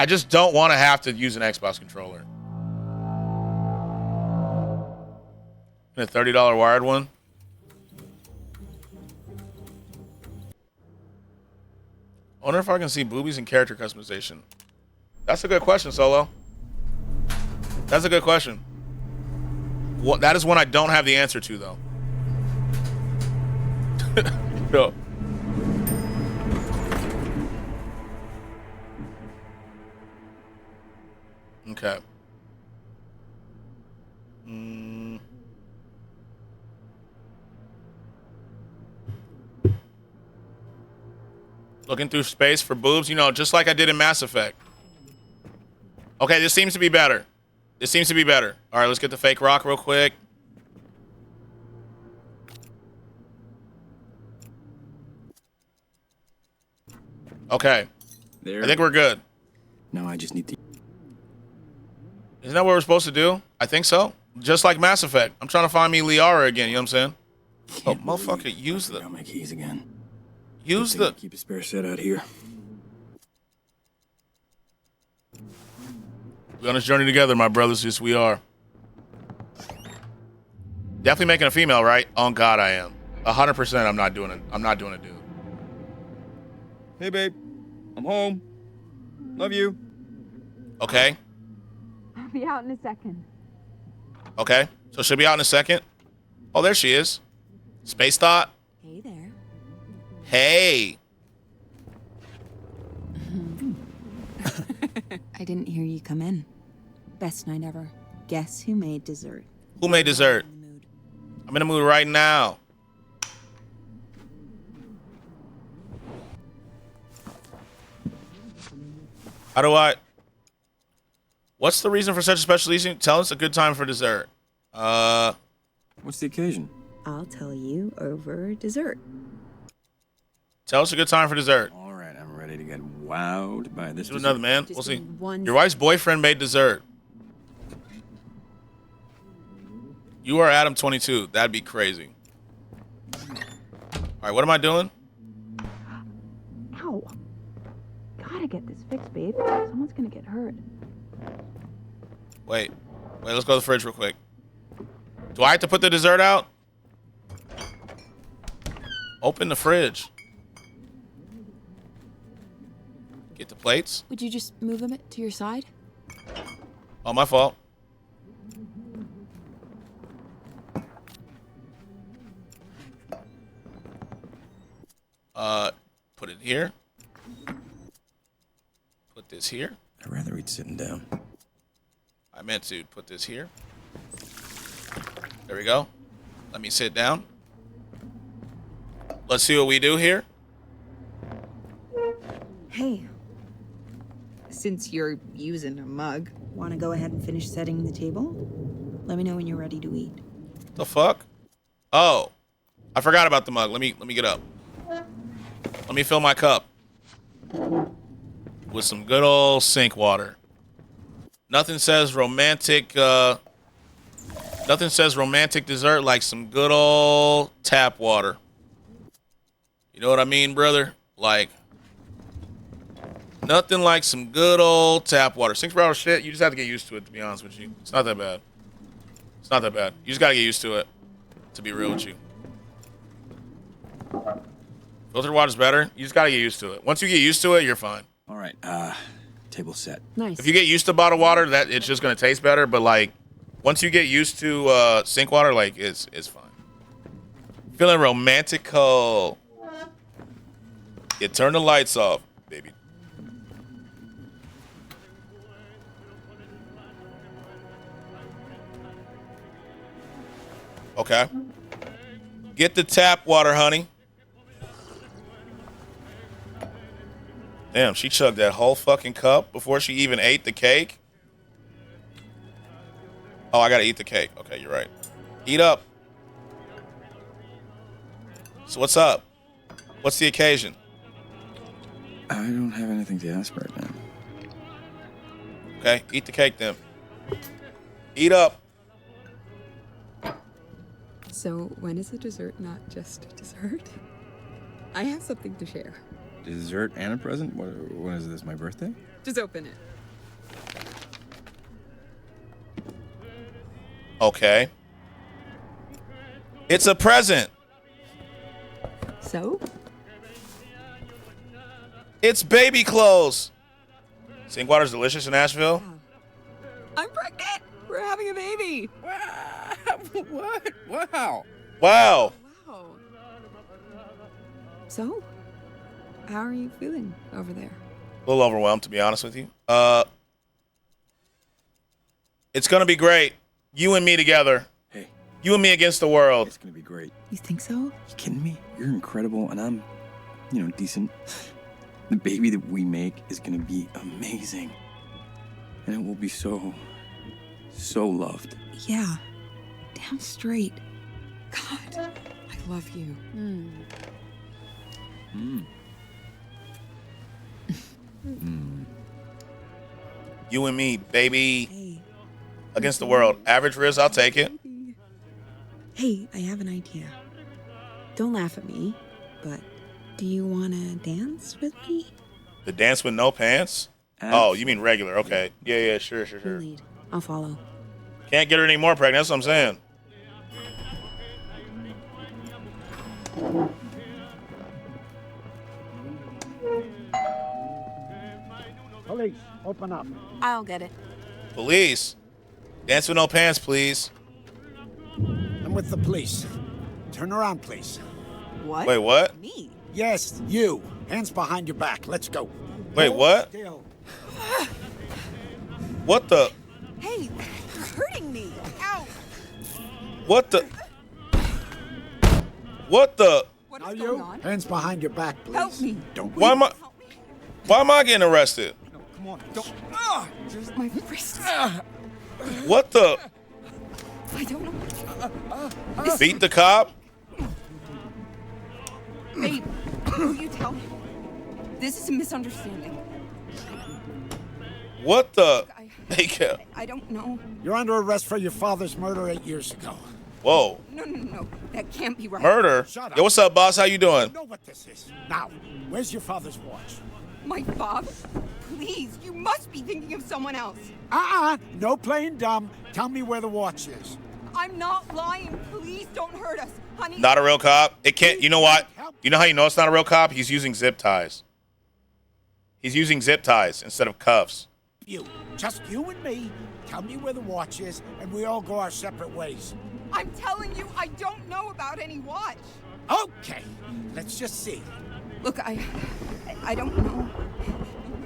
I just don't want to have to use an Xbox controller. And a $30 wired one. I wonder if I can see boobies and character customization. That's a good question, Solo. That's a good question. That is one I don't have the answer to, though. No. Okay. Looking through space for boobs, you know, just like I did in Mass Effect. Okay, this seems to be better. This seems to be better. All right, let's get the fake rock real quick. Okay. There. I think we're good. Now I just need to... Isn't that what we're supposed to do? I think so. Just like Mass Effect. I'm trying to find me Liara again, you know what I'm saying? Oh, motherfucker, use the... my keys again. Use the... Keep a spare set out here. We're on this journey together, my brothers. Yes, we are. Definitely making a female, right? On God, I am. 100%. I'm not doing it. I'm not doing a dude. Hey, babe. I'm home. Love you. Okay. I'll be out in a second. Okay. So she'll be out in a second. Oh, there she is. Space Thought. Hey there. Hey. I didn't hear you come in. Best night ever. Guess who made dessert? Who made dessert? I'm in the mood right now. How do I... What's the reason for such a special evening? Tell us a good time for dessert. What's the occasion? I'll tell you over dessert. Tell us a good time for dessert. All right, I'm ready to get wowed by this. Do another, man. Just We'll see. one... Your wife's boyfriend made dessert. You are Adam 22. That'd be crazy. All right, what am I doing? Ow. Gotta get this fixed, babe. Someone's gonna get hurt. Wait, let's go to the fridge real quick. Do I have to put the dessert out? Open the fridge. Get the plates. Would you just move them to your side? Oh, my fault. Put it here. Put this here. I'd rather eat sitting down. I meant to put this here. There we go. Let me sit down. Let's see what we do here. Hey. Since you're using a mug, want to go ahead and finish setting the table? Let me know when you're ready to eat. The fuck? Oh, I forgot about the mug. Let me get up. Let me fill my cup with some good old sink water. Nothing says romantic. Nothing says romantic dessert like some good old tap water. You know what I mean, brother? Like nothing like some good old tap water. 6 shit. You just have to get used to it. To be honest with you, it's not that bad. It's not that bad. You just gotta get used to it. To be real with you. Filtered water's better. You just gotta get used to it. Once you get used to it, you're fine. All right, table set. Nice. If you get used to bottled water, that it's just gonna taste better. But like, once you get used to sink water, like it's fine. Feeling romantical. You turn the lights off, baby. Okay. Get the tap water, honey. Damn, she chugged that whole fucking cup before she even ate the cake. Oh, I gotta eat the cake. Okay, you're right. Eat up. So what's up? What's the occasion? I don't have anything to ask right now. Okay, eat the cake then. Eat up. So when is a dessert not just dessert? I have something to share. Dessert and a present? What is this, my birthday? Just open it. Okay. It's a present. So? It's baby clothes. Sink water's delicious in Nashville. I'm pregnant. We're having a baby. What? Wow. Wow. Wow. So, how are you feeling over there? A little overwhelmed, to be honest with you. It's gonna be great. You and me together. Hey, You and me against the world. it's gonna be great. You think so? You kidding me? You're incredible, and I'm, decent. The baby that we make is gonna be amazing. And it will be so loved. Yeah. Damn straight. God, I love you. You and me, baby. Hey. Against the world. Average Riz, I'll take it. Hey, I have an idea. Don't laugh at me, but do you want to dance with me? The dance with no pants? Oh, you mean regular. Okay. Yeah, sure. You lead. I'll follow. Can't get her any more pregnant. That's what I'm saying. Police, open up. I'll get it. Police. Dance with no pants, please. I'm with the police. Turn around, please. What? Wait, what? Me? Yes, you. Hands behind your back. Let's go. Wait, Hold what? Still. What the? Hey, you're hurting me. Ow. What the? What the? What Now is you. going on? Hands behind your back, please. Help me. Don't Why am I? Help me. Why am I getting arrested? No, come on. Don't. There's my wrists. What the? I don't know. Beat the cop? Babe, will you tell me? This is a misunderstanding. What the? I, Hey, I don't know. You're under arrest for your father's murder 8 years ago. whoa. No. That can't be right. Murder? Shut up. Yo, what's up, boss? How you doing? You know what this is. Now, where's your father's watch? My father? Please, you must be thinking of someone else. No playing dumb. Tell me where the watch is. I'm not lying. Please don't hurt us. Honey. Not a real cop. It can't. You know what? You know how you know it's not a real cop? He's using zip ties. He's using zip ties instead of cuffs. Just you and me. Tell me where the watch is, and we all go our separate ways. I'm telling you, I don't know about any watch. Okay, let's just see. Look, I don't know.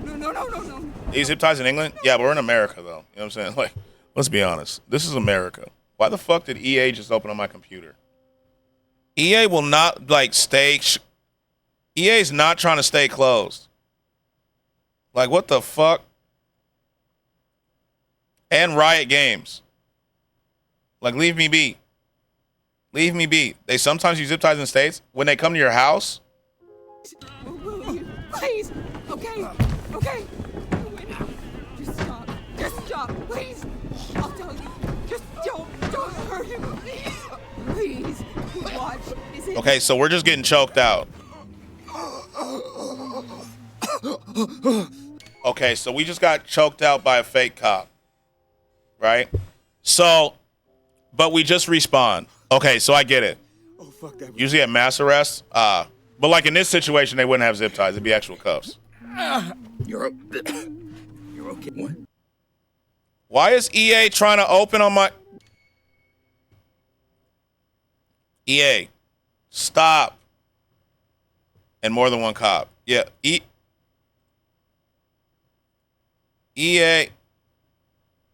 No. These zip ties in England? Yeah, but we're in America, though. You know what I'm saying? Like, let's be honest. This is America. Why the fuck did EA just open on my computer? EA will not, stay... EA's not trying to stay closed. Like, what the fuck? And Riot Games. Like, leave me be. Leave me be. They sometimes use zip ties in the States. When they come to your house... Will you? Please. Okay. Just stop. Please. I'll tell you. Just don't hurt him. Please. Watch. Is it? Okay, so we're just getting choked out. Okay, so we just got choked out by a fake cop. Right? So, but we just respawn. Okay, so I get it. Oh, fuck that. Usually at mass arrests, but like in this situation, they wouldn't have zip ties. It'd be actual cuffs. You're okay. What? Why is EA trying to open on my... EA, stop. And more than one cop. Yeah, EA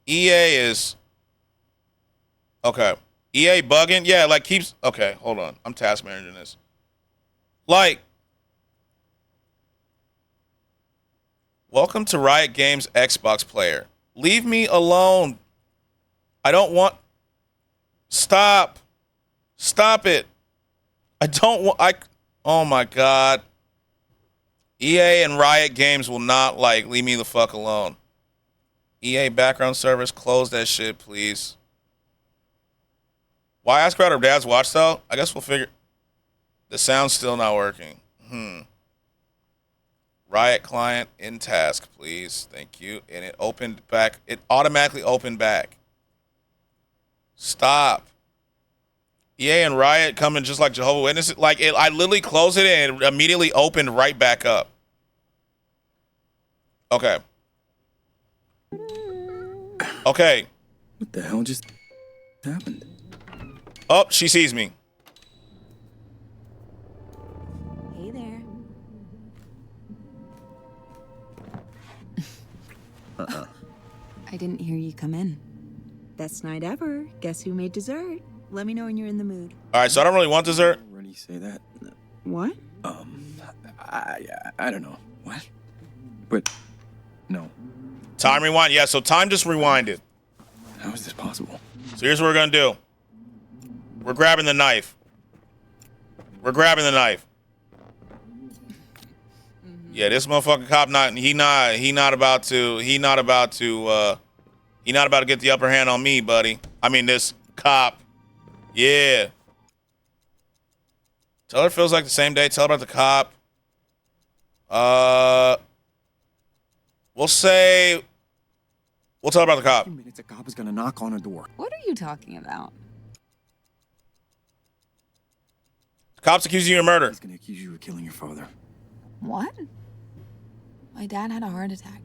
is... Okay. EA bugging? Yeah, like keeps... Okay, hold on. I'm task managing this. Like... Welcome to Riot Games Xbox player. Leave me alone. I don't want... Stop. Stop it. I don't want... Oh my God. EA and Riot Games will not, leave me the fuck alone. EA background service, close that shit, please. Why ask her out her dad's watch, though? I guess we'll figure... The sound's still not working. Riot client in task, please. Thank you. And it opened back. It automatically opened back. Stop. EA and Riot coming just like Jehovah's Witnesses. Like, I literally closed it and it immediately opened right back up. Okay. Okay. What the hell just happened? Oh, she sees me. Hey there. I didn't hear you come in. Best night ever. Guess who made dessert? Let me know when you're in the mood. All right, so I don't really want dessert. Already say that. What? I don't know. What? But no. Time rewind. Yeah, so time just rewinded. How is this possible? So here's what we're gonna do. We're grabbing the knife. We're grabbing the knife. Yeah, this motherfucking cop not about to get the upper hand on me, buddy. I mean this cop. Yeah. Tell her it feels like the same day. Tell her about the cop. We'll tell her about the cop. In minutes, a cop is gonna knock on her door. What are you talking about? The cops accusing you of murder. He's gonna accuse you of killing your father. What? My dad had a heart attack.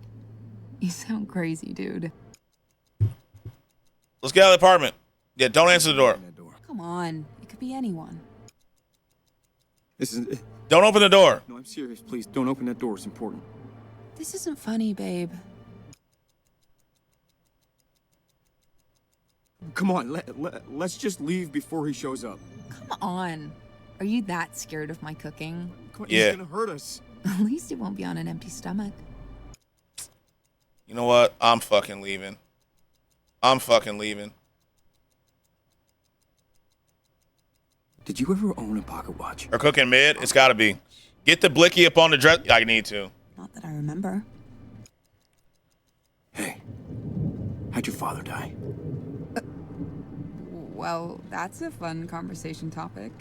You sound crazy, dude. Let's get out of the apartment. Yeah, don't answer the door. Open that door. Come on. It could be anyone. This is. Don't open the door. No, I'm serious. Please don't open that door. It's important. This isn't funny, babe. Come on, let's just leave before he shows up. Come on. Are you that scared of my cooking? Come on, Yeah. He's gonna hurt us. At least it won't be on an empty stomach. You know what? I'm fucking leaving. I'm fucking leaving. Did you ever own a pocket watch? Or cooking mid? It's gotta be. Get the blicky up on the dress. I need to. Not that I remember. Hey, how'd your father die? Well, that's a fun conversation topic.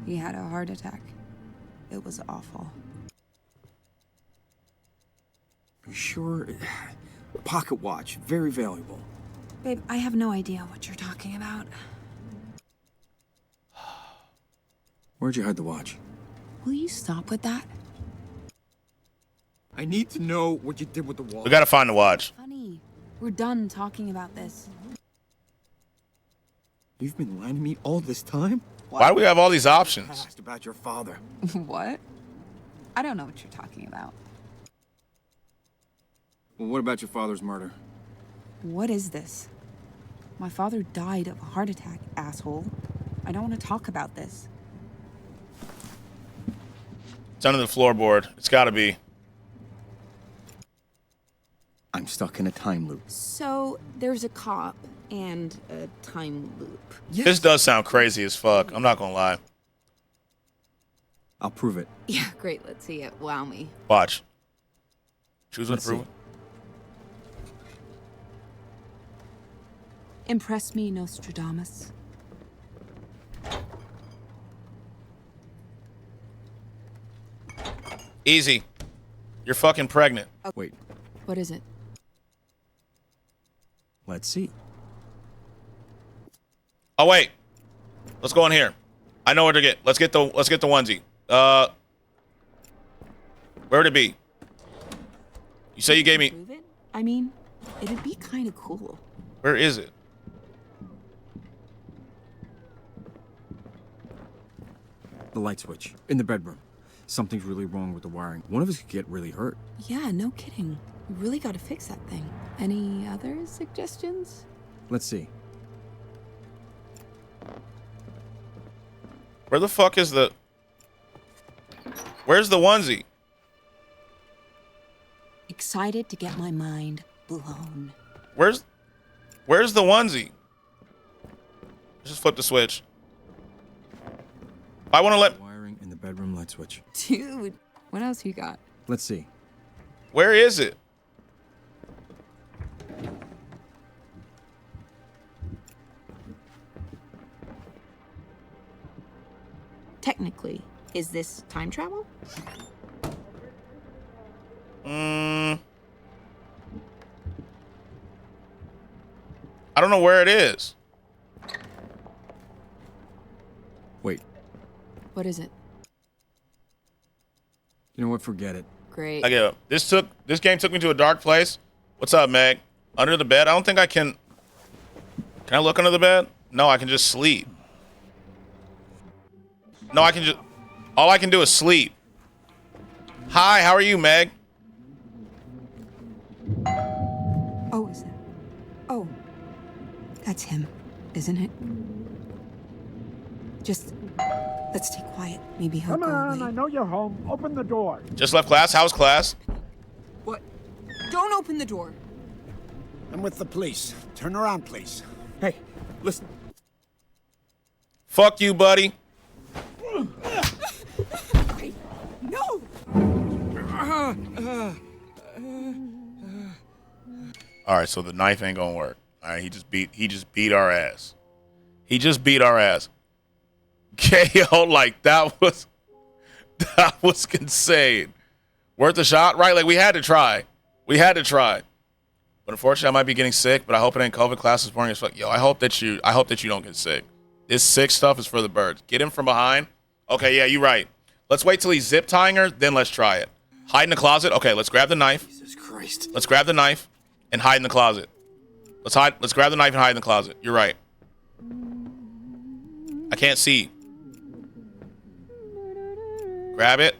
He had a heart attack. It was awful. You sure? Pocket watch, very valuable. Babe, I have no idea what you're talking about. Where'd you hide the watch? Will you stop with that? I need to know what you did with the watch. We gotta find the watch. Honey, we're done talking about this. You've been lying to me all this time? Why do we have all these I options? asked about your father. What? I don't know what you're talking about. Well, what about your father's murder? What is this? My father died of a heart attack, asshole. I don't want to talk about this. It's under the floorboard. It's gotta be. I'm stuck in a time loop. So, there's a cop and a time loop. Yes. This does sound crazy as fuck. I'm not gonna lie. I'll prove it. Yeah, great. Let's see it. Wow me. Watch. Choose what Let's to prove. see. Impress me, Nostradamus. Easy. You're fucking pregnant. Wait, What is it? let's see. Oh wait. Let's go in here. I know where to get. Let's get the onesie. Where would it be? You say you gave me. Prove it? I mean, it'd be kind of cool. Where is it? The light switch in the bedroom. Something's really wrong with the wiring. One of us could get really hurt. Yeah, no kidding. We really got to fix that thing. Any other suggestions? Let's see. Where the fuck is the? Where's the onesie? Excited to get my mind blown. Where's the onesie? Just flip the switch. I want to let. Wiring in the bedroom light switch. Dude, what else you got? Let's see. Where is it? Technically, is this time travel? I don't know where it is. Wait, What is it? you know what? Forget it. Great. I give up. This game took me to a dark place. What's up, Meg? Under the bed? I don't think I can. Can I look under the bed? No, I can just sleep. No, I can just. All I can do is sleep. Hi, how are you, Meg? Oh, is that? Oh, that's him, isn't it? Just let's stay quiet. Maybe he'll Come go on, away. I know you're home. Open the door. Just left class. How's class? What? Don't open the door. I'm with the police. Turn around, please. Hey, listen. Fuck you, buddy. No. All right, so the knife ain't gonna work. All right, he just beat our ass. He just beat our ass. KO, like that was insane. Worth a shot, right? Like we had to try. But unfortunately, I might be getting sick. But I hope it ain't COVID. Class is boring as fuck. Yo, I hope that you don't get sick. This sick stuff is for the birds. Get him from behind. Okay, yeah, you're right. Let's wait till he's zip tying her, then let's try it. Hide in the closet. Okay, let's grab the knife. Jesus Christ. Let's grab the knife and hide in the closet. Let's grab the knife and hide in the closet. You're right. I can't see. Grab it.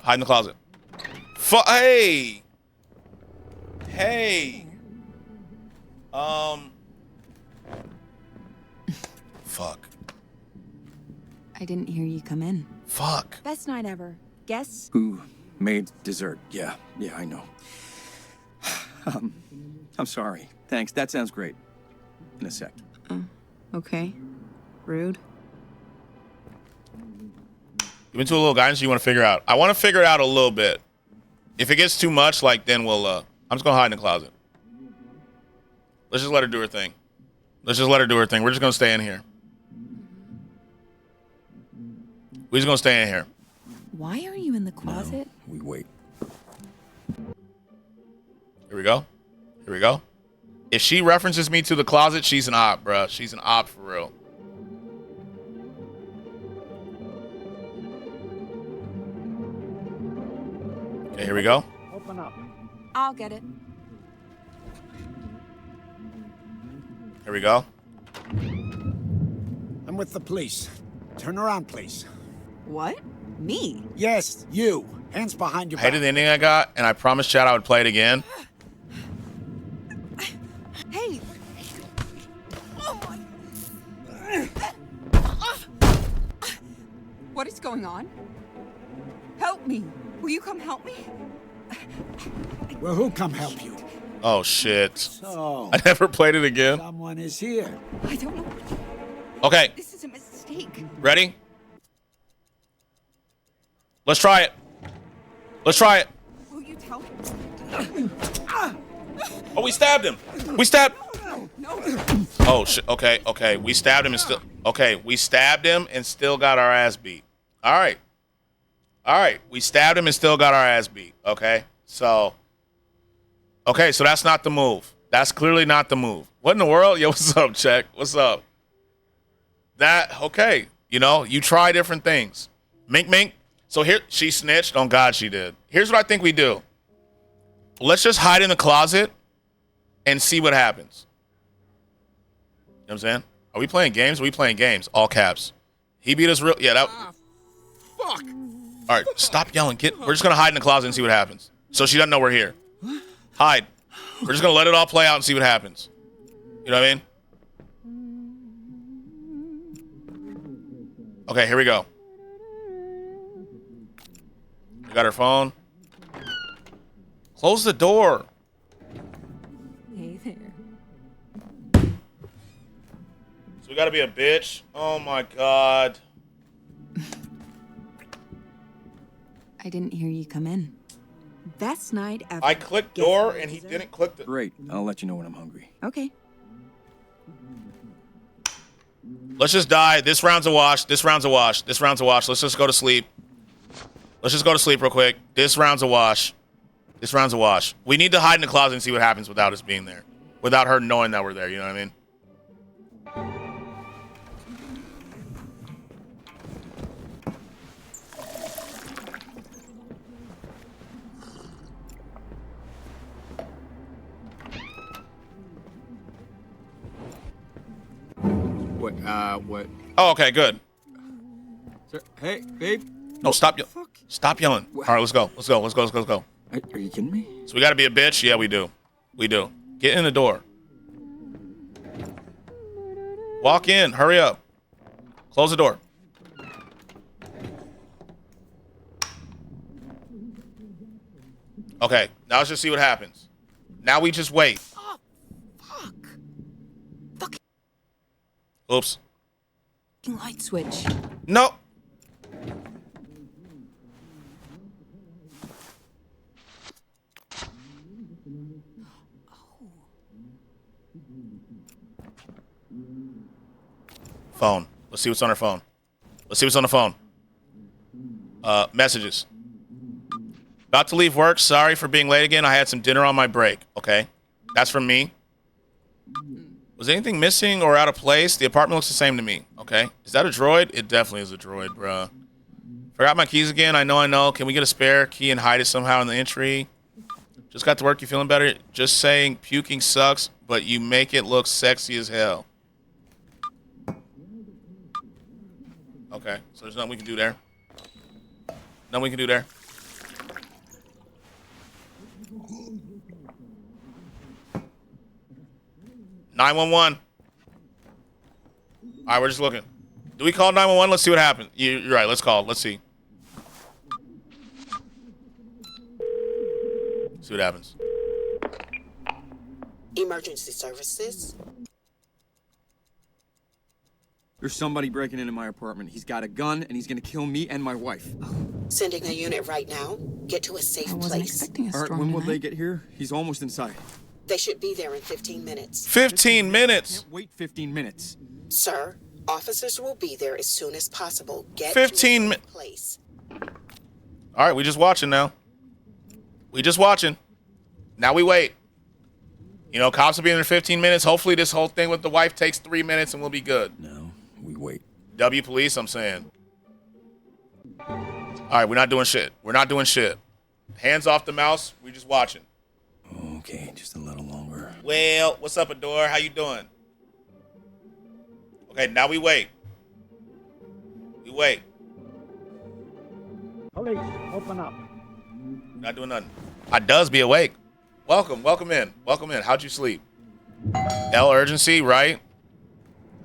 Hide in the closet. Hey. Hey. Fuck. I didn't hear you come in. Fuck. Best night ever. Guess? Who made dessert? Yeah, I know. I'm sorry. Thanks. That sounds great. In a sec. Okay. Rude. You into a little guidance you want to figure out? I want to figure it out a little bit. If it gets too much, like, then we'll, I'm just going to hide in the closet. Let's just let her do her thing. We're just going to stay in here. We're just going to stay in here. Why are you in the closet? We wait. Here we go. If she references me to the closet, she's an op, bruh. She's an op for real. Okay, here we go. Open up. I'll get it. Here we go. I'm with the police. Turn around, please. What? Me? Yes, you. Hands behind your I hated back. the ending I got, and I promised Chad I would play it again. Hey! Oh my! What is going on? Help me! Will you come help me? Well, who'll come help you? Oh, shit. So, I never played it again. someone is here. I don't know. Okay, This is a mistake. ready? Let's try it. Will you tell me? Oh, we stabbed him. No. Oh, shit. Okay. We stabbed him and still... Okay, we stabbed him and still got our ass beat. All right. We stabbed him and still got our ass beat. Okay, so that's not the move. That's clearly not the move. What in the world? Yo, what's up, Check? What's up? Okay. You try different things. Mink. So here, she snitched. On God, she did. Here's what I think we do. Let's just hide in the closet and see what happens. You know what I'm saying? Are we playing games? Are we playing games? All caps. He beat us real. Yeah, that. Fuck. All right, stop yelling. We're just going to hide in the closet and see what happens. So she doesn't know we're here. Hide. We're just going to let it all play out and see what happens. You know what I mean? Okay, here we go. We got her phone. Close the door. Hey there. So we got to be a bitch. Oh, my God. I didn't hear you come in. Best night ever. I clicked Guess door what and he dessert? didn't click the... Great. I'll let you know when I'm hungry. Okay. Let's just die. This round's a wash. Let's just go to sleep. Real quick. This round's a wash. We need to hide in the closet and see what happens without us being there. without her knowing that we're there. You know what I mean? What? Oh, okay, good. Sir, hey, babe. No, stop yelling. All right, let's go. Let's go. Are you kidding me? So we got to be a bitch? Yeah, we do. Get in the door. Walk in. Hurry up. Close the door. Okay, now let's just see what happens. Now we just wait. Oh, fuck. Oops. Light switch. No. Phone. Let's see what's on her phone. Let's see what's on the phone. Messages. About to leave work. Sorry for being late again. I had some dinner on my break. Okay. That's from me. Was anything missing or out of place? The apartment looks the same to me. Okay. Is that a droid? It definitely is a droid, bruh. Forgot my keys again. I know. Can we get a spare key and hide it somehow in the entry? Just got to work. You feeling better? Just saying puking sucks, but you make it look sexy as hell. Okay. So there's nothing we can do there. Nothing we can do there. (911). All right, we're just looking. Do we call 911? Let's see what happens. You're right. Let's call. Let's see. See what happens. Emergency services. There's somebody breaking into my apartment. He's got a gun, and he's gonna kill me and my wife. Sending a unit right now. Get to a safe I wasn't place. expecting a All right, storm when will tonight. they get here? He's almost inside. They should be there in 15 minutes. 15 minutes. Can't wait 15 minutes. Sir, officers will be there as soon as possible. Get 15 to a mi- safe place. All right, we just watching now. We just watching. Now we wait. You know, cops will be in there 15 minutes. Hopefully this whole thing with the wife takes 3 minutes and we'll be good. No, we wait. W police, I'm saying. All right, we're not doing shit. We're not doing shit. Hands off the mouse. We just watching. Okay, just a little longer. Well, what's up, Adore? How you doing? Okay, now we wait. We wait. Police, open up. Not doing nothing. I does be awake. Welcome in. How'd you sleep? L urgency, right?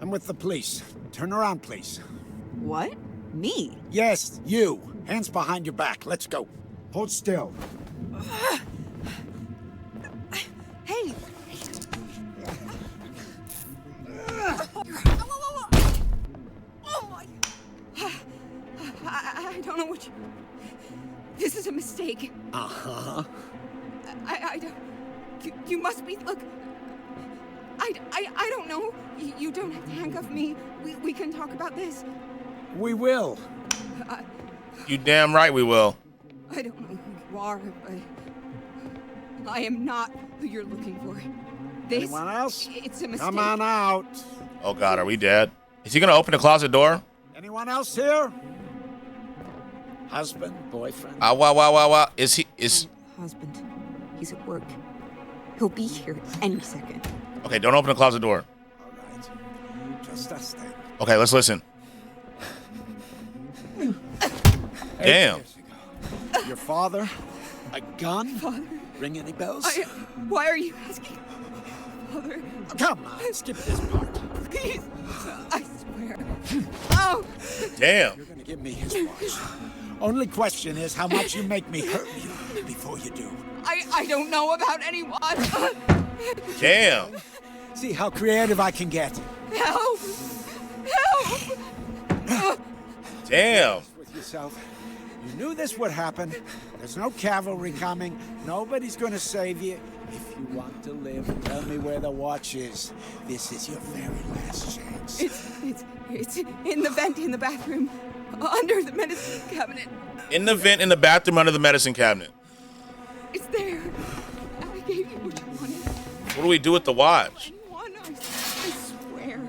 I'm with the police. Turn around, please. What? Me? Yes, you. Hands behind your back. Let's go. Hold still. Hey! Oh my! I don't know what you... This is a mistake. Uh-huh. I don't... You must be... Look... I don't know. You don't have to handcuff me. We can talk about this. We will. You damn right we will. I don't know who you are, but... I am not who you're looking for. This... Anyone else? It's a mistake. Come on out. Oh God, are we dead? Is he gonna open the closet door? Anyone else here? Husband, boyfriend? Wow. Is Husband. He's at work. He'll be here any second. okay? Don't open the closet door. All right. Just us then. Okay, let's listen. Damn. Your father? A gun? Father, Ring any bells? why are you asking? Father, Come on, skip this part. please. I swear. Oh! Damn. You're gonna give me his watch. Only question is how much you make me hurt you before you do. I don't know about anyone. Damn. See how creative I can get. Help! Help! Damn. With yourself. You knew this would happen. There's no cavalry coming. Nobody's gonna save you. If you want to live, tell me where the watch is. This is your very last chance. It's in the vent in the bathroom, under the medicine cabinet. In the vent in the bathroom under the medicine cabinet. It's there. I gave you what you wanted. What do we do with the watch? I swear.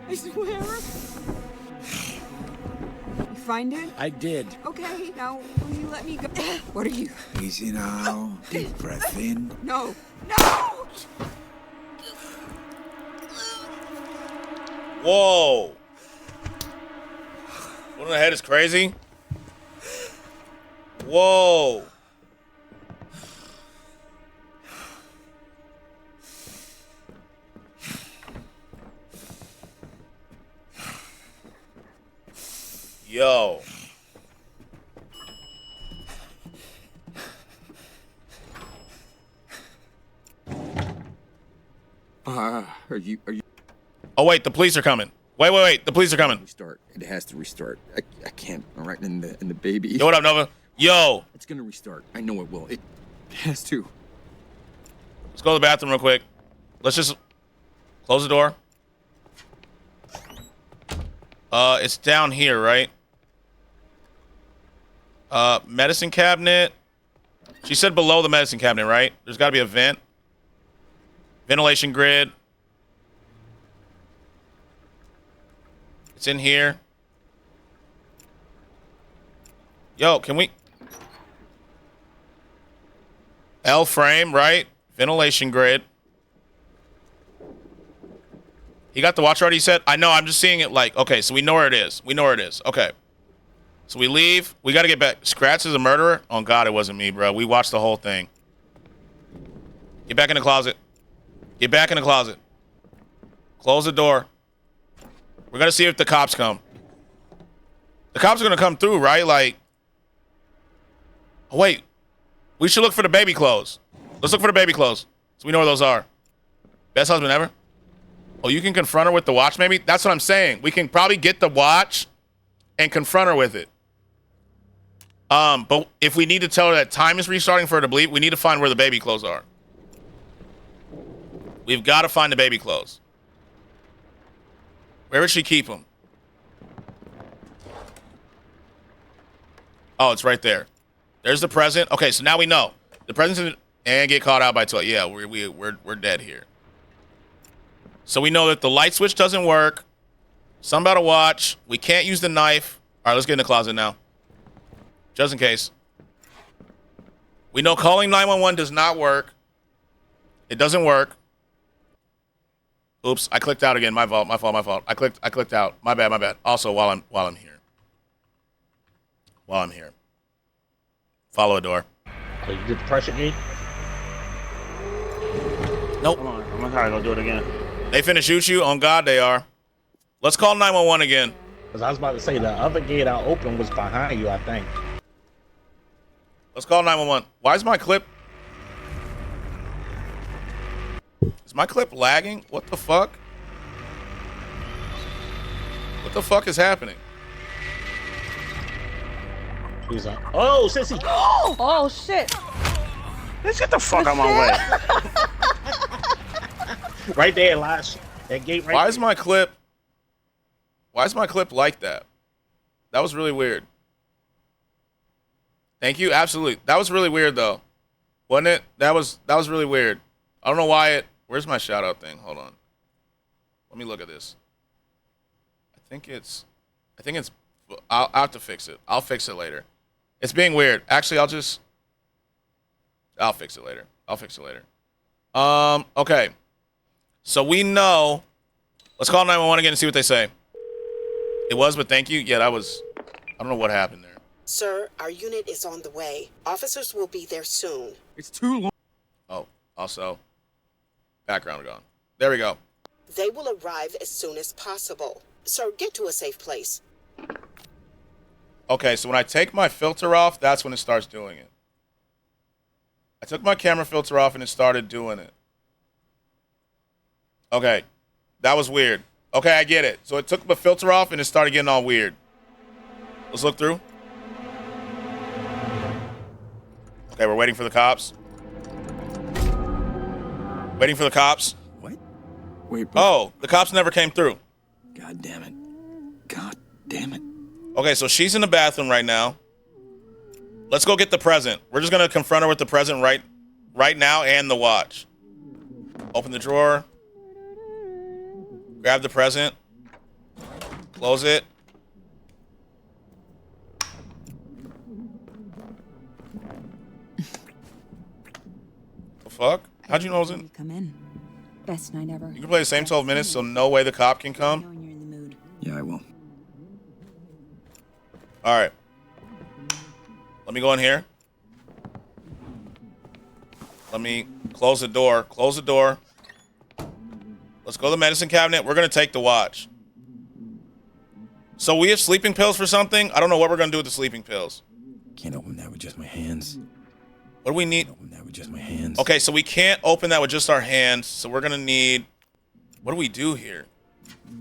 I swear. You find it? I did. Okay, now will you let me go? What are you? Easy now. Deep breath in. No. No! Whoa. What in the head is crazy? Whoa. Yo. Are you? Oh, wait, the police are coming. Wait, the police are coming. Restart. It has to restart. I can't. All right, and the baby. Yo, what up, Nova? Yo. It's gonna restart. I know it will. It has to. Let's go to the bathroom real quick. Let's just close the door. It's down here, right? Medicine cabinet. She said below the medicine cabinet, right? There's got to be a vent. Ventilation grid. It's in here. Yo, can we... L frame, right? Ventilation grid. He got the watch already, he said? I know, I'm just seeing it like... Okay, so we know where it is. We know where it is. Okay. So we leave. We got to get back. Skratsx is a murderer? Oh, God, it wasn't me, bro. We watched the whole thing. Get back in the closet. Get back in the closet. Close the door. We're going to see if the cops come. The cops are going to come through, right? Like... Oh, wait. We should look for the baby clothes. Let's look for the baby clothes. So we know where those are. Best husband ever? Oh, you can confront her with the watch, maybe? That's what I'm saying. We can probably get the watch and confront her with it. But if we need to tell her that time is restarting for her to bleed, we need to find where the baby clothes are. We've got to find the baby clothes. Where would she keep them? Oh, it's right there. There's the present. Okay, so now we know. The present's in... And get caught out by 12. Yeah, we're dead here. So we know that the light switch doesn't work. Something about a watch. We can't use the knife. All right, let's get in the closet now. Just in case. We know calling 911 does not work. It doesn't work. Oops, I clicked out again. My fault. I clicked out. My bad. Also, while I'm here. Follow a door. Oh, you did the pressure key? Nope. Hold on, I'm gonna try to go do it again. They finna shoot you? On God, they are. Let's call 911 again. Cause I was about to say the other gate I opened was behind you, I think. Let's call 911. Why is my clip... Is my clip lagging? What the fuck? What the fuck is happening? He's like, oh, sissy. Oh shit! Let's get the fuck out my way. Right there, Lash. That gate right Why there. is my clip like that? That was really weird. Thank you. Absolutely. That was really weird though. Wasn't it? That was really weird. I don't know why it... Where's my shout out thing? Hold on. Let me look at this. I think it's I'll have to fix it. I'll fix it later. It's being weird. Actually, I'll fix it later. Okay. So we know. Let's call 911 again and see what they say. It was, but thank you. Yeah, that was... I don't know what happened there. Sir, our unit is on the way. Officers will be there soon. It's too long. Oh, also, background gone. There we go. They will arrive as soon as possible. Sir, get to a safe place. Okay, so when I take my filter off, that's when it starts doing it. I took my camera filter off and it started doing it. Okay, that was weird. Okay, I get it. So it took my filter off and it started getting all weird. Let's look through. Okay, we're waiting for the cops. Waiting for the cops. What? Wait. Oh, the cops never came through. God damn it. God damn it. Okay, so she's in the bathroom right now. Let's go get the present. We're just gonna confront her with the present right now and the watch. Open the drawer. Grab the present. Close it. The fuck? How'd you know I was in? Come in. Best night ever. You can play the same 12 minutes, so no way the cop can come? Knowing you're in the mood. Yeah, I will. All right. Let me go in here. Let me close the door. Close the door. Let's go to the medicine cabinet. We're going to take the watch. So we have sleeping pills for something? I don't know what we're going to do with the sleeping pills. Can't open that with just my hands. What do we need? Open that with just my hands. Okay, so we can't open that with just our hands. So we're going to need... What do we do here?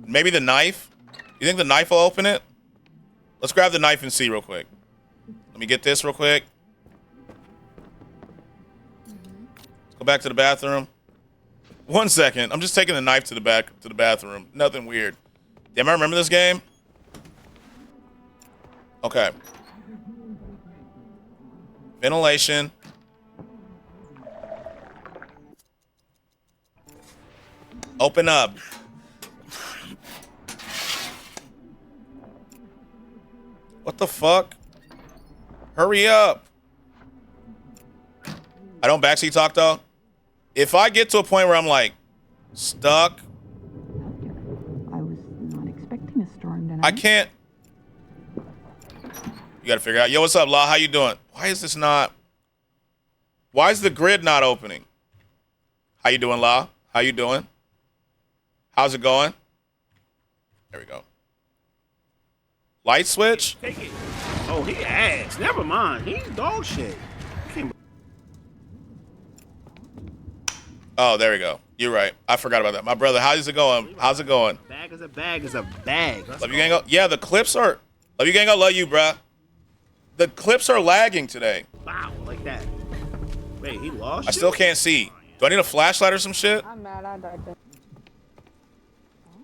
Maybe the knife? You think the knife will open it? Let's grab the knife and see real quick. Let me get this real quick. Let's go back to the bathroom. 1 second. I'm just taking the knife to the bathroom. Nothing weird. Damn, I remember this game. Okay. Ventilation. Open up. What the fuck? Hurry up. I don't backseat talk though. If I get to a point where I'm like stuck, I was not expecting a storm tonight. I can't. You gotta figure out. Yo, what's up, La? How you doing? Why is this not? Why is the grid not opening? How you doing, La? How you doing? How's it going? There we go. Light switch? Take it. Oh, he ass. Never mind. He's dog shit. Oh, there we go. You're right. I forgot about that. My brother, how's it going? How's it going? Bag is a bag is a bag. Love you, Gango. Yeah, the clips are. Love you, Gango. Love you, bruh. The clips are lagging today. Wow, like that. Wait, he lost. I still can't see. Do I need a flashlight or some shit? I'm mad I died. Do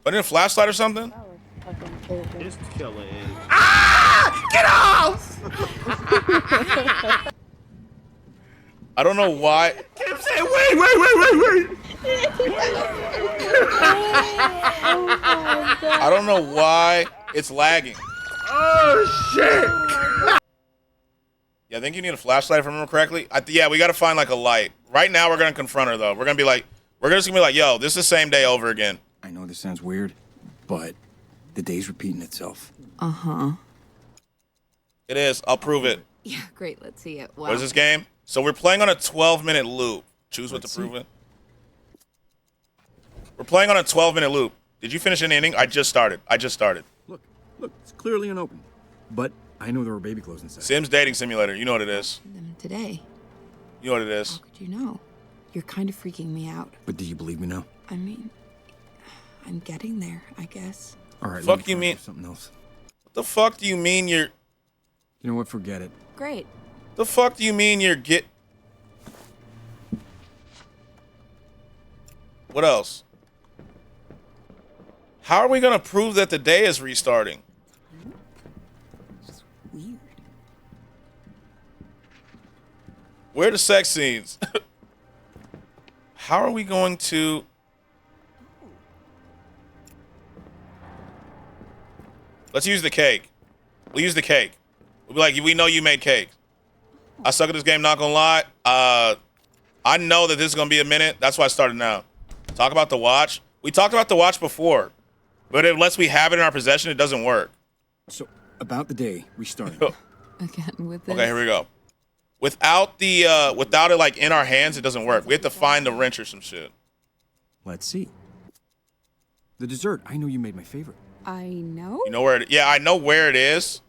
I need a flashlight or something? That was fucking crazy. This killer is. Ah! Get off! I don't know why. Kim said, wait. I don't know why it's lagging. Oh shit! Yeah, I think you need a flashlight if I remember correctly. Yeah, we got to find like a light. Right now, we're gonna confront her though. We're gonna be like, we're just gonna be like, yo, this is the same day over again. I know this sounds weird, but the day's repeating itself. Uh-huh. It is. I'll prove it. Yeah, great. Let's see it. Wow. What is this game? So we're playing on a 12-minute loop. Choose what to prove it. We're playing on a 12-minute loop. Did you finish an inning? I just started. Look, it's clearly unopened. But I know there were baby clothes inside. Sims Dating Simulator. You know what it is. Then today. You know what it is. How could you know? You're kind of freaking me out. But do you believe me now? I mean, I'm getting there, I guess. All right. Fuck let me you try mean- something else? What the fuck do you mean you're... You know what? Forget it. Great. The fuck do you mean you're get... What else? How are we gonna prove that the day is restarting? It's weird. Where are the sex scenes? How are we going to... Let's use the cake. We'll use the cake. We'll be like, we know you made cake. I suck at this game, not gonna lie. I know that this is gonna be a minute. That's why I started now. Talk about the watch. We talked about the watch before, but unless we have it in our possession, it doesn't work. So, about the day restarting. Again with this. Okay, here we go. Without it like in our hands, it doesn't work. We have to find the wrench or some shit. Let's see. The dessert. I know you made my favorite. I know. You know where it? Yeah, I know where it is.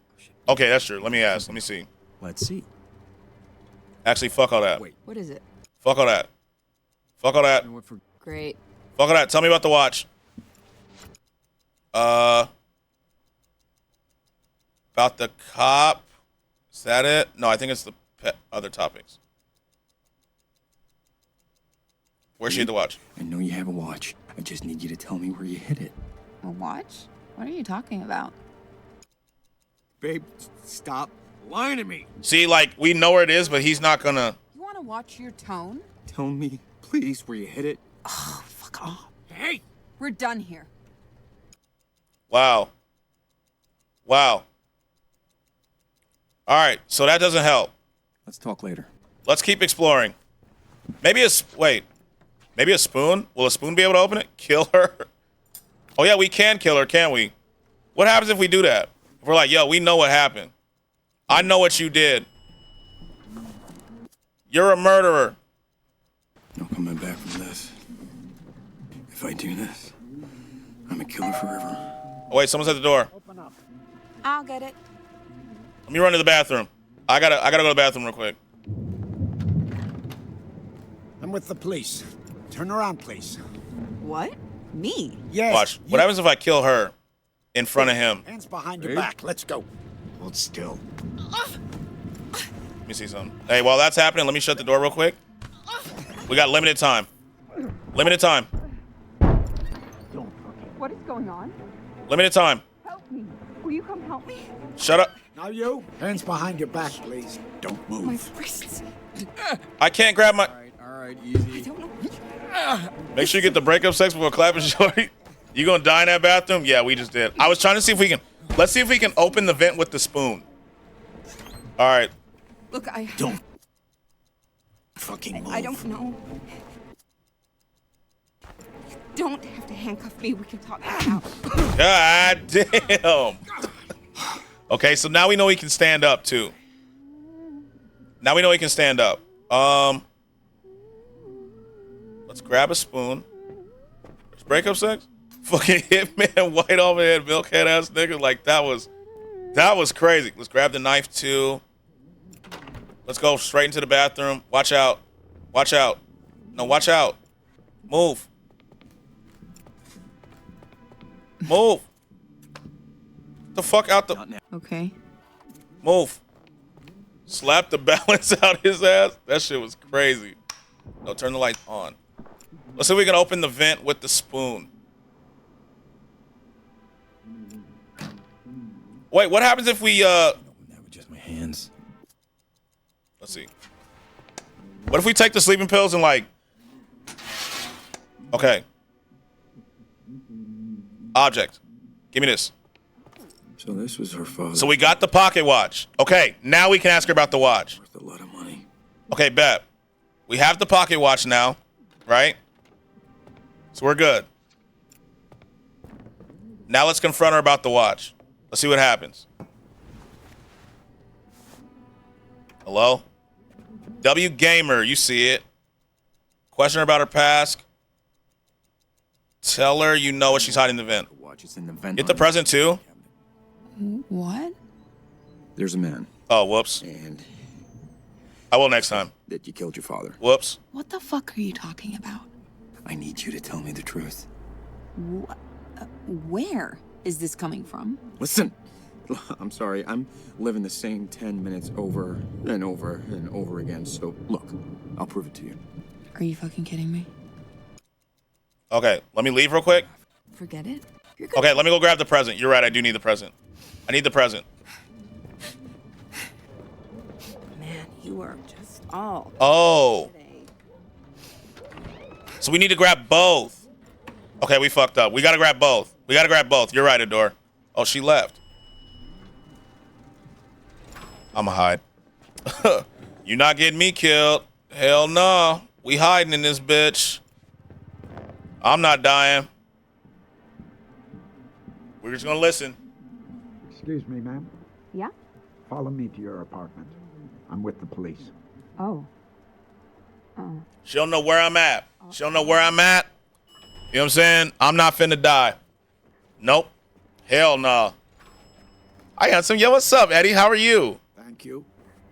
Okay, that's true. Let me ask. Let me see. Let's see. Actually, fuck all that. Wait. What is it? Fuck all that. Fuck all that. You know what? Great. Fuck all that. Tell me about the watch. About the cop. Is that it? No, I think it's the other topics. Where's she at the watch? I know you have a watch. I just need you to tell me where you hid it. A watch? What are you talking about? Babe, stop lying to me. See, like, we know where it is, but he's not gonna... You want to watch your tone? Tell me, please, where you hid it. Oh, fuck off. Hey! We're done here. Wow. Wow. All right, so that doesn't help. Let's talk later. Let's keep exploring. Maybe wait. Maybe a spoon? Will a spoon be able to open it? Kill her? Oh yeah, we can kill her, can't we? What happens if we do that? If we're like, yo, we know what happened. I know what you did. You're a murderer. No coming back from this. If I do this, I'm a killer forever. Oh wait, someone's at the door. Open up. I'll get it. Let me run to the bathroom. I gotta go to the bathroom real quick. I'm with the police. Turn around, please. What? Me? Yes. Watch. What happens if I kill her in front of him? Hands behind your back. Let's go. Hold still. Let me see something. Hey, while that's happening, let me shut the door real quick. We got limited time. Limited time. What is going on? Limited time. Help me. Will you come help me? Shut up. Now you. Hands behind your back, please. Don't move. My wrists. I can't grab my... All right, I easy. don't know. Make sure you get the breakup sex before clapping shorty. You gonna die in that bathroom? Yeah, we just did. I was trying to see if we can... Let's see if we can open the vent with the spoon. All right. Look, Don't fucking move. I don't know. You don't have to handcuff me. We can talk now. God damn. Okay, so now we know he can stand up too. Now we know he can stand up. Let's grab a spoon. There's breakup sex? Fucking hitman, white overhead, milkhead ass nigga. Like that was crazy. Let's grab the knife too. Let's go straight into the bathroom. Watch out. Watch out. No, watch out. Move. Move. Get the fuck out the... Okay. Move. Slap the balance out his ass. That shit was crazy. No, turn the lights on. Let's see if we can open the vent with the spoon. Wait, what happens if we, That with just my hands. let's see. What if we take the sleeping pills and like... Okay. Object. Give me this. So this was her father. So we got the pocket watch. Okay, now we can ask her about the watch. Worth a lot of money. Okay, bet. We have the pocket watch now, right? So we're good. Now let's confront her about the watch. Let's see what happens. Hello? W Gamer, you see it. Question her about her past. Tell her you know what she's hiding in the vent. The watch is in the vent. Get the present too? What? There's a man, Oh, whoops. and I will next time. that you killed your father. Whoops. What the fuck are you talking about? I need you to tell me the truth. Where is this coming from? Listen, I'm sorry. I'm living the same 10 minutes over and over and over again. So look, I'll prove it to you. Are you fucking kidding me? Okay, let me leave real quick. Forget it. You're Okay, let me go grab the present. You're right, I do need the present. I need the present. Man, you are just all Oh. today. So we need to grab both. Okay, we fucked up. We gotta grab both. We gotta grab both. You're right, Adore. Oh, she left. I'ma hide. You not getting me killed. Hell no. We hiding in this bitch. I'm not dying. We're just gonna listen. Excuse me, ma'am. Yeah? Follow me to your apartment. I'm with the police. Oh. She don't know where I'm at. She don't know where I'm at. You know what I'm saying? I'm not finna die. Nope. Hell no. I got some. Yo, what's up, Eddie? How are you? Thank you.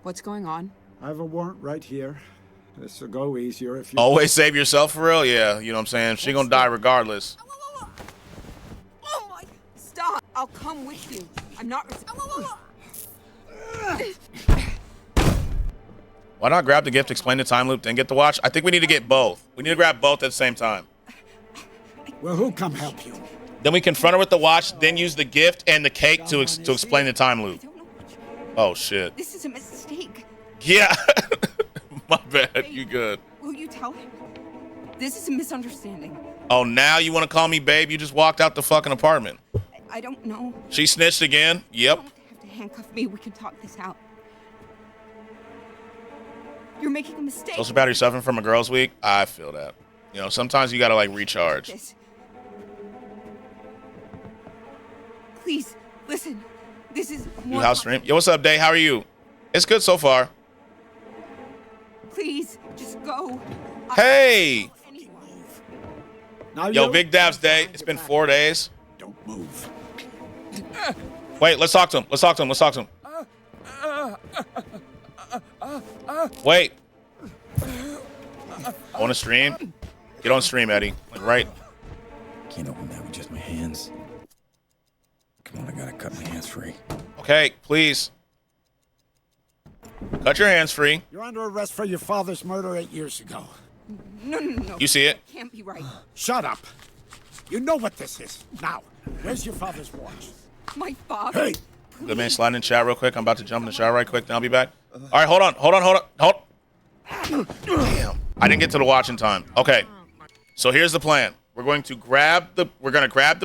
What's going on? I have a warrant right here. This will go easier if you... Always save yourself for real? Yeah, you know what I'm saying? She gonna die regardless. Oh my! Stop! I'll come with you. I'm not. Why not grab the gift, explain the time loop, then get the watch? I think we need to get both. We need to grab both at the same time. Well, who'll come help you? Then we confront her with the watch, then use the gift and the cake to explain the time loop. I don't know what Oh, shit. This is a mistake. Yeah. My bad. You good. Will you tell him? This is a misunderstanding. Oh, now you want to call me babe? You just walked out the fucking apartment. I don't know. She snitched again? Yep. You don't have to handcuff me. We can talk this out. You're making a mistake. Social battery suffering from a girl's week? I feel that. You know, sometimes you gotta like recharge. This. Please, listen. This is You more. house stream? Yo, what's up, Day? How are you? It's good so far. Please, just go. Hey! Now Yo, you Big Dabs Day. It's been 4 days. don't move. Wait, let's talk to him. Let's talk to him. Let's talk to him. Wait. I want to stream. Get on stream, Eddie. Like, right. Can't open that with just my hands. Come on, I gotta cut my hands free. Okay, please. Cut your hands free. You're under arrest for your father's murder 8 years ago. No. You see it? Can't be right. Shut up. You know what this is. Now, where's your father's watch? My father. Hey! Good man, slide in chat real quick. I'm about to jump in the shower right quick. Then I'll be back. All right, hold on. Damn. I didn't get to the watch in time. Okay. So here's the plan. We're going to grab the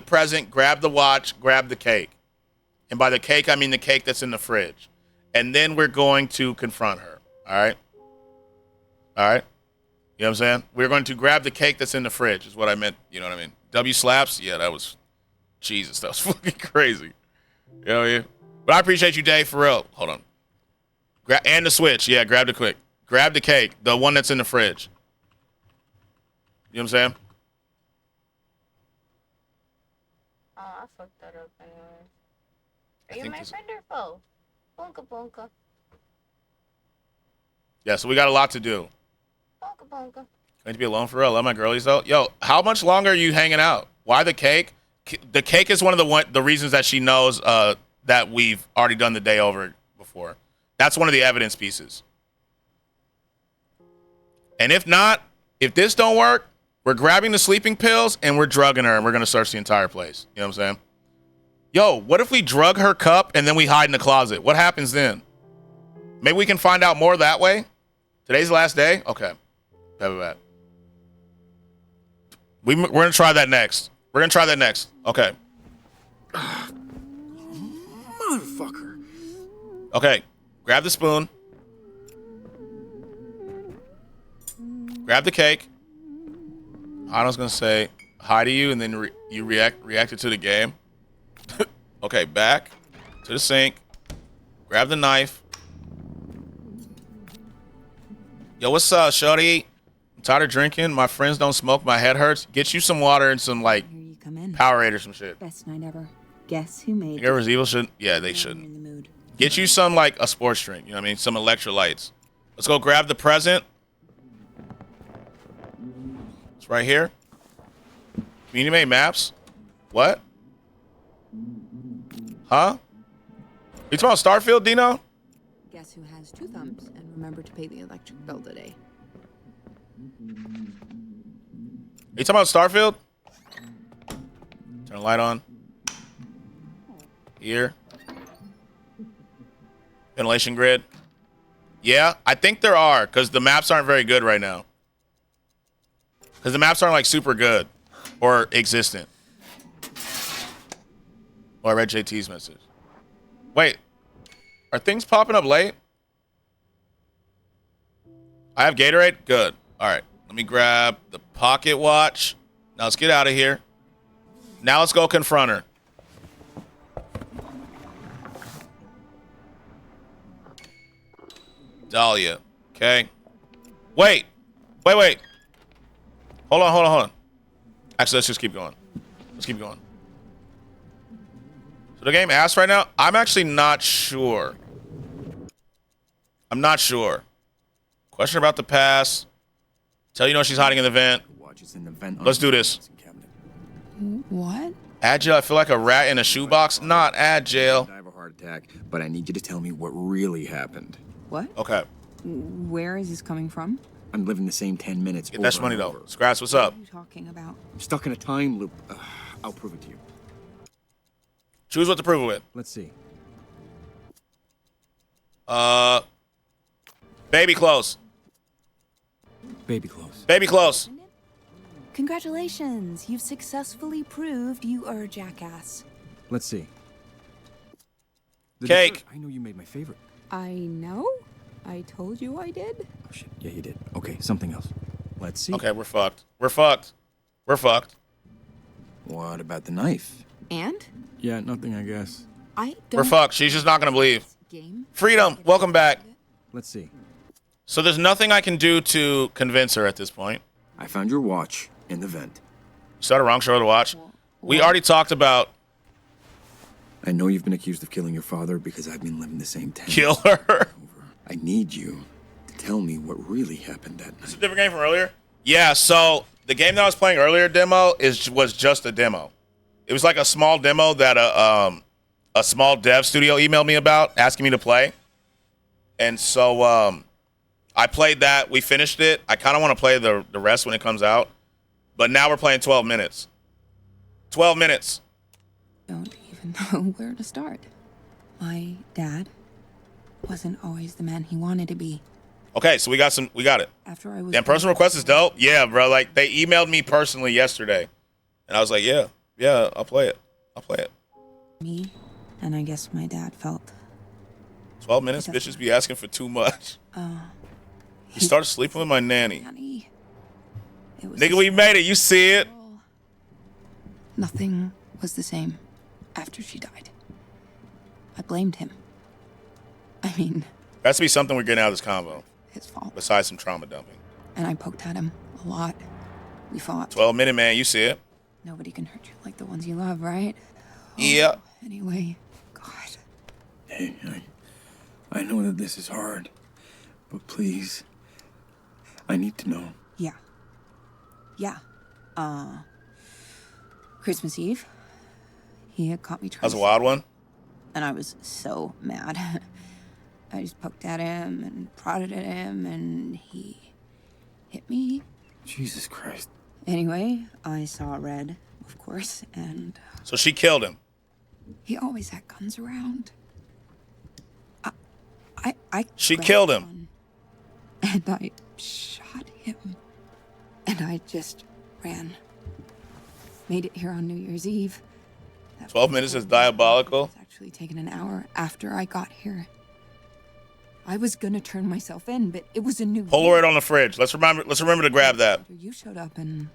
present, grab the watch, grab the cake. And by the cake, I mean the cake that's in the fridge. And then we're going to confront her. All right? All right? You know what I'm saying? We're going to grab the cake that's in the fridge is what I meant. You know what I mean? W slaps? Yeah, that was... Jesus, that was fucking crazy. You know what I mean? But I appreciate you, Dave, for real. Hold on. And the switch. Yeah, grab the quick. Grab the cake, the one that's in the fridge. You know what I'm saying? Oh, I fucked that up anyways. I Are you think my this- friend or foe? Bonka bonka. Yeah, so we got a lot to do. Bonka bonka. Going to be alone for real. I love my girlies, though. Yo, how much longer are you hanging out? Why the cake? The cake is one of the reasons that she knows that we've already done the day over before. That's one of the evidence pieces. And if not, if this don't work, we're grabbing the sleeping pills and we're drugging her and we're going to search the entire place. You know what I'm saying? Yo, what if we drug her cup and then we hide in the closet? What happens then? Maybe we can find out more that way? Today's the last day? Okay. Bet. We're going to try that next. We're going to try that next. Okay. Motherfucker. Okay. Grab the spoon. Grab the cake. I was going to say hi to you, and then you reacted to the game. Okay, back to the sink. Grab the knife. Yo, what's up, shorty? I'm tired of drinking. My friends don't smoke. My head hurts. Get you some water and some, like, Here you come in. Powerade or some shit. Best night ever. Guess who made it? Everyone's evil shouldn't. Yeah, they You're shouldn't. in the mood. Get you some, like, a sports drink. You know what I mean? Some electrolytes. Let's go grab the present. It's right here. Community made maps. What? Huh? You talking about Starfield, Dino? Guess who has 2 thumbs and remember to pay the electric bill today? You talking about Starfield? Turn the light on. Here. Ventilation grid. Yeah, I think there are, because the maps aren't very good right now. Because the maps aren't, like, super good or existent. Oh, I read JT's message. Wait, are things popping up late? I have Gatorade? Good. All right, let me grab the pocket watch. Now let's get out of here. Now let's go confront her. Dahlia. Okay. Wait. Hold on. Actually, let's just keep going. Let's keep going. So the game asks right now? I'm actually not sure. I'm not sure. Question about the pass. Tell you know she's hiding in the vent. Watch is in the vent. Let's do this. What? Agile, I feel like a rat in a shoebox. Not agile. I have a heart attack, but I need you to tell me what really happened. What? Okay. Where is this coming from? I'm living the same 10 minutes. Get that over money, and though. over. Skratsx, what's up? What are you talking about? I'm stuck in a time loop. I'll prove it to you. Choose what to prove it with. Let's see. Baby close. Baby clothes. Baby close. Congratulations! You've successfully proved you are a jackass. Let's see. The Cake. dessert, I know you made my favorite. I know? I told you I did. Oh, shit. Yeah, you did. Okay, something else. Let's see. Okay, we're fucked. We're fucked. We're fucked. What about the knife? And? Yeah, nothing, I guess. I don't... We're fucked. She's just not gonna believe. Game? Freedom, welcome back. Let's see. So there's nothing I can do to convince her at this point. I found your watch in the vent. Started wrong show to watch. We already talked about I know you've been accused of killing your father because I've been living the same town. kill her. I need you to tell me what really happened that It's a night. different game from earlier. Yeah, so the game that I was playing earlier, demo, was just a demo. It was like a small demo that a small dev studio emailed me about, asking me to play. And so I played that. We finished it. I kind of want to play the rest when it comes out. But now we're playing 12 minutes. 12 minutes. Don't even know where to start. My dad wasn't always the man he wanted to be. Okay, so we got it. After I was... Damn, personal request is dope. Yeah, bro. Like, they emailed me personally yesterday. And I was like, yeah, I'll play it. Me, and I guess my dad felt... 12 minutes? Bitches be asking for too much. You started sleeping with my nanny. Nanny. It was Nigga, we made it. You see it? Nothing was the same after she died. I blamed him. I mean, That's to be something we're getting out of this convo. his fault. Besides some trauma dumping. And I poked at him a lot. We fought. 12-minute, man. You see it? Nobody can hurt you like the ones you love, right? Yeah. Anyway, God. Hey, I know that this is hard, but please, I need to know. Yeah. Christmas Eve, he had caught me trying That was a wild one. and I was so mad. I just poked at him and prodded at him, and he hit me. Jesus Christ. Anyway, I saw red, of course, and So she killed him. he always had guns around. I She grabbed killed him. one, and I shot him. And I just ran. Made it here on New Year's Eve. That 12 minutes is diabolical. It was actually taken an hour after I got here. I was gonna turn myself in, but it was a new Polaroid on the fridge. Let's remember to grab that. You showed up and,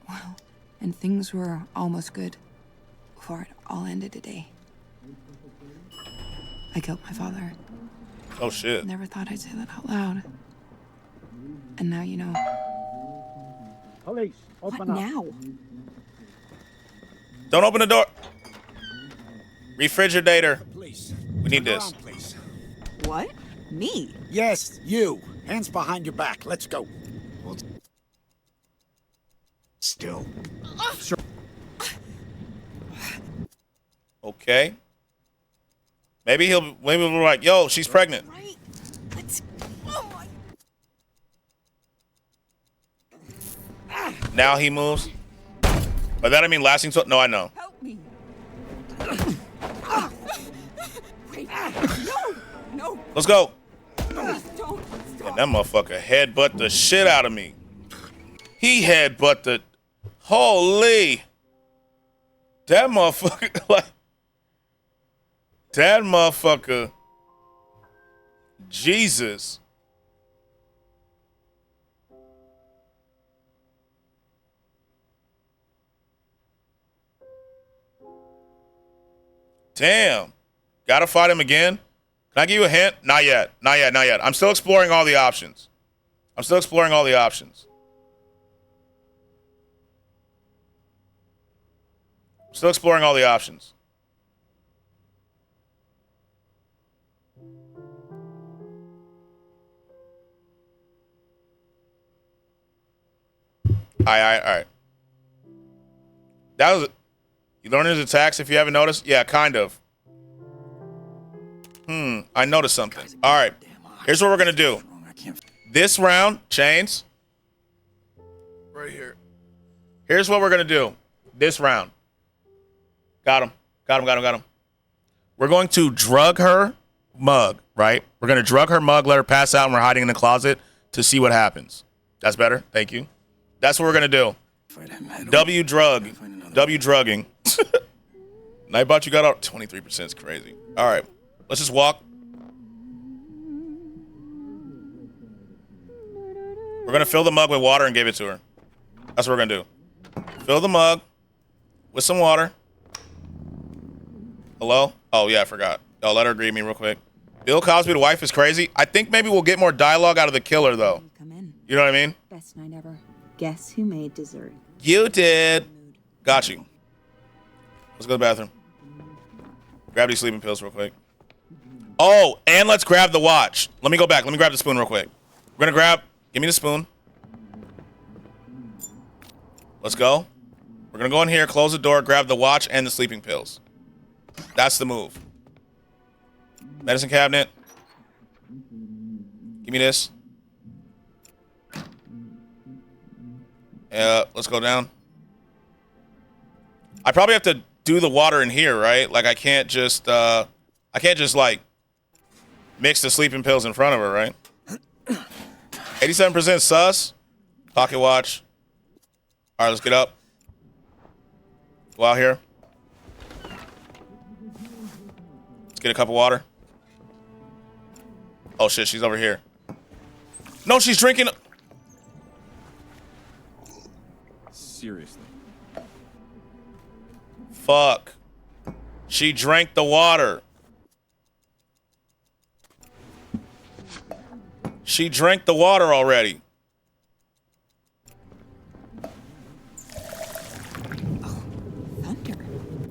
well, and things were almost good before it all ended today. I killed my father. Oh shit. Never thought I'd say that out loud. And now you know. Police, open What up. now? Don't open the door. Refrigerator. Please. We need Turn this. around, please. What? Me? Yes, you. Hands behind your back. Let's go. Still. Okay. Maybe we'll be like, yo, she's pregnant. Right. Let's. Oh my. Now he moves. By that I mean lasting. No, I know. Help me. Wait. No. Let's go. Please don't. And that motherfucker headbutt the shit out of me. He headbutt the. Holy. That motherfucker. Like. That motherfucker. Jesus. Damn. Gotta fight him again? Can I give you a hint? Not yet. Not yet. I'm still exploring all the options. All right. That was it. You learn his attacks if you haven't noticed? Yeah, kind of. I noticed something. All right. Here's what we're going to do. I can't. This round, chains. Right here. Here's what we're going to do. This round. Got him. We're going to drug her mug, right? We're going to drug her mug, let her pass out, and we're hiding in the closet to see what happens. That's better. Thank you. That's what we're gonna do. Fight him head on. W drug. Find another W drugging. Nightbot, you got out 23% is crazy. All right, let's just walk. We're gonna fill the mug with water and give it to her. That's what we're gonna do. Fill the mug with some water. Hello? Oh yeah, I forgot. I'll let her greet me real quick. Bill Cosby, the wife, is crazy. I think maybe we'll get more dialogue out of the killer though. Come in. You know what I mean? Best night ever. Guess who made dessert? You did. Got you. Let's go to the bathroom. Grab these sleeping pills real quick. Oh, and let's grab the watch. Let me go back. Let me grab the spoon real quick. We're gonna grab. Give me the spoon. Let's go. We're gonna go in here, close the door, grab the watch and the sleeping pills. That's the move. Medicine cabinet. Give me this. Let's go down. I probably have to do the water in here, right? Like I can't just like mix the sleeping pills in front of her, right? 87% sus. Pocket watch. All right, let's get up. Go out here. Let's get a cup of water. Oh shit, she's over here. No, she's drinking. Seriously. Fuck. She drank the water. She drank the water already. Thunder.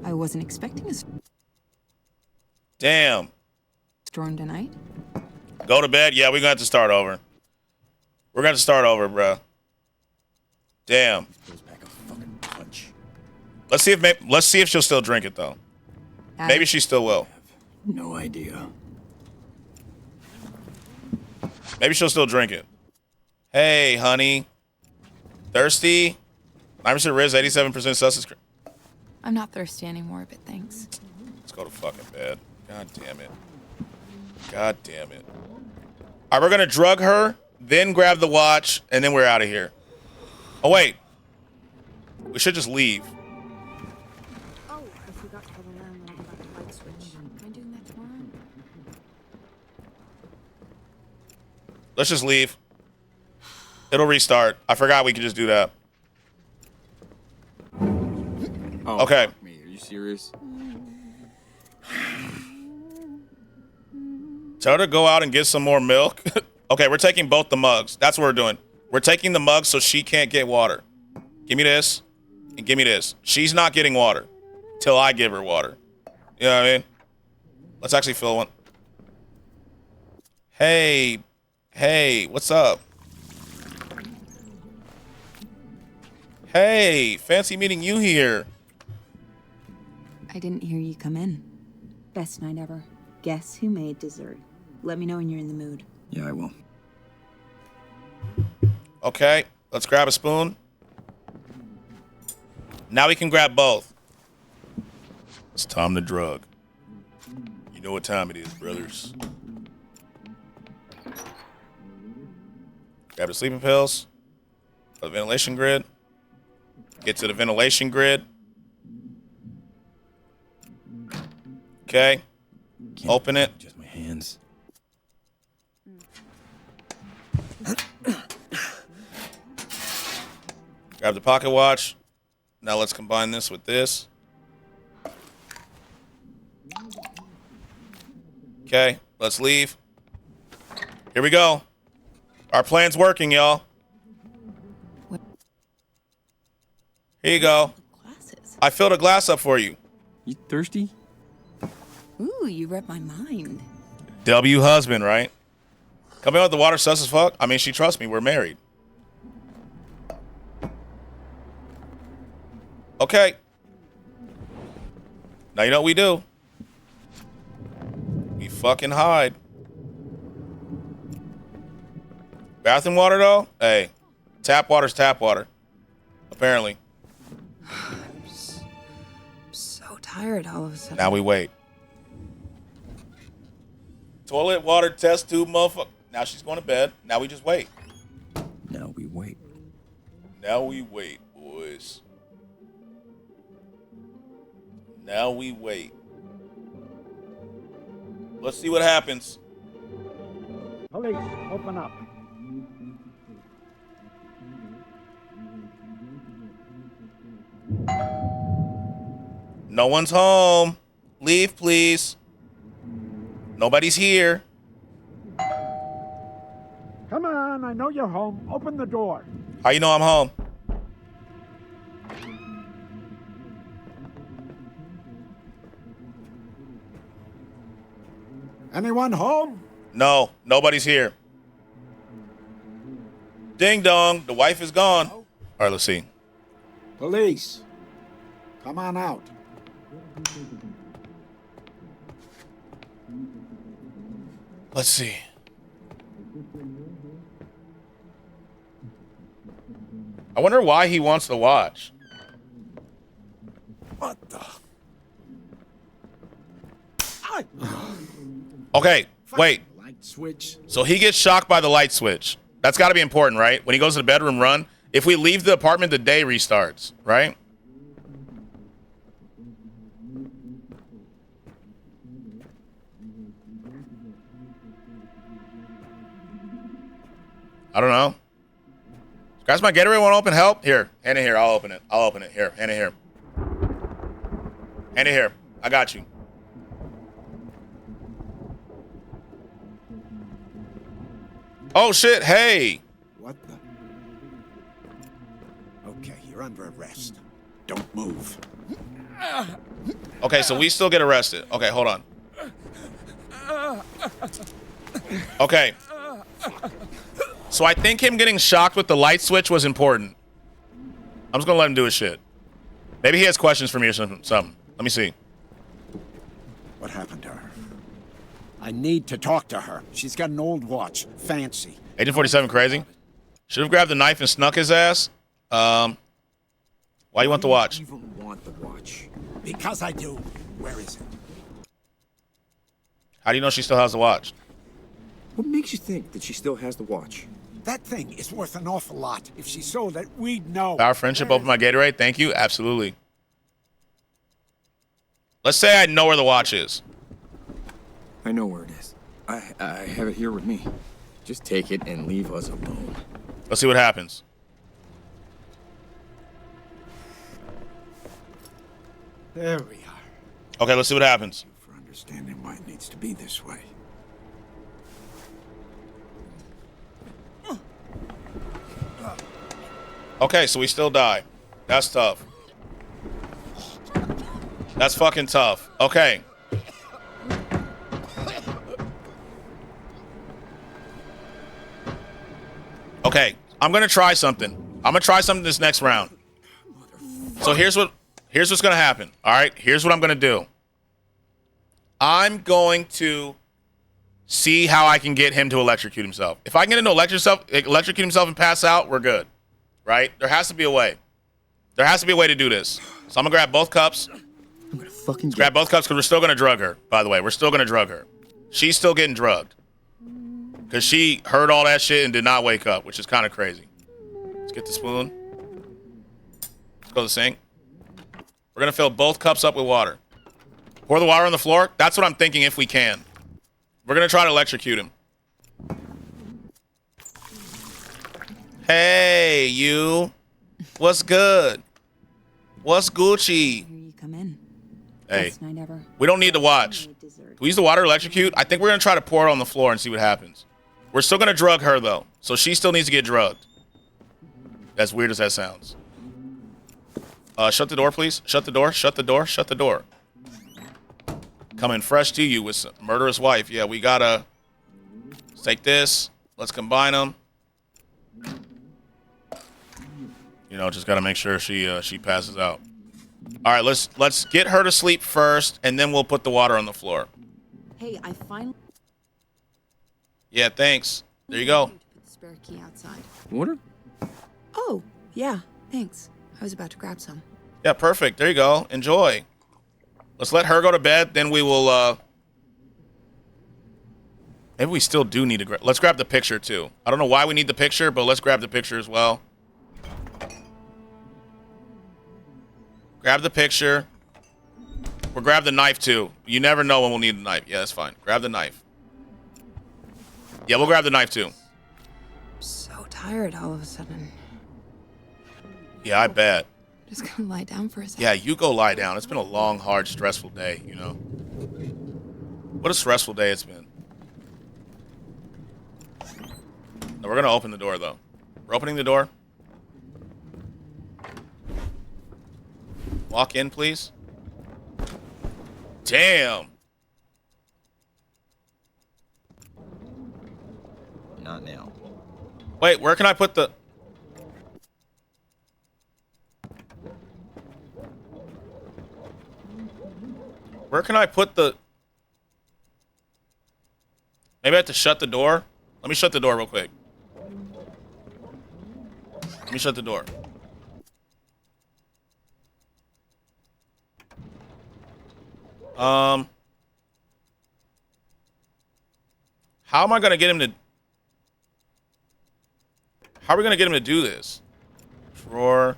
I wasn't expecting a Damn. storm tonight. Go to bed? Yeah, we're gonna have to start over. We're gonna have to start over, bro. Damn. Goes back a fucking punch. Let's see if she'll still drink it though. Maybe she still will. No idea. Maybe she'll still drink it. Hey, honey. Thirsty? 9% Riz, 87% sus. I'm not thirsty anymore, but thanks. Let's go to fucking bed. God damn it. God damn it. All right, we're gonna drug her, then grab the watch, and then we're out of here. Oh wait. We should just leave. Oh, I forgot to tell the landlord about the light switch. Am I doing that tomorrow? Let's just leave. It'll restart. I forgot we could just do that. Oh, Okay. fuck me. Are you serious? Tell her to go out and get some more milk. Okay, we're taking both the mugs. That's what we're doing. We're taking the mugs so she can't get water. Give me this and give me this. She's not getting water till I give her water. You know what I mean? Let's actually fill one. Hey, what's up? Hey, fancy meeting you here. I didn't hear you come in. Best night ever. Guess who made dessert? Let me know when you're in the mood. Yeah, I will. Okay, let's grab a spoon. Now we can grab both. It's time to drug. You know what time it is, brothers. Grab the sleeping pills. The ventilation grid. Get to the ventilation grid. Okay. Open it. Just my hands. Grab the pocket watch. Now let's combine this with this. Okay, let's leave. Here we go. Our plan's working, y'all. Here you go. Glasses. I filled a glass up for you. You thirsty? Ooh, you read my mind. W husband, right? Coming out with the water sus as fuck. I mean, she trusts me. We're married. Okay. Now you know what we do. We fucking hide. Bathroom water, though? Hey, tap water's tap water. Apparently. I'm so tired all of a sudden. Now we wait. Toilet water test tube, motherfucker. Now she's going to bed. Now we just wait. Now we wait. Now we wait, boys. Now we wait. Let's see what happens. Police, open up. No one's home. Leave, please. Nobody's here. Come on, I know you're home. Open the door. How you know I'm home? Anyone home? No, nobody's here. Ding dong, the wife is gone. All right, let's see. Police, come on out. Let's see. I wonder why he wants to watch. What the? Okay, wait. Light switch. So he gets shocked by the light switch. That's got to be important, right? When he goes to the bedroom, run. If we leave the apartment, the day restarts, right? I don't know. Guys, my Gatorade won't open. Help. Here. Hand it here. I'll open it. I'll open it. Here. Hand it here. Hand it here. I got you. Oh, shit. Hey. What the? Okay, you're under arrest. Don't move. Okay, so we still get arrested. Okay, hold on. Okay. So I think him getting shocked with the light switch was important. I'm just going to let him do his shit. Maybe he has questions for me or something. Let me see. What happened to her? I need to talk to her. She's got an old watch. Fancy. Agent 47 crazy. Should have grabbed the knife and snuck his ass. Why you want the watch? I don't even want the watch. Because I do. Where is it? How do you know she still has the watch? What makes you think that she still has the watch? That thing is worth an awful lot. If she sold it, we'd know. Our friendship, open my Gatorade. Thank you. Absolutely. Let's say I know where the watch is. I know where it is. I have it here with me. Just take it and leave us alone. Let's see what happens. There we are. Okay, let's see what happens. For understanding why it needs to be this way. Okay, so we still die. That's tough. That's fucking tough. Okay. Okay, I'm gonna try something. I'm gonna try something this next round. So here's what's gonna happen. All right, here's what I'm gonna do. I'm going to see how I can get him to electrocute himself. If I can get him to electrocute himself and pass out, we're good. Right? There has to be a way. There has to be a way to do this. So I'm gonna grab both cups. I'm gonna fucking grab both cups because we're still gonna drug her. By the way, we're still gonna drug her. She's still getting drugged because she heard all that shit and did not wake up, which is kind of crazy. Let's get the spoon. Let's go to the sink. We're gonna fill both cups up with water. Pour the water on the floor. That's what I'm thinking. If we can, we're gonna try to electrocute him. Hey, you. What's good? What's Gucci? Here you come in. Hey, Best night ever. we don't need to watch. We use the water to electrocute. I think we're going to try to pour it on the floor and see what happens. We're still going to drug her, though. So she still needs to get drugged. As weird as that sounds. Shut the door, please. Shut the door. Shut the door. Shut the door. Coming fresh to you with some murderous wife. Yeah, we got to take this. Let's combine them. You know, just got to make sure she passes out. All right, let's get her to sleep first, and then we'll put the water on the floor. Hey, I finally Yeah, thanks. There you go. put the spare key outside. Water? Oh, yeah, thanks. I was about to grab some. Yeah, perfect. There you go. Enjoy. Let's let her go to bed, then we will, maybe we still do need to let's grab the picture, too. I don't know why we need the picture, but let's grab the picture as well. Grab the picture. Or grab the knife, too. You never know when we'll need the knife. Yeah, that's fine. Grab the knife. Yeah, we'll grab the knife, too. So tired all of a sudden. Yeah, I bet. Just gonna lie down for a second. Yeah, you go lie down. It's been a long, hard, stressful day, you know. What a stressful day it's been. No, we're going to open the door, though. We're opening the door. Walk in, please. Damn. Not now. Wait, where can I put the... Where can I put the... Maybe I have to shut the door? Let me shut the door real quick. Let me shut the door. How am I gonna get him to... How are we gonna get him to do this? Drawer.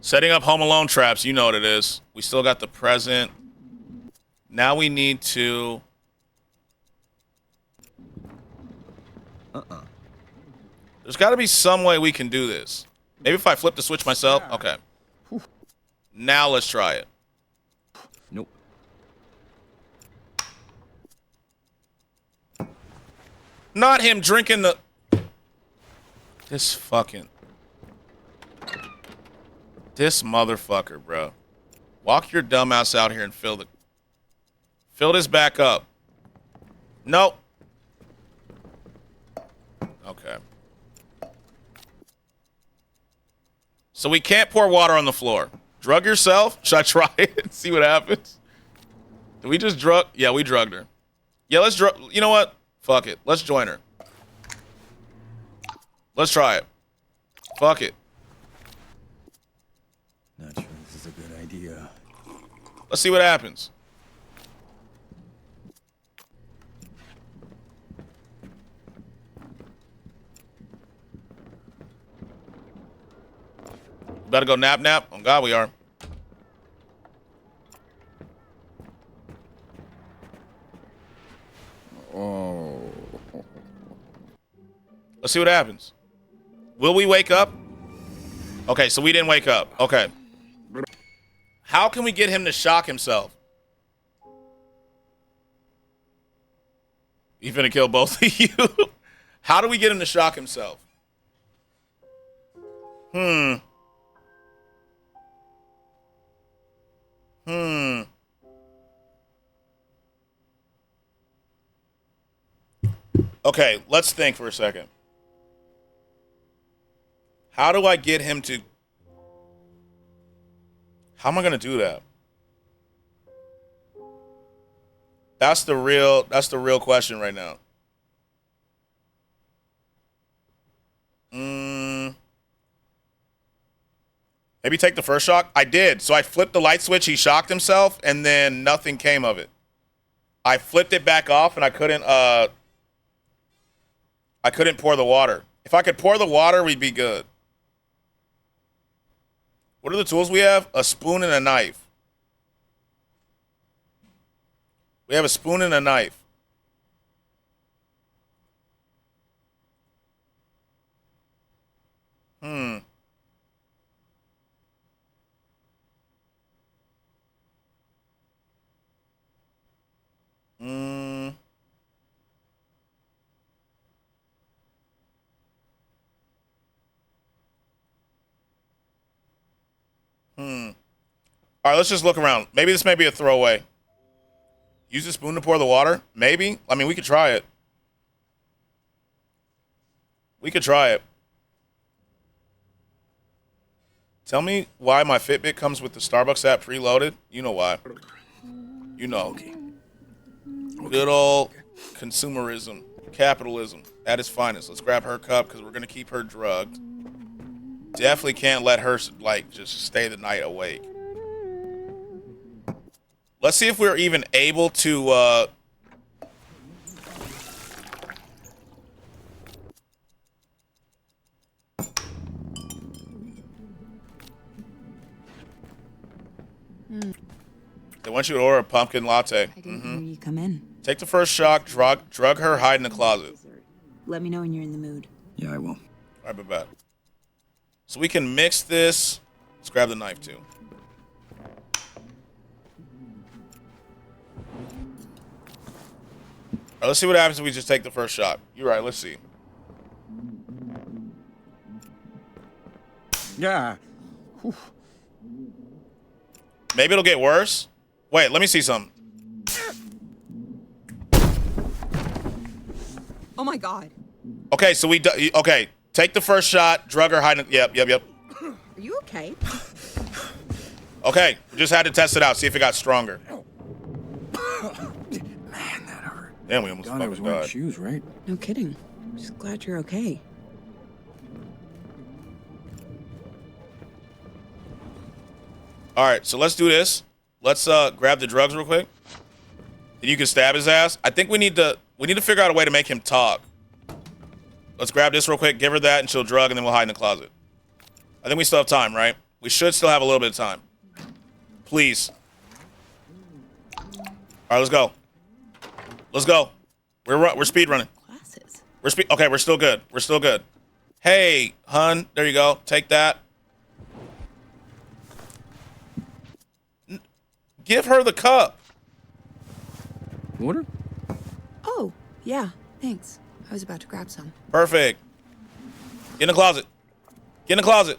Setting up Home Alone traps. You know what it is. We still got the present. Now we need to... There's got to be some way we can do this. Maybe if I flip the switch myself. Okay. Now let's try it. Nope. Not him drinking the... This fucking... This motherfucker, bro. Walk your dumb ass out here and fill this back up. Nope. Okay. So we can't pour water on the floor. Drug yourself? Should I try it and see what happens? Did we just drug? Yeah, we drugged her. Yeah, let's drug. You know what? Fuck it. Let's join her. Let's try it. Fuck it. Not sure this is a good idea. Let's see what happens. Better go nap nap. Oh God, we are. Oh. Let's see what happens. Will we wake up? Okay, so we didn't wake up. Okay. How can we get him to shock himself? He's gonna kill both of you. How do we get him to shock himself? Okay, let's think for a second. How do I get him to... How am I going to do that? That's the real question right now. Maybe take the first shock? I did. So I flipped the light switch, he shocked himself, and then nothing came of it. I flipped it back off and I couldn't pour the water. If I could pour the water, we'd be good. What are the tools we have? A spoon and a knife. We have a spoon and a knife. All right, let's just look around. Maybe this may be a throwaway. Use a spoon to pour the water? Maybe. I mean, we could try it. We could try it. Tell me why my Fitbit comes with the Starbucks app preloaded. You know why. You know. Good old consumerism. Capitalism at its finest. Let's grab her cup because we're going to keep her drugged. Definitely can't let her, like, just stay the night awake. Let's see if we're even able to, They want you to order a pumpkin latte. I didn't hear you come in. Take the first shock, drug her, hide in the closet. Let me know when you're in the mood. Yeah, I will. All right, bet. So we can mix this. Let's grab the knife too. All right, let's see what happens if we just take the first shot. You're right. Let's see. Yeah. Maybe it'll get worse. Wait, let me see something. Oh my god. Okay, so okay. Take the first shot, drug her, hide in. Yep. Are you okay? Okay, we just had to test it out, see if it got stronger. Man, that hurt. Damn, we almost God, I was fucking wearing died. shoes, right? No kidding. I'm just glad you're okay. All right, so let's do this. Let's grab the drugs real quick. And you can stab his ass. I think we need to figure out a way to make him talk. Let's grab this real quick, give her that, and she'll drug, and then we'll hide in the closet. I think we still have time, right? We should still have a little bit of time. Please. All right, let's go. Let's go. We're speed running. Glasses. Okay, we're still good. We're still good. Hey, hun, there you go. Take that. Give her the cup. Water? Oh, yeah. Thanks. I was about to grab some. Perfect. Get in the closet. Get in the closet.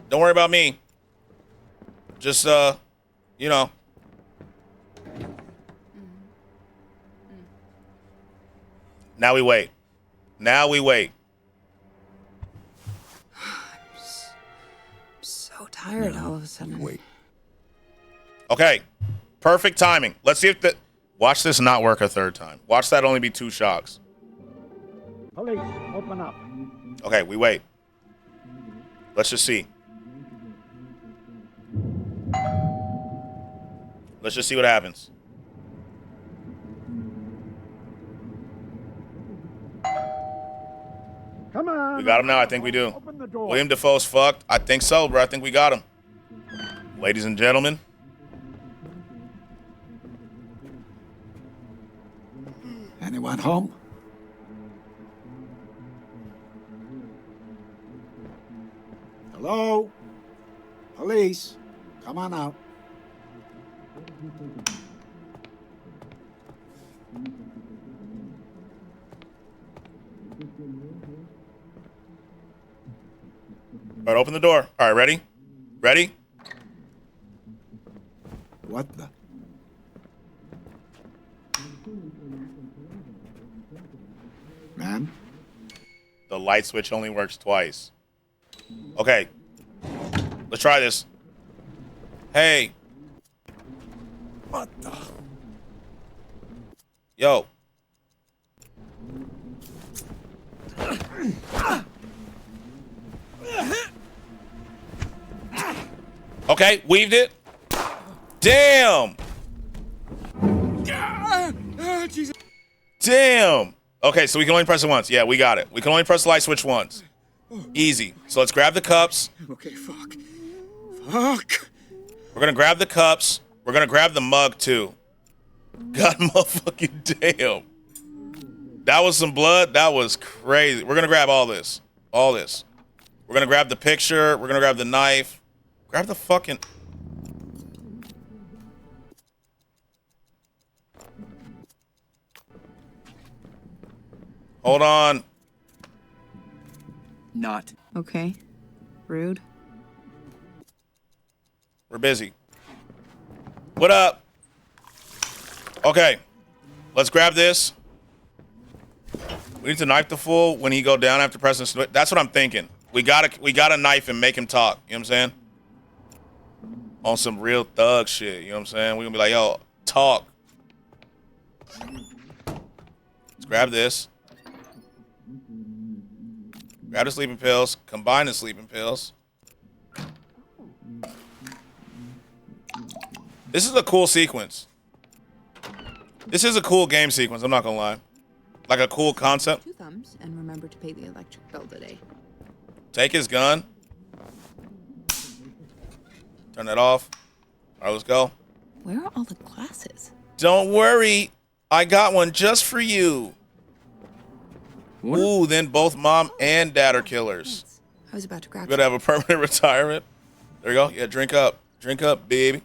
Don't worry about me. Just, you know. Now we wait. Now we wait. I'm so tired all of a sudden. Wait. Okay. Perfect timing. Let's see if the... Watch this not work a third time. Watch that only be 2 shocks. Police, open up. Okay, we wait. Let's just see. Let's just see what happens. Come on. We got him now. I think we do. Open the door. William Dafoe's fucked. I think so, bro. I think we got him. Ladies and gentlemen. Anyone home? Hello? Police, come on out. All right, open the door. All right, ready? Ready? What the? Ma'am? The light switch only works twice. Okay. Let's try this. Hey. What the? Yo. Okay, weaved it. Damn. Damn. Okay, so we can only press it once. Yeah, we got it. We can only press the light switch once. Easy. So let's grab the cups. Okay, fuck. Fuck. We're gonna grab the cups. We're gonna grab the mug too. God motherfucking damn. That was some blood. That was crazy. We're gonna grab all this. All this. We're gonna grab the picture. We're gonna grab the knife. Grab the fucking... Hold on. Not. Okay. Rude. We're busy. What up? Okay. Let's grab this. We need to knife the fool when he go down after pressing... That's what I'm thinking. We gotta knife him, make him talk. You know what I'm saying? On some real thug shit. You know what I'm saying? We're gonna be like, yo, talk. Let's grab this. Grab the sleeping pills. Combine the sleeping pills. This is a cool sequence. This is a cool game sequence, I'm not gonna lie. Like a cool concept. 2 thumbs, and remember to pay the electric bill today. Take his gun. Turn that off. All right, let's go. Where are all the glasses? Don't worry. I got one just for you. What? Ooh, then both mom and dad are killers. Thanks. I was about to grab You gotta have a permanent retirement. There you go. Yeah, drink up. Drink up, baby.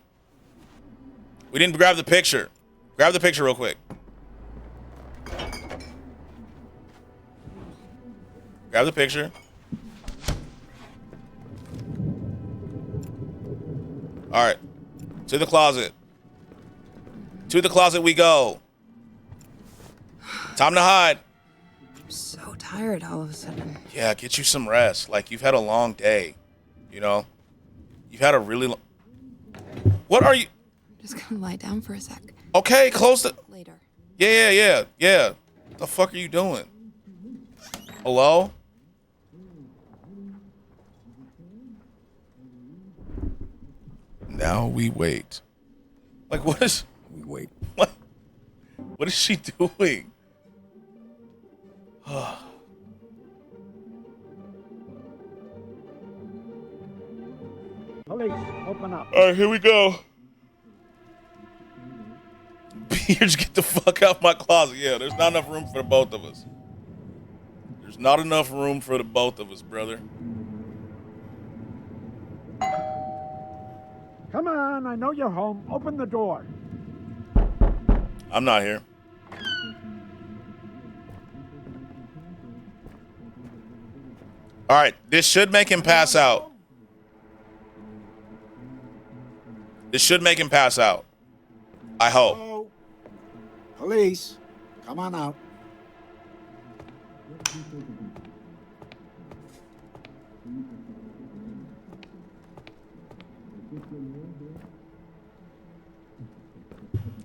We didn't grab the picture. Grab the picture real quick. Grab the picture. All right. To the closet. To the closet we go. Time to hide. I'm so tired all of a sudden. Yeah, get you some rest. Like, you've had a long day. You know? You've had a really long... What are you... I'm just gonna lie down for a sec. Okay, close the... Later. Yeah. What the fuck are you doing? Hello? Now we wait. Like, what is... We wait. What is she doing? Police, open up. All right, here we go. Beards, get the fuck out my closet. Yeah, there's not enough room for the both of us. There's not enough room for the both of us, brother. Come on, I know you're home. Open the door. I'm not here. All right, this should make him pass out. This should make him pass out. I hope. Hello? Police, come on out.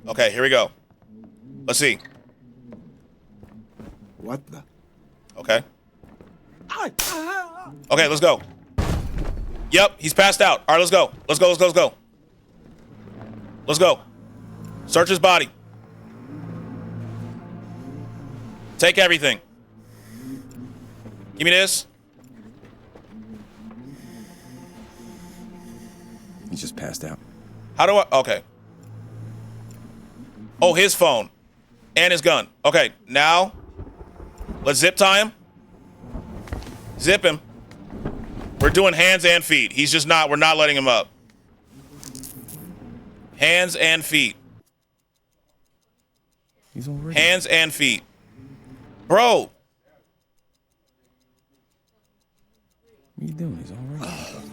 Okay, here we go. Let's see. What the? Okay. Okay, let's go. Yep, he's passed out. All right, let's go. Let's go. Let's go. Search his body. Take everything. Give me this. He's just passed out. How do I... Okay. Oh, his phone. And his gun. Okay, now... Let's zip tie him. Zip him. We're doing hands and feet. He's just not... We're not letting him up. Hands and feet. He's already. Hands and feet. Bro. What are you doing? He's already.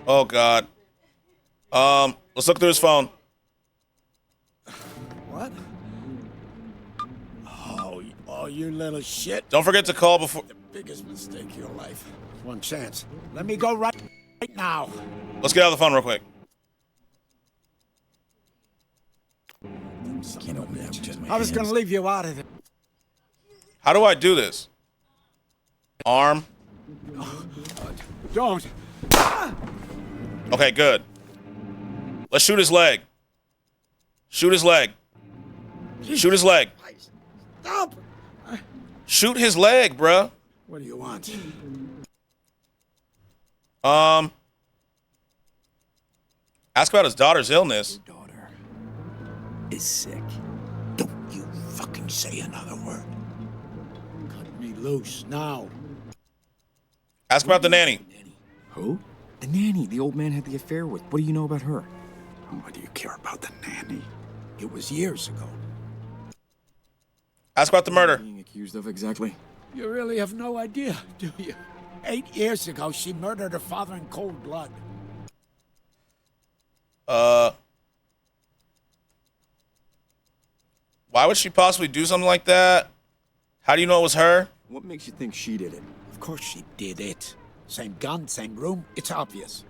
Oh, God. Let's look through his phone. What? Oh, you little shit. Don't forget to call before... The biggest mistake of your life. One chance. Let me go right now. Let's get out of the phone real quick. Can't open that with just my I was hands. gonna leave you out of it. How do I do this? Arm. Don't. Okay, good. Let's shoot his leg. Shoot his leg. Shoot his leg. Stop. Shoot his leg, bruh. What do you want? Ask about his daughter's illness. Your daughter is sick. Don't you fucking say another word. Cut me loose now. Ask about the nanny. Who? The nanny the old man had the affair with. What do you know about her? What do you care about the nanny? It was years ago. Ask about the murder. Being accused of exactly. You really have no idea, do you? 8 years ago, she murdered her father in cold blood. Why would she possibly do something like that? How do you know it was her? What makes you think she did it? Of course she did it. Same gun, same room. It's obvious.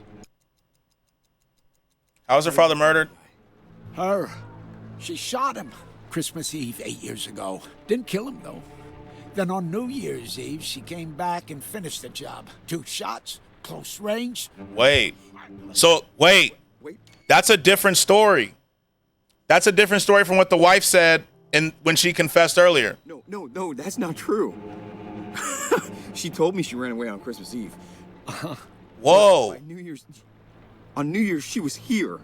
How was her father murdered? Her. She shot him. Christmas Eve 8 years ago. Didn't kill him, though. Then on New Year's Eve, she came back and finished the job. 2 shots, close range. Wait. So, wait. That's a different story. That's a different story from what the wife said when she confessed earlier. No, that's not true. She told me she ran away on Christmas Eve. Whoa. By New Year's, on New Year's, she was here.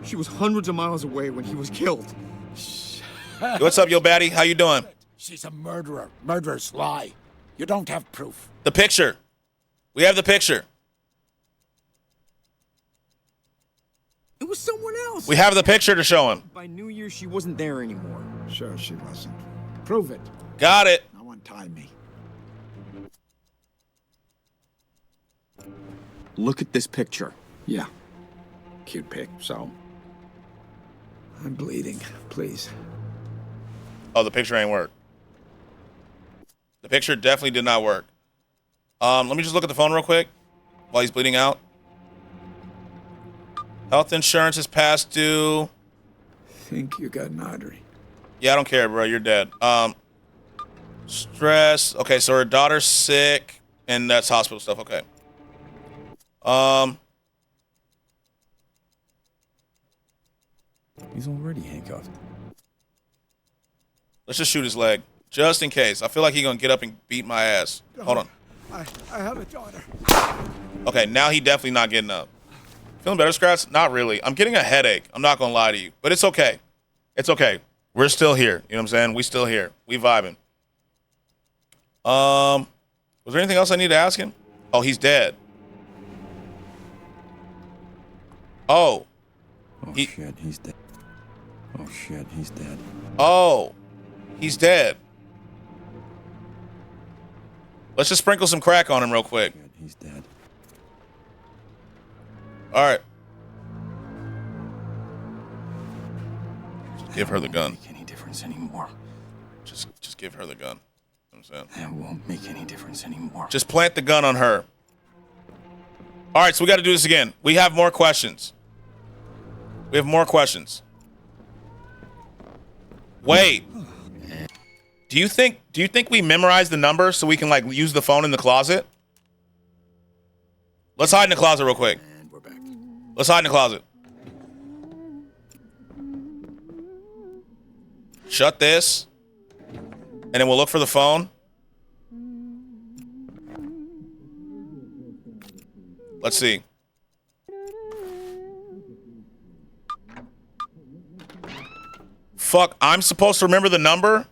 She was hundreds of miles away when he was killed. What's up, yo, baddie? How you doing? She's a murderer. Murderers lie. You don't have proof. The picture. We have the picture. It was someone else. We have the picture to show him. By New Year's, she wasn't there anymore. Sure she wasn't. Prove it. Got it. Now untie me. Look at this picture. Yeah. Cute pic, so. I'm bleeding. Please. Oh, the picture ain't work. The picture definitely did not work. Let me just look at the phone real quick while he's bleeding out. Health insurance is past due. Think you got an artery. Yeah, I don't care, bro. You're dead. Stress. Okay, so her daughter's sick, and that's hospital stuff. Okay. He's already handcuffed. Let's just shoot his leg, just in case. I feel like he's gonna get up and beat my ass. Hold on. I have a daughter. Okay, now he definitely not getting up. Feeling better, Skratsx? Not really. I'm getting a headache. I'm not gonna lie to you, but it's okay. It's okay. We're still here. You know what I'm saying? We still here. We vibing. Was there anything else I need to ask him? Oh, he's dead. Oh. Oh shit, he's dead. Oh shit, he's dead. Oh. He's dead. Let's just sprinkle some crack on him real quick. Shit, he's dead. All right. Just give her the gun. Make any difference anymore. Just give her the gun. You know what I'm saying? That won't make any difference anymore. Just plant the gun on her. All right, so we got to do this again. We have more questions. We have more questions. Wait. Do you think we memorize the number so we can like use the phone in the closet? Let's hide in the closet real quick. And we're back. Let's hide in the closet. Shut this. And then we'll look for the phone. Let's see. Fuck, I'm supposed to remember the number?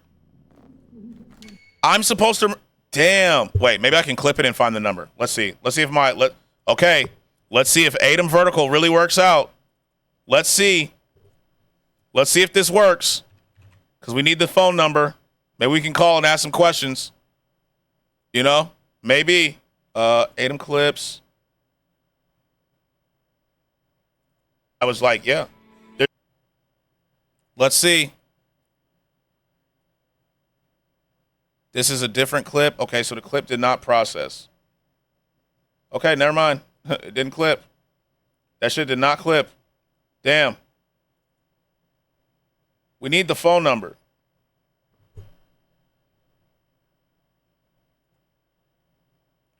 I'm supposed to... Damn. Wait, maybe I can clip it and find the number. Let's see. Let's see if my... Okay. Let's see if Atom Vertical really works out. Let's see. Let's see if this works. Because we need the phone number. Maybe we can call and ask some questions. You know? Maybe. Atom Clips. I was like, yeah. Let's see. This is a different clip. Okay, so the clip did not process. Okay, never mind. It didn't clip. That shit did not clip. Damn. We need the phone number.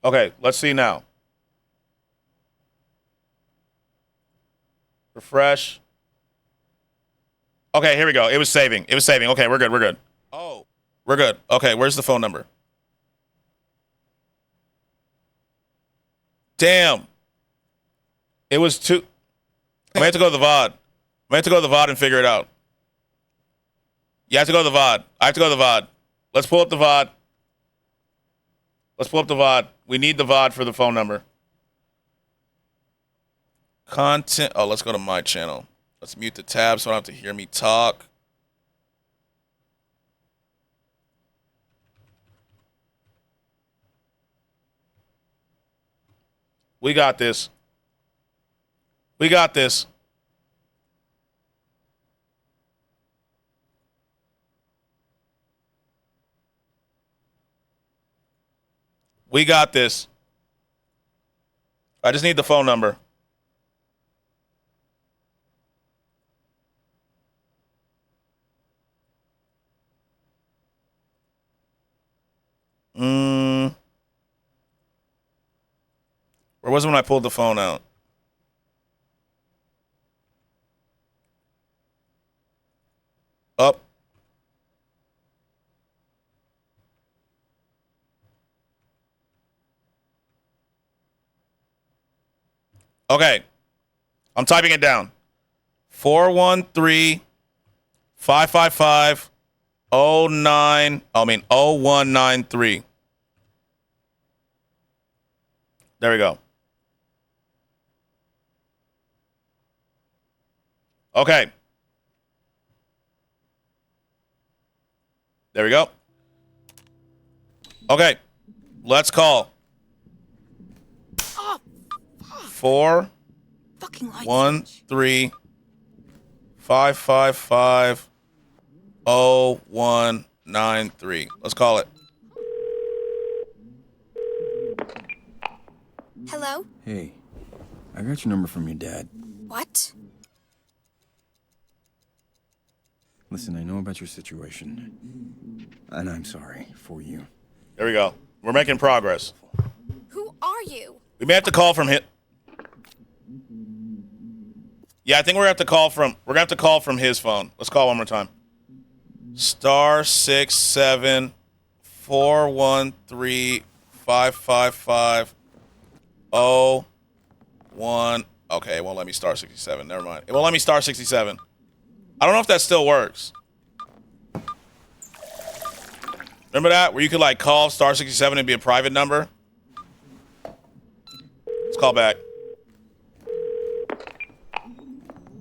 Okay, let's see now. Refresh. Okay, here we go. It was saving. It was saving. Okay, we're good. We're good. Oh, we're good. Okay, where's the phone number? Damn. It was too... I may have to go to the VOD. I may have to go to the VOD and figure it out. You have to go to the VOD. I have to go to the VOD. Let's pull up the VOD. Let's pull up the VOD. We need the VOD for the phone number. Content. Oh, let's go to my channel. Let's mute the tab so I don't have to hear me talk. We got this. We got this. We got this. I just need the phone number. Where was it when I pulled the phone out? Up. Okay. I'm typing it down. 0193 There we go. Okay. There we go. Okay. Let's call. Oh, 4 fucking light 1 switch. 3 555 0193. Let's call it. Hello? Hey, I got your number from your dad. What? Listen, I know about your situation, and I'm sorry for you. There we go. We're making progress. Who are you? We may have to call from him. Yeah, I think we're gonna have to call from his phone. Let's call one more time. *67 413 555 01. Okay, it won't let me *67. Never mind. It won't let me *67. I don't know if that still works. Remember that? Where you could like call *67 and be a private number? Let's call back.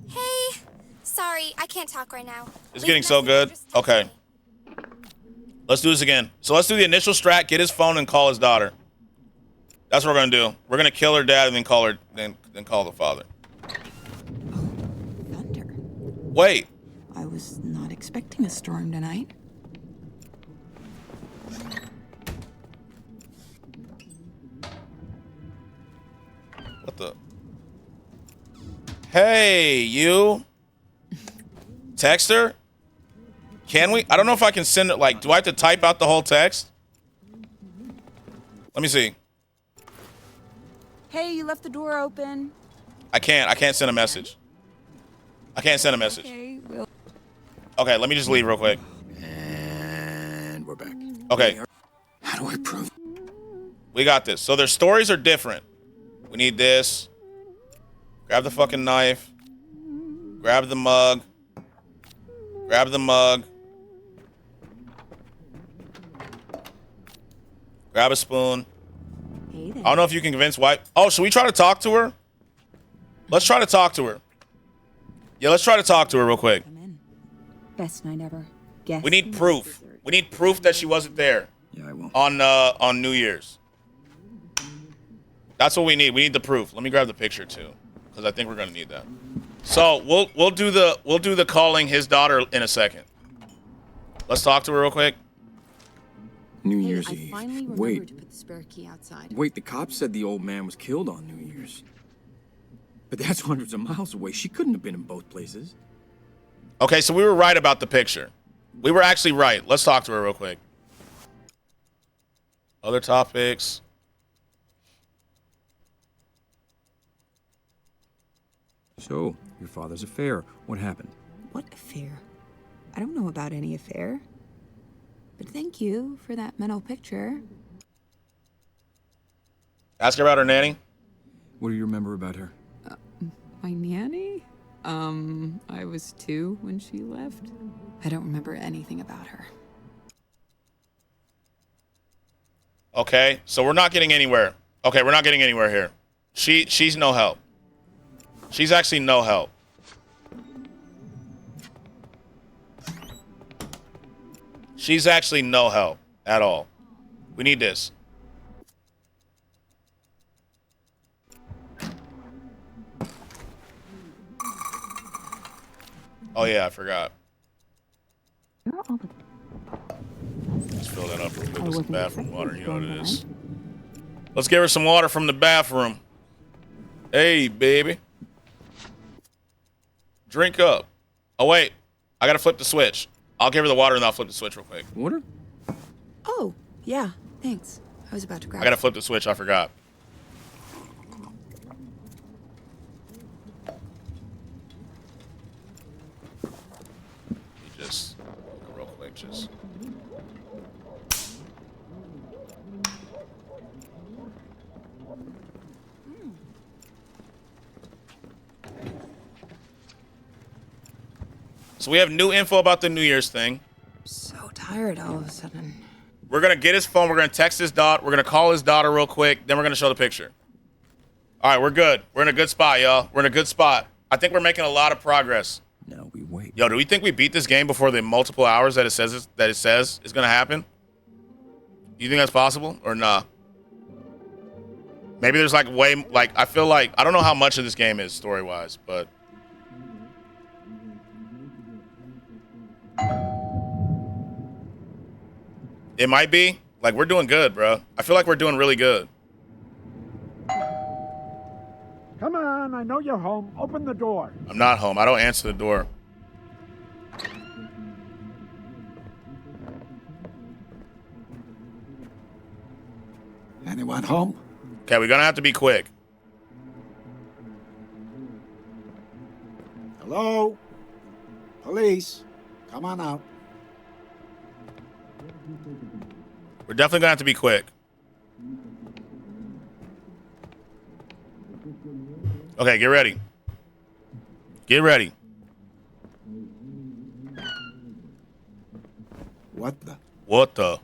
Hey. Sorry, I can't talk right now. It's getting so good. Okay. Let's do this again. So let's do the initial strat, get his phone and call his daughter. That's what we're gonna do. We're gonna kill her dad and then call her then call the father. Thunder. Wait. I was not expecting a storm tonight. What the? Hey, you. Text her? Can we? I don't know if I can send it. Like, do I have to type out the whole text? Let me see. Hey, you left the door open. I can't send a message. I can't send a message. Okay, well. Okay, let me just leave real quick. And we're back. Okay. How do I prove? We got this. So their stories are different. We need this. Grab the fucking knife. Grab the mug. Grab the mug. Grab a spoon. Hey there. I don't know if you can convince wife. Oh, should we try to talk to her? Let's try to talk to her. Yeah, let's try to talk to her real quick. Come in. Best night ever. Guess We need proof. We need proof that she wasn't there Yeah, I will. on New Year's. That's what we need. We need the proof. Let me grab the picture too, because I think we're gonna need that. So we'll do the calling his daughter in a second. Let's talk to her real quick. New Hey, Year's I Eve. finally remembered Wait, to put the spare key outside. wait. The cops said the old man was killed on New Year's. But that's hundreds of miles away. She couldn't have been in both places. Okay, so we were right about the picture. We were actually right. Let's talk to her real quick. Other topics. So, your father's affair. What happened? What affair? I don't know about any affair. But thank you for that mental picture. Ask her about her nanny. What do you remember about her? My nanny? I was 2 when she left. I don't remember anything about her. Okay, so we're not getting anywhere. Okay, we're not getting anywhere here. She's no help. She's actually no help. She's actually no help at all. We need this. Oh yeah, I forgot. Let's fill that up real quick with some bathroom water. You know what it is. Let's give her some water from the bathroom. Hey, baby. Drink up. Oh, wait. I gotta flip the switch. I'll give her the water and I'll flip the switch real quick. Water? Oh, yeah, thanks. I was about to grab I gotta flip the switch. I forgot. Just real quick, just. So we have new info about the New Year's thing. So tired all of a sudden. We're going to get his phone. We're going to text his daughter. We're going to call his daughter real quick. Then we're going to show the picture. All right, we're good. We're in a good spot, y'all. We're in a good spot. I think we're making a lot of progress. Now we wait. Yo, do we think we beat this game before the multiple hours that it says is going to happen? Do you think that's possible or nah? Maybe there's like I feel like I don't know how much of this game is story-wise, but it might be. Like, we're doing good, bro. I feel like we're doing really good. Come on, I know you're home. Open the door. I'm not home. I don't answer the door. Anyone home? Okay, we're going to have to be quick. Hello? Police? Come on out. We're definitely going to have to be quick. Okay, get ready. Get ready. What the? What the?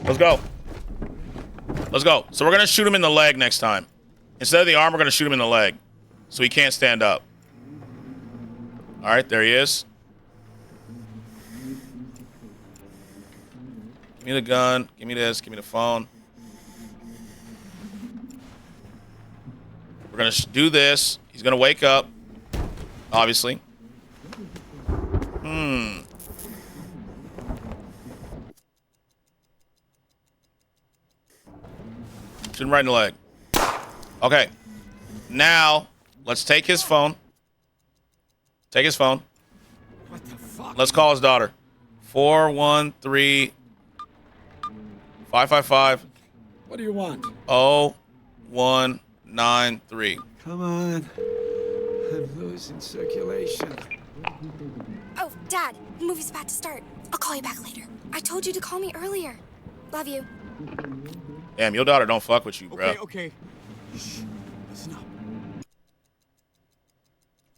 Let's go. Let's go. So we're going to shoot him in the leg next time. Instead of the arm, we're going to shoot him in the leg. So he can't stand up. All right, there he is. Give me the gun. Give me this. Give me the phone. We're going to do this. He's going to wake up. Obviously. Shoot him right in the leg. Okay. Now, let's take his phone. Take his phone. What the fuck? Let's call his daughter. 413 555 What do you want? 0193. Come on. I'm losing circulation. Oh, Dad, the movie's about to start. I'll call you back later. I told you to call me earlier. Love you. Damn, your daughter don't fuck with you, bro. Okay. Shh. Listen up.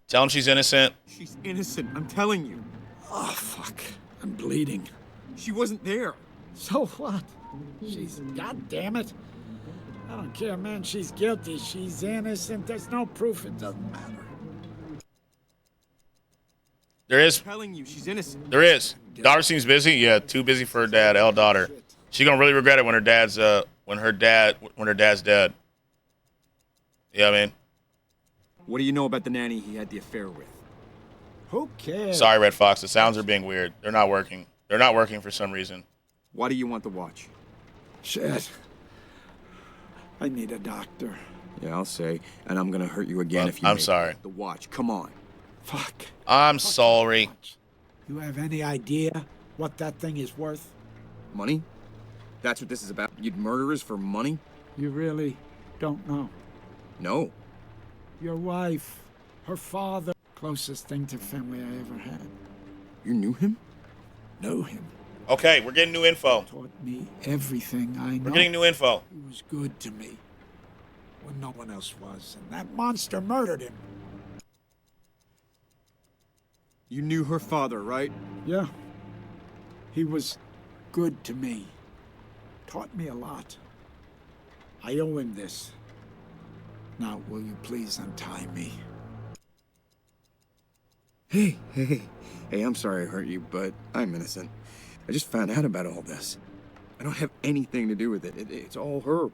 Tell him she's innocent. She's innocent, I'm telling you. Oh, fuck. I'm bleeding. She wasn't there. So what? She's... God damn it. I don't care, man. She's guilty. She's innocent. There's no proof. It doesn't matter. There is. I'm telling you, she's innocent. There is. Daughter seems busy. Yeah, too busy for her dad. L daughter. She gonna really regret it when her dad's when her dad's dead. Yeah, I mean. What do you know about the nanny he had the affair with? Who cares? Sorry, Red Fox. The sounds are being weird. They're not working. They're not working for some reason. Why do you want the watch? Shit. I need a doctor. Yeah, I'll say. And I'm gonna hurt you again if you I'm make sorry. it. The watch, come on. Fuck. I'm sorry. You have any idea what that thing is worth? Money? That's what this is about? You'd murderers for money? You really don't know. No. Your wife, her father, closest thing to family I ever had. You knew him? Knew him. Okay, we're getting new info. Taught me everything I know. We're getting new info. He was good to me when no one else was, and that monster murdered him. You knew her father, right? Yeah. He was good to me. Taught me a lot. I owe him this. Now, will you please untie me? Hey, I'm sorry I hurt you, but I'm innocent. I just found out about all this. I don't have anything to do with it. It's all her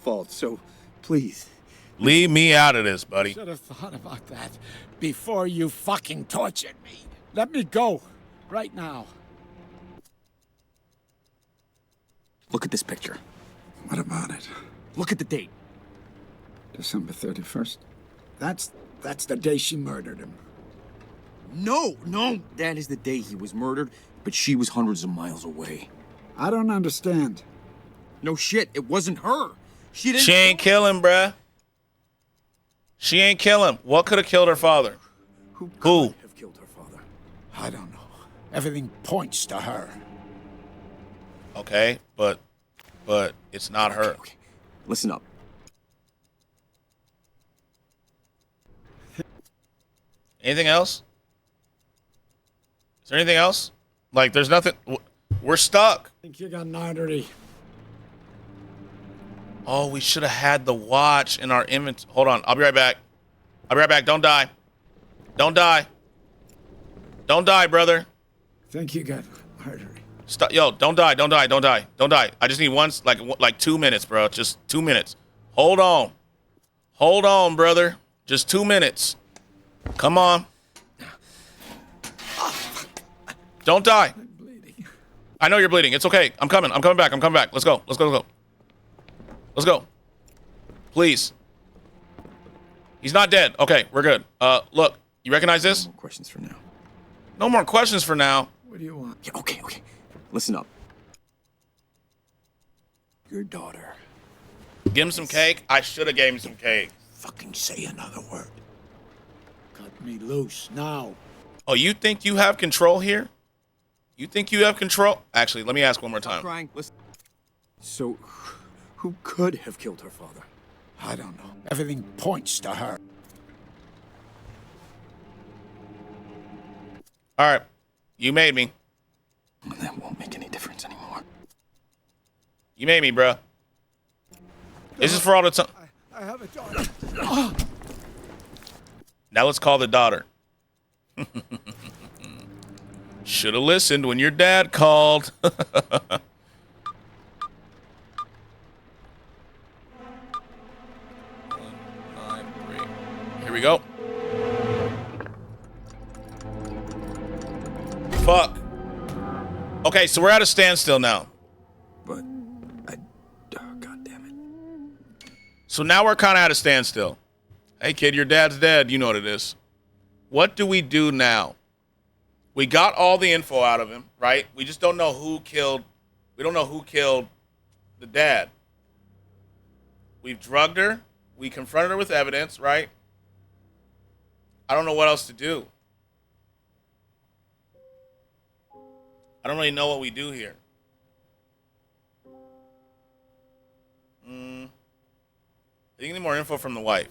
fault, so please. Leave me out of this, buddy. Should have thought about that before you fucking tortured me. Let me go. Right now. Look at this picture. What about it? Look at the date. December 31st. That's the day she murdered him. No. That is the day he was murdered, but she was hundreds of miles away. I don't understand. No shit, it wasn't her. She didn't. She ain't kill him, bruh. She ain't kill him. What could have killed her father? Who could have killed her father? I don't know. Everything points to her. Okay, but it's not her. Okay. Listen up. Anything else? Is there anything else? Like, there's nothing. We're stuck. I think you got an artery. Oh, we should have had the watch in our inventory. Hold on. I'll be right back. I'll be right back. Don't die. Don't die. Don't die, brother. I think you got artery. Stop. Yo, don't die. Don't die. Don't die. Don't die. I just need like 2 minutes, bro. Just 2 minutes. Hold on. Hold on, brother. Just 2 minutes. Come on. Don't die. I'm bleeding. I know you're bleeding. It's okay. I'm coming. I'm coming back. I'm coming back. Let's go. Let's go. Let's go. Let's go. Please. He's not dead. Okay, we're good. Look, you recognize this? No more questions for now. No more questions for now. What do you want? Yeah, okay. Listen up. Your daughter. Give him some cake. I should have gave him some cake. Fucking say another word. Cut me loose now. Oh, you think you have control here? You think you have control? Actually, let me ask one more Stop time. crying. Listen. So, who could have killed her father? I don't know. Everything points to her. All right. You made me. That won't make any difference anymore. You made me, bruh. This is for all the time. I have a daughter. Now let's call the daughter. Should have listened when your dad called. Here we go. Fuck. Okay, so we're at a standstill now. But, God damn it. So now we're kind of at a standstill. Hey, kid, your dad's dead. You know what it is. What do we do now? We got all the info out of him, right? We just don't know who killed. We don't know who killed the dad. We've drugged her. We confronted her with evidence, right? I don't know what else to do. I don't really know what we do here. I think need more info from the wife.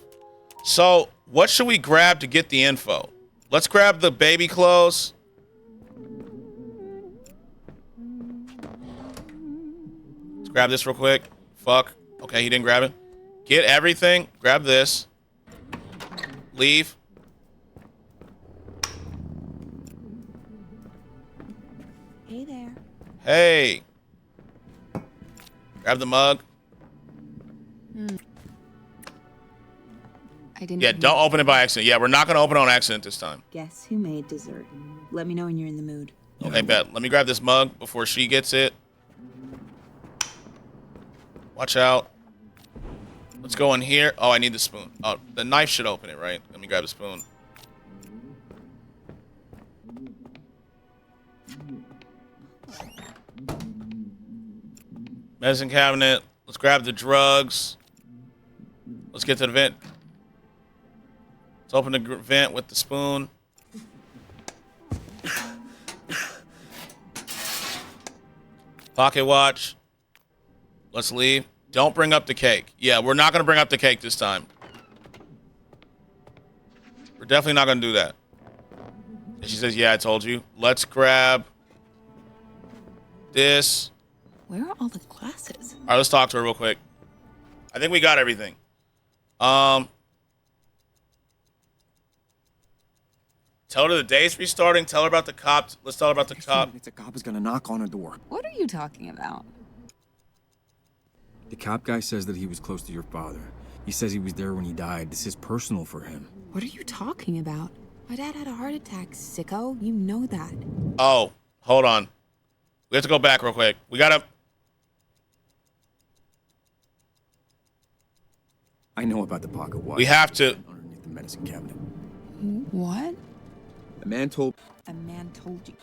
So, what should we grab to get the info? Let's grab the baby clothes. Let's grab this real quick. Fuck. Okay, he didn't grab it. Get everything. Grab this. Leave. Hey there. Hey. Grab the mug. I didn't. Yeah, don't open it by accident. Yeah, we're not going to open it on accident this time. Guess who made dessert? Let me know when you're in the mood. Okay, bet. Let me grab this mug before she gets it. Watch out. Let's go in here. Oh, I need the spoon. Oh, the knife should open it, right? Let me grab the spoon. Medicine cabinet. Let's grab the drugs. Let's get to the vent. Let's open the vent with the spoon. Pocket watch. Let's leave. Don't bring up the cake. Yeah, we're not going to bring up the cake this time. We're definitely not going to do that. And she says, yeah, I told you. Let's grab this. Where are all the glasses? All right, let's talk to her real quick. I think we got everything. Tell her the day's restarting. Tell her about the cop. Let's tell her about the cop. The cop is gonna knock on her door. What are you talking about? The cop guy says that he was close to your father. He says he was there when he died. This is personal for him. What are you talking about? My dad had a heart attack, sicko. You know that. Oh, hold on. We have to go back real quick. We gotta. I know about the pocket watch. We have to. Underneath the medicine cabinet. What? A man told you.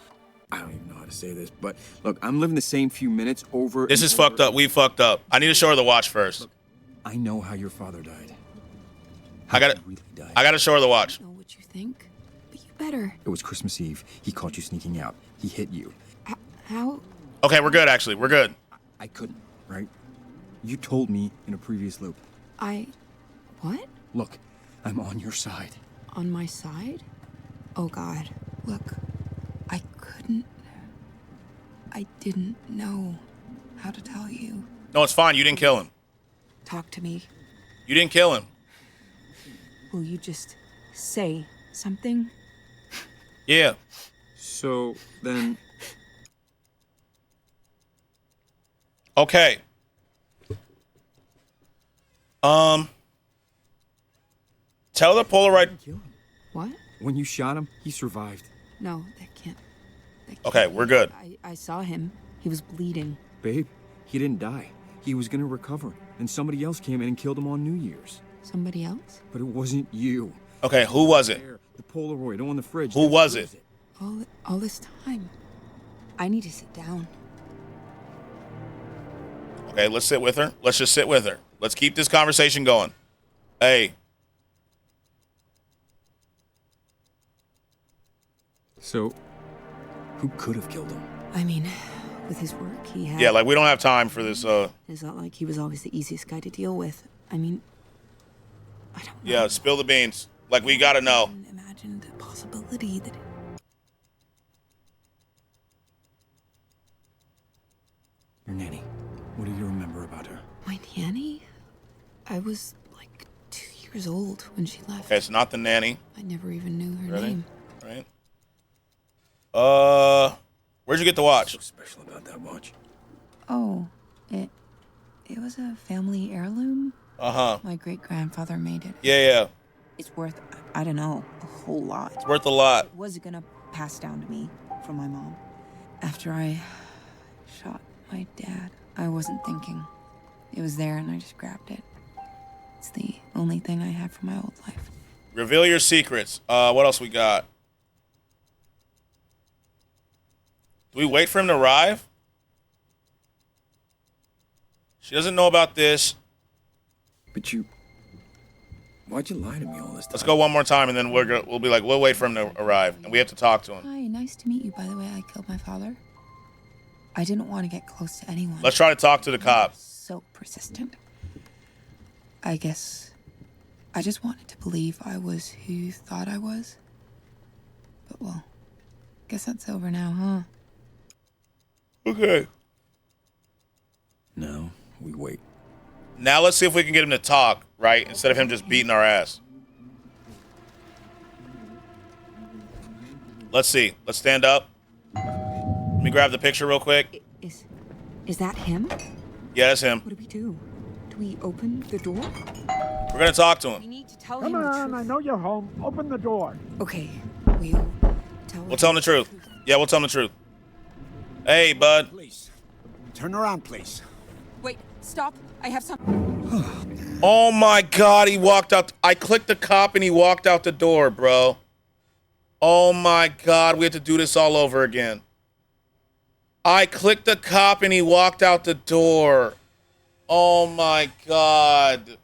I don't even know how to say this, but look, I'm living the same few minutes over. This is fucked up. We fucked up. I need to show her the watch first. Look, I know how your father died. I gotta show her the watch. I know what you think, but you better. It was Christmas Eve. He caught you sneaking out. He hit you. How? Okay, we're good. Actually, we're good. I couldn't, right? You told me in a previous loop. What? Look, I'm on your side. On my side? Oh God, look, I didn't know how to tell you. No, it's fine. You didn't kill him. Talk to me. You didn't kill him. Will you just say something? Yeah. So then, Okay. Tell the Polaroid. kill him. What? When you shot him, he survived. No, that can't Okay, be. we're good. I saw him. He was bleeding. Babe, he didn't die. He was gonna recover, and somebody else came in and killed him on New Year's. Somebody else? But it wasn't you. Okay, who was it? There, the Polaroid on the fridge. Who was it? All this time. I need to sit down. Okay, let's sit with her. Let's just sit with her. Let's keep this conversation going. Hey. So, who could have killed him? I mean, with his work, he had... Yeah, like we don't have time for this. It's not like he was always the easiest guy to deal with. I mean, I don't know. Yeah, spill the beans. Like we gotta know. Imagine the possibility that... Your nanny. What do you remember about her? My nanny? I was like 2 years old when she left. Okay, it's not the nanny. I never even knew her Ready? name. Right. Where'd you get the watch? What's special about that watch? Oh, it was a family heirloom. Uh-huh. My great-grandfather made it. Yeah. It's worth, I don't know, a whole lot. It's worth a lot. It was gonna pass down to me from my mom. After I shot my dad, I wasn't thinking. It was there and I just grabbed it. It's the only thing I have from my old life. Reveal your secrets. What else we got? Do we wait for him to arrive? She doesn't know about this. But why'd you lie to me all this time? Let's go one more time, and then we'll be like, we'll wait for him to arrive, and we have to talk to him. Hi, nice to meet you. By the way, I killed my father. I didn't want to get close to anyone. Let's try to talk to the cops. So persistent. I guess I just wanted to believe I was who you thought I was. But well, guess that's over now, huh? Okay. No, we wait. Now let's see if we can get him to talk, right? Instead of him just beating our ass. Let's see. Let's stand up. Let me grab the picture real quick. Is that him? Yeah, that's him. What do we do? Do we open the door? We're gonna talk to We him. need to tell Come him the on, truth. I know you're home. Open the door. Okay, We'll tell him the truth. Yeah, we'll tell him the truth. Hey, bud. Please. Turn around, please. Wait, stop. I have some. Oh my God, he walked out. I clicked the cop and he walked out the door, bro. Oh my God, we have to do this all over again. I clicked the cop and he walked out the door. Oh my God.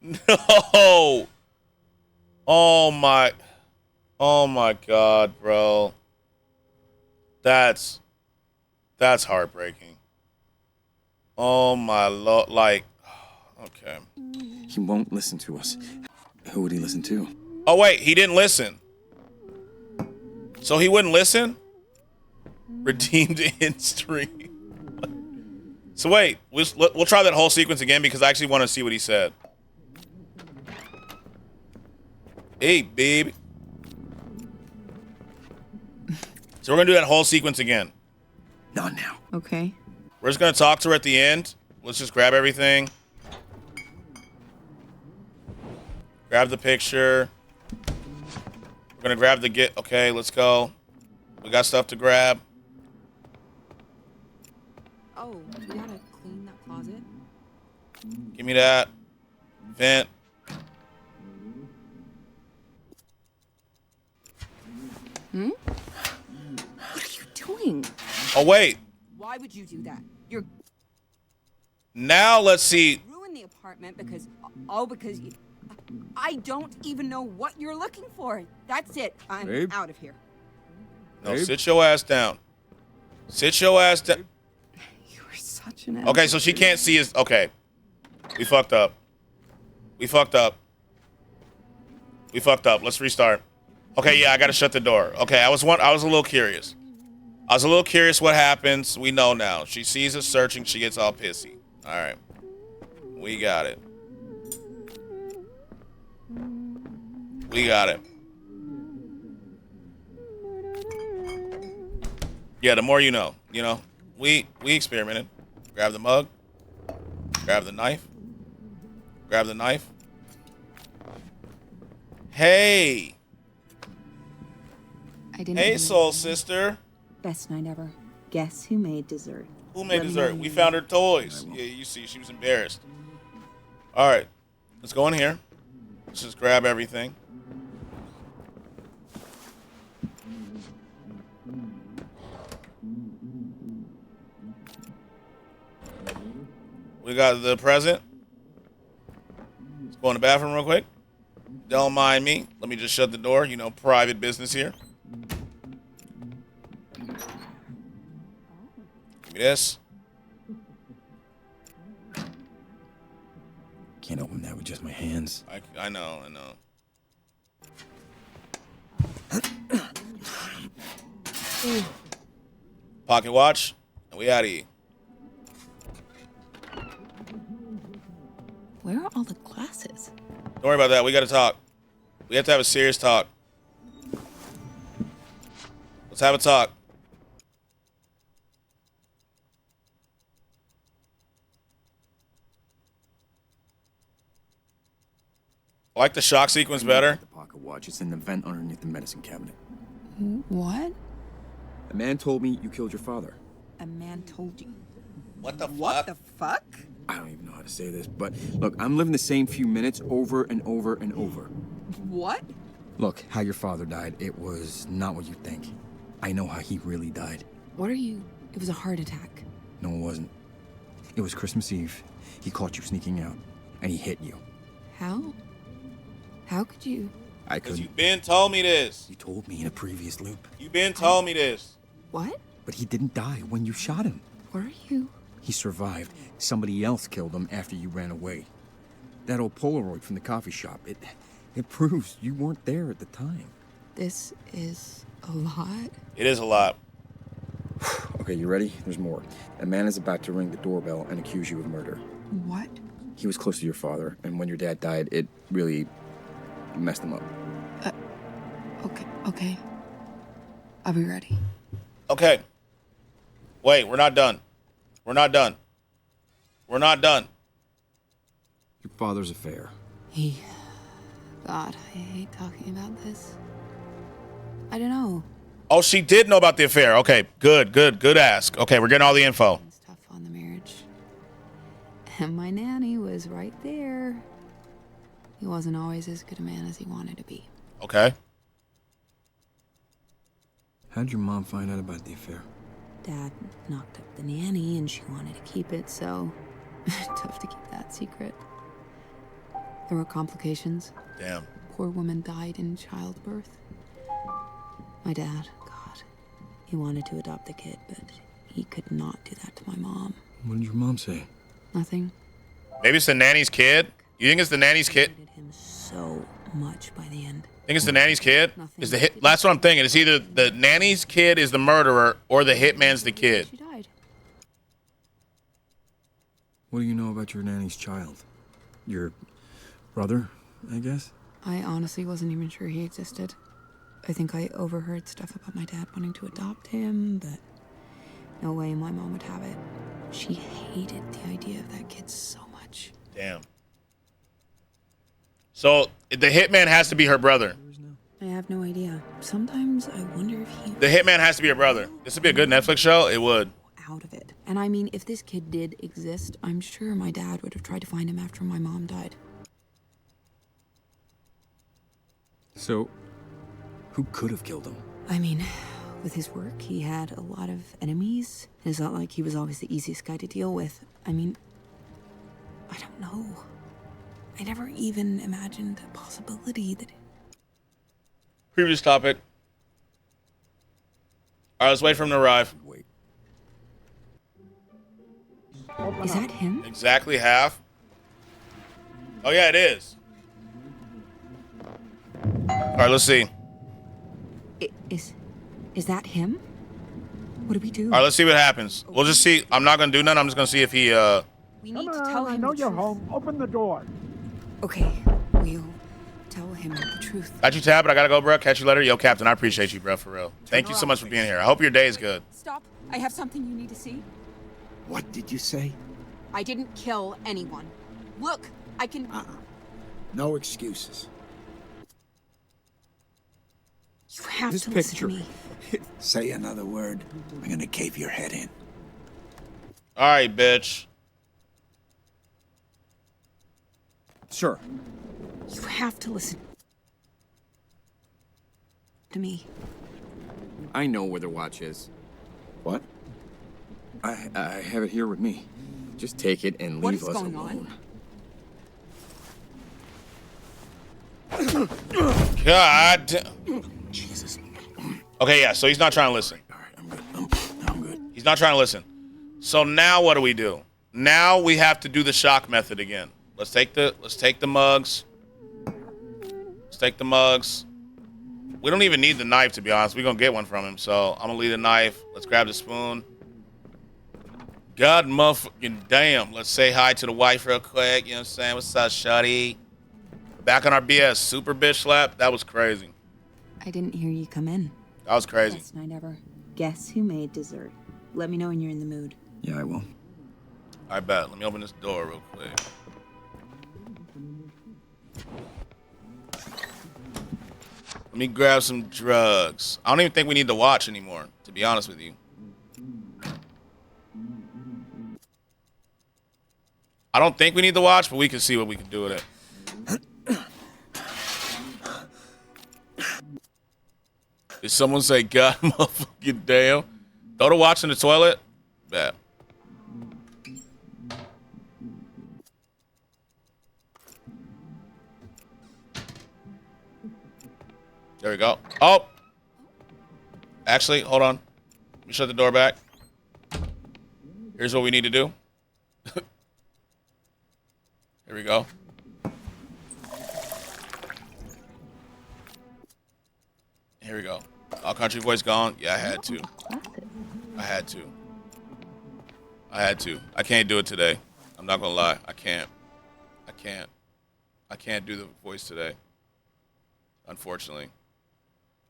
No. Oh my God, bro. That's heartbreaking. Oh my Lord, like, okay. He won't listen to us. Who would he listen to? Oh wait, he didn't listen. So he wouldn't listen? Redeemed in stream. So wait, we'll try that whole sequence again because I actually want to see what he said. Hey, baby. So we're gonna do that whole sequence again. Not now. Okay. We're just gonna talk to her at the end. Let's just grab everything. Grab the picture. We're gonna grab the get. Okay, let's go. We got stuff to grab. Oh, we gotta clean that closet. Give me that. Vent. What are you doing? Oh wait. Why would you do that? You're Now let's see. ruin the apartment because you, I don't even know what you're looking for. That's it. I'm Babe? out of here. No, Babe? sit your ass down. Sit your ass down. You are such an Okay, so she can't see his. Okay. We fucked up. We fucked up. We fucked up. Let's restart. Okay, yeah, I gotta shut the door. Okay, I was a little curious. I was a little curious what happens. We know now. She sees us searching. She gets all pissy. All right, we got it. We got it. Yeah, the more you know. You know, we experimented. Grab the mug. Grab the knife. Grab the knife. Hey. I didn't. Hey, soul sister. Best night ever. Guess who made dessert? Who made dessert? We found her toys. Yeah, you see, she was embarrassed. All right, let's go in here. Let's just grab everything. We got the present. Let's go in the bathroom real quick. Don't mind me. Let me just shut the door. You know, private business here. Give me this. Can't open that with just my hands. I know. Pocket watch, and we out of here. Where are all the glasses? Don't worry about that. We got to talk. We have to have a serious talk. Let's have a talk. I like the shock sequence better. The pocket watch. It's in the vent underneath the medicine cabinet. What? A man told me you killed your father. A man told you. What the fuck? What the fuck? I don't even know how to say this, but look, I'm living the same few minutes over and over and over. What? Look, how your father died, it was not what you think. I know how he really died. What are you? It was a heart attack. No, it wasn't. It was Christmas Eve. He caught you sneaking out, and he hit you. How? How could you? I Because couldn't. you been told me this. You told me in a previous loop. You been told me this. What? But he didn't die when you shot him. Where are you? He survived. Somebody else killed him after you ran away. That old Polaroid from the coffee shop, it proves you weren't there at the time. This is a lot. It is a lot. Okay, you ready? There's more. A man is about to ring the doorbell and accuse you of murder. What? He was close to your father, and when your dad died, it really messed him up. Okay. I'll be ready. Okay. Wait, we're not done. We're not done. We're not done. Your father's affair. God, I hate talking about this. I don't know. Oh, she did know about the affair. Okay, good ask. Okay, we're getting all the info. Stuff on the marriage. And my nanny was right there. He wasn't always as good a man as he wanted to be. Okay. How'd your mom find out about the affair? Dad knocked up the nanny and she wanted to keep it, so tough to keep that secret. There were complications. Damn. Poor woman died in childbirth. My dad, God, he wanted to adopt the kid, but he could not do that to my mom. What did your mom say? Nothing. Maybe it's the nanny's kid? You think it's the nanny's kid? I hated him so much by the end. Think it's the nanny's kid? Nothing. Is the hit? That's what I'm thinking. It's either the nanny's kid is the murderer or the hitman's the kid. She died. What do you know about your nanny's child? Your brother, I guess? I honestly wasn't even sure he existed. I think I overheard stuff about my dad wanting to adopt him, but no way my mom would have it. She hated the idea of that kid so much. Damn. So the hitman has to be her brother. I have no idea. Sometimes I wonder if he... The hitman has to be her brother. This would be a good Netflix show. It would. out of it. And I mean, if this kid did exist, I'm sure my dad would have tried to find him after my mom died. So, who could have killed him? I mean, with his work, he had a lot of enemies. And it's not like he was always the easiest guy to deal with. I mean, I don't know. I never even imagined the possibility that... Previous topic. All right, let's wait for him to arrive. Wait. Is that him? Exactly half. Oh, yeah, it is. All right, let's see. Is that him? What do we do? All right, let's see what happens. We'll just see. I'm not gonna do nothing. I'm just gonna see if he. We need Come to tell on, I him know the you're truth. home. Open the door. Okay, we'll tell him the truth. Got you, Tab, but I gotta go, bro. Catch you later. Yo, Captain, I appreciate you, bro, for real. Thank you so much for being here. I hope your day is good. Stop. I have something you need to see. What did you say? I didn't kill anyone. Look, I can... No excuses. You have This to listen picture. to me. Say another word. I'm gonna cave your head in. All right, bitch. Sure. You have to listen to me. I know where the watch is. What? I have it here with me. Just take it and What leave is us going alone. God. Jesus. Okay, yeah. So he's not trying to listen. All right, I'm good. I'm good. He's not trying to listen. So now what do we do? Now we have to do the shock method again. Let's take the mugs. Let's take the mugs. We don't even need the knife, to be honest. We're gonna get one from him. So I'm gonna leave the knife. Let's grab the spoon. God motherfucking damn. Let's say hi to the wife real quick. You know what I'm saying? What's up, shawty? Back on our BS super bitch slap. That was crazy. I didn't hear you come in. That was crazy. Best night ever. Guess who made dessert? Let me know when you're in the mood. Yeah, I will. I bet. Let me open this door real quick. Let me grab some drugs. I don't even think we need to watch anymore, to be honest with you. I don't think we need to watch, but we can see what we can do with it. Did someone say, God motherfucking damn? Throw the watch in the toilet? Bet. There we go. Oh! Actually, hold on. Let me shut the door back. Here's what we need to do. Here we go. Here we go. All country voice gone. Yeah, I had to. I had to. I had to. I can't do it today. I'm not gonna lie. I can't. I can't. I can't do the voice today. Unfortunately.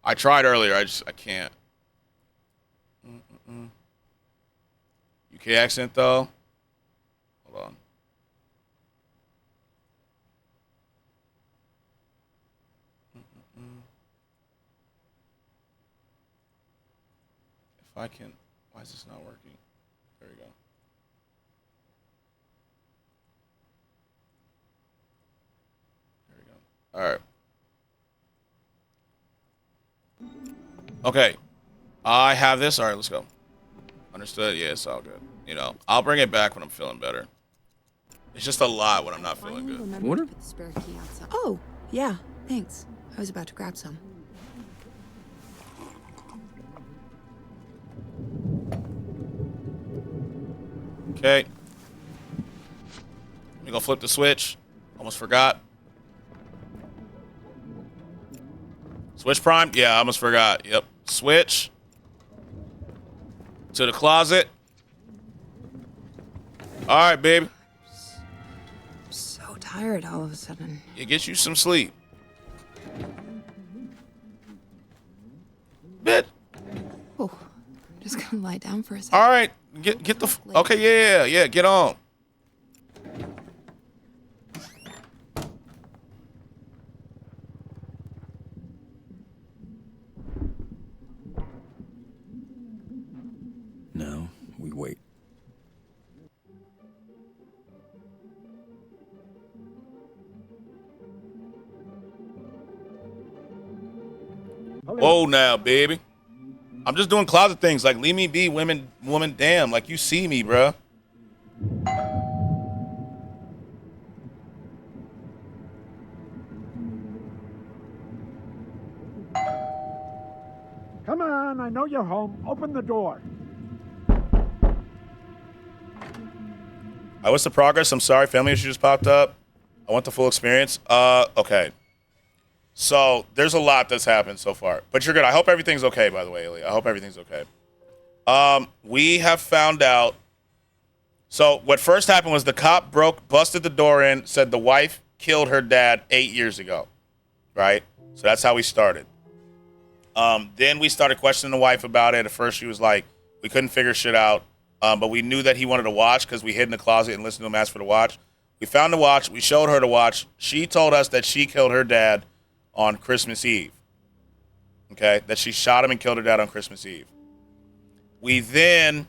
I tried earlier. I can't. UK accent though. Hold on. If I can, why is this not working? There we go. There we go. All right. Okay. I have this. All right, let's go. Understood? Yeah, it's all good. You know, I'll bring it back when I'm feeling better. It's just a lot when I'm not feeling good. Remember Water? to put the spare key outside. Oh, yeah, thanks. I was about to grab some. Okay. Let me go flip the switch. Almost forgot. Switch prime? Yeah, I almost forgot. Yep. Switch. To the closet. All right, baby. I'm so tired all of a sudden. It gets you some sleep. Bit. Oh, just gonna lie down for a second. All right. Get the. Okay, yeah. Get on. Now we wait. Whoa, now, baby. I'm just doing closet things. Like, leave me be, woman, damn. Like, you see me, bruh. Come on, I know you're home. Open the door. What's the progress? I'm sorry, family issue just popped up. I want the full experience. Okay. So there's a lot that's happened so far. But you're good. I hope everything's okay, by the way, Illy. I hope everything's okay. We have found out. So what first happened was the cop busted the door in, said the wife killed her dad 8 years ago. Right? So that's how we started. Then we started questioning the wife about it. At first she was like, we couldn't figure shit out. But we knew that he wanted to watch because we hid in the closet and listened to him ask for the watch. We found the watch. We showed her the watch. She told us that she killed her dad on Christmas Eve. Okay? That she shot him and killed her dad on Christmas Eve. We then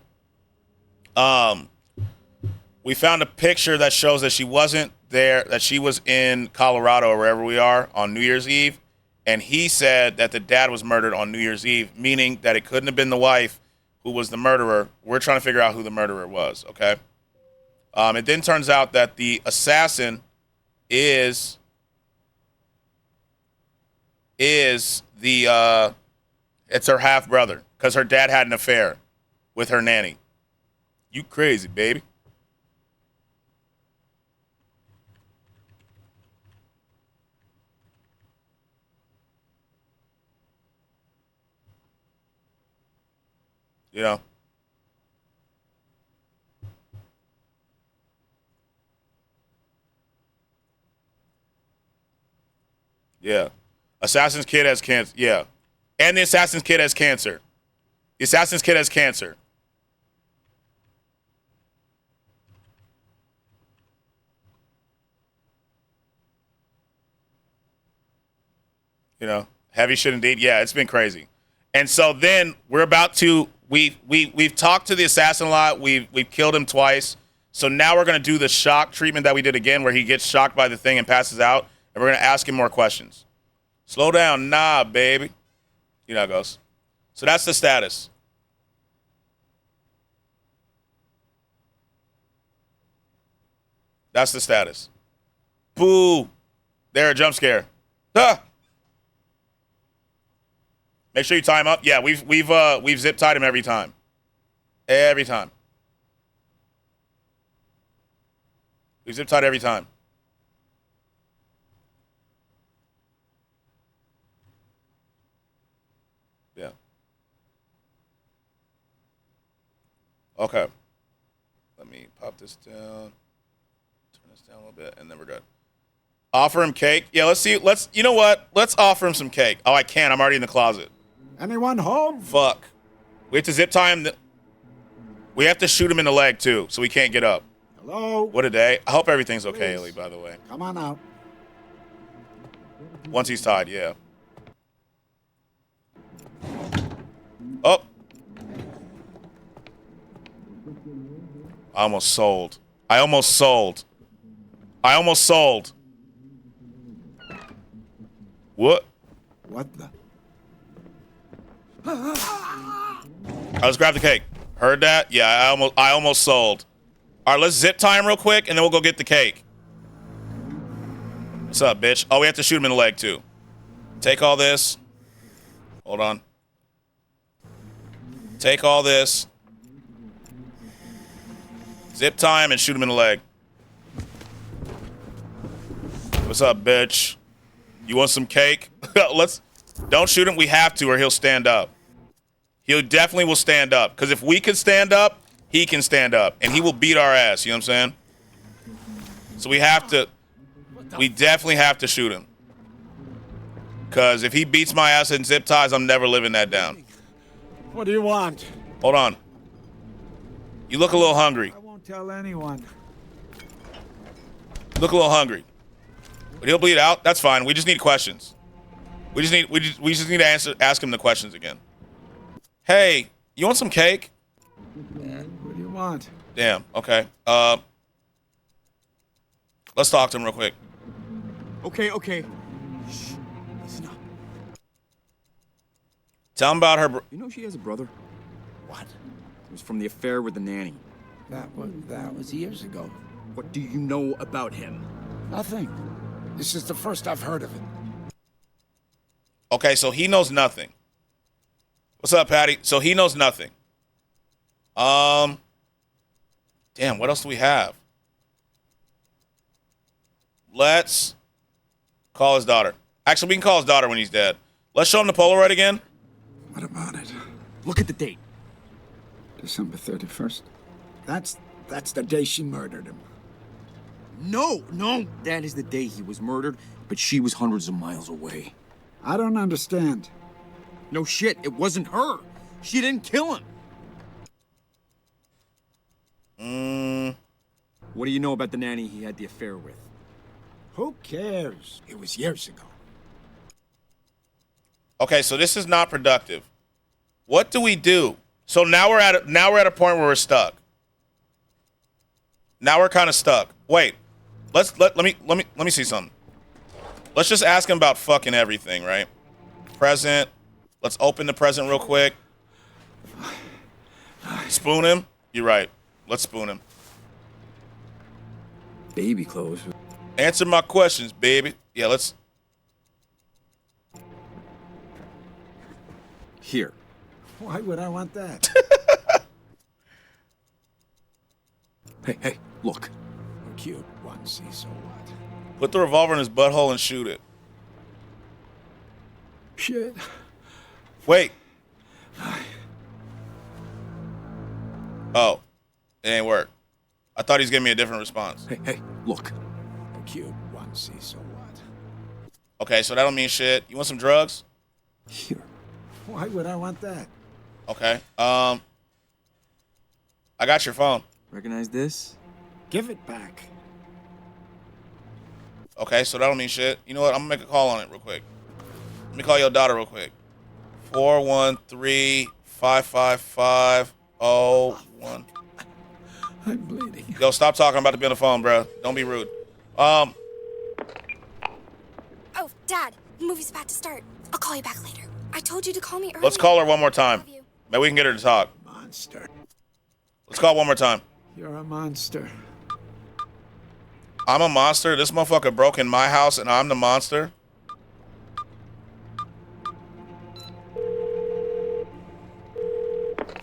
we found a picture that shows that she wasn't there, that she was in Colorado or wherever we are on New Year's Eve. And he said that the dad was murdered on New Year's Eve, meaning that it couldn't have been the wife who was the murderer. We're trying to figure out who the murderer was, okay? It then turns out that the assassin is it's her half-brother because her dad had an affair with her nanny. You crazy, baby. You know? Yeah. Assassin's Kid has cancer. Yeah. And the Assassin's Kid has cancer. The Assassin's Kid has cancer. You know? Heavy shit indeed. Yeah, it's been crazy. And so then we're about to we've talked to the assassin a lot. We've killed him twice. So now we're gonna do the shock treatment that we did again, where he gets shocked by the thing and passes out, and we're gonna ask him more questions. Slow down, nah, baby. You know how it goes. So that's the status. That's the status. Boo! There, a jump scare. Ah! Make sure you tie him up. Yeah, we've zip tied him every time. Every time. We've zip tied every time. Yeah. Okay. Let me pop this down. Turn this down a little bit, and then we're good. Offer him cake. Yeah, let's see. You know what? Let's offer him some cake. Oh, I can't. I'm already in the closet. Anyone home? Fuck. We have to zip tie him. We have to shoot him in the leg, too, so he can't get up. Hello? What a day. I hope everything's okay, Ellie, by the way. Come on out. Once he's tied, yeah. Oh. I almost sold. I almost sold. I almost sold. What? What the? Let's grab the cake. Heard that? Yeah, I almost sold. All right, let's zip tie him real quick, and then we'll go get the cake. What's up, bitch? Oh, we have to shoot him in the leg, too. Take all this. Hold on. Take all this. Zip tie him and shoot him in the leg. What's up, bitch? You want some cake? Don't shoot him. We have to, or he'll stand up. He definitely will stand up. Because if we can stand up, he can stand up. And he will beat our ass. You know what I'm saying? So we have to. We definitely have to shoot him. Because if he beats my ass in zip ties, I'm never living that down. What do you want? Hold on. You look a little hungry. I won't tell anyone. You look a little hungry. But he'll bleed out. That's fine. We just need questions. We just need to ask him the questions again. Hey, you want some cake? Yeah, what do you want? Damn. Okay. Let's talk to him real quick. Okay. Shh. Listen up. Tell him about her. You know she has a brother? What? It was from the affair with the nanny. That was years ago. What do you know about him? Nothing. This is the first I've heard of it. Okay, so he knows nothing. What's up, Patty? So he knows nothing. Damn, what else do we have? Let's call his daughter. Actually, we can call his daughter when he's dead. Let's show him the Polaroid again. What about it? Look at the date. December 31st. That's the day she murdered him. No. That is the day he was murdered, but she was hundreds of miles away. I don't understand. No shit, it wasn't her. She didn't kill him. What do you know about the nanny he had the affair with? Who cares? It was years ago. Okay, so this is not productive. What do we do? So now we're at a point where we're stuck. Now we're kind of stuck. Wait, let me see something. Let's just ask him about fucking everything, right? Present. Let's open the present real quick. Spoon him. You're right. Let's spoon him. Baby clothes. Answer my questions, baby. Yeah, let's. Here. Why would I want that? Hey, look. Cute onesie, so what? Put the revolver in his butthole and shoot it. Shit. Wait. Oh, it ain't work. I thought he was giving me a different response. Hey, look. Cute onesie, so what? Okay, so that don't mean shit. You want some drugs? Here. Why would I want that? Okay. I got your phone. Recognize this? Give it back. Okay, so that don't mean shit. You know what? I'm gonna make a call on it real quick. Let me call your daughter real quick. 413-555-01. I'm bleeding. Yo, stop talking. I'm about to be on the phone, bro. Don't be rude. Oh, Dad, the movie's about to start. I'll call you back later. I told you to call me earlier. Let's call her one more time. Love you. Maybe we can get her to talk. Monster. Let's call one more time. You're a monster. I'm a monster. This motherfucker broke in my house and I'm the monster.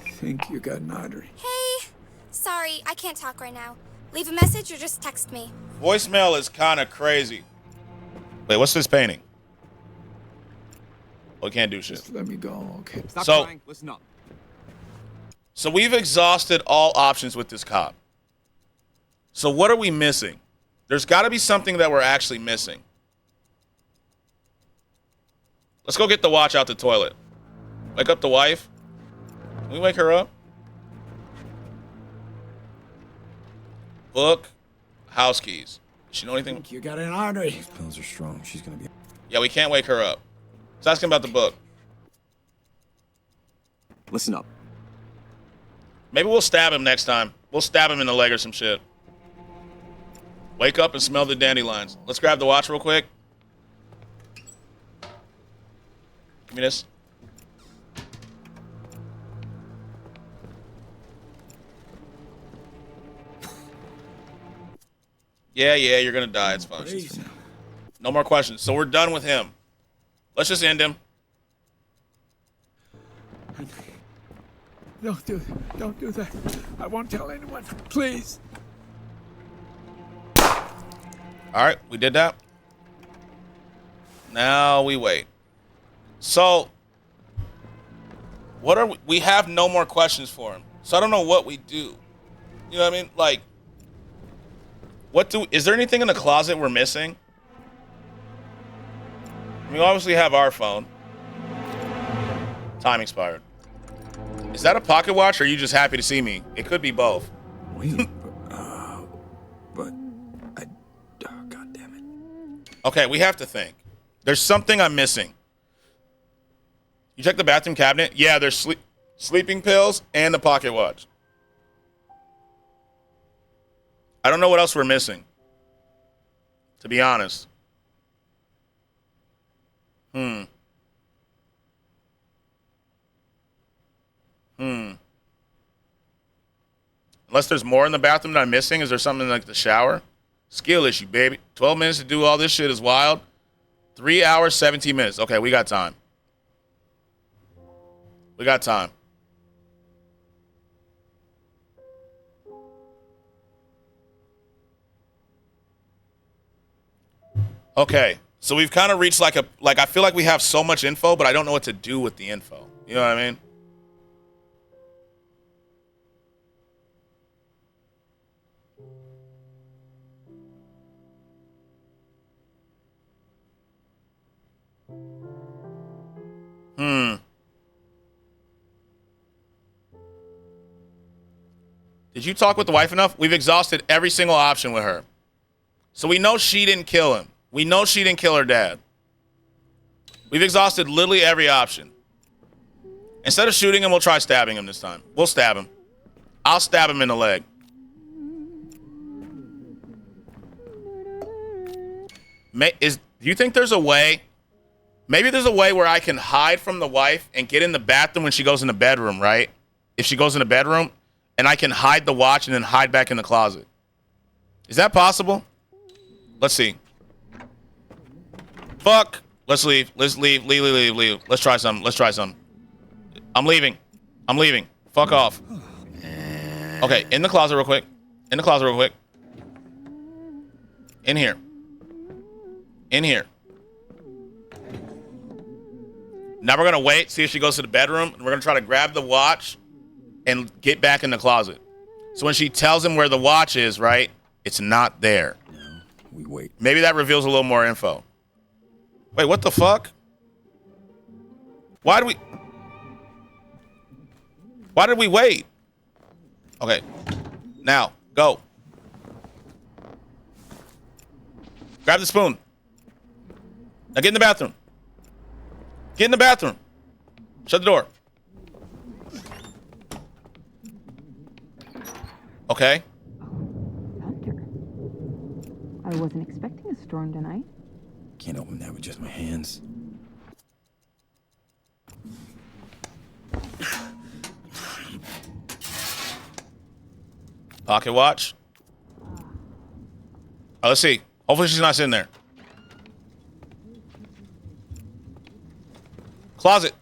Think you got an artery. Hey, sorry, I can't talk right now. Leave a message or just text me. Voicemail is kind of crazy. Wait, what's this painting? Oh, we can't do shit. Just let me go, okay? Stop So- crying. Listen up. So we've exhausted all options with this cop. So what are we missing? There's got to be something that we're actually missing. Let's go get the watch out the toilet. Wake up the wife. Can we wake her up? Book. House keys. Does she know anything? Think you got an artery. These pills are strong. She's gonna be. Yeah, we can't wake her up. Let's ask him about the book. Listen up. Maybe we'll stab him next time. We'll stab him in the leg or some shit. Wake up and smell the dandelions. Let's grab the watch real quick. Give me this. Yeah, you're gonna die. It's fine. Please. No more questions. So we're done with him. Let's just end him. Don't do that. I won't tell anyone. Please. All right, we did that. Now we wait. So, what are we? We have no more questions for him. So I don't know what we do. You know what I mean? Like, is there anything in the closet we're missing? We obviously have our phone. Time expired. Is that a pocket watch, or are you just happy to see me? It could be both. Wait, but God damn it. Okay, we have to think. There's something I'm missing. You check the bathroom cabinet? Yeah, there's sleeping pills and the pocket watch. I don't know what else we're missing, to be honest. Unless there's more in the bathroom that I'm missing. Is there something like the shower? Skill issue, baby. 12 minutes to do all this shit is wild. 3 hours, 17 minutes. Okay, we got time. We got time. Okay, So we've kind of reached like I feel like we have so much info, but I don't know what to do with the info. You know what I mean? Did you talk with the wife enough? We've exhausted every single option with her. So we know she didn't kill him. We know she didn't kill her dad. We've exhausted literally every option. Instead of shooting him, we'll try stabbing him this time. We'll stab him. I'll stab him in the leg. Do you think there's a way? Maybe there's a way where I can hide from the wife and get in the bathroom when she goes in the bedroom, right? If she goes in the bedroom, and I can hide the watch and then hide back in the closet. Is that possible? Let's see. Fuck. Let's leave. Let's leave. Leave. Let's try something. Let's try something. I'm leaving. I'm leaving. Fuck off. Okay, in the closet real quick. In the closet real quick. In here. In here. Now we're going to wait, see if she goes to the bedroom. And we're going to try to grab the watch and get back in the closet. So when she tells him where the watch is, right, it's not there. No, we wait. Maybe that reveals a little more info. Wait, what the fuck? Why did we wait? Okay. Now, go. Grab the spoon. Now get in the bathroom. Get in the bathroom. Shut the door. Okay. Thunder. I wasn't expecting a storm tonight. Can't open that with just my hands. Pocket watch. Oh, let's see. Hopefully she's not sitting there. Closet.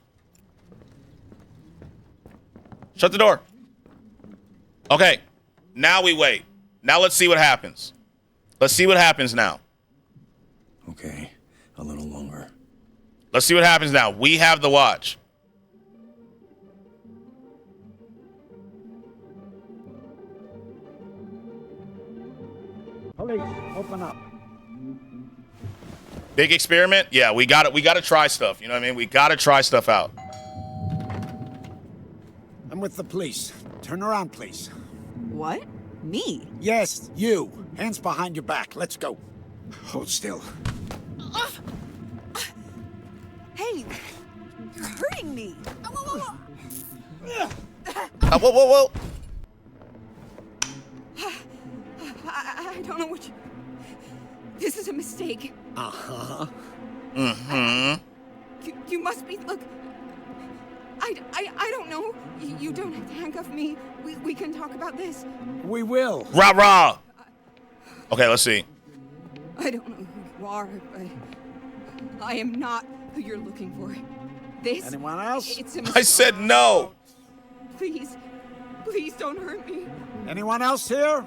Shut the door. Okay. Now we wait. Now let's see what happens. Let's see what happens now. Okay, a little longer. Let's see what happens now. We have the watch. Police, open up. Big experiment? Yeah, we got it. We got to try stuff. You know what I mean? We got to try stuff out. I'm with the police. Turn around, please. What? Me? Yes, you. Hands behind your back. Let's go. Hold still. Hey, you're hurting me. Whoa. I don't know what you... This is a mistake. Uh-huh. Mm-hmm. You must be... Look, I don't know. You don't have to handcuff me. We can talk about this. We will. Rah. Okay, let's see. I don't know who you are, but I am not who you're looking for. This... Anyone else? It's a mistake. I said no. Please don't hurt me. Anyone else here?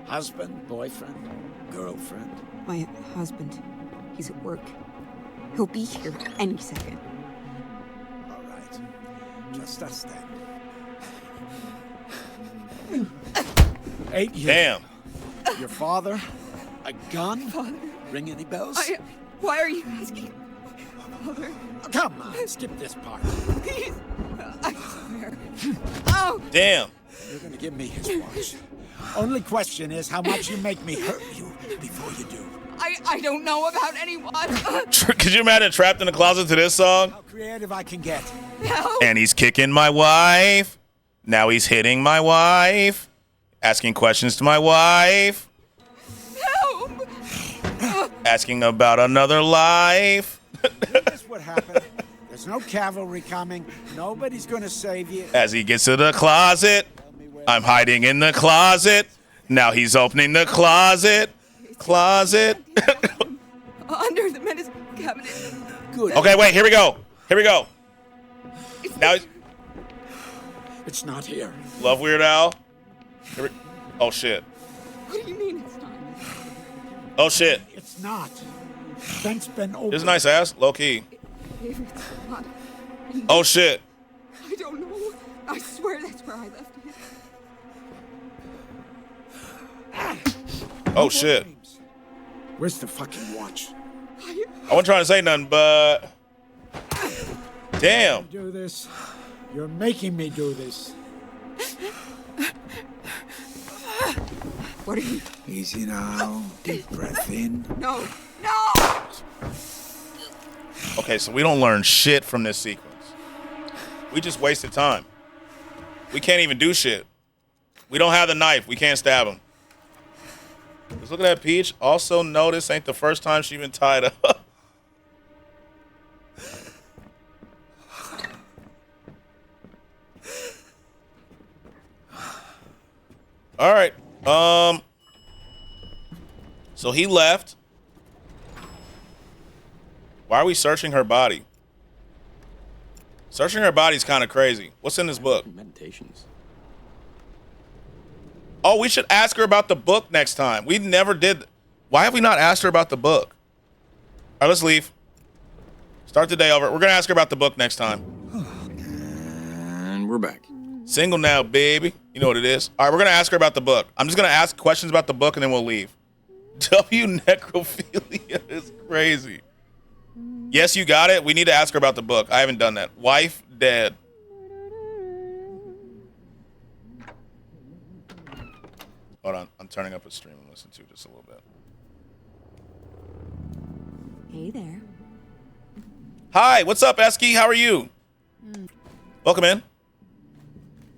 Husband, boyfriend, girlfriend? My husband, he's at work. He'll be here any second. All right. Just us then. 8 years. Damn. Your father? A gun? Father? Ring any bells? Why are you asking? Father? Oh, come on, skip this part. Please! I swear. Oh! Damn. You're gonna give me his watch. Only question is how much you make me hurt you before you do. I don't know about anyone. Could you imagine trapped in a closet to this song? How creative I can get. No. And he's kicking my wife. Now he's hitting my wife. Asking questions to my wife. Help! Asking about another life. Here's what happened. There's no cavalry coming. Nobody's gonna save you. As he gets to the closet, I'm hiding in the closet. Now he's opening the closet. Closet. Under the medicine cabinet. Good. Okay, wait, here we go. Now he's... It's not here. Love Weird Al. Oh, shit. What do you mean it's not? Oh, shit. It's not. Vent's been open. This is nice ass, low key. If it's not. Oh shit. I don't know. I swear that's where I left it. Oh shit. Where's the fucking watch? I wasn't trying to say nothing, but damn. Do this. You're making me do this. What are you? Easy now. Deep breath in. No. No! Okay, so we don't learn shit from this sequence. We just wasted time. We can't even do shit. We don't have the knife. We can't stab him. Let's look at that Peach. Also, notice ain't the first time she been tied up. All right. So he left. Why are we searching her body? Searching her body's kind of crazy. What's in this book? Meditations. Oh, we should ask her about the book next time. We never did. Why have we not asked her about the book? All right, let's leave. Start the day over. We're going to ask her about the book next time. And we're back. Single now, baby. You know what it is. All right, we're going to ask her about the book. I'm just going to ask questions about the book, and then we'll leave. W necrophilia is crazy. Yes, you got it. We need to ask her about the book. I haven't done that. Wife dead. Hold on. I'm turning up a stream and listen to just a little bit. Hey there. Hi, what's up, Esky? How are you? Welcome in.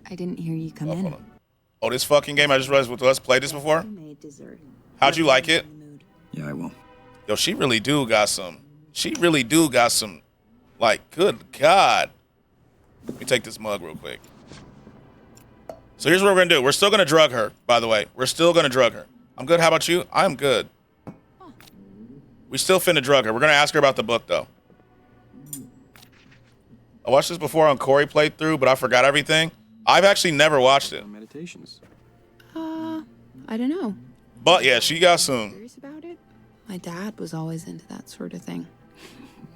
I didn't hear you come in. Hold on. Oh, this fucking game. I just realized with us played this before. Made dessert. How'd you like it? Yeah, I will. Yo, she really do got some. She really do got some. Like, good God. Let me take this mug real quick. So here's what we're going to do. We're still going to drug her, by the way. We're still going to drug her. I'm good. How about you? I'm good. We still finna drug her. We're going to ask her about the book, though. I watched this before on Corey playthrough, but I forgot everything. I've actually never watched it. Meditations. I don't know. But, yeah, she got some. Curious about it? My dad was always into that sort of thing.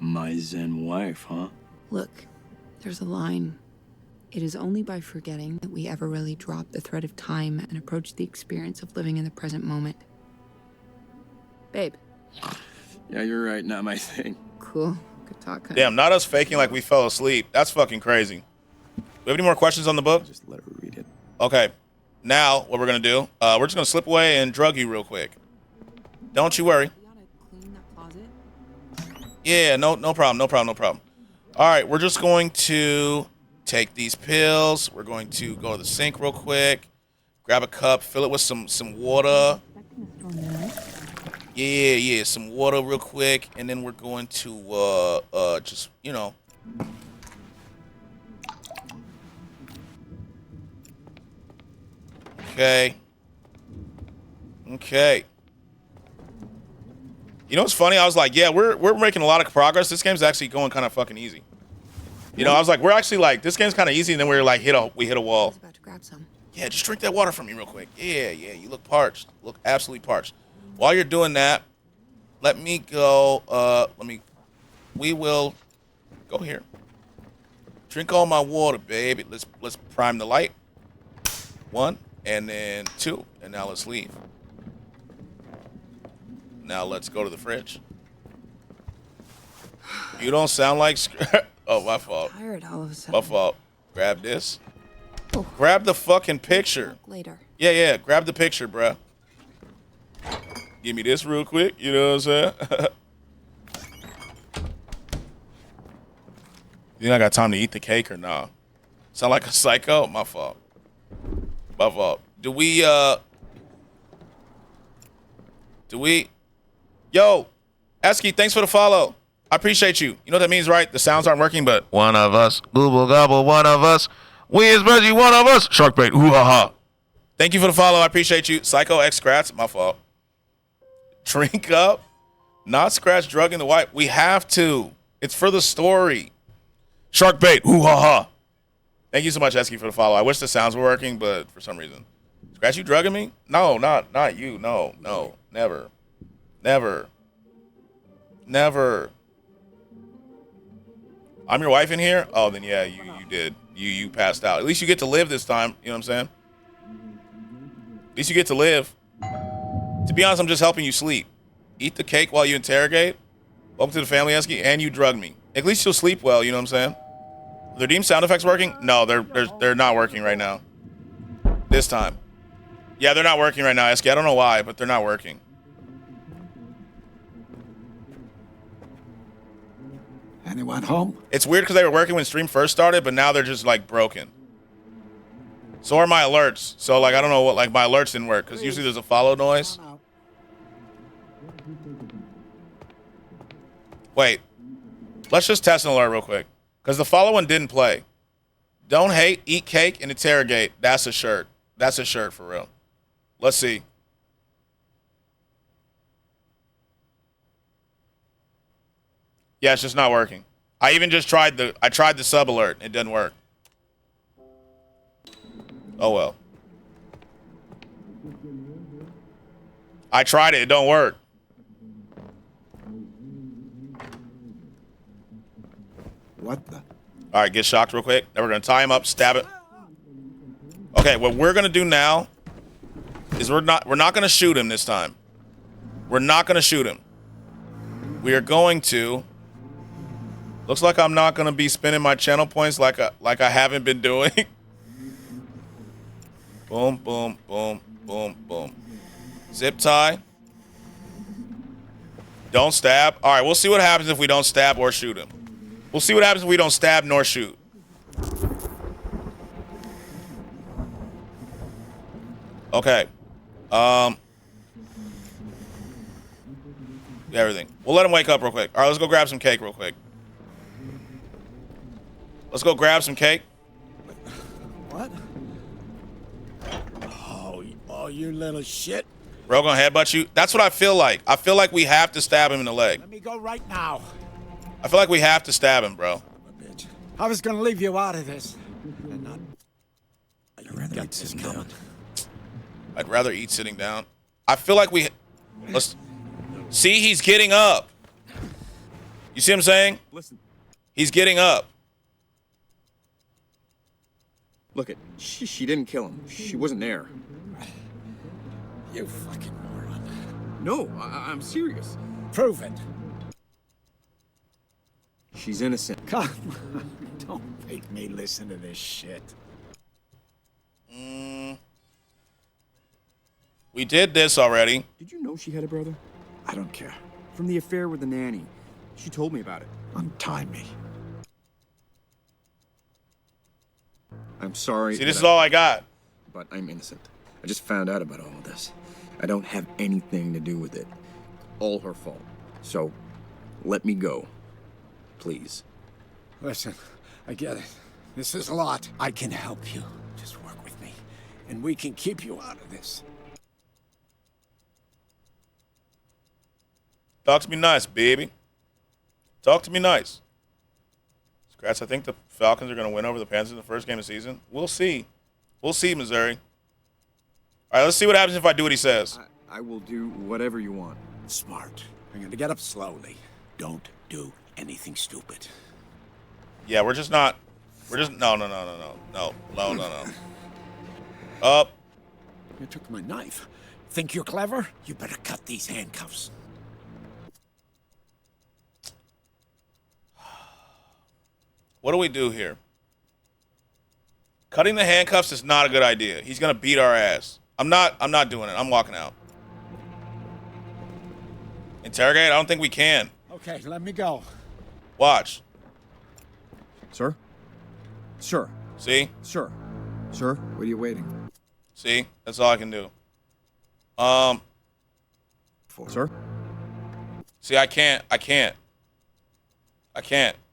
My Zen wife, huh? Look, there's a line. It is only by forgetting that we ever really drop the thread of time and approach the experience of living in the present moment. Babe. Yeah, you're right. Not my thing. Cool. Good talk. Honey. Damn, not us faking like we fell asleep. That's fucking crazy. Do we have any more questions on the book? Just let her read it. Okay. Now, what we're going to do, we're just going to slip away and drug you real quick. Don't you worry. You gotta clean that closet? Yeah, no problem, no problem, no problem. All right, we're just going to take these pills. We're going to go to the sink real quick, grab a cup, fill it with some water. Yeah, some water real quick, and then we're going to just, you know. Okay. You know what's funny? I was like, yeah, we're making a lot of progress. This game's actually going kind of fucking easy. You know, I was like, we're actually like, this game's kind of easy, and then we were like, we hit a wall. I was about to grab some. Yeah, just drink that water from me real quick. Yeah, you look parched. Look absolutely parched. While you're doing that, let me go, we will go here. Drink all my water, baby. Let's prime the light. 1, and then 2, and now let's leave. Now let's go to the fridge. You don't sound like oh, my fault. I'm tired all of a sudden. My fault. Grab this. Oh. Grab the fucking picture. Later. Yeah. Grab the picture, bruh. Give me this real quick. You know what I'm saying? You think I got time to eat the cake or nah? Sound like a psycho? My fault. Do we, Yo, Esky, thanks for the follow. I appreciate you. You know what that means, right? The sounds aren't working, but one of us. Google gobble, one of us. We is Reggie, one of us. Shark bait, ooh ha ha. Thank you for the follow. I appreciate you. Psycho X Skratsx, my fault. Drink up. Not scratch drugging the white. We have to. It's for the story. Shark bait, ooh ha ha. Thank you so much, Esky, for the follow. I wish the sounds were working, but for some reason. Scratch, you drugging me? No, not you. No, never. Never. I'm your wife in here? Oh, then yeah, you did. You passed out. At least you get to live this time. You know what I'm saying? At least you get to live. To be honest, I'm just helping you sleep. Eat the cake while you interrogate. Welcome to the family, Esky, and you drug me. At least you'll sleep well, you know what I'm saying? Are the Deem sound effects working? No, they're not working right now. This time. Yeah, they're not working right now, Esky. I don't know why, but they're not working. Anyone home? It's weird because they were working when stream first started, but now they're just like broken. So are my alerts. So like I don't know what, like my alerts didn't work because usually there's a follow noise. Wait, let's just test an alert real quick because the follow one didn't play. Don't hate, eat cake, and interrogate. That's a shirt. That's a shirt for real. Let's see. Yeah, it's just not working. I even just tried the sub alert. It didn't work. Oh well. I tried it. It don't work. What the? All right, get shocked real quick. Then we're gonna tie him up, stab it. Okay, what we're gonna do now is we're not gonna shoot him this time. We're not gonna shoot him. We are going to. Looks like I'm not gonna be spending my channel points like I haven't been doing. Boom, boom, boom, boom, boom. Zip tie. Don't stab. All right, we'll see what happens if we don't stab or shoot him. We'll see what happens if we don't stab nor shoot. Okay. Everything. We'll let him wake up real quick. All right, let's go grab some cake real quick. Let's go grab some cake. What? Oh, you little shit. Bro, gonna headbutt you? That's what I feel like. I feel like we have to stab him in the leg. Let me go right now. I feel like we have to stab him, bro. Bitch. I was gonna leave you out of this. And not. I'd rather eat sitting down. I'd rather eat sitting down. I feel like we. Let's see. He's getting up. You see what I'm saying? Listen. He's getting up. Look it. She didn't kill him. She wasn't there. You fucking moron. No, I'm serious. Prove it. She's innocent. Come on. Don't make me listen to this shit. We did this already. Did you know she had a brother? I don't care. From the affair with the nanny. She told me about it. Untie me. I'm sorry. See, this is all I got. But I'm innocent. I just found out about all of this. I don't have anything to do with it. All her fault. So, let me go. Please. Listen, I get it. This is a lot. I can help you. Just work with me. And we can keep you out of this. Talk to me nice, baby. Talk to me nice. Skratsx, I think the Falcons are going to win over the Panthers in the first game of the season. We'll see. We'll see, Missouri. All right, let's see what happens if I do what he says. I will do whatever you want. Smart. I'm gonna get up slowly. Don't do anything stupid. Yeah, we're just not. We're just no. Up. You took my knife. Think you're clever? You better cut these handcuffs. What do we do here? Cutting the handcuffs is not a good idea. He's gonna beat our ass. I'm not doing it. I'm walking out. Interrogate? I don't think we can. Okay, let me go. Watch. Sir? Sir. See? Sir. Sir, what are you waiting? See? That's all I can do. Sir? See, I can't.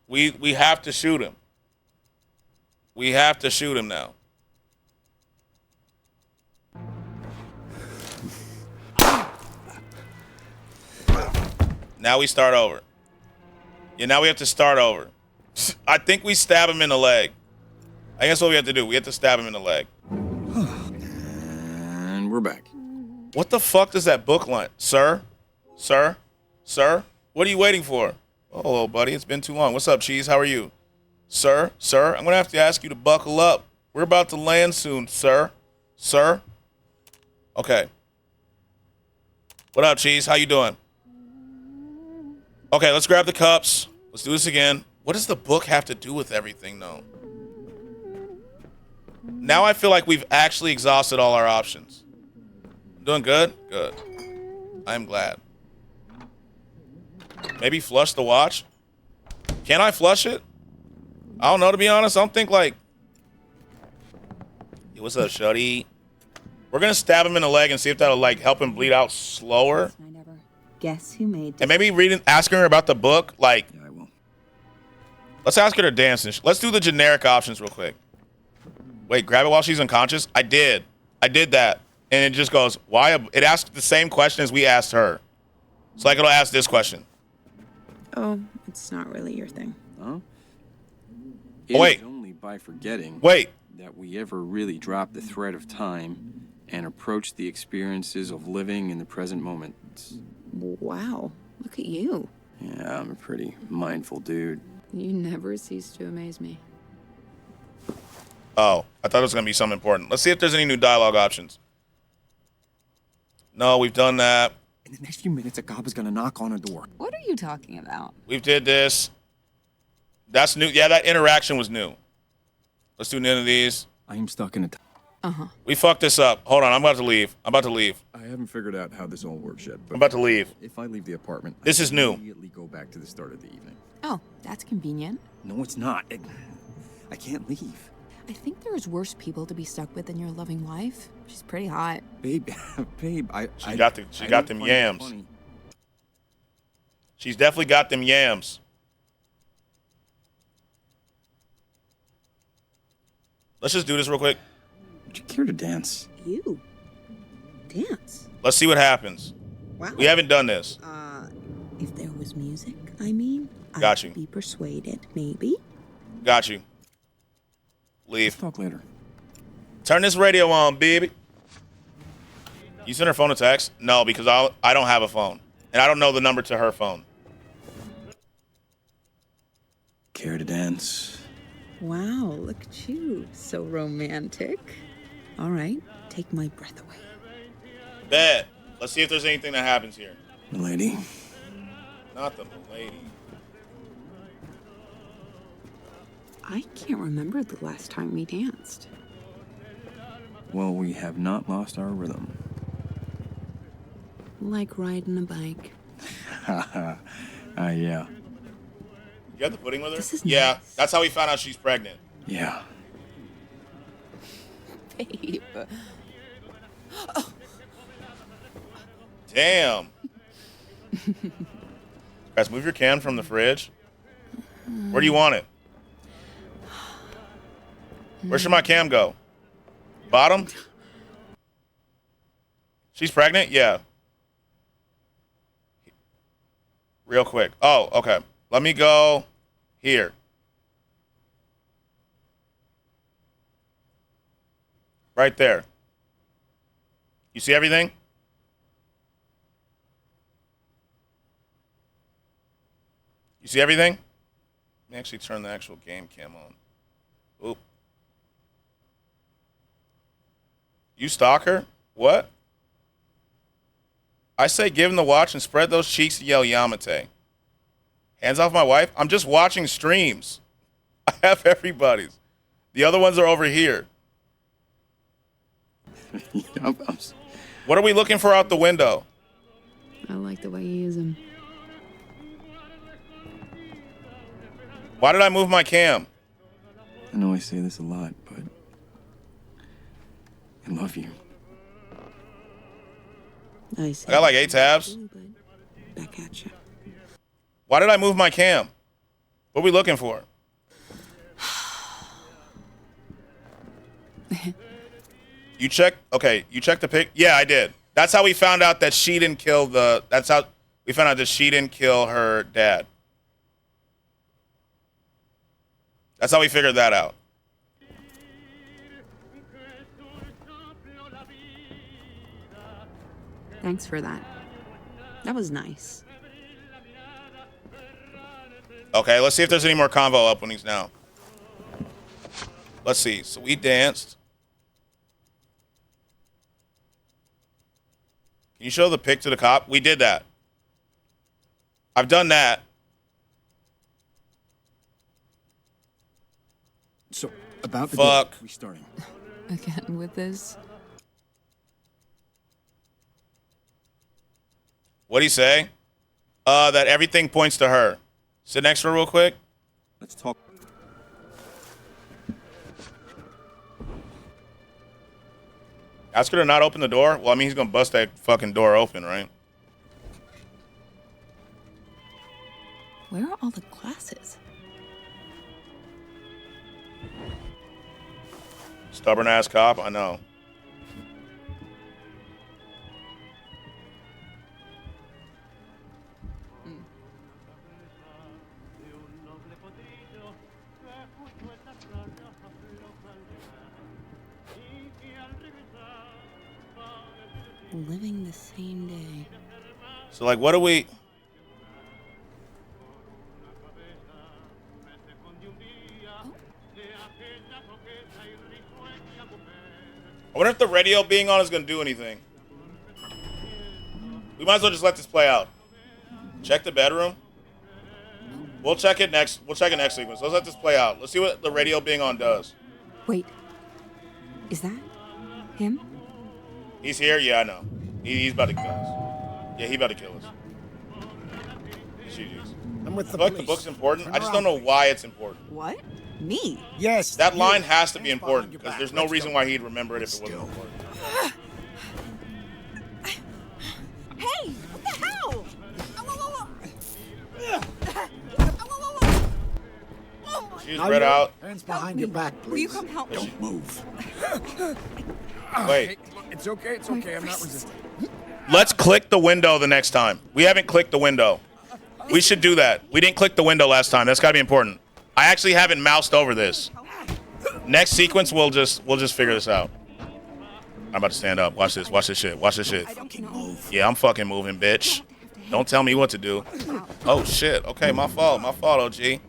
We have to shoot him. We have to shoot him now. Now we start over. Yeah, now we have to start over. I think we stab him in the leg. I guess what we have to do. We have to stab him in the leg. And we're back. What the fuck does that book line? Sir? Sir? Sir? What are you waiting for? Oh, hello, buddy. It's been too long. What's up, Cheese? How are you? Sir, I'm going to have to ask you to buckle up. We're about to land soon, sir. Sir? Okay. What up, Cheese? How you doing? Okay, let's grab the cups. Let's do this again. What does the book have to do with everything, though? Now I feel like we've actually exhausted all our options. Doing good? Good. I'm glad. Maybe flush the watch? Can I flush it? I don't know, to be honest. I don't think, like... Yo, what's up, shorty? We're going to stab him in the leg and see if that'll, like, help him bleed out slower. Guess who made And maybe asking her about the book, like... Yeah, I will. Let's ask her to dance. Let's do the generic options real quick. Wait, grab it while she's unconscious? I did that. And it just goes, why? It asks the same question as we asked her. So, like, it'll ask this question. Oh, it's not really your thing. Huh? Oh, wait. It's only by forgetting Wait. that we ever really drop the thread of time and approach the experiences of living in the present moment. Wow, look at you. Yeah, I'm a pretty mindful dude. You never cease to amaze me. Oh, I thought it was going to be something important. Let's see if there's any new dialogue options. No, we've done that. In the next few minutes, a cop is gonna knock on a door. What are you talking about? We've did this. That's new. Yeah, that interaction was new. Let's do none of these. I am stuck in a We fucked this up. Hold on, I'm about to leave. I haven't figured out how this all works yet, but I'm about to leave. if I leave the apartment, This I is can new. immediately go back to the start of the evening. Oh, that's convenient. No, it's not. I can't leave. I think there's worse people to be stuck with than your loving wife. She's pretty hot. Babe, babe, She got them yams. She's definitely got them yams. Let's just do this real quick. Would you care to dance? You? Dance? Let's see what happens. Wow. We haven't done this. If there was music, I mean, Got you. I'd be persuaded, maybe. Got you. Let's Leave. talk later. Turn this radio on, baby. You send her phone a text? No, because I don't have a phone. And I don't know the number to her phone. Care to dance? Wow, look at you. So romantic. All right, take my breath away. Bet. Let's see if there's anything that happens here. Lady? Not the lady. I can't remember the last time we danced. Well, we have not lost our rhythm. Like riding a bike. Yeah. You got the pudding with her? This is yeah, nice. that's how we found out she's pregnant. Yeah. Babe. Damn. Guys, move your can from the fridge. Where do you want it? Where should my cam go? Bottom? She's pregnant? Yeah. Real quick. Oh, okay. Let me go here. Right there. You see everything? You see everything? Let me actually turn the actual game cam on. Oop. You stalk her? What? I say give him the watch and spread those cheeks and yell Yamate. Hands off my wife? I'm just watching streams. I have everybody's. The other ones are over here. What are we looking for out the window? I like the way you use them. Why did I move my cam? I know I say this a lot, but I love you. I I got like 8 tabs. Back at you. Why did I move my cam? What are we looking for? You check? Okay, you checked the pic? Yeah, I did. That's how we found out that she didn't kill that's how we found out that she didn't kill her dad. That's how we figured that out. Thanks for that. That was nice. Okay, let's see if there's any more convo openings now. Let's see. So we danced. Can you show the pic to the cop? We did that. I've done that. So, about the Fuck. day restarting. Again with this? What'd he say? That everything points to her. Sit next to her real quick. Let's talk. Ask her to not open the door. Well, I mean, he's gonna bust that fucking door open, right? Where are all the glasses? Stubborn ass cop, I know. Living the same day. So, like, what do we... I wonder if the radio being on is going to do anything. We might as well just let this play out. Check the bedroom. We'll check it next sequence. Let's let this play out. Let's see what the radio being on does. Wait. Is that him? He's here? Yeah, I know. He's about to kill us. Yeah, he about to kill us. GG's. I'm with I the feel like the police. book's important. I just don't know why it's important. What? Me? Yes. That you. line has to be Hands important behind your because back. there's no Let's reason go. why he'd remember it if it wasn't important. Hey, what the hell? She's Now spread you- out. Hands behind your back, please. Will you come help me? Don't move. Wait. It's okay. It's okay. I'm not resisting. Let's click the window the next time. We haven't clicked the window. We should do that. We didn't click the window last time. That's got to be important. I actually haven't moused over this. Next sequence, we'll just figure this out. I'm about to stand up. Watch this. Watch this shit. Watch this shit. Yeah, I'm fucking moving, bitch. Don't tell me what to do. Oh, shit. Okay, my fault. My fault, OG.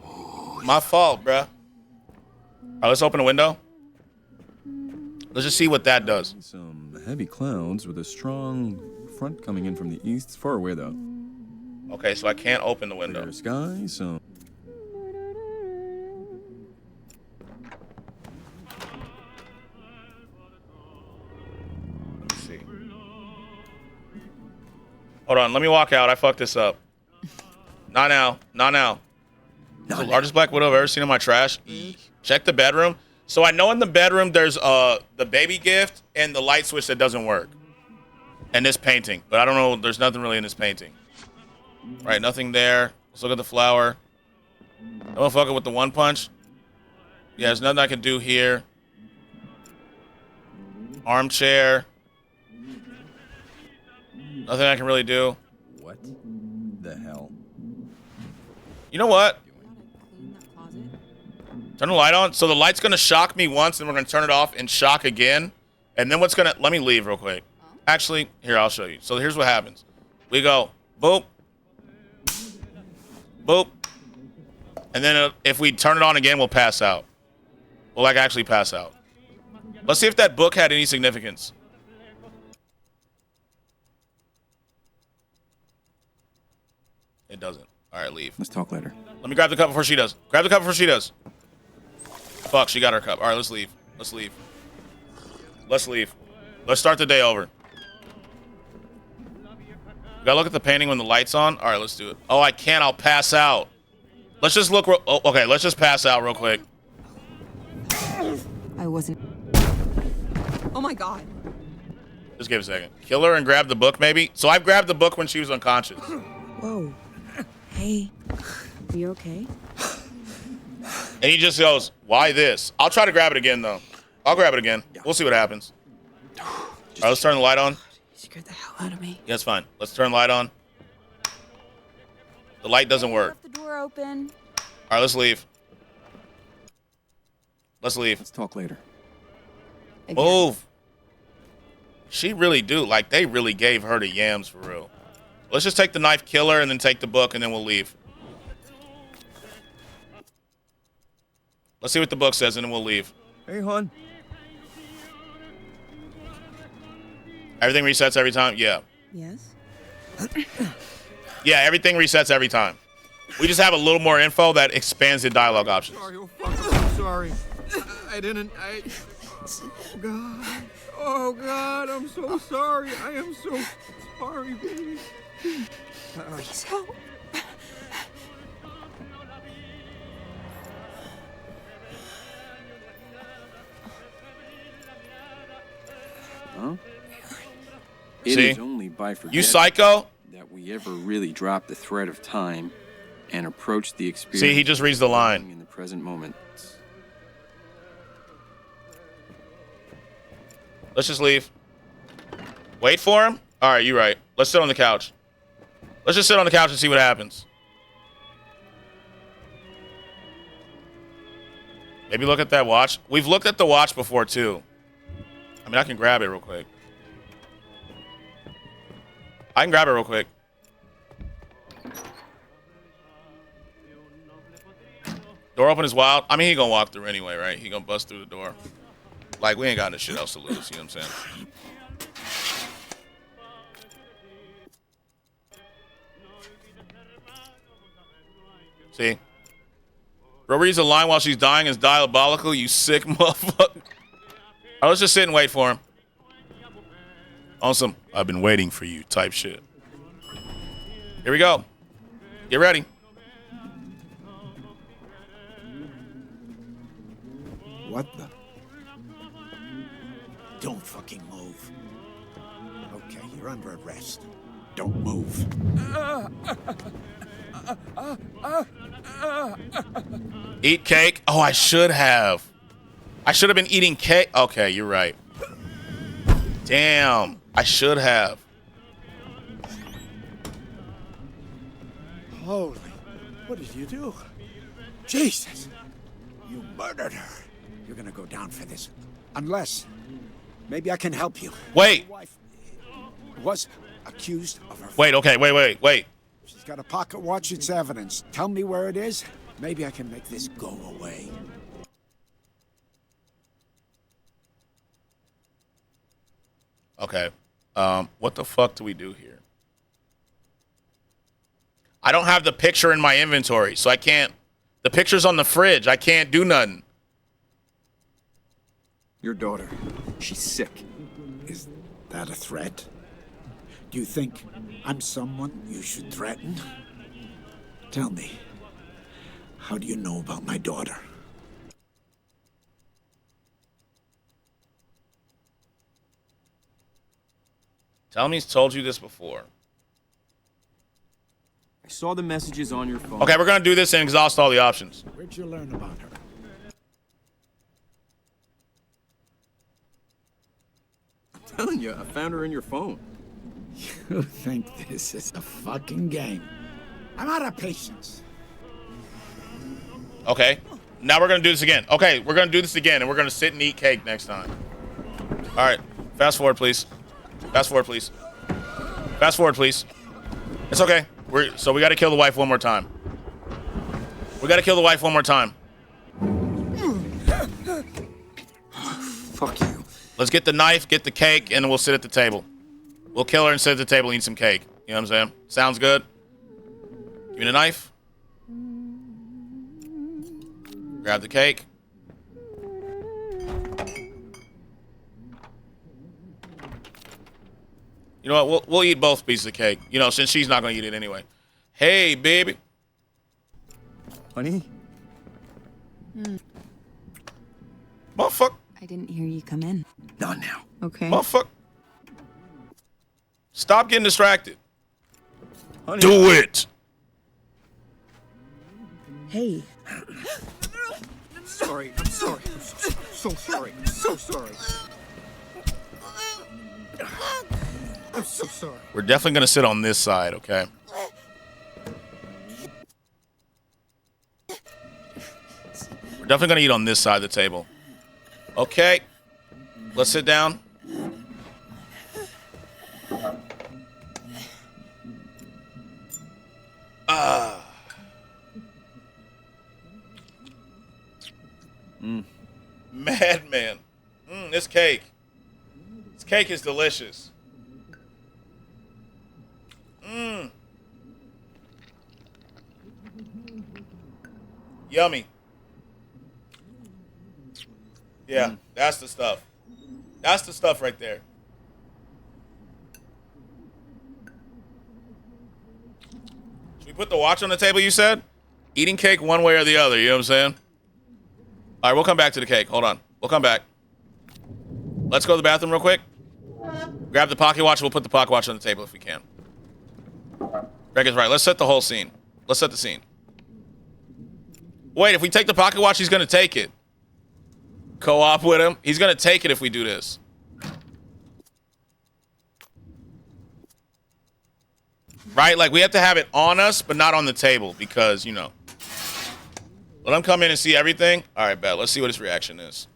My fault, bruh. All right, let's open the window. Let's just see what that does. Some heavy clouds with a strong front coming in from the east. It's far away, though. Okay, so I can't open the window. Clear sky, so... Let me see. Hold on, let me walk out. I fucked this up. Not now. Not now. It's the largest black widow I've ever seen in my trash. Check the bedroom. So I know in the bedroom there's the baby gift and the light switch that doesn't work. And this painting. But I don't know. There's nothing really in this painting. Right, nothing there. Let's look at the flower. I'm gonna fuck it with the one punch. Yeah, there's nothing I can do here. Armchair. Nothing I can really do. What the hell? You know what? Turn the light on. So the light's gonna shock me once, and we're gonna turn it off and shock again. And then what's gonna... Let me leave real quick. Actually, here, I'll show you. So here's what happens. We go, boop. Boop. And then if we turn it on again, we'll pass out. We'll, like, actually pass out. Let's see if that book had any significance. It doesn't. All right, leave. Let's talk later. Let me grab the cup before she does. Grab the cup before she does. Fuck, she got her cup. All right, let's leave. Let's leave. Let's leave. Let's start the day over. You gotta look at the painting when the light's on. All right, let's do it. Oh, I can't. I'll pass out. Let's just look. Oh, okay, let's just pass out real quick. I wasn't. Oh my god. Just give it a second. Kill her and grab the book, maybe? So I grabbed the book when she was unconscious. Whoa. Hey. Are you okay? And he just goes, why this? I'll try to grab it again, though. I'll grab it again. We'll see what happens. All right, let's turn the light on. You scared the hell out of me. Yeah, it's fine. Let's turn the light on. The light doesn't work. Left the door open. All right, let's leave. Let's leave. Let's talk later. Again. Move. She really do. Like, they really gave her the yams for real. Let's just take the knife, kill her, and then take the book, and then we'll leave. Let's see what the book says, and then we'll leave. Hey, hon. Everything resets every time? Yeah. Yes? Yeah, everything resets every time. We just have a little more info that expands the dialogue options. Sorry, oh fuck, I'm sorry. I didn't, Oh God. Oh God, I'm so sorry. I am so sorry, baby. Please help. Huh? It See? is only by forgetting You psycho? that we ever really drop the thread of time and approach the experience. See, he just reads the line. In the present moment. Let's just leave. Wait for him? All right, you're right. Let's sit on the couch. Let's just sit on the couch and see what happens. Maybe look at that watch. We've looked at the watch before, too. I mean, I can grab it real quick. I can grab it real quick. Door open is wild. I mean, he gonna walk through anyway, right? He gonna bust through the door. Like, we ain't got no shit else to lose, you know what I'm saying? See? Bro reads a line while she's dying is diabolical, you sick motherfucker. Right, let's just sit and wait for him. Awesome. I've been waiting for you type shit. Here we go. Get ready. What the? Don't fucking move. Okay, you're under arrest. Don't move. Eat cake? Oh, I should have. I should have been eating cake. Okay, you're right. Damn. I should have. Holy, what did you do? Jesus, you murdered her. You're gonna go down for this. Unless, maybe I can help you. Wait. Your wife was accused of her. Wait, okay, wait. She's got a pocket watch, it's evidence. Tell me where it is. Maybe I can make this go away. Okay. What the fuck do we do here? I don't have the picture in my inventory, so I can't. The picture's on the fridge. I can't do nothing. Your daughter, she's sick. Is that a threat? Do you think I'm someone you should threaten? Tell me, how do you know about my daughter? Tell me he's told you this before. I saw the messages on your phone. Okay, we're gonna do this and exhaust all the options. Where'd you learn about her? I'm telling you, I found her in your phone. You think this is a fucking game? I'm out of patience. Okay. Now we're gonna do this again. Okay, we're gonna do this again, and we're gonna sit and eat cake next time. All right. Fast forward, please. Fast forward, please. Fast forward, please. It's okay. So we got to kill the wife one more time. We got to kill the wife one more time. Fuck you. Let's get the knife, get the cake, and then we'll sit at the table. We'll kill her and sit at the table and eat some cake. You know what I'm saying? Sounds good? Give me the knife. Grab the cake. You know what? We'll eat both pieces of cake. You know, since she's not going to eat it anyway. Hey, baby. Honey? Motherfucker. I didn't hear you come in. Not now. Okay. Motherfucker. Stop getting distracted. Honey? Do it. Hey. Sorry. I'm sorry. I'm so sorry. I'm so sorry. I'm so sorry. We're definitely going to sit on this side, okay? We're definitely going to eat on this side of the table. Okay. Let's sit down. Madman. This cake. This cake is delicious. Yummy. Yeah, that's the stuff. That's the stuff right there. Should we put the watch on the table, you said? Eating cake one way or the other, you know what I'm saying? All right, we'll come back to the cake. Hold on. We'll come back. Let's go to the bathroom real quick. Grab the pocket watch. We'll put the pocket watch on the table if we can. Greg is right. Let's set the whole scene. Let's set the scene. Wait, if we take the pocket watch, he's going to take it. Co-op with him. He's going to take it if we do this. Right? Like, we have to have it on us, but not on the table because, you know. Let him come in and see everything. All right, bet. Let's see what his reaction is.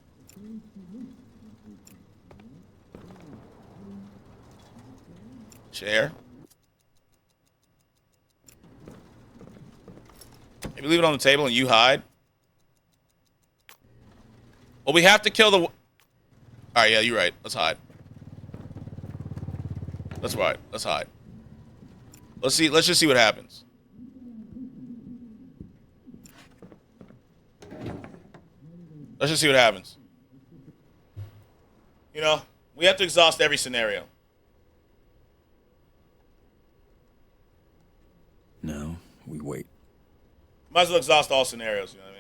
Chair. Maybe leave it on the table and you hide. Well, we have to kill the... All right, yeah, you're right. Let's hide. Let's hide. Let's hide. Let's see. Let's just see what happens. Let's just see what happens. You know, we have to exhaust every scenario. No, we wait. Might as well exhaust all scenarios, you know what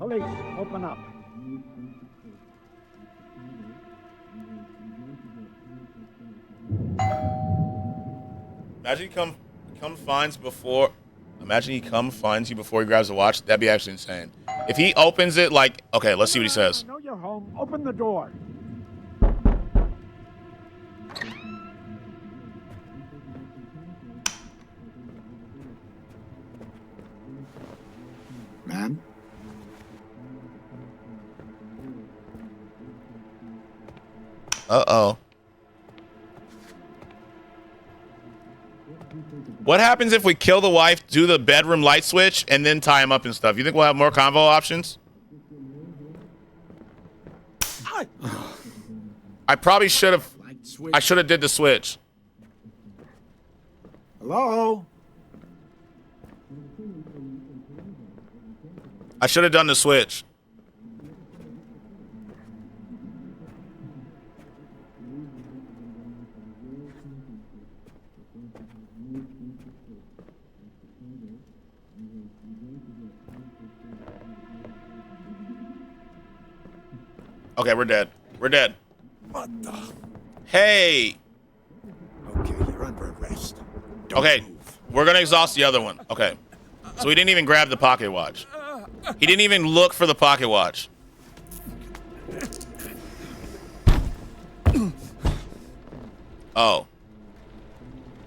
I mean? Police, open up. Imagine he finds before. Imagine he finds you before he grabs the watch. That'd be actually insane. If he opens it, like, okay, let's see what he says. I know you're home. Open the door. Ma'am? Uh-oh. What happens if we kill the wife, do the bedroom light switch, and then tie him up and stuff? You think we'll have more convo options? I probably should have... I should have did the switch. Hello? I should have done the switch. Okay, we're dead. We're dead. What the? Hey! Okay, you're under arrest. Don't Okay, move. we're gonna exhaust the other one. Okay. So he didn't even grab the pocket watch. He didn't even look for the pocket watch. Oh.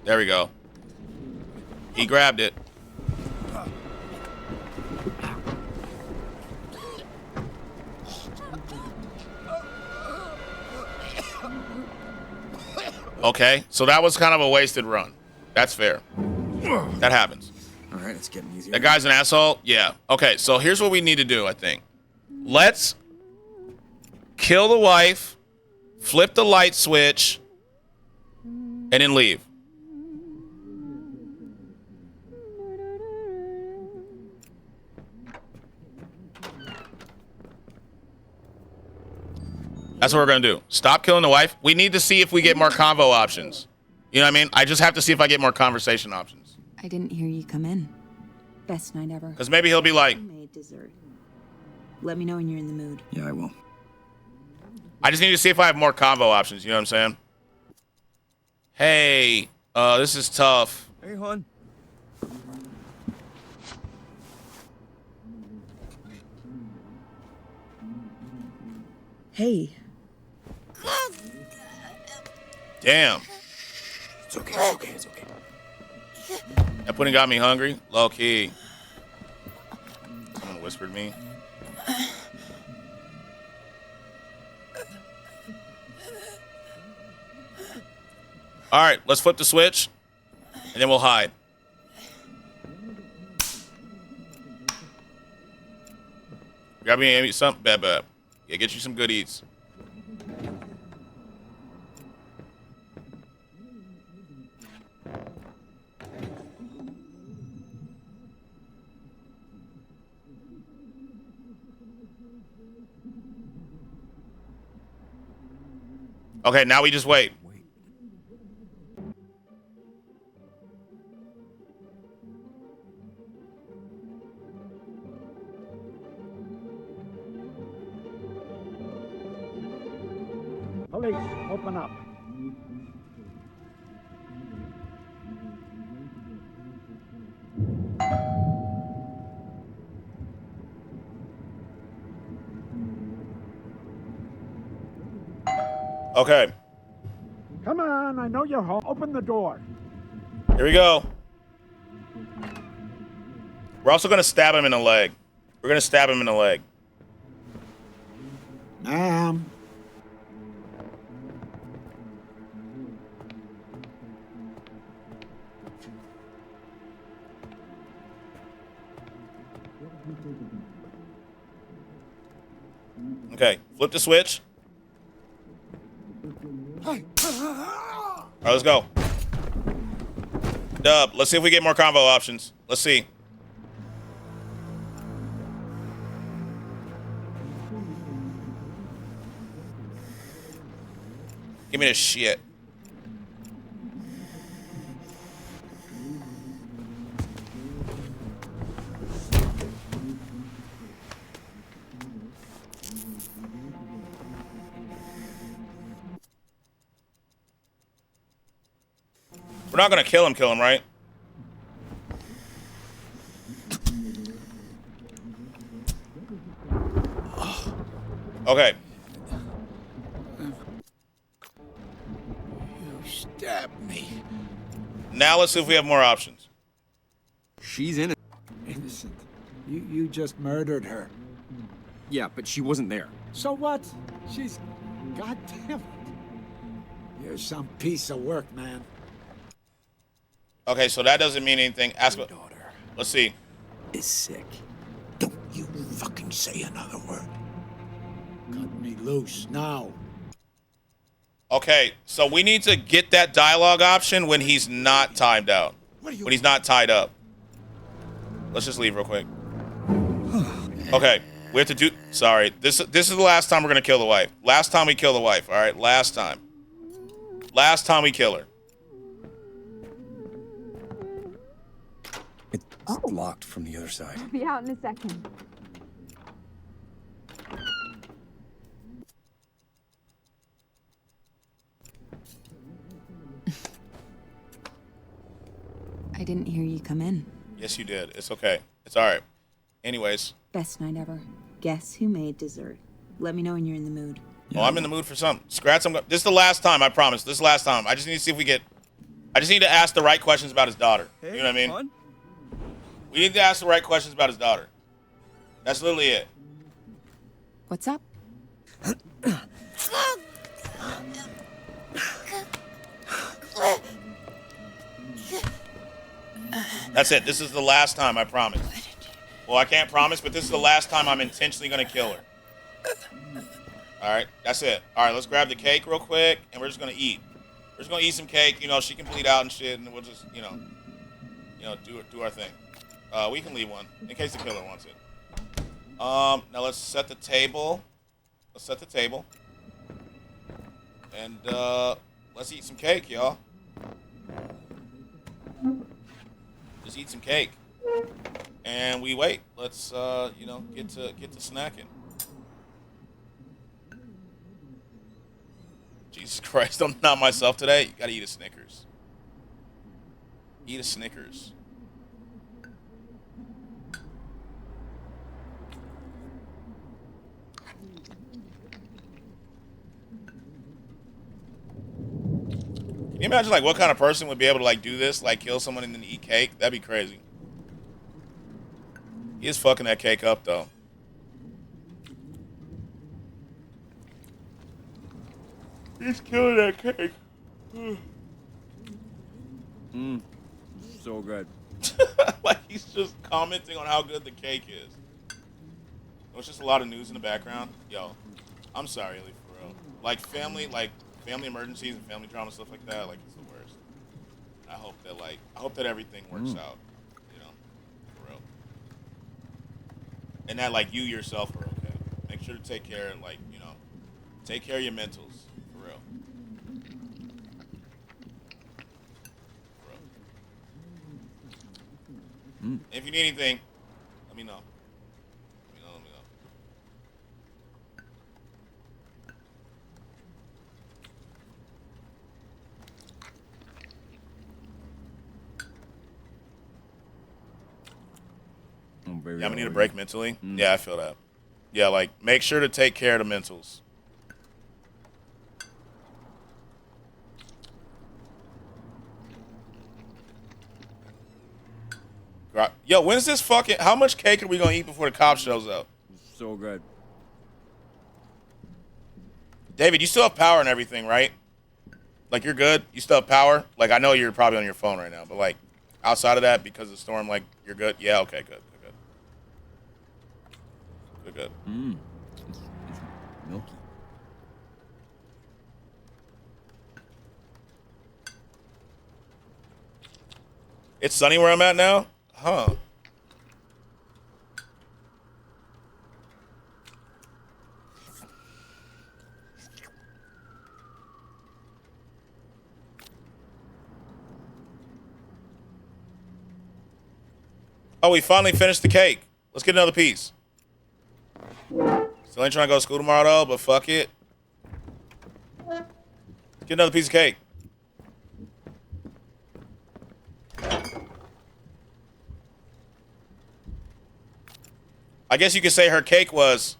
There we go. He grabbed it. Okay, so that was kind of a wasted run. That's fair. That happens. All right, it's getting easier. That guy's an asshole? Yeah. Okay, so here's what we need to do, I think. Let's kill the wife, flip the light switch, and then leave. That's what we're going to do. Stop killing the wife. We need to see if we get more convo options. You know what I mean? I just have to see if I get more conversation options. I didn't hear you come in. Best night ever. Because maybe he'll be like... Homemade dessert. Let me know when you're in the mood. Yeah, I will. I just need to see if I have more convo options. You know what I'm saying? Hey, this is tough. Hey, hon. Hey. Damn. It's okay, it's okay, it's okay. That pudding got me hungry. Low key. Someone whispered me. All right, let's flip the switch, and then we'll hide. Grab me some, bad. Yeah, get you some good eats. Okay, now we just wait. Police, open up. Okay, Come on, I know you're home. Open the door. here we go. We're also gonna stab him in the leg. We're gonna stab him in the leg. Ma'am. Okay, flip the switch. All right, let's go. Dub, let's see if we get more combo options. Let's see. Give me this shit. We're not gonna kill him, right? Okay. You stabbed me. Now let's see if we have more options. She's in it. Innocent. You just murdered her. Yeah, but she wasn't there. So what? She's... God damn it. You're some piece of work, man. Okay, so that doesn't mean anything. Ask what. Daughter Let's see. is sick. Don't you fucking say another word. Cut me loose now. Okay, so we need to get that dialogue option when he's not timed out. When he's not tied up. Let's just leave real quick. Okay, we have to do... Sorry, this is the last time we're going to kill the wife. Last time we kill the wife, all right? Last time. Last time we kill her. It's locked from the other side. I'll be out in a second. I didn't hear you come in. Yes, you did. It's okay. It's all right. Anyways. Best night ever. Guess who made dessert? Let me know when you're in the mood. Oh, I'm in the mood for something. Skratsx, this is the last time, I promise. This is the last time. I just need to see if we get... I just need to ask the right questions about his daughter. You know what I mean? Hon? We need to ask the right questions about his daughter. That's literally it. What's up? That's it. This is the last time, I promise. Well, I can't promise, but this is the last time I'm intentionally going to kill her. All right, that's it. All right, let's grab the cake real quick, and we're just going to eat. We're just going to eat some cake. You know, she can bleed out and shit, and we'll just, you know, do our thing. We can leave one in case the killer wants it. Now let's set the table. Let's set the table. And let's eat some cake, y'all. Just eat some cake. And we wait. Let's you know, get to snacking. Jesus Christ, I'm not myself today. You gotta eat a Snickers. Eat a Snickers. Can you imagine, like, what kind of person would be able to, like, do this? Like, kill someone and then eat cake? That'd be crazy. He is fucking that cake up, though. He's killing that cake. So good. Like, he's just commenting on how good the cake is. There's just a lot of news in the background. Yo, I'm sorry, like, for real. Like family emergencies and family drama stuff like that. Like it's the worst. I hope that everything works out. You know, for real. And that like you yourself are okay. Make sure to take care of take care of your mentals. For real. For real. If you need anything, let me know. Let me know. Yeah, we need a break mentally. Yeah, I feel that. Yeah, like make sure to take care of the mentals. Yo, when's this fucking? How much cake are we gonna eat before the cop shows up? So good. David, you still have power and everything, right? Like you're good. You still have power. Like I know you're probably on your phone right now, but like outside of that, because of the storm, like you're good. Yeah. Okay. Good. Good. It's milky. It's sunny where I'm at now? Huh. Oh, we finally finished the cake. Let's get another piece. Still ain't trying to go to school tomorrow though, but fuck it. Let's get another piece of cake. I guess you could say her cake was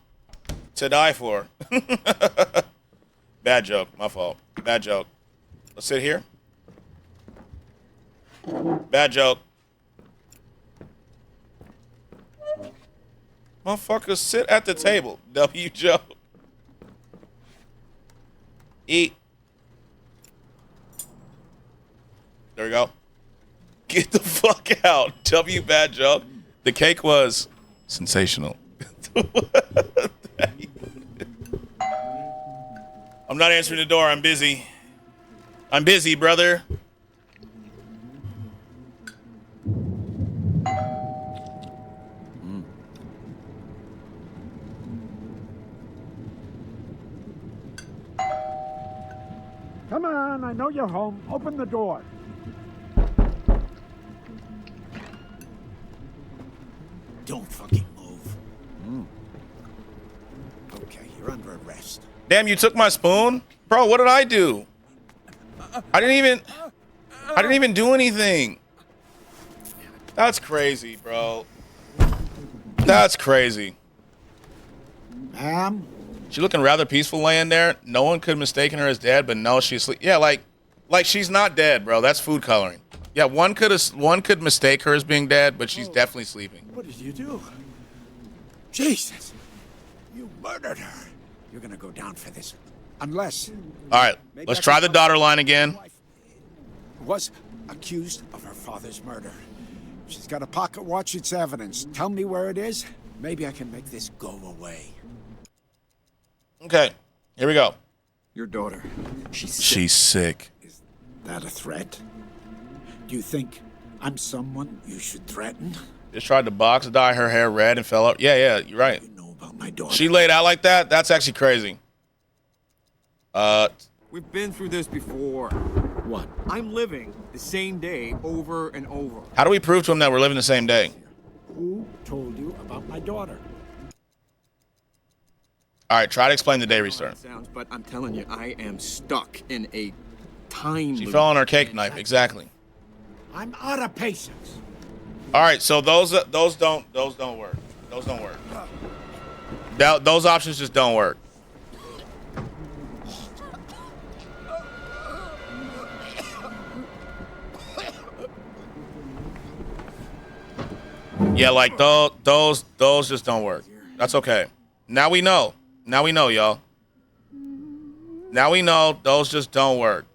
to die for. Bad joke. My fault. Bad joke. Let's sit here. Bad joke. Motherfuckers, sit at the table. W joke. Eat. There we go. Get the fuck out. W bad joke. The cake was sensational. I'm not answering the door. I'm busy. I'm busy, brother. Come on, I know you're home. Open the door. Don't fucking move. Okay, you're under arrest. Damn, you took my spoon? Bro, what did I do? I didn't even do anything. That's crazy, bro. That's crazy. Ma'am? She looking rather peaceful laying there. No one could mistaken her as dead, but no, she's asleep. Yeah, like she's not dead, bro. That's food coloring. Yeah, one could mistake her as being dead, but she's definitely sleeping. What did you do? Jesus! You murdered her. You're gonna go down for this. Unless... All right, let's try the daughter line again. Was accused of her father's murder. She's got a pocket watch. It's evidence. Tell me where it is. Maybe I can make this go away. Okay, here we go. Your daughter. She's sick. Is that a threat? Do you think I'm someone you should threaten? Just tried to box dye her hair red and fell up. Yeah, you're right. You know about my daughter. She laid out like that? That's actually crazy. We've been through this before. What? I'm living the same day over and over. How do we prove to him that we're living the same day? Who told you about my daughter? All right, try to explain the day restart. Sounds, but I'm telling you, I am stuck in a time She loop. fell on her cake knife. Exactly. I'm out of patience. All right, so those don't work. Those don't work. Those options just don't work. Yeah, like those just don't work. That's okay. Now we know. Now we know, y'all. Now we know those just don't work.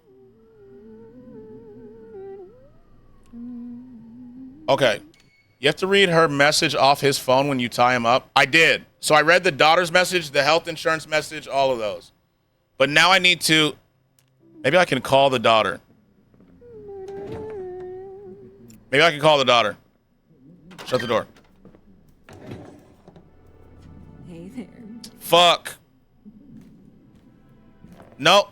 Okay. You have to read her message off his phone when you tie him up. I did. So I read the daughter's message, the health insurance message, all of those. But now I need to... Maybe I can call the daughter. Maybe I can call the daughter. Shut the door. Hey there. Fuck. Nope.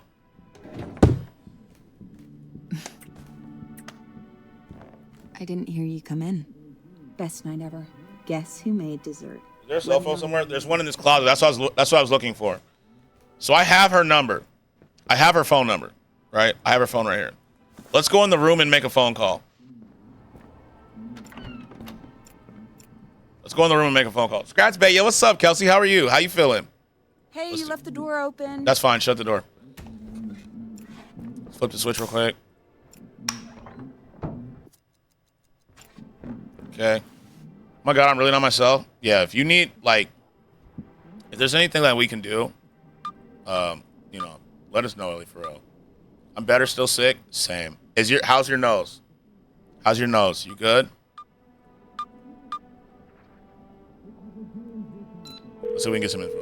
I didn't hear you come in. Best night ever. Guess who made dessert? Is there a cell phone somewhere? There's one in this closet. That's what I was looking for. So I have her number. I have her phone number, right? I have her phone right here. Let's go in the room and make a phone call. Let's go in the room and make a phone call. Skratsx Bay, yo, what's up, Kelsey? How are you? How you feeling? Hey, you left the door open. That's fine. Shut the door. Flip the switch real quick. Okay. Oh my God, I'm really not myself. Yeah, if you need, like, if there's anything that we can do, you know, let us know, Ellie, for real. I'm better, still sick. Same. How's your nose? How's your nose? You good? Let's see if we can get some info.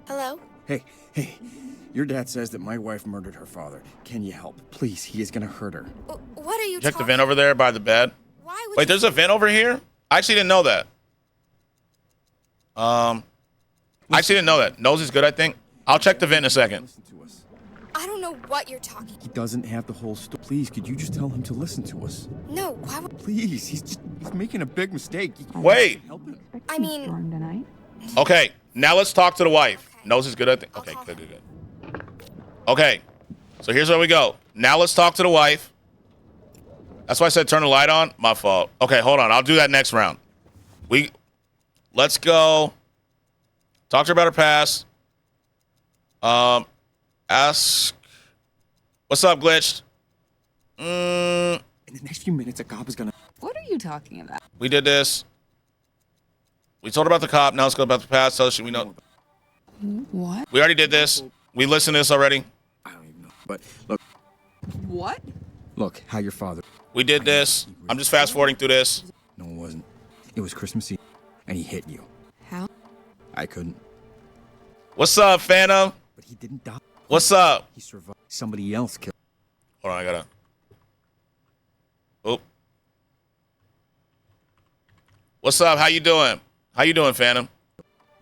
Hello? Hey, your dad says that my wife murdered her father. Can you help? Please, he is gonna hurt her. What are you Check the vent over there by the bed. Why would Wait, there's a vent over here? I actually didn't know that. I actually didn't know that. Nose is good, I think. I'll check the vent in a second. Listen to us. I don't know what you're talking. He doesn't have the whole story. Please, could you just tell him to listen to us? No, why would... Please, he's making a big mistake. Wait. Help him. I mean... Storm tonight. Okay, now let's talk to the wife. Okay. Nose is good, I think. Okay, I'll call good. Okay, so here's where we go. Now let's talk to the wife. That's why I said turn the light on. My fault. Okay, hold on. I'll do that next round. Let's go. Talk to her about her past. Ask. What's up, Glitched? In the next few minutes, a cop is gonna... What are you talking about? We did this. We told her about the cop. Now let's go about the past. Tell us we know. What? We already did this. We listened to this already. I don't even know. But look, What? look, how your father... We did this. I'm just fast forwarding through this. No, it wasn't. It was Christmas Eve, and he hit you. How? I couldn't. What's up, Phantom? But he didn't die. What's up? He survived. Somebody else killed Hold on, I gotta. Oh. What's up? How you doing? How you doing, Phantom?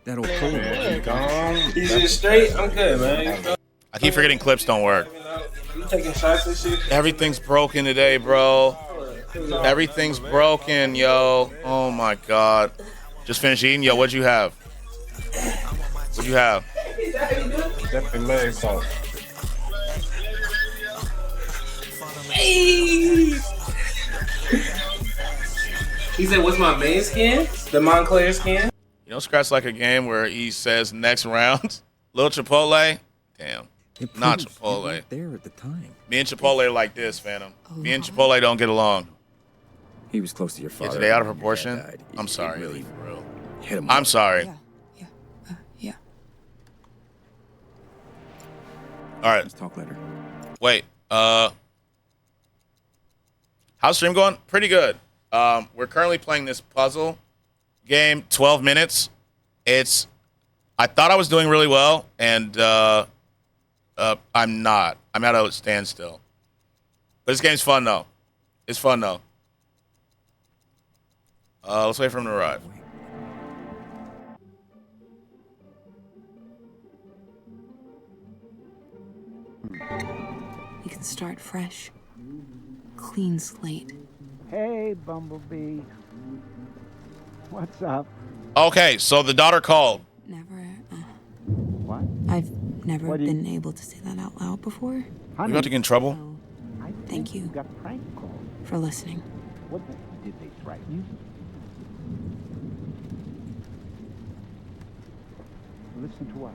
that old pole. He's just straight. I'm good, man. I keep forgetting clips don't work. You taking shots and shit? Everything's broken today, bro. Everything's broken, yo. Oh my God. Just finished eating. Yo, what'd you have? What'd you have? Definitely leg sauce. He said, "What's my main skin? The Montclair skin." You know, Skratsx like a game where he says next round. Little Chipotle. Damn. Not Chipotle. Right there at the time. Me and Chipotle are like this, Phantom. Me and Chipotle don't get along. He was close to your father. Is they out of when your proportion? dad died. I'm It sorry, really for real. hit him. I'm sorry. Yeah. All right. Let's talk later. Wait. How's stream going? Pretty good. We're currently playing this puzzle game, 12 minutes. I thought I was doing really well, and I'm not. I'm at a standstill. But this game's fun, though. It's fun, though. Let's wait for him to arrive. You can start fresh. Clean slate. Hey, Bumblebee. What's up? Okay, so the daughter called. Never. What? I've never What do you- been able to say that out loud before. You Honey, about to get in trouble? So, I Thank think you. got prank called. for listening. What did they threaten you? Listen to what?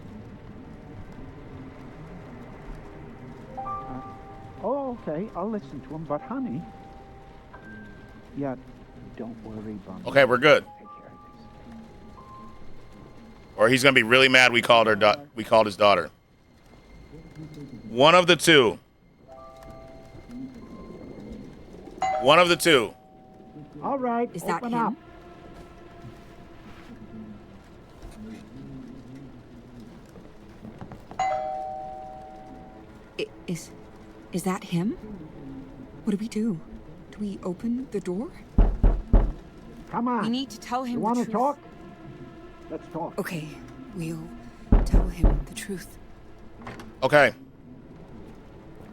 Oh, okay. I'll listen to him. But, honey, yeah, don't worry, Bumblebee. Okay, we're good. Take care of this. Or he's gonna be really mad we called we called his daughter. One of the two. One of the two. All right, Is that open him? up. Is that him? What do we do? Do we open the door? Come on. We need to tell him You the want to truth. talk? Let's talk. Okay, we'll tell him the truth. Okay.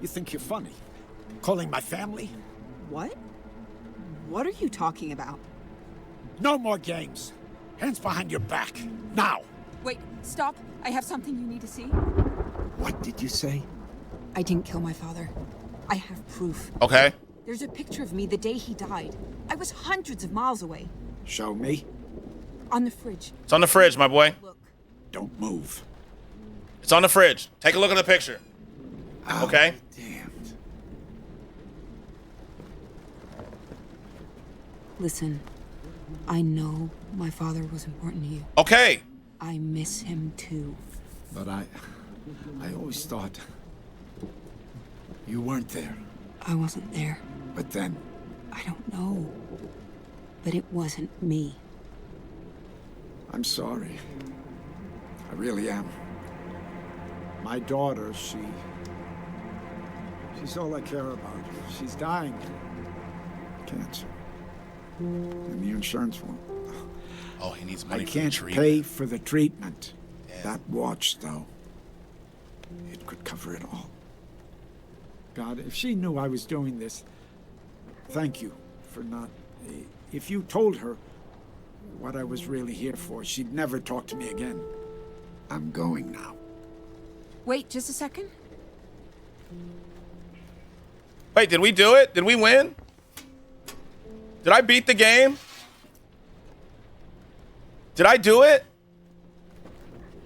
You think you're funny? Calling my family? What? What are you talking about? No more games. Hands behind your back. Now. Wait, stop. I have something you need to see. What did you say? I didn't kill my father. I have proof. Okay. There's a picture of me the day he died. I was hundreds of miles away. Show me. On the fridge. It's on the fridge, my boy. Look. Don't move. It's on the fridge. Take a look at the picture. Oh, Okay? damned. Listen, I know my father was important to you. Okay. I miss him too. But I always thought you weren't there. I wasn't there. But then, I don't know. But it wasn't me. I'm sorry. I really am. My daughter, she's all I care about. She's dying. Cancer. And the insurance won't. Oh, he needs money I for the can't treatment. pay for the treatment. Yeah. That watch, though, it could cover it all. God, if she knew I was doing this, thank you for not... If you told her what I was really here for, she'd never talk to me again. I'm going now. Wait, just a second. Wait, did we do it? Did we win? Did I beat the game? Did I do it?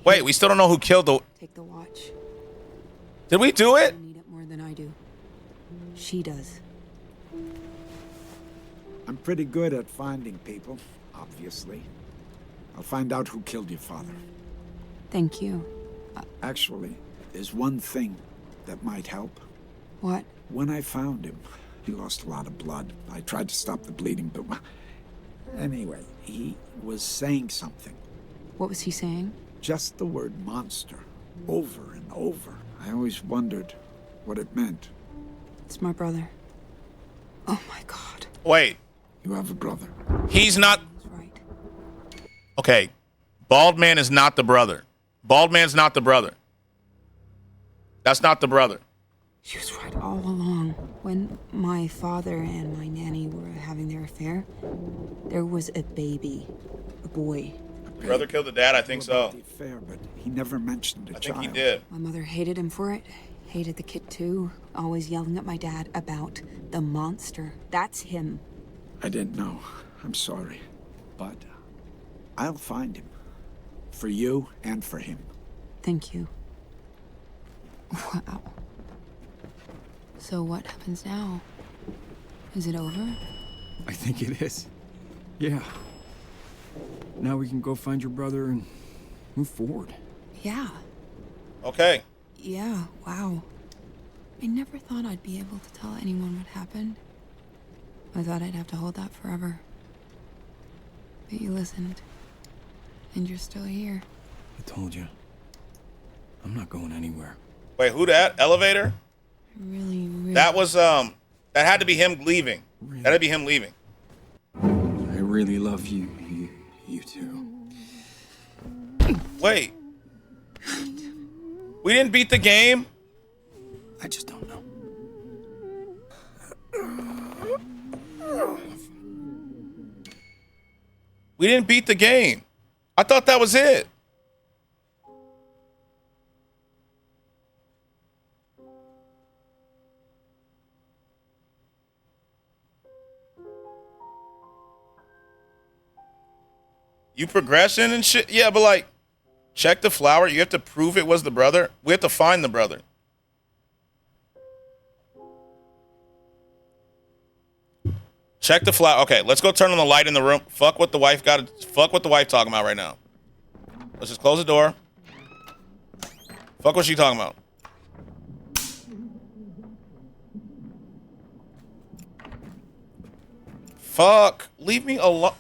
Wait, we still don't know who killed the... Take the watch. Did we do it? You need it more than I do. She does. I'm pretty good at finding people, obviously. I'll find out who killed your father. Thank you. Actually, there's one thing that might help. What? When I found him, he lost a lot of blood. I tried to stop the bleeding, but... Anyway, he was saying something. What was he saying? Just the word monster. Over and over. I always wondered what it meant. It's my brother. Oh my God. Wait. You have a brother. He's not... That's right. Okay. Bald man is not the brother. Bald man's not the brother. That's not the brother. She was right all along. When my father and my nanny were having their affair, there was a baby. A boy. Brother killed the dad? I think so. The affair, but he never mentioned a I child. think he did. My mother hated him for it. Hated the kid too. Always yelling at my dad about the monster. That's him. I didn't know. I'm sorry. But I'll find him. For you and for him. Thank you. Wow. So what happens now? Is it over? I think it is. Yeah. Now we can go find your brother and move forward. Yeah. Okay. Yeah, wow. I never thought I'd be able to tell anyone what happened. I thought I'd have to hold that forever. But you listened. And you're still here. I told you. I'm not going anywhere. Wait, who that? Elevator? Really. That was, that had to be him leaving. Really? That'd be him leaving. I really love you. You too. Wait. We didn't beat the game? I just don't know. We didn't beat the game. I thought that was it. You progressing and shit? Yeah, but like, check the flower. You have to prove it was the brother. We have to find the brother. Check the flower. Okay, let's go turn on the light in the room. Fuck what the wife got. Fuck what the wife talking about right now. Let's just close the door. Fuck what she talking about. Fuck. Leave me alone.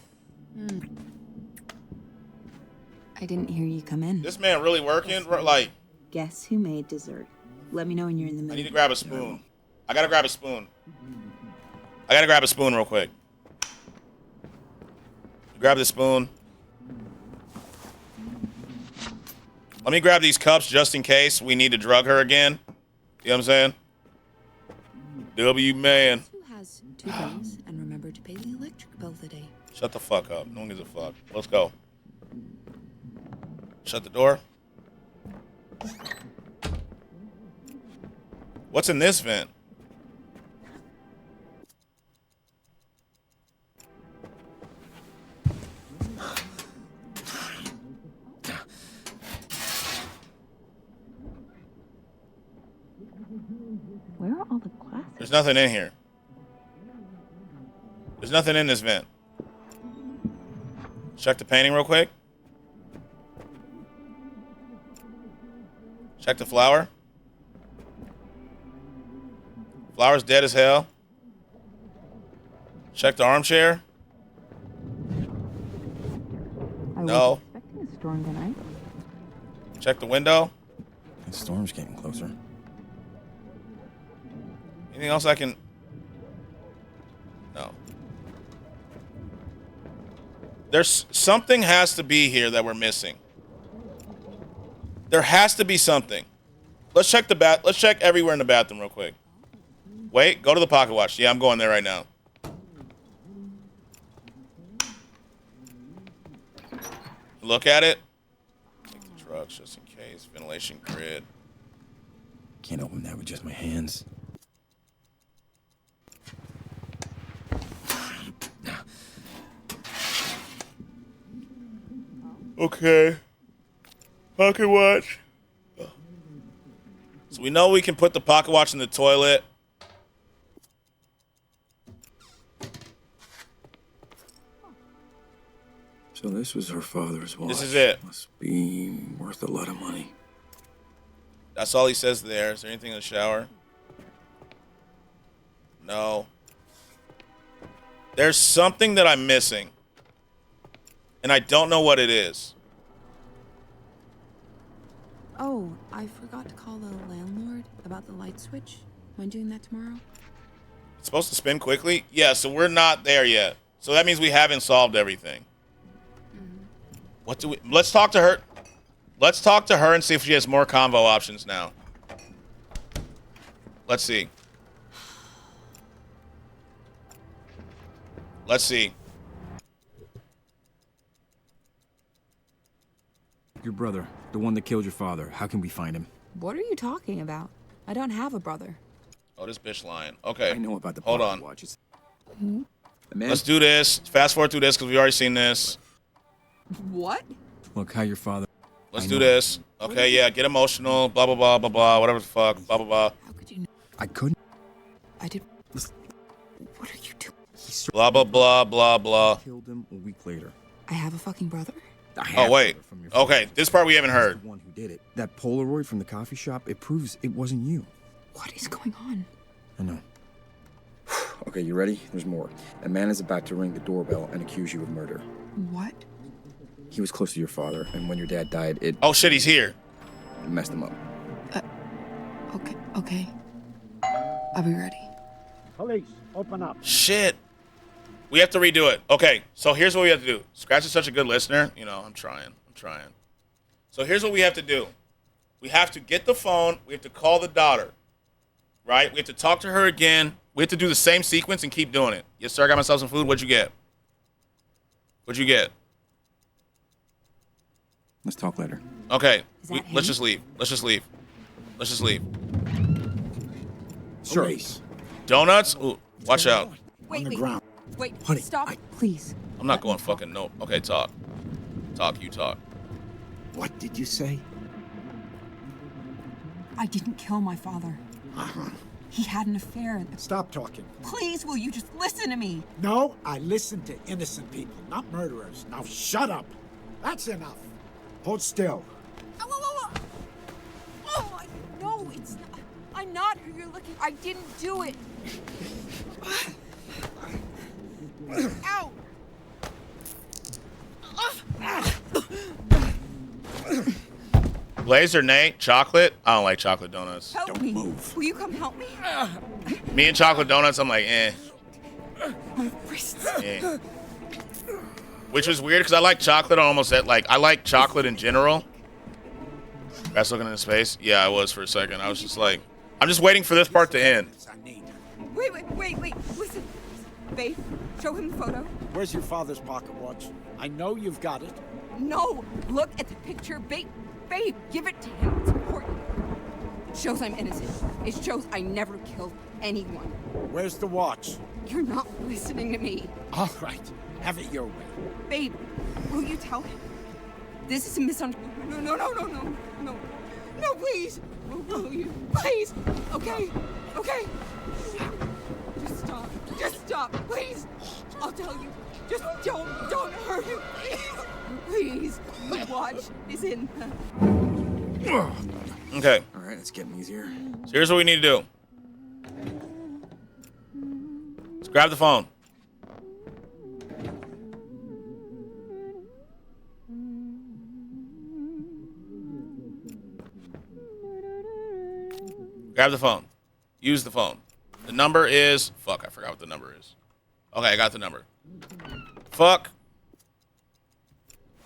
I didn't hear you come in. This man really working? Like, Guess who made dessert? Let me know when you're in the I middle. need to grab a spoon. I gotta grab a spoon. I gotta grab a spoon real quick. Grab the spoon. Let me grab these cups just in case we need to drug her again. You know what I'm saying? W man. Who has 2 things and remember to pay the electric bill today? Shut the fuck up. No one gives a fuck. Let's go. Shut the door. What's in this vent? Where are all the glasses? There's nothing in here. There's nothing in this vent. Check the painting real quick. Check the flower. Flower's dead as hell. Check the armchair. No. Expecting a storm tonight. Check the window. The storm's getting closer. Anything else I can... No. There's something has to be here that we're missing. There has to be something. Let's check the let's check everywhere in the bathroom real quick. Wait, go to the pocket watch. Yeah, I'm going there right now. Look at it. Take the drugs just in case. Ventilation grid. Can't open that with just my hands. Okay. Pocket watch. So we know we can put the pocket watch in the toilet. So this was her father's watch. This is it. Must be worth a lot of money. That's all he says there. Is there anything in the shower? No. There's something that I'm missing. And I don't know what it is. Oh, I forgot to call the landlord about the light switch. Am I doing that tomorrow? It's supposed to spin quickly? Yeah, so we're not there yet. So that means we haven't solved everything. What do we... Let's talk to her. Let's talk to her and see if she has more combo options now. Let's see. Let's see. Your brother, the one that killed your father. How can we find him? What are you talking about? I don't have a brother. Oh, this bitch lying. Okay. I know about the Hold pocket on. watches. Let's do this. Fast forward through this because we've already seen this. What? Look how your father... Let's do this. Okay, yeah, get emotional. Blah, blah, blah, blah, blah. Whatever the fuck. Blah, blah, blah. How could you know? I couldn't... I did... What are you doing? Blah, blah, blah, blah, blah. Killed him a week later. I have a fucking brother? Oh, wait. Okay, this part we haven't heard. The one who did it. That Polaroid from the coffee shop, it proves it wasn't you. What is going on? I know. Okay, you ready? There's more. A man is about to ring the doorbell and accuse you of murder. What? He was close to your father, and when your dad died, it Oh, shit, he's here. messed him up. Okay. I'll be ready. Police, open up. Shit. We have to redo it. Okay, so here's what we have to do. Skratsx is such a good listener. You know, I'm trying. So here's what we have to do. We have to get the phone. We have to call the daughter. Right? We have to talk to her again. We have to do the same sequence and keep doing it. Yes, sir, I got myself some food. What'd you get? Let's talk later. Okay, let's him? just leave. Let's just leave. Sure. Donuts? Ooh, watch out. Wait, ground. Wait, Honey, stop. Please. I'm not going fucking no. Okay, talk. You talk. What did you say? I didn't kill my father. He had an affair. Stop talking. Please, will you just listen to me? No, I listen to innocent people, not murderers. Now shut up. That's enough. Hold still. Oh, no, it's not. I'm not who you're looking. I didn't do it. Blaze or Nate? Chocolate? I don't like chocolate donuts. Help me. Will you come help me? Me and chocolate donuts, I'm like, eh. My wrists. Eh. Which was weird because I like chocolate almost at like I like chocolate in general. That's looking in his face. Yeah, I was for a second. I was just like, I'm just waiting for this part to end. Wait. Listen. Babe, show him the photo. Where's your father's pocket watch? I know you've got it. No, look at the picture. Babe, give it to him. It's important. It shows I'm innocent. It shows I never killed anyone. Where's the watch? You're not listening to me. All right, have it your way. Babe, will you tell him? This is a misunderstanding. No, please. Will you? Please. Okay. Just stop, please. I'll tell you. Just don't hurt him. Please. The watch is in the... Okay. All right, it's getting easier. So here's what we need to do. Let's grab the phone. Grab the phone. Use the phone. The number is... Fuck, I forgot what the number is. Okay, I got the number. Fuck.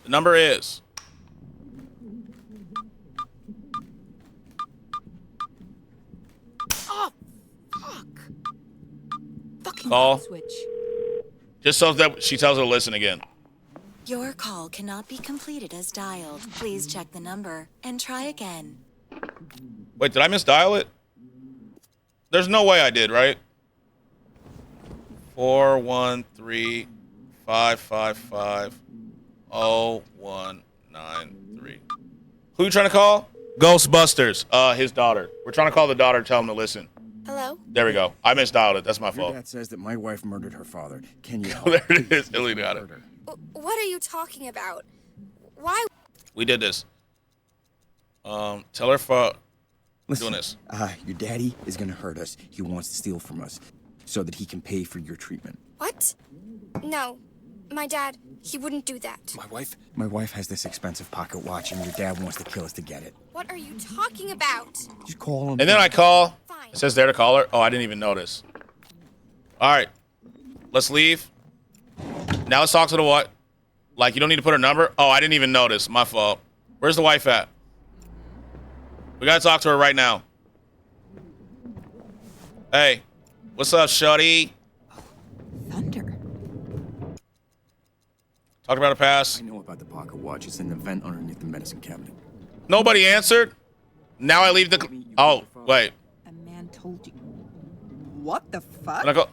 The number is... Oh, fuck. Fucking Call. switch. Just so that she tells her to listen again. Your call cannot be completed as dialed. Please check the number and try again. Wait, did I misdial it? There's no way I did, right? 413-555-0193. Who you trying to call? Ghostbusters. His daughter. We're trying to call the daughter, tell him to listen. Hello? There we go. I misdialed it. That's my Your fault. dad says that my wife murdered her father. Can you help? There it is. Illy got it. What are you talking about? Why? We did this. Tell her for doing this. Your daddy is gonna hurt us. He wants to steal from us so that he can pay for your treatment. What? No. My dad, he wouldn't do that. My wife has this expensive pocket watch, and your dad wants to kill us to get it. What are you talking about? Just call him. And then I call. It says there to call her. Oh, I didn't even notice. All right. Let's leave. Now let's talk to the what? Like, you don't need to put her number? Oh, I didn't even notice. My fault. Where's the wife at? We gotta talk to her right now. Hey. What's up, shorty? Thunder. Talk about her past. I know about the pocket watch. It's in the vent underneath the medicine cabinet. Nobody answered? Now I leave the... Oh, wait. A man told you. What the fuck? I go...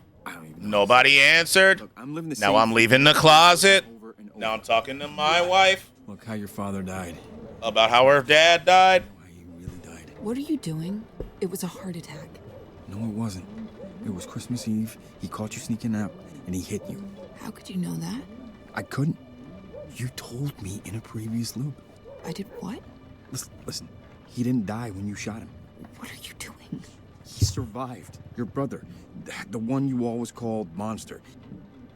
Nobody answered. Look, I'm living the Now same I'm leaving the closet. over and over. Now I'm talking to my wife Look how your father died. about how her dad died. Why he really died. What are you doing? It was a heart attack. No, it wasn't. It was Christmas Eve. He caught you sneaking out, and he hit you. How could you know that? I couldn't. You told me in a previous loop. I did what? Listen. He didn't die when you shot him. What are you doing? He survived. Your brother, the one you always called Monster.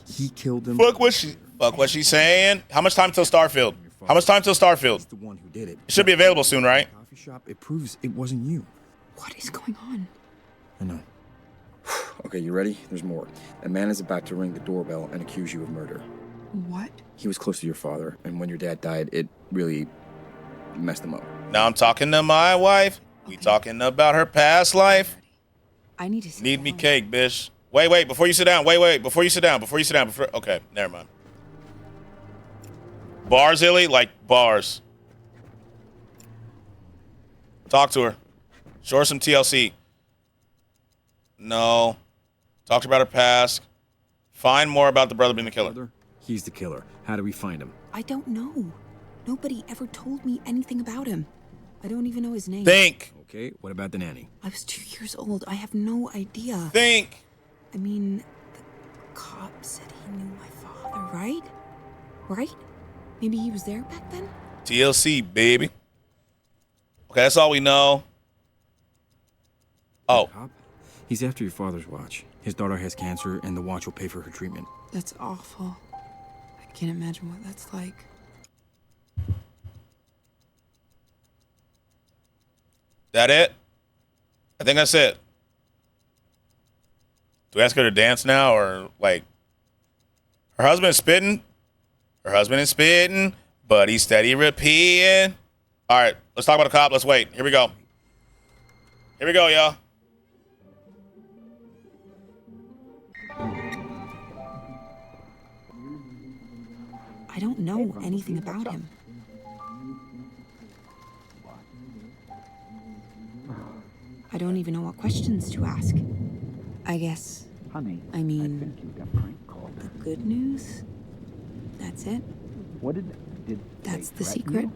He killed him. Fuck what she's saying. How much time till Starfield? How much time till Starfield? He's the one who did it. It should be available soon, right? Coffee shop. It proves it wasn't you. What is going on? I know. Okay, you ready? There's more. A man is about to ring the doorbell and accuse you of murder. What? He was close to your father, and when your dad died, it really messed him up. Now I'm talking to my wife. We talking about her past life. I need to see. Need me cake, bitch. Wait, before you sit down. Wait, before you sit down. Okay, never mind. Bars, Illy? Like bars. Talk to her. Show her some TLC. No. Talk to her about her past. Find more about the brother being the killer. Brother, he's the killer. How do we find him? I don't know. Nobody ever told me anything about him. I don't even know his name. Think. Okay, what about the nanny? I was 2 years old. I have no idea. Think. I mean, the cop said he knew my father, right? Right? Maybe he was there back then? TLC, baby. Okay, that's all we know. Oh. Cop? He's after your father's watch. His daughter has cancer, and the watch will pay for her treatment. That's awful. I can't imagine what that's like. That it? I think that's it. Do we ask her to dance now, or like her husband is spitting? Her husband is spitting, but he's steady repeating. All right, let's talk about the cop. Let's wait. Here we go. Here we go, y'all. I don't know anything about him. I don't even know what questions to ask. I guess. Honey, I mean, I think you got prank called. the good news? That's it? What did That's they the threaten secret. you?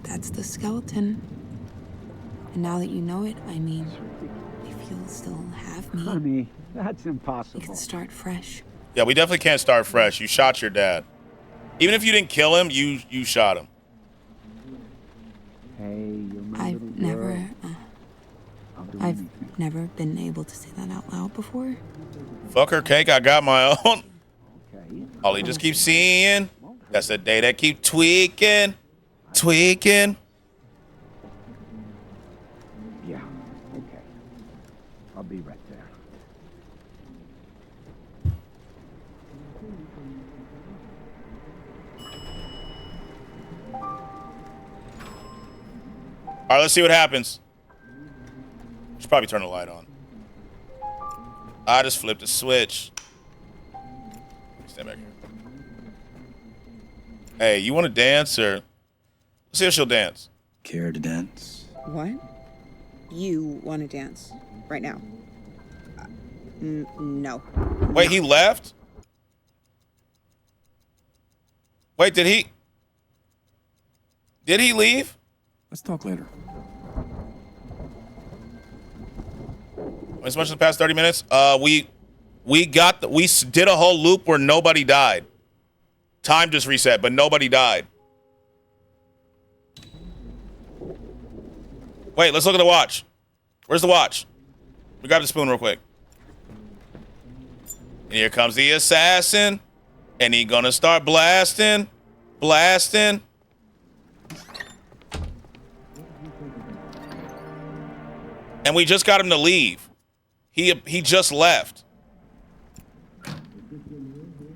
That's the skeleton. And now that you know it, I mean, if you'll still have me, Honey, that's we impossible. can start fresh. Yeah, we definitely can't start fresh. You shot your dad. Even if you didn't kill him, you shot him. Hey, you're my I've little never, girl. I'll do I've anything. never been able to say that out loud before. Fuck her cake, I got my own. Okay. All he just keeps seeing. That's the day that keep tweaking. Tweaking. Yeah, okay. I'll be right there. All right, let's see what happens. Should probably turn the light on. I just flipped a switch. Stand back here. Hey, you want to dance, or let's see if she'll dance. Care to dance? What? You want to dance right now? No. Wait, he left? Wait, did he leave? Let's talk later. As much as the past 30 minutes, we did a whole loop where nobody died. Time just reset, but nobody died. Wait, let's look at the watch. Where's the watch? We grab the spoon real quick. And here comes the assassin, and he gonna start blasting. And we just got him to leave. He just left.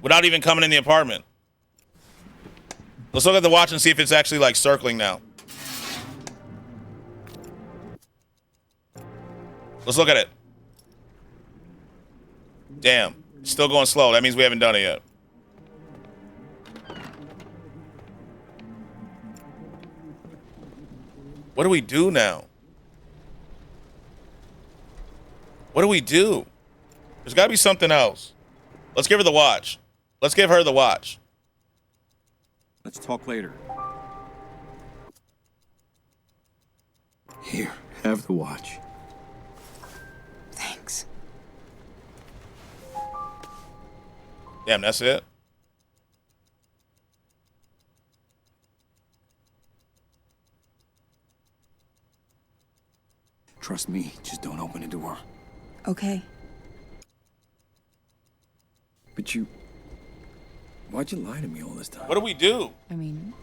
Without even coming in the apartment. Let's look at the watch and see if it's actually like circling now. Let's look at it. Damn. It's still going slow. That means we haven't done it yet. What do we do now? What do we do? There's got to be something else. Let's give her the watch. Let's give her the watch. Let's talk later. Here, have the watch. Thanks. Damn, that's it? Trust me, just don't open the door. Okay. But why'd you lie to me all this time? What do we do? I mean,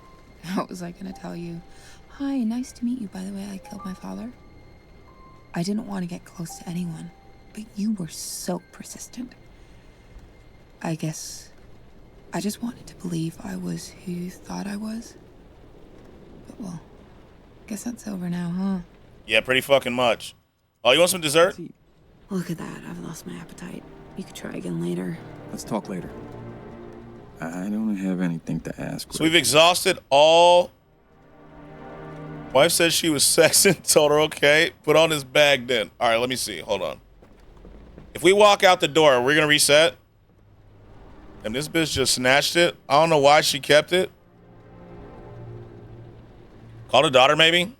how was I gonna tell you? Hi, nice to meet you. By the way, I killed my father. I didn't want to get close to anyone, but you were so persistent. I guess I just wanted to believe I was who you thought I was. But well, guess that's over now, huh? Yeah, pretty fucking much. Oh, you want some dessert? Look at that. I've lost my appetite. You could try again later. Let's talk later. I don't have anything to ask. So we've exhausted all. Wife said she was sexing. Told her, okay, put on this bag then. All right, let me see. Hold on. If we walk out the door, we're going to reset. And this bitch just snatched it. I don't know why she kept it. Call the daughter, maybe?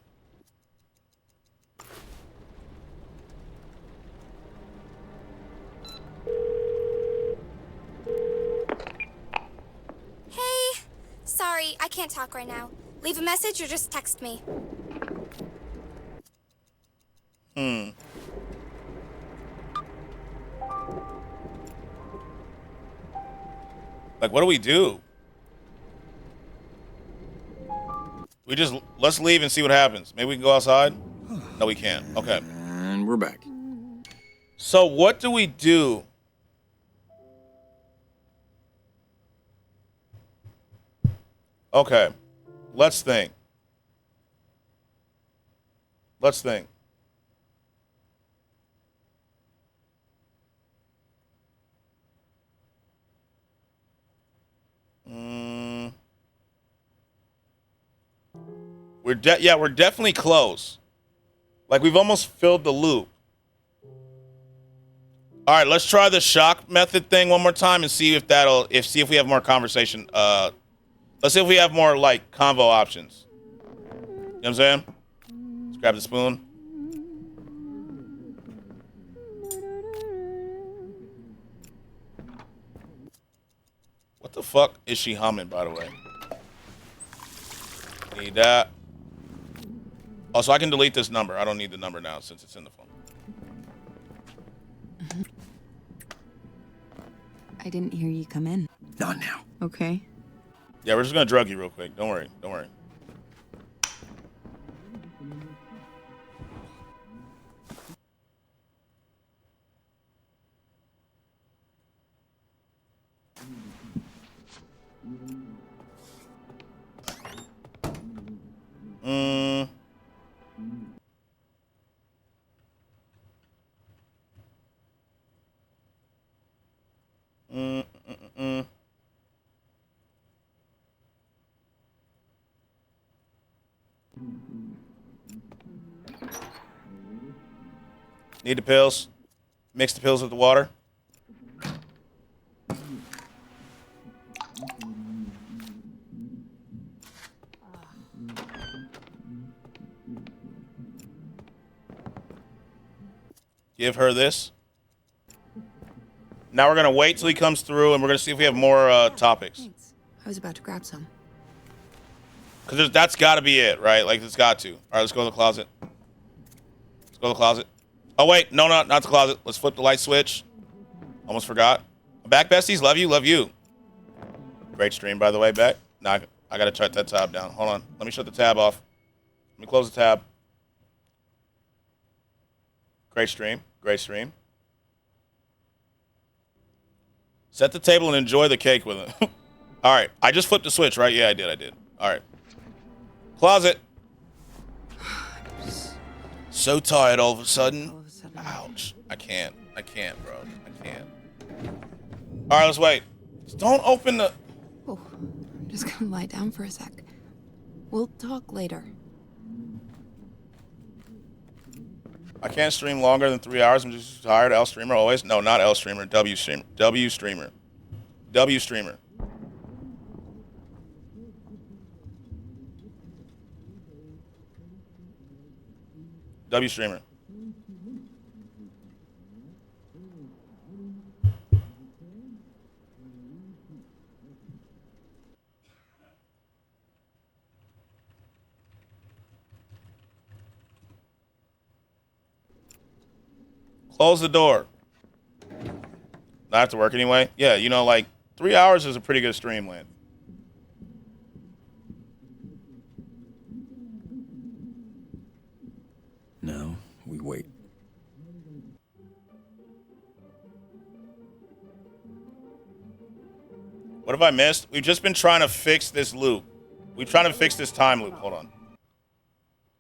Hey, sorry, I can't talk right now. Leave a message or just text me. Like, what do we do? Let's leave and see what happens. Maybe we can go outside. No, we can't. Okay. And we're back. So what do we do? Okay. Let's think. Let's think. We're definitely close. Like we've almost filled the loop. All right, let's try the shock method thing one more time and see if see if we have more conversation. Let's see if we have more like convo options. You know what I'm saying? Let's grab the spoon. What the fuck is she humming, by the way? Need that. Oh, so I can delete this number. I don't need the number now since it's in the phone. I didn't hear you come in. Not now. Okay. Yeah, we're just gonna drug you real quick. Don't worry. Don't worry. Need the pills. Mix the pills with the water. Give her this. Now we're going to wait till he comes through, and we're going to see if we have more topics. Thanks. I was about to grab some. Because that's got to be it, right? Like, it's got to. All right, let's go to the closet. Let's go to the closet. Oh, wait. No, not the closet. Let's flip the light switch. Almost forgot. Back, besties. Love you. Love you. Great stream, by the way, Beck. Now, I got to shut that tab down. Hold on. Let me shut the tab off. Let me close the tab. Great stream. Great stream. Set the table and enjoy the cake with it. All right. I just flipped the switch, right? Yeah, I did. All right. Closet. So tired all of a sudden. Ouch. I can't, bro. I can't. All right, let's wait. Just don't open the... Oh, I'm just gonna lie down for a sec. We'll talk later. I can't stream longer than 3 hours. I'm just tired. L streamer always. No, not L streamer. W streamer. W streamer. W streamer. W streamer. Close the door. Not have to work anyway. Yeah, you know, like 3 hours is a pretty good stream length. No, we wait. What have I missed? We've just been trying to fix this loop. We're trying to fix this time loop. Hold on.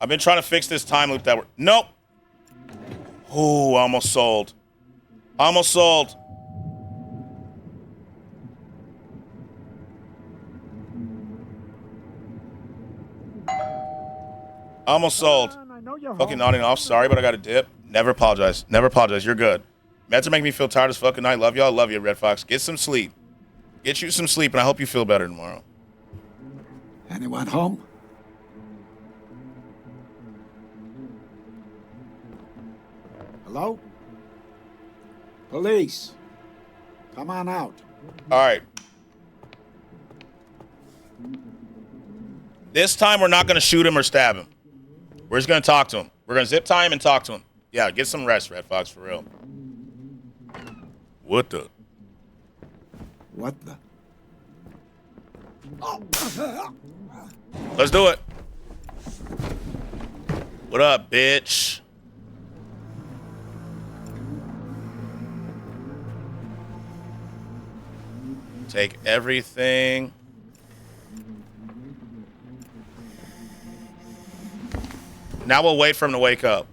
I've been trying to fix this time loop that we're... Nope. Ooh, almost sold. Almost sold. Almost sold. Fucking nodding off. Sorry, but I got a dip. Never apologize. Never apologize. You're good. Meds are making me feel tired as fucking night. Love y'all. Love you, Red Fox. Get some sleep. Get you some sleep, and I hope you feel better tomorrow. Anyone home? Hello? Police. Come on out. All right. This time, we're not going to shoot him or stab him. We're just going to talk to him. We're going to zip tie him and talk to him. Yeah, get some rest, Red Fox, for real. What the? What the? Let's do it. What up, bitch? Take everything. Now we'll wait for him to wake up.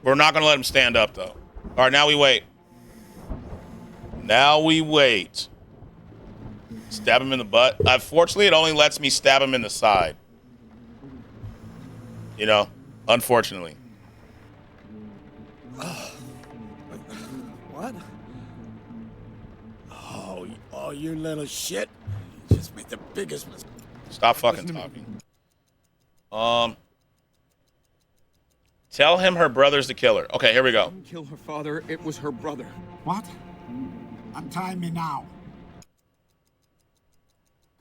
We're not going to let him stand up, though. All right, now we wait. Now we wait. Stab him in the butt. Unfortunately, it only lets me stab him in the side. You know, unfortunately. What? Oh, you little shit. You just made the biggest mistake. Stop fucking talking. Tell him her brother's the killer. Okay, here we go. Didn't kill her father. It was her brother. What? Untie me now.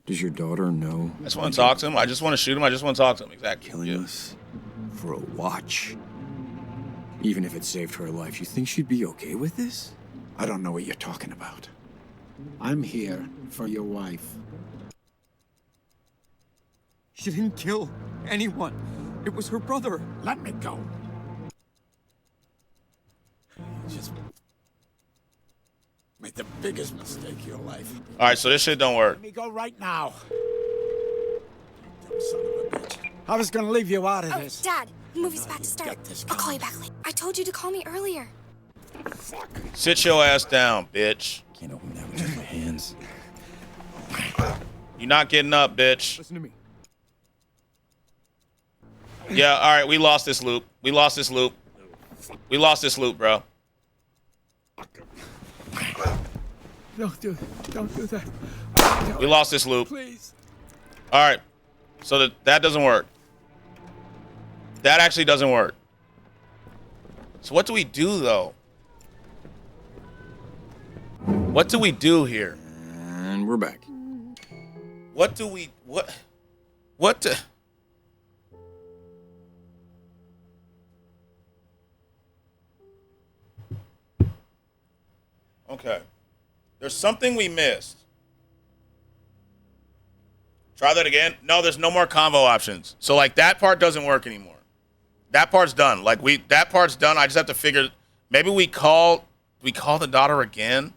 Does your daughter know? I just want to talk to him. I just want to shoot him. I just want to talk to him. Exactly. Killing us for a watch. Even if it saved her life, you think she'd be okay with this? I don't know what you're talking about. I'm here for your wife. She didn't kill anyone. It was her brother. Let me go. You just made the biggest mistake of your life. All right, so this shit don't work. Let me go right now. Dumb son of a bitch. I was gonna leave you out of this. Dad, the movie's about to start. I'll call you back later. I told you to call me earlier. Fuck. Sit your ass down, bitch. Can't open that with just my hands. You're not getting up, bitch. Listen to me. Yeah, all right, we lost this loop. We lost this loop. We lost this loop, bro. Don't do that. We lost this loop. Please. All right, so that doesn't work. That actually doesn't work. So what do we do, though? What do we do here? And we're back. What do we... What the... Okay. There's something we missed. Try that again. No, there's no more combo options. So, like, that part doesn't work anymore. That part's done. Like, that part's done. I just have to figure... Maybe we call the daughter again?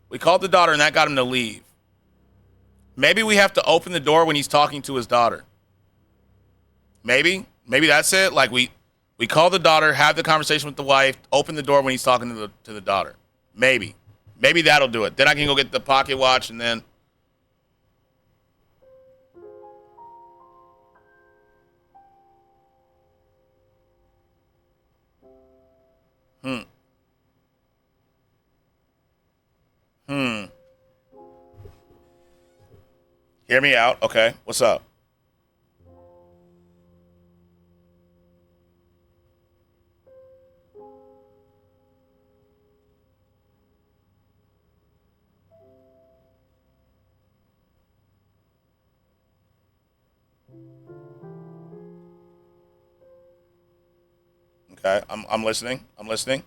We called the daughter, and that got him to leave. Maybe we have to open the door when he's talking to his daughter. Maybe that's it. Like, we call the daughter, have the conversation with the wife, open the door when he's talking to the daughter. Maybe that'll do it. Then I can go get the pocket watch and then... Hear me out. Okay, what's up? Okay, I'm listening. I'm listening.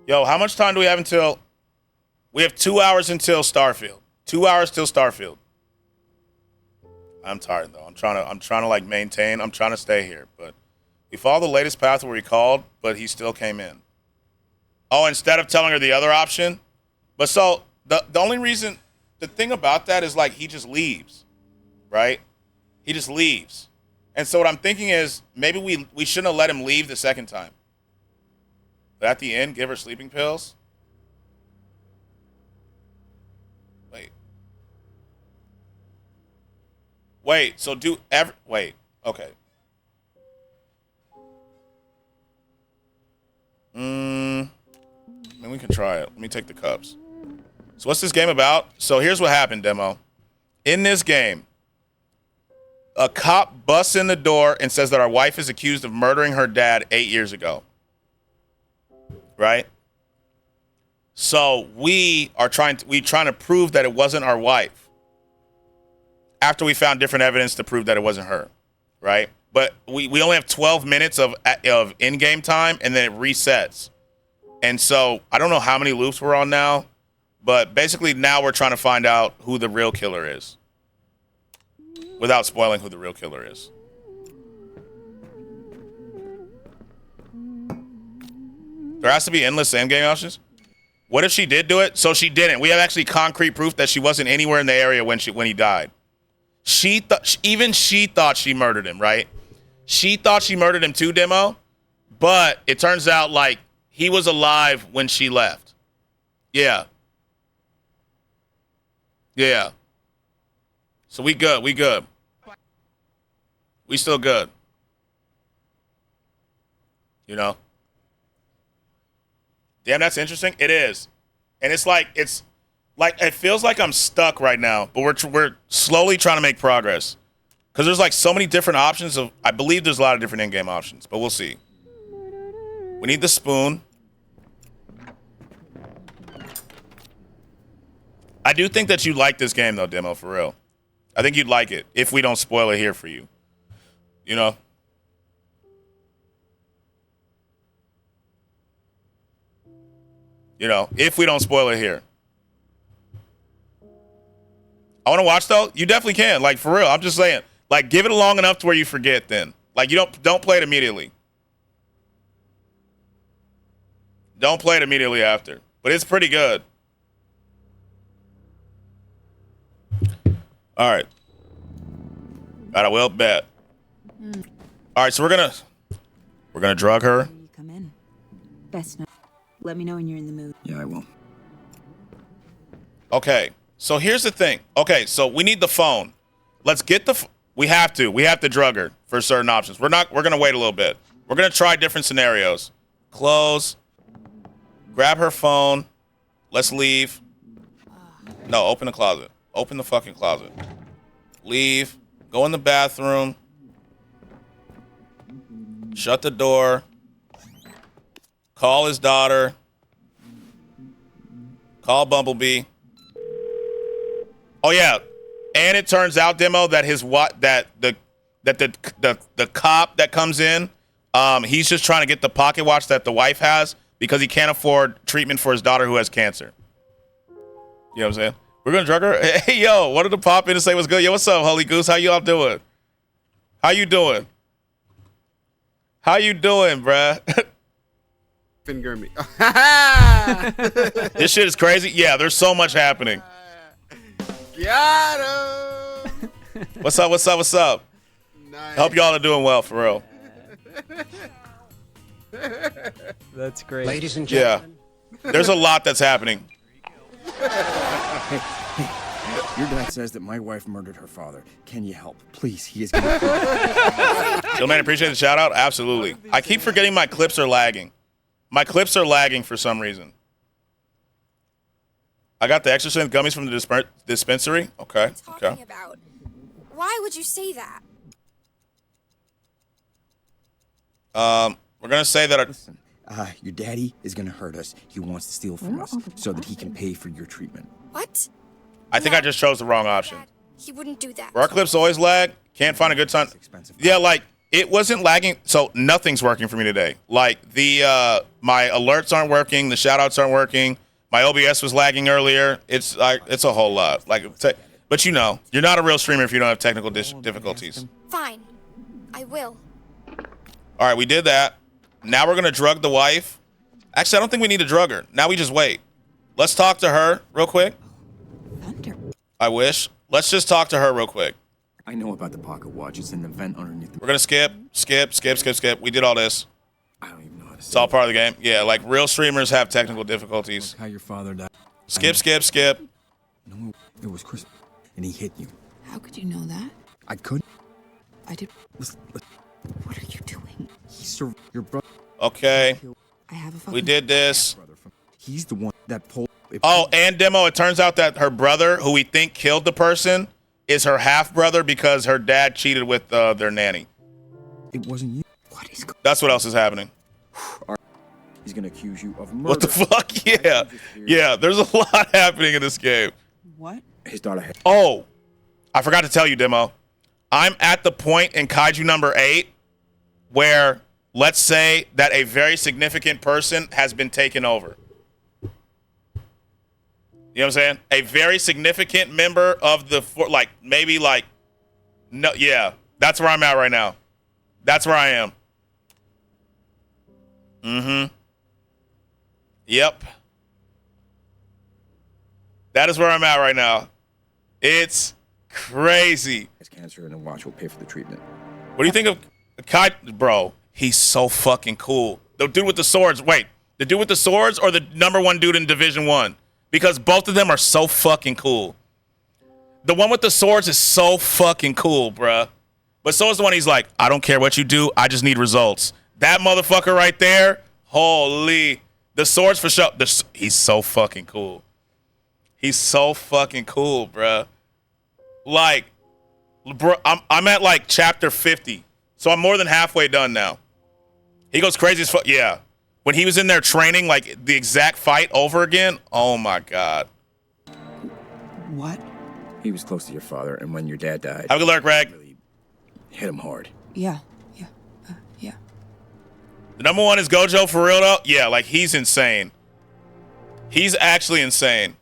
Yo, how much time do we have until... We have 2 hours until Starfield. 2 hours till Starfield. I'm tired, though. I'm trying to like, maintain. I'm trying to stay here. But we followed the latest path where we called, but he still came in. Oh, instead of telling her the other option? But so, the only reason... The thing about that is, like, he just leaves. Right? He just leaves. And so what I'm thinking is, maybe we shouldn't have let him leave the second time. But at the end, give her sleeping pills? Wait, so do wait, okay. I mean, we can try it. Let me take the cups. So what's this game about? So here's what happened, demo. In this game, a cop busts in the door and says that our wife is accused of murdering her dad 8 years ago. Right? So we are trying to prove that it wasn't our wife. After we found different evidence to prove that it wasn't her. Right? But we only have 12 minutes of in-game time, and then it resets. And so I don't know how many loops we're on now, but basically now we're trying to find out who the real killer is. Without spoiling who the real killer is. There has to be endless endgame options. What if she did do it? So she didn't. We have actually concrete proof that she wasn't anywhere in the area when he died. Even she thought she murdered him, right? She thought she murdered him too, Demo. But it turns out like he was alive when she left. Yeah. Yeah. So we good. We good. We still good. You know? Damn, that's interesting. It is. And it's like it feels like I'm stuck right now, but we're slowly trying to make progress. Because there's like so many different options of, I believe there's a lot of different in-game options, but we'll see. We need the spoon. I do think that you like this game though, Demo, for real. I think you'd like it if we don't spoil it here for you. You know? You know, if we don't spoil it here. I want to watch though. You definitely can. Like for real. I'm just saying. Like give it long enough to where you forget then. Like you don't play it immediately. Don't play it immediately after. But it's pretty good. All right. I will bet. All right, so we're gonna drug her. You come in. Best not. Let me know when you're in the mood. Yeah, I will. Okay, so here's the thing. Okay, so we need the phone. Let's get we have to drug her for certain options. We're gonna wait a little bit. We're gonna try different scenarios. Close. Grab her phone. Let's leave. No, open the closet. Open the fucking closet. Leave. Go in the bathroom. Shut the door. Call his daughter. Call Bumblebee. Oh yeah, and it turns out, Demo, that the cop that comes in, he's just trying to get the pocket watch that the wife has because he can't afford treatment for his daughter who has cancer. You know what I'm saying? We're gonna drug her. Hey yo, wanted to pop in and say what's good. Yo, what's up, Holy Goose? How y'all doing? How you doing? How you doing, bruh? Finger me. This shit is crazy. Yeah, there's so much happening. Got him. What's up? What's up? What's up? Nice. Hope y'all are doing well, for real. That's great. Ladies and gentlemen. Yeah. There's a lot that's happening. Hey, your dad says that my wife murdered her father. Can you help? Please, he is gonna kill. Yo, man, appreciate the shout out. Absolutely. I keep forgetting my clips are lagging. My clips are lagging for some reason. I got the extra strength gummies from the dispensary. Okay. Okay. About? Why would you say that? We're gonna say that. Listen, your daddy is gonna hurt us. He wants to steal from us so that he can pay for your treatment. What? I think I just chose the wrong option. Dad, he wouldn't do that. Were our clips always lag? Can't find a good time. Yeah, like it wasn't lagging. So nothing's working for me today. Like my alerts aren't working. The shout outs aren't working. My OBS was lagging earlier. It's like it's a whole lot. Like, but you know, you're not a real streamer if you don't have technical difficulties. Fine. I will. All right, we did that. Now we're gonna drug the wife. Actually, I don't think we need to drug her. Now we just wait. Let's talk to her real quick. Thunder. I wish. Let's just talk to her real quick. I know about the pocket watch. It's in the vent underneath. We're gonna skip. We did all this. I don't even know how to say It's all part of the game. Yeah, like real streamers have technical difficulties. How your father died. Skip. No, it was Chris, and he hit you. How could you know that? I could. I did. Listen, What are you doing? he's your brother. Okay. I have a fucking. We did this. He's the one that pulled. Oh, and Demo, it turns out that her brother, who we think killed the person, is her half-brother because her dad cheated with their nanny. It wasn't you. What is? That's what else is happening. He's gonna accuse you of murder. What the fuck? Yeah. Yeah, there's a lot happening in this game. What? His daughter had. Oh, I forgot to tell you, Demo. I'm at the point in Kaiju number 8 where, let's say that a very significant person has been taken over. You know what I'm saying? A very significant member of the, like, maybe like, no, yeah, that's where I'm at right now. That's where I am. Mm-hmm. Yep. That is where I'm at right now. It's crazy. It's cancer, and the watch will pay for the treatment. What do you think of Kai? Bro, he's so fucking cool. The dude with the swords. Wait, the dude with the swords or the #1 dude in Division 1? Because both of them are so fucking cool. The one with the swords is so fucking cool, bruh. But so is the one he's like, I don't care what you do. I just need results. That motherfucker right there, holy. The swords for sure. He's so fucking cool. He's so fucking cool, bruh. Like, bro, I'm at like chapter 50. So I'm more than halfway done now. He goes crazy as fuck. Yeah. When he was in there training, like the exact fight over again. Oh my God. What? He was close to your father, and when your dad died, have a good luck, Greg. Really hit him hard. Yeah. The #1 is Gojo for real though. Yeah, like he's insane. He's actually insane.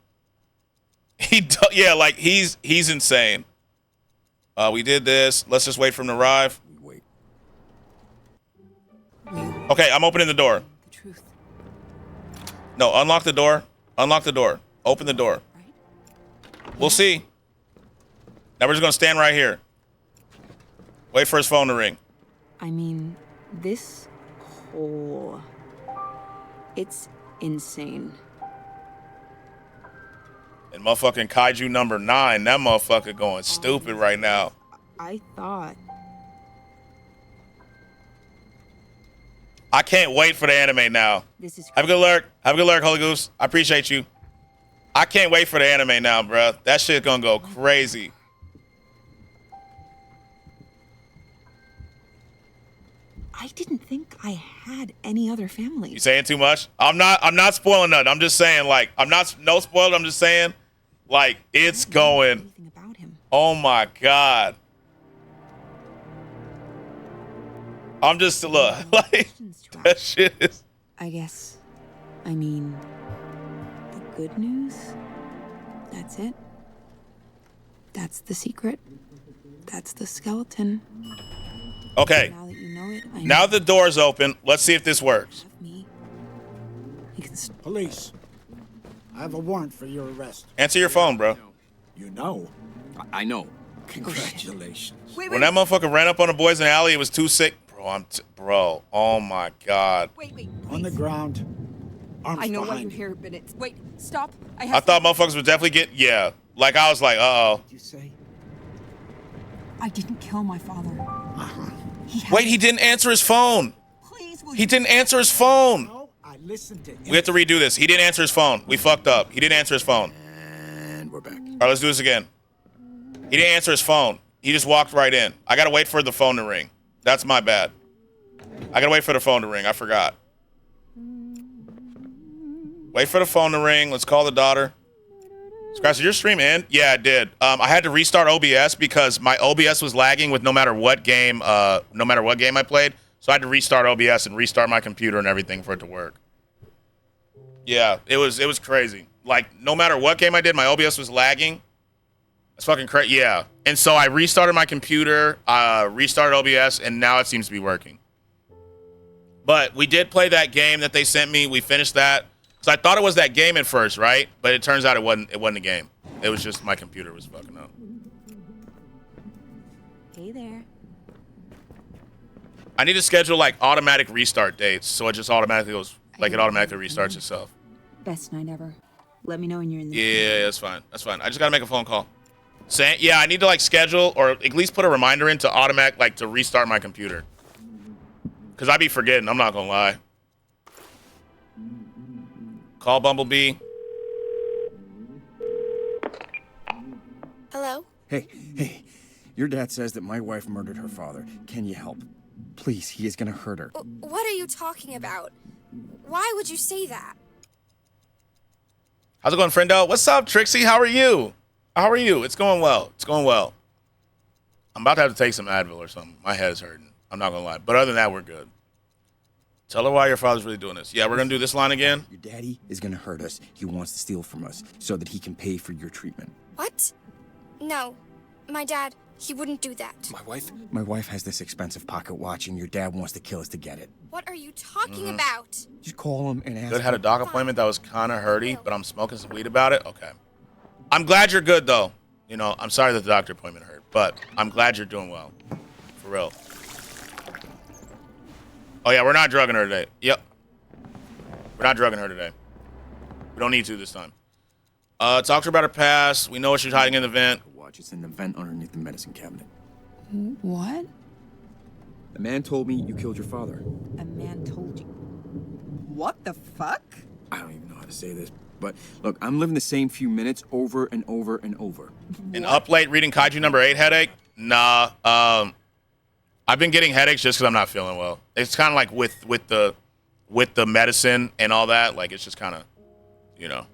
Yeah, like he's insane. We did this. Let's just wait for him to arrive. Wait. Okay, I'm opening the door. The truth. No, unlock the door. Unlock the door. Open the door. We'll see. Now we're just gonna stand right here. Wait for his phone to ring. I mean, this whole... It's insane. And motherfucking Kaiju #9, that motherfucker going stupid right now. I thought... I can't wait for the anime now. This is have a good lurk. Have a good lurk, Holy Goose. I appreciate you. I can't wait for the anime now, bruh. That shit's gonna go crazy. I didn't think I had any other family. You saying too much? I'm not spoiling nothing. I'm just saying, like, no spoiled. I'm just saying, like, it's going. About him. Oh my God. I'm just look like that shit is. I guess. I mean, the good news. That's it. That's the secret. That's the skeleton. Okay. Now that you know it, Now the door's open. Let's see if this works. Police. I have a warrant for your arrest. Answer your phone, bro. You know. I know. Congratulations. When that motherfucker ran up on the boys in the alley, it was too sick. Bro, bro. Oh my God. Wait. On the ground. Arms I know why behind you're you. here, but it's... Wait, stop. I thought motherfuckers would definitely get, yeah. Like, I was like, uh-oh. You say? I didn't kill my father. Wait, he didn't answer his phone. He didn't answer his phone. No, I listened to him. We have to redo this. He didn't answer his phone. We fucked up. He didn't answer his phone. And we're back. All right, let's do this again. He didn't answer his phone. He just walked right in. I gotta wait for the phone to ring. That's my bad. I gotta wait for the phone to ring. I forgot. Wait for the phone to ring. Let's call the daughter. Skratsx, did your stream end? Yeah, it did. I had to restart OBS because my OBS was lagging with no matter what game I played. So I had to restart OBS and restart my computer and everything for it to work. Yeah, it was crazy. Like, no matter what game I did, my OBS was lagging. It's fucking crazy. Yeah. And so I restarted my computer, restarted OBS, and now it seems to be working. But we did play that game that they sent me. We finished that. So I thought it was that game at first, right? But it turns out it wasn't a game. It was just my computer was fucking up. Hey there. I need to schedule like automatic restart dates so it just automatically goes, like it automatically restarts itself. Best night ever. Let me know when you're in the... Yeah, that's fine. That's fine. I just gotta make a phone call. Yeah, I need to like schedule or at least put a reminder in to automatic, like to restart my computer. Cause I be forgetting, I'm not gonna lie. Call Bumblebee. Hello? Hey, your dad says that my wife murdered her father. Can you help? Please, he is gonna hurt her. What are you talking about? Why would you say that? How's it going, friendo? What's up, Trixie? How are you? How are you? It's going well. It's going well. I'm about to have to take some Advil or something. My head is hurting. I'm not gonna lie. But other than that, we're good. Tell her why your father's really doing this. Yeah, we're gonna do this line again. Your daddy is gonna hurt us. He wants to steal from us so that he can pay for your treatment. What? No. My dad, he wouldn't do that. My wife has this expensive pocket watch, and your dad wants to kill us to get it. What are you talking about? Just call him and ask. Good had a doc appointment that was kind of hurty, but I'm smoking some weed about it. Okay. I'm glad you're good though. You know, I'm sorry that the doctor appointment hurt, but I'm glad you're doing well. For real. Oh yeah, we're not drugging her today. Yep. We're not drugging her today. We don't need to this time. Talk to her about her past. We know what she's hiding in the vent. Watch, it's in the vent underneath the medicine cabinet. What? A man told me you killed your father. A man told you. What the fuck? I don't even know how to say this, but look, I'm living the same few minutes over and over and over. And up late reading Kaiju number 8 headache? Nah. I've been getting headaches just because I'm not feeling well. It's kind of like with the medicine and all that. Like it's just kind of, you know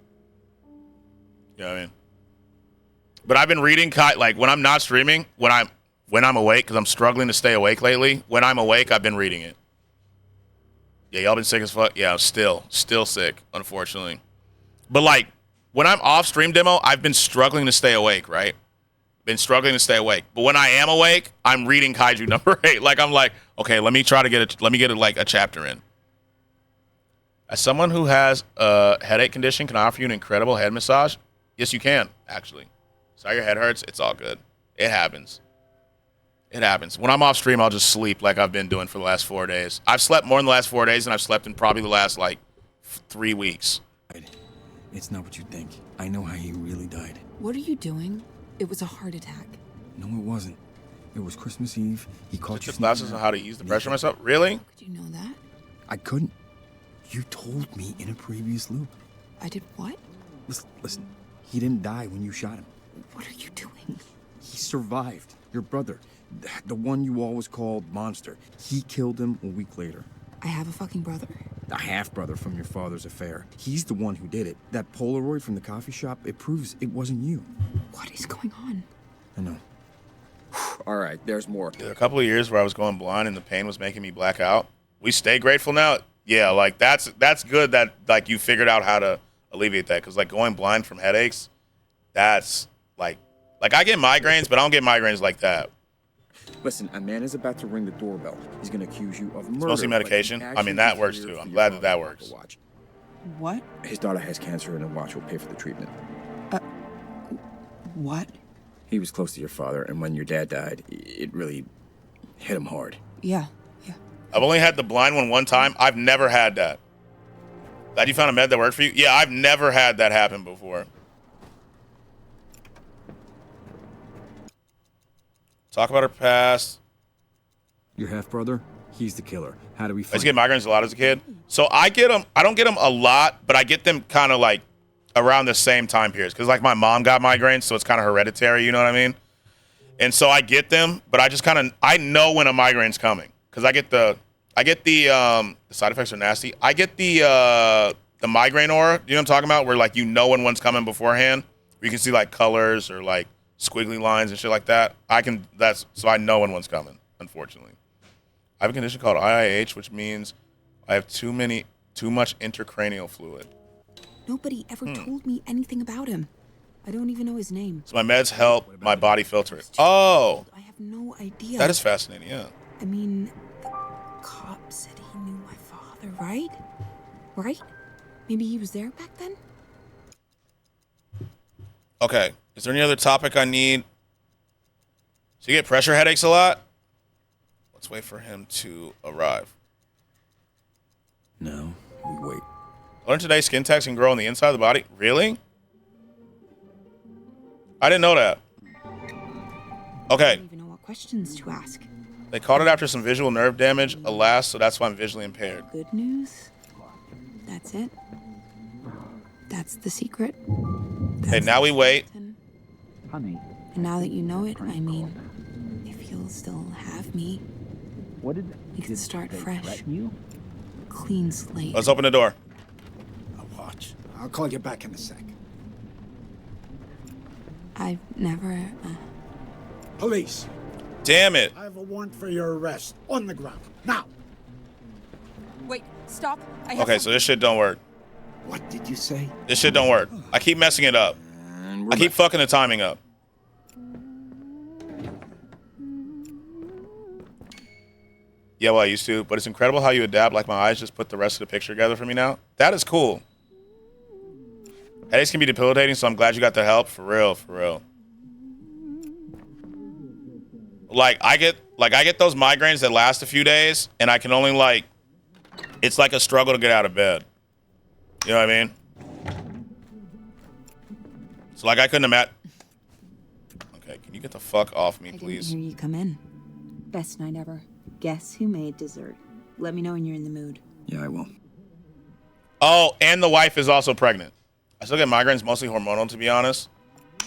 what I mean. But I've been reading like when I'm not streaming, when I'm awake, because I'm struggling to stay awake lately. When I'm awake, I've been reading it. Yeah, y'all been sick as fuck. Yeah, I'm still sick, unfortunately. But like when I'm off stream demo, I've been struggling to stay awake, right? Been struggling to stay awake. But when I am awake, I'm reading Kaiju number 8. Like I'm like, okay, let me get like a chapter in. As someone who has a headache condition, can I offer you an incredible head massage? Yes, you can, actually. Sorry your head hurts. It's all good. It happens. It happens. When I'm off stream, I'll just sleep like I've been doing for the last 4 days. I've slept more in the last 4 days than I've slept in probably the last, 3 weeks. It's not what you think. I know how he really died. What are you doing? It was a heart attack. No, it wasn't. It was Christmas Eve. He caught you. Classes on how to ease the pressure on myself? Really? How could you know that? I couldn't. You told me in a previous loop. I did what? Listen. He didn't die when you shot him. What are you doing? He survived. Your brother, the one you always called Monster. He killed him a week later. I have a fucking brother. A half-brother from your father's affair. He's the one who did it. That Polaroid from the coffee shop, it proves it wasn't you. What is going on? I know. All right, there's more. A couple of years where I was going blind and the pain was making me black out. We stay grateful now. Yeah, like that's good that like you figured out how to alleviate that, because like going blind from headaches, that's like I get migraines, but I don't get migraines like that. Listen, a man is about to ring the doorbell. He's going to accuse you of murder. It's mostly medication. I mean, that works too. I'm glad that works. What? His daughter has cancer, and the watch will pay for the treatment. What? He was close to your father, and when your dad died, it really hit him hard. Yeah. I've only had the blind one time. I've never had that. Glad you found a med that worked for you? Yeah, I've never had that happen before. Talk about her past. Your half-brother? He's the killer. How do we find I used to get migraines a lot as a kid. So I get them. I don't get them a lot, but I get them kind of like around the same time periods. Because like my mom got migraines, so it's kind of hereditary, you know what I mean? And so I get them, but I know when a migraine's coming. Because I get the side effects are nasty. I get the migraine aura, you know what I'm talking about? Where like you know when one's coming beforehand. Where you can see like colors or like squiggly lines and shit like that. So I know when one's coming, unfortunately. I have a condition called IIH, which means I have too much intracranial fluid. Nobody ever told me anything about him. I don't even know his name. So my meds help my body filter it. Oh. I have no idea. That is fascinating, yeah. I mean, the cop said he knew my father, right? Right? Maybe he was there back then? Okay. Is there any other topic I need? So you get pressure headaches a lot? Let's wait for him to arrive. No, we wait. Learn today skin tags can grow on the inside of the body? Really? I didn't know that. Okay. I don't even know what questions to ask. They caught it after some visual nerve damage, alas, so that's why I'm visually impaired. Good news? That's it? That's the secret? Okay, now we wait. Honey. And now that you know it, I mean, if you'll still have me, what did we can start fresh. Clean slate. Let's open the door. I'll watch. I'll call you back in a sec. I've never... Police. Damn it. I have a warrant for your arrest. On the ground. Now. Wait. stop. Okay, so this shit don't work. What did you say? This shit don't work. I keep messing it up. I keep fucking the timing up. Yeah, well, I used to, but it's incredible how you adapt. Like, my eyes just put the rest of the picture together for me now. That is cool. Headaches can be debilitating, so I'm glad you got the help. For real, for real. Like, I get those migraines that last a few days, and I can only, like, it's like a struggle to get out of bed. You know what I mean? So, like, I couldn't imagine. Okay, can you get the fuck off me, please? I didn't hear you come in. Best night ever. Guess who made dessert? Let me know when you're in the mood. Yeah, I will. Oh, and the wife is also pregnant. I still get migraines, mostly hormonal, to be honest.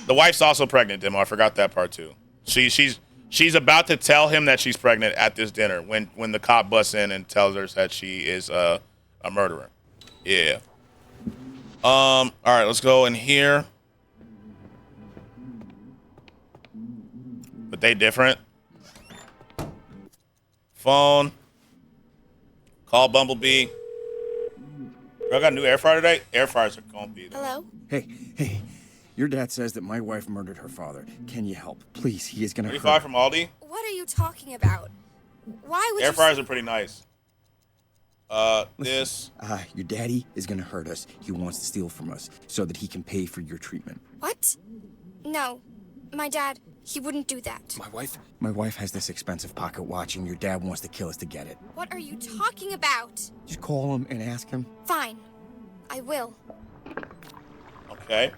The wife's also pregnant, Demo. I forgot that part too. She's about to tell him that she's pregnant at this dinner when the cop busts in and tells her that she is a murderer. Yeah. All right, let's go in here. But they different. Phone. Call Bumblebee. Bro, I got a new air fryer today. Air fryers are comfy. Hello? Hey. Your dad says that my wife murdered her father. Can you help? Please, he is gonna hurt. 35 from Aldi. What are you talking about? Why would Air fryers are pretty nice. This. Your daddy is gonna hurt us. He wants to steal from us so that he can pay for your treatment. What? No. My dad, he wouldn't do that. My wife has this expensive pocket watch, and your dad wants to kill us to get it. What are you talking about? Just call him and ask him. Fine. I will. Okay.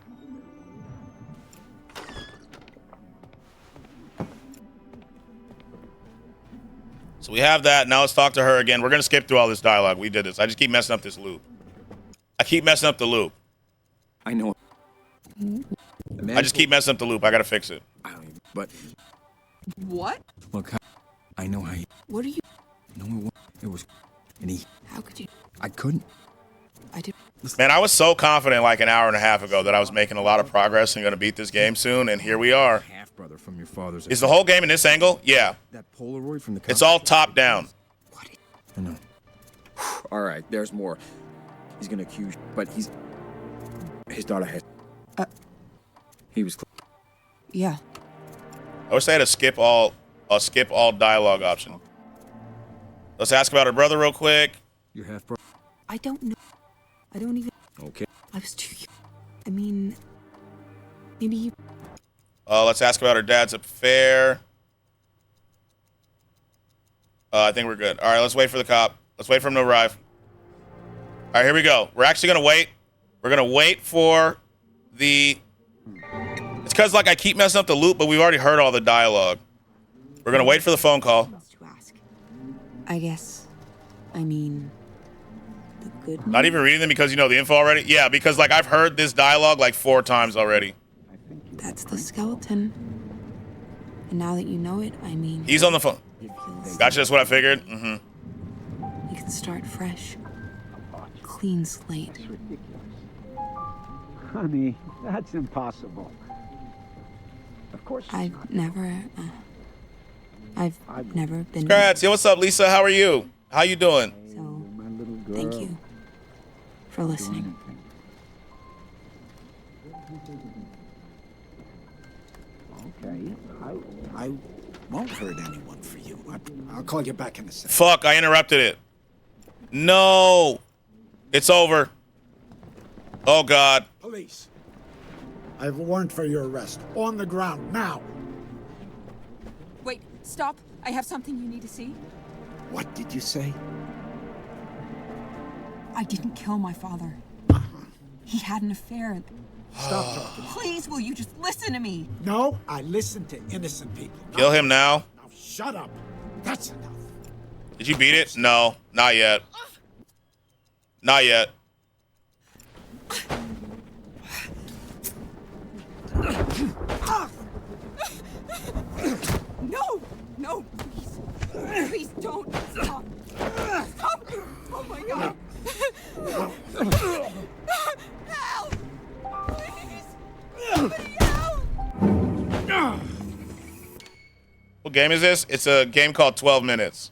So we have that. Now let's talk to her again. We're going to skip through all this dialogue. We did this. I just keep messing up this loop. I keep messing up the loop. I know. I just keep messing up the loop. I got to fix it. But What? look, I know how you. What are you? No, it was. And he. How could you? I couldn't. I did. Man, I was so confident like an hour and a half ago that I was making a lot of progress and going to beat this game soon, and here we are. Half brother from your father's. Is the whole game in this angle? Yeah. That Polaroid from the. It's all top down. What? I know. All right, there's more. He's gonna accuse, but he's. His daughter has. He was. Yeah. I wish they had a skip all dialogue option. Let's ask about her brother real quick. Your half brother. I don't know. I don't even. Okay. I was too young. I mean, maybe you. Let's ask about her dad's affair. I think we're good. All right, let's wait for the cop. Let's wait for him to arrive. All right, here we go. We're actually going to wait. We're going to wait for the... It's because, like, I keep messing up the loop, but we've already heard all the dialogue. We're going to wait for the phone call. I guess. I mean, the good. Not even reading them because you know the info already? Yeah, because, like, I've heard this dialogue, like, 4 times already. That's the skeleton. And now that you know it, I mean. He's on the phone. Gotcha, that's what I figured. You can start fresh. Clean slate. Honey, that's impossible. Of course. I've never been. Skratsx, yo, what's up, Lisa? How are you? How you doing? Thank you for listening. Okay. I won't hurt anyone for you. I'll call you back in a second. Fuck, I interrupted it. No. It's over. Oh, God. Police. I have a warrant for your arrest. On the ground, now. Wait, stop. I have something you need to see. What did you say? I didn't kill my father. He had an affair. Stop talking. Please, will you just listen to me? No, I listen to innocent people. Kill him now. Now shut up. That's enough. Did you beat it? No, not yet. Not yet. No, please don't stop. Stop! Oh my God! Help! Please! Somebody help! What game is this? It's a game called 12 Minutes.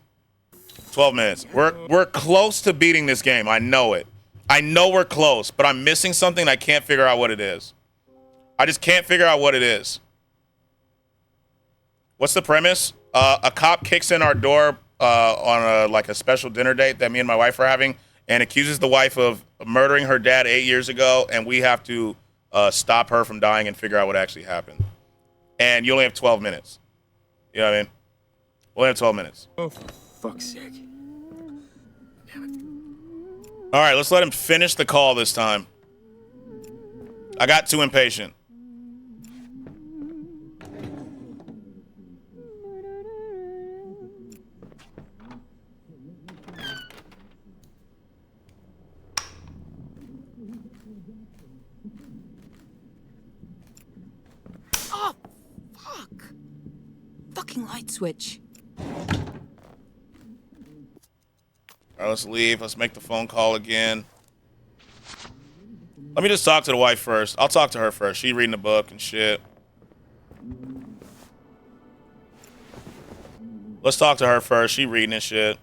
12 minutes. We're close to beating this game. I know it. I know we're close, but I'm missing something. I can't figure out what it is. I just can't figure out what it is. What's the premise? A cop kicks in our door on a special dinner date that me and my wife are having, and accuses the wife of murdering her dad 8 years ago, and we have to stop her from dying and figure out what actually happened. And you only have 12 minutes. You know what I mean? We only have 12 minutes. Oh, fuck's sake. All right, let's let him finish the call this time. I got too impatient. Oh, fuck. Fucking light switch. All right, let's leave. Let's make the phone call again. Let me just talk to the wife first. I'll talk to her first. She reading the book and shit. Let's talk to her first. She reading and shit.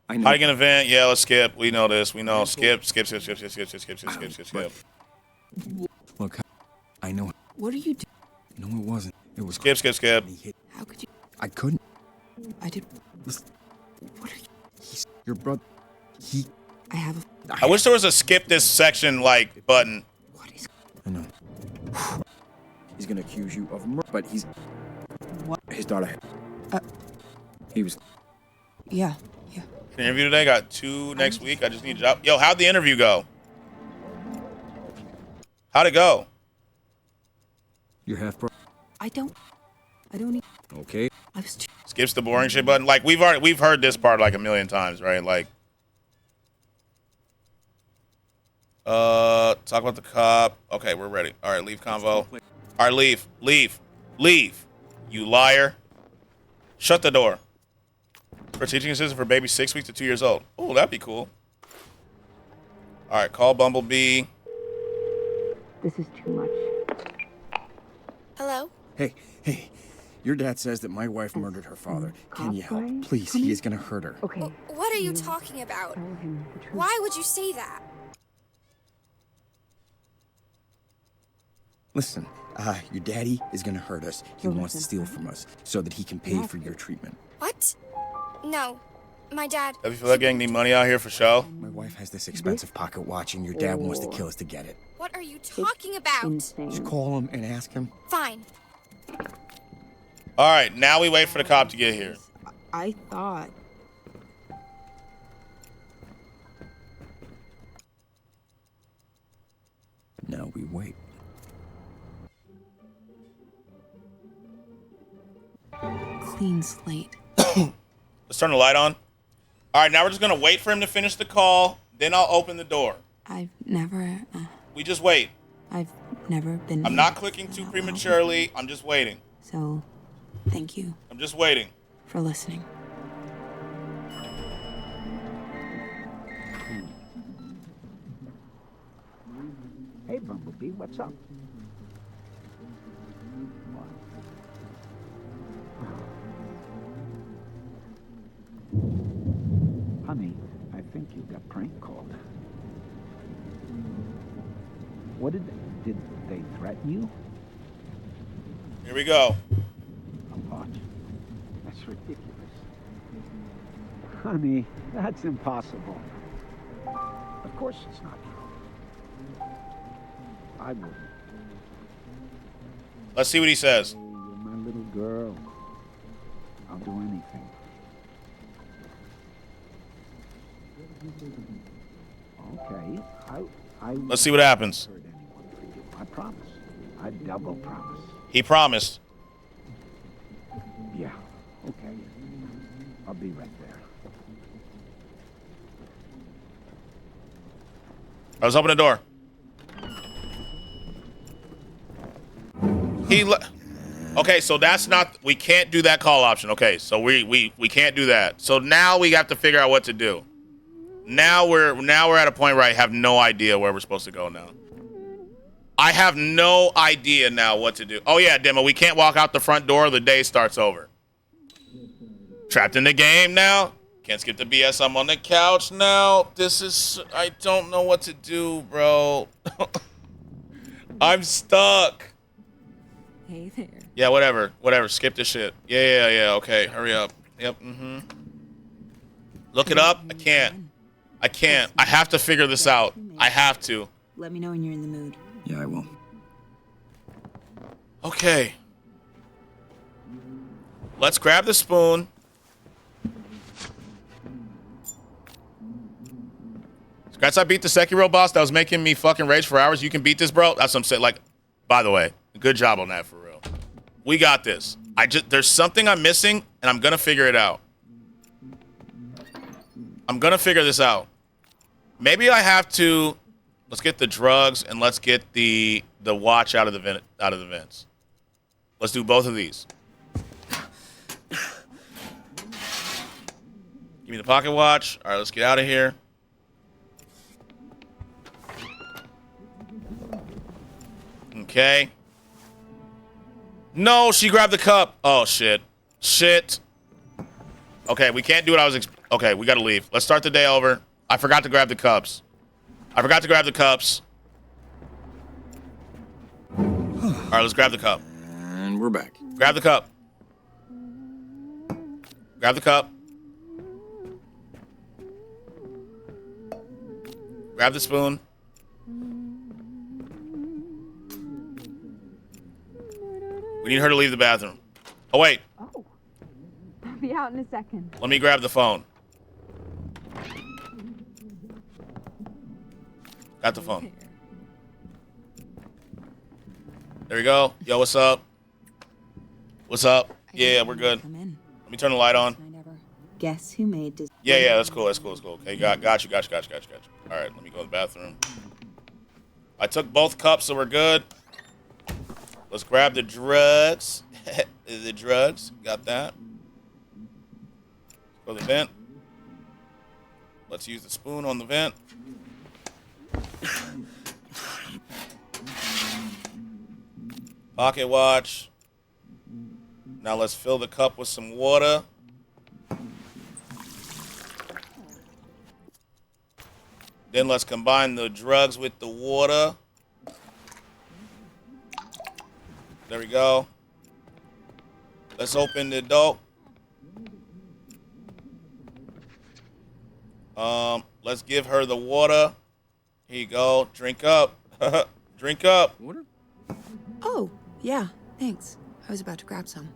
I know. Hiking event. Yeah, let's skip. We know this. We know. Skip. Look, I know. What are you doing? No, it wasn't. It was skip. How could you? I couldn't. I did. Listen, What are you? he's your brother. He. I have a. I wish there was a skip this section like button. What is? I know. He's gonna accuse you of murder, but he's. What? His daughter. He was. Yeah. Interview today. Got 2 next week. I just need a job. Yo, how'd the interview go? How'd it go? Your half brother. I don't need. Okay. I was too. Skips the boring shit button. Like we've heard this part like a million times, right? Like, talk about the cop. Okay, we're ready. All right, leave convo. All right, leave. You liar. Shut the door. For teaching assistant for baby 6 weeks to 2 years old. Oh, that'd be cool. All right, call Bumblebee. This is too much. Hello? Hey. Your dad says that my wife murdered her father. Can you help? Please, he is gonna hurt her. Okay. What are you talking about? Why would you say that? Listen, your daddy is gonna hurt us. He wants to steal from us so that he can pay for your treatment. What? No. My dad... Have you feel like getting any money out here for show? My wife has this expensive pocket watch, and your dad wants to kill us to get it. What are you talking about? Just call him and ask him. Fine. All right, now we wait for the cop to get here. I thought. Now we wait. Clean slate. Let's turn the light on. All right, now we're just gonna wait for him to finish the call. Then I'll open the door. I've never. We just wait. I've never been. I'm not clicking too prematurely. I'm just waiting. So, thank you I'm just waiting. for listening. Hey, Bumblebee, what's up? Honey, I think you got prank called. What did they threaten you? Here we go. A lot. That's ridiculous. Honey, that's impossible. Of course it's not true. I wouldn't. Let's see what he says. You're my little girl. I'll do anything. Okay, I Let's see what happens. hurt anyone for you. I promise. I double promise. He promised. Yeah, okay. I'll be right there. I was opening the door. Okay, so that's not. We can't do that call option. Okay, so we can't do that. So now we have to figure out what to do. Now we're at a point where I have no idea where we're supposed to go now. I have no idea now what to do. Oh, yeah, Demo, we can't walk out the front door. The day starts over. Trapped in the game now. Can't skip the BS. I'm on the couch now. I don't know what to do, bro. I'm stuck. Hey there. Yeah, whatever. Skip this shit. Yeah. Okay, hurry up. Yep, Look it up. I can't. I have to figure this out. I have to. Let me know when you're in the mood. Yeah, I will. Okay. Let's grab the spoon. Skratsx, I beat the Sekiro boss that was making me fucking rage for hours. You can beat this, bro. That's what I'm saying. Like, by the way, good job on that for real. We got this. There's something I'm missing, and I'm gonna figure it out. I'm gonna figure this out. Maybe I have to. Let's get the drugs and let's get the watch out of the vents. Let's do both of these. Give me the pocket watch. All right, let's get out of here. Okay. No, she grabbed the cup. Oh, shit. Okay, we can't do what I was... Okay, we gotta leave. Let's start the day over. I forgot to grab the cups. All right, let's grab the cup. And we're back. Grab the cup. Grab the spoon. We need her to leave the bathroom. Oh, wait. Oh. I'll be out in a second. Let me grab the phone. Got the phone. There we go. Yo, what's up? Yeah, we're good. Let me turn the light on. Guess who made this? Yeah, that's cool. Okay, got you. All right, let me go to the bathroom. I took both cups, so we're good. Let's grab the drugs. Got that. Go to the vent. Let's use the spoon on the vent. Pocket watch. Now let's fill the cup with some water. Then let's combine the drugs with the water. There we go. Let's open the door. Let's give her the water. Here you go. Drink up. Drink up. Water? Oh, yeah, thanks. I was about to grab some.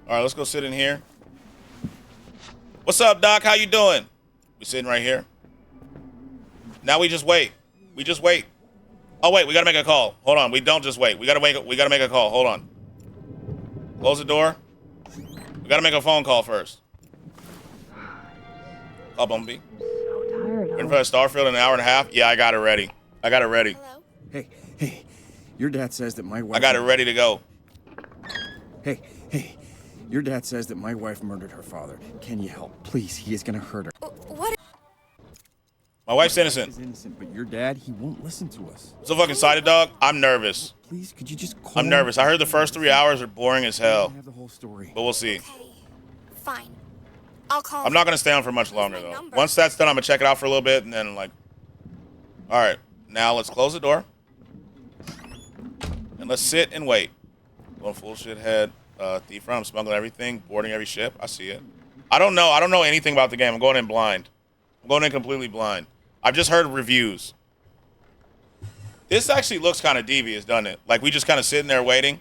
All right, let's go sit in here. What's up, Doc? How you doing? We sitting right here. Now we just wait. Oh wait, we gotta make a call. Hold on. We don't just wait. We gotta make a call. Hold on. Close the door. We gotta make a phone call first. Call Bumblebee. So tired. In for Starfield in an hour and a half. Yeah, I got it ready. Hello? Hey, your dad says that my wife... I got it ready to go. Hey, your dad says that my wife murdered her father. Can you help? Please, he is gonna hurt her. What? My wife's innocent. He's innocent, but your dad, he won't listen to us. So fucking excited, dog. I'm nervous. Please, could you just call... I'm nervous. I heard the first 3 hours are boring as hell. I have the whole story. But we'll see. Okay. Fine. I'll call. I'm not gonna stay on for much longer though. Once that's done, I'm gonna check it out for a little bit and then like. All right, now let's close the door and let's sit and wait. Going full shithead, thief run. I'm smuggling everything, boarding every ship. I see it. I don't know anything about the game. I'm going in blind. I'm going in completely blind. I've just heard reviews. This actually looks kind of devious, doesn't it? Like we just kind of sitting there waiting.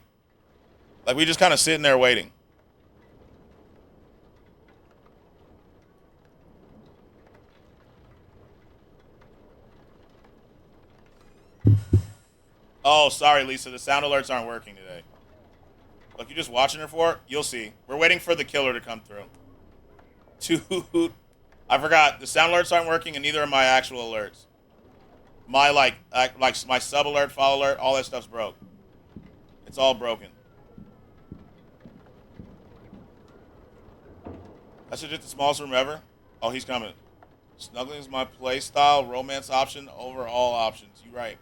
Oh, sorry, Lisa. The sound alerts aren't working today. Look, you just watching her for? You'll see. We're waiting for the killer to come through. Dude, I forgot. The sound alerts aren't working, and neither are my actual alerts. My like my sub alert, follow alert, all that stuff's broke. It's all broken. That's just the smallest room ever. Oh, he's coming. Snuggling is my play style. Romance option over all options. You right.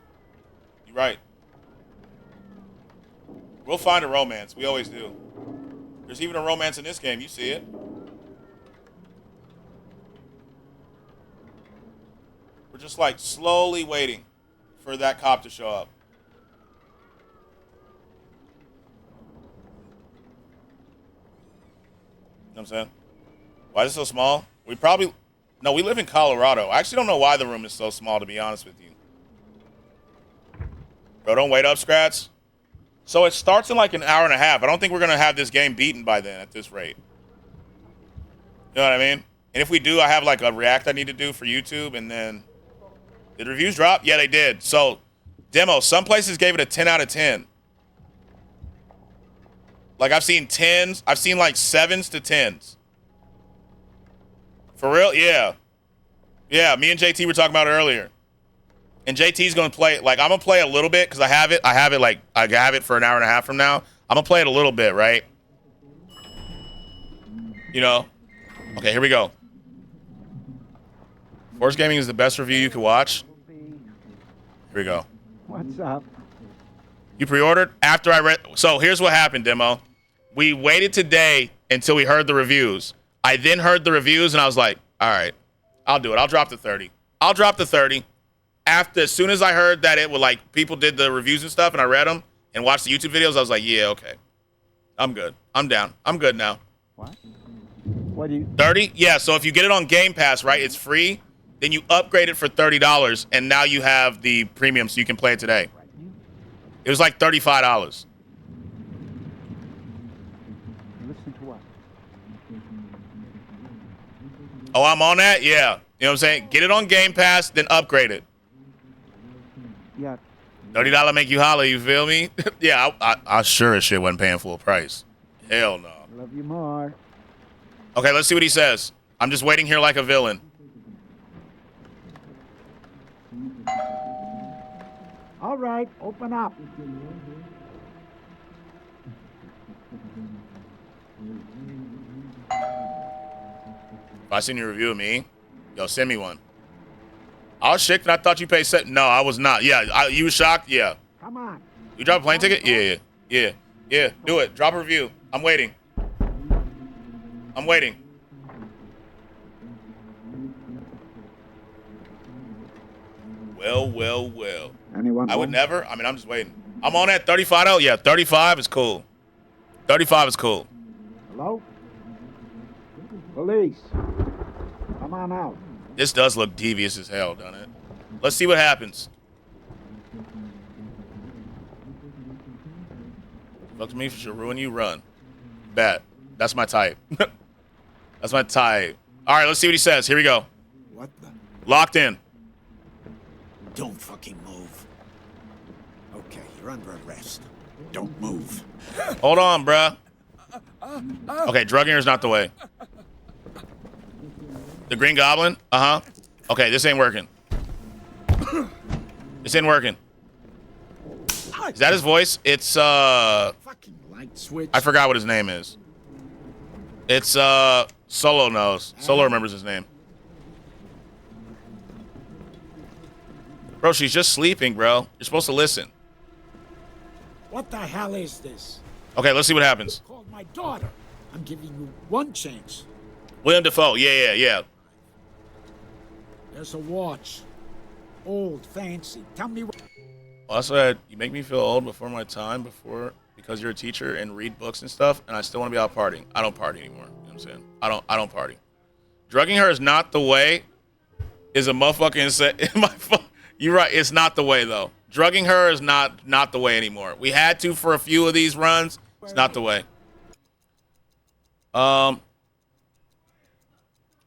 You right. We'll find a romance. We always do. There's even a romance in this game. You see it. We're just like slowly waiting for that cop to show up. You know what I'm saying? Why is it so small? No, we live in Colorado. I actually don't know why the room is so small, to be honest with you. Bro, don't wait up, Skratsx. So it starts in like an hour and a half. I don't think we're going to have this game beaten by then at this rate. You know what I mean? And if we do, I have like a react I need to do for YouTube, and then... Did reviews drop? Yeah, they did. So, demo, some places gave it a 10 out of 10. Like, I've seen 10s. I've seen like 7s to 10s. For real? Yeah. Yeah, me and JT were talking about it earlier. And JT's going to play, like, I'm going to play a little bit because I have it for an hour and a half from now. I'm going to play it a little bit, right? You know? Okay, here we go. Force Gaming is the best review you could watch. Here we go. What's up? You pre-ordered? After I read... So here's what happened, Demo. We waited today until we heard the reviews. I then heard the reviews, and I was like, all right, I'll do it. I'll drop the 30. I'll drop the 30. As soon as I heard that it would, like, people did the reviews and stuff, and I read them and watched the YouTube videos, I was like, yeah, okay. I'm good. I'm down. I'm good now. What? What do you... 30? Yeah, so if you get it on Game Pass, right, it's free. Then you upgrade it for $30, and now you have the premium, so you can play it today. It was like $35. Listen to what? Oh, I'm on that? Yeah. You know what I'm saying? Get it on Game Pass, then upgrade it. Yeah. $30 make you holler, you feel me? Yeah, I sure as shit wasn't paying full price. Hell no. Love you more. Okay, let's see what he says. I'm just waiting here like a villain. All right, open up. If I seen your review of me, yo, send me one. I was shocked and I thought you paid set. No, I was not. Yeah, you were shocked? Yeah. Come on. You drop a plane ticket? Yeah. Do it. Drop a review. I'm waiting. I'm waiting. Well. Anyone I would never. I mean, I'm just waiting. I'm on that 35 though. Yeah, 35 is cool. 35 is cool. Hello? Police. Come on out. This does look devious as hell, doesn't it? Let's see what happens. Fuck to me, for sure. Ruin you, run. Bet. That's my type. That's my type. All right, let's see what he says. Here we go. What the? Locked in. Don't fucking move. Okay, you're under arrest. Don't move. Hold on, bruh. Okay, drugging is not the way. The Green Goblin? Uh-huh. Okay, this ain't working. This ain't working. Is that his voice? It's, Fucking light switch. I forgot what his name is. It's, Solo knows. Solo remembers his name. Bro, she's just sleeping, bro. You're supposed to listen. What the hell is this? Okay, let's see what happens. You called my daughter. I'm giving you one chance. William Dafoe. Yeah. There's a watch. Old, fancy. Tell me what... Well, I said, you make me feel old before my time, because you're a teacher and read books and stuff, and I still want to be out partying. I don't party anymore. You know what I'm saying? I don't party. Drugging her is not the way. Is a motherfucking... You're right. It's not the way, though. Drugging her is not the way anymore. We had to for a few of these runs. It's not the way.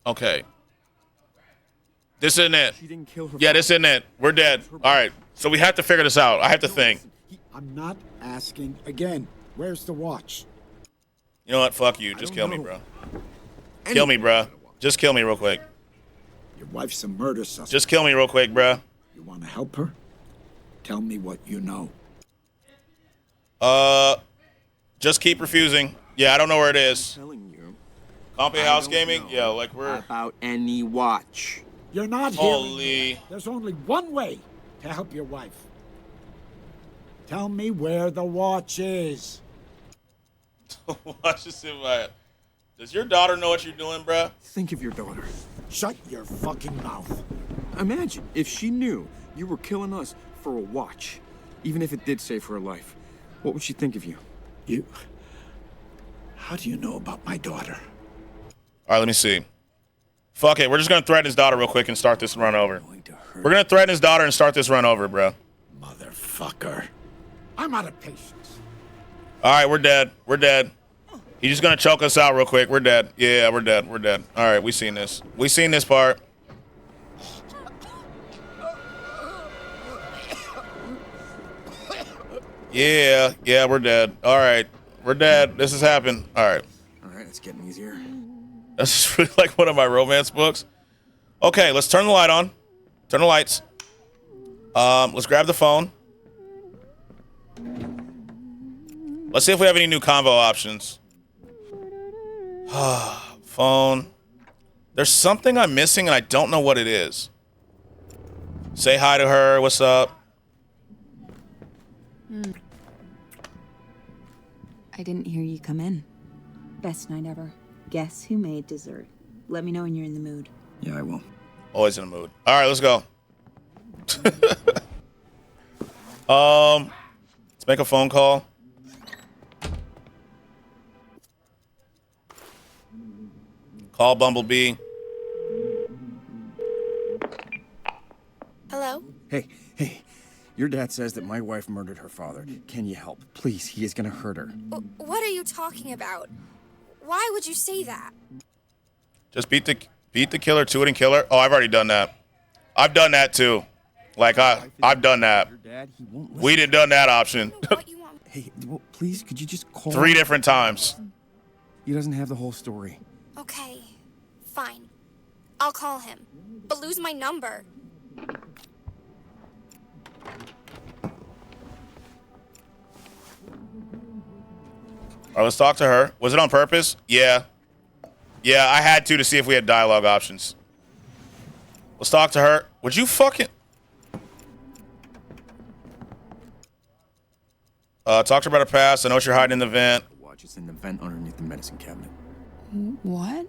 Okay. This isn't it. Yeah, this isn't it. We're dead. All right. So we have to figure this out. I have to think. I'm not asking again. Where's the watch? You know what? Fuck you. Just kill me, bro. Kill me, bro. Just kill me real quick. Your wife's a murder suspect. Just kill me real quick, bro. You want to help her? Tell me what you know. Just keep refusing. Yeah, I don't know where it is. I'm telling you. Compy House Gaming? Yeah, like we're... About any watch. You're not hearing Holy. me. There's only one way to help your wife. Tell me where the watch is. Watch this in my... Does your daughter know what you're doing, bruh? Think of your daughter. Shut your fucking mouth. Imagine if she knew you were killing us for a watch, even if it did save her life. What would she think of you? You... How do you know about my daughter? All right, let me see. Fuck it. We're just going to threaten his daughter real quick and start this run over. We're going to threaten his daughter and start this run over, bro. Motherfucker. I'm out of patience. All right, we're dead. We're dead. He's just going to choke us out real quick. We're dead. Yeah, we're dead. We're dead. All right, we seen this. We seen this part. Yeah, we're dead. All right, we're dead. This has happened. All right. All right, it's getting easier. That's just really like one of my romance books. Okay, let's turn the light on. Turn the lights. Let's grab the phone. Let's see if we have any new combo options. Phone. There's something I'm missing and I don't know what it is. Say hi to her. What's up? I didn't hear you come in. Best night ever. Guess who made dessert? Let me know when you're in the mood. Yeah, I will. Always in the mood. All right, let's go. Let's make a phone call. Call Bumblebee. Hello? Hey, your dad says that my wife murdered her father. Can you help? Please, he is gonna hurt her. What are you talking about? Why would you say that? Just beat the killer to it and kill her. Oh, I've already done that. I've done that too. Like I've done that. We did done that option. Hey, well, please, could you just call 3 different times. He doesn't have the whole story. Okay, fine. I'll call him. But lose my number. All right, let's talk to her. Was it on purpose? Yeah. Yeah, I had to see if we had dialogue options. Let's talk to her. Would you fucking... talk to her about her past. I know what you're hiding in the vent. Watch, it's in the vent underneath the medicine cabinet. What?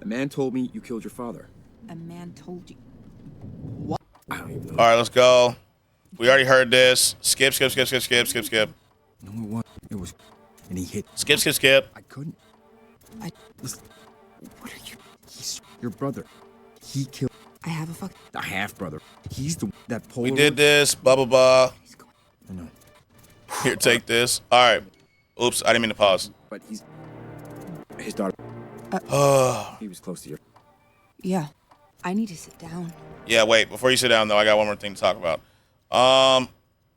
A man told me you killed your father. A man told you. What? I don't even know. All right, let's go. We already heard this. Skip. No, it wasn't. It was... And he hit... Skip. I couldn't... Listen, what are you... He's your brother. He killed... I have a fuck... A half-brother. He's the... That Polaroid... We did this. Blah, blah, blah. I know. Here, take this. All right. Oops, I didn't mean to pause. But he's... His daughter... He was close to your... Yeah. I need to sit down. Yeah, wait. Before you sit down, though, I got one more thing to talk about.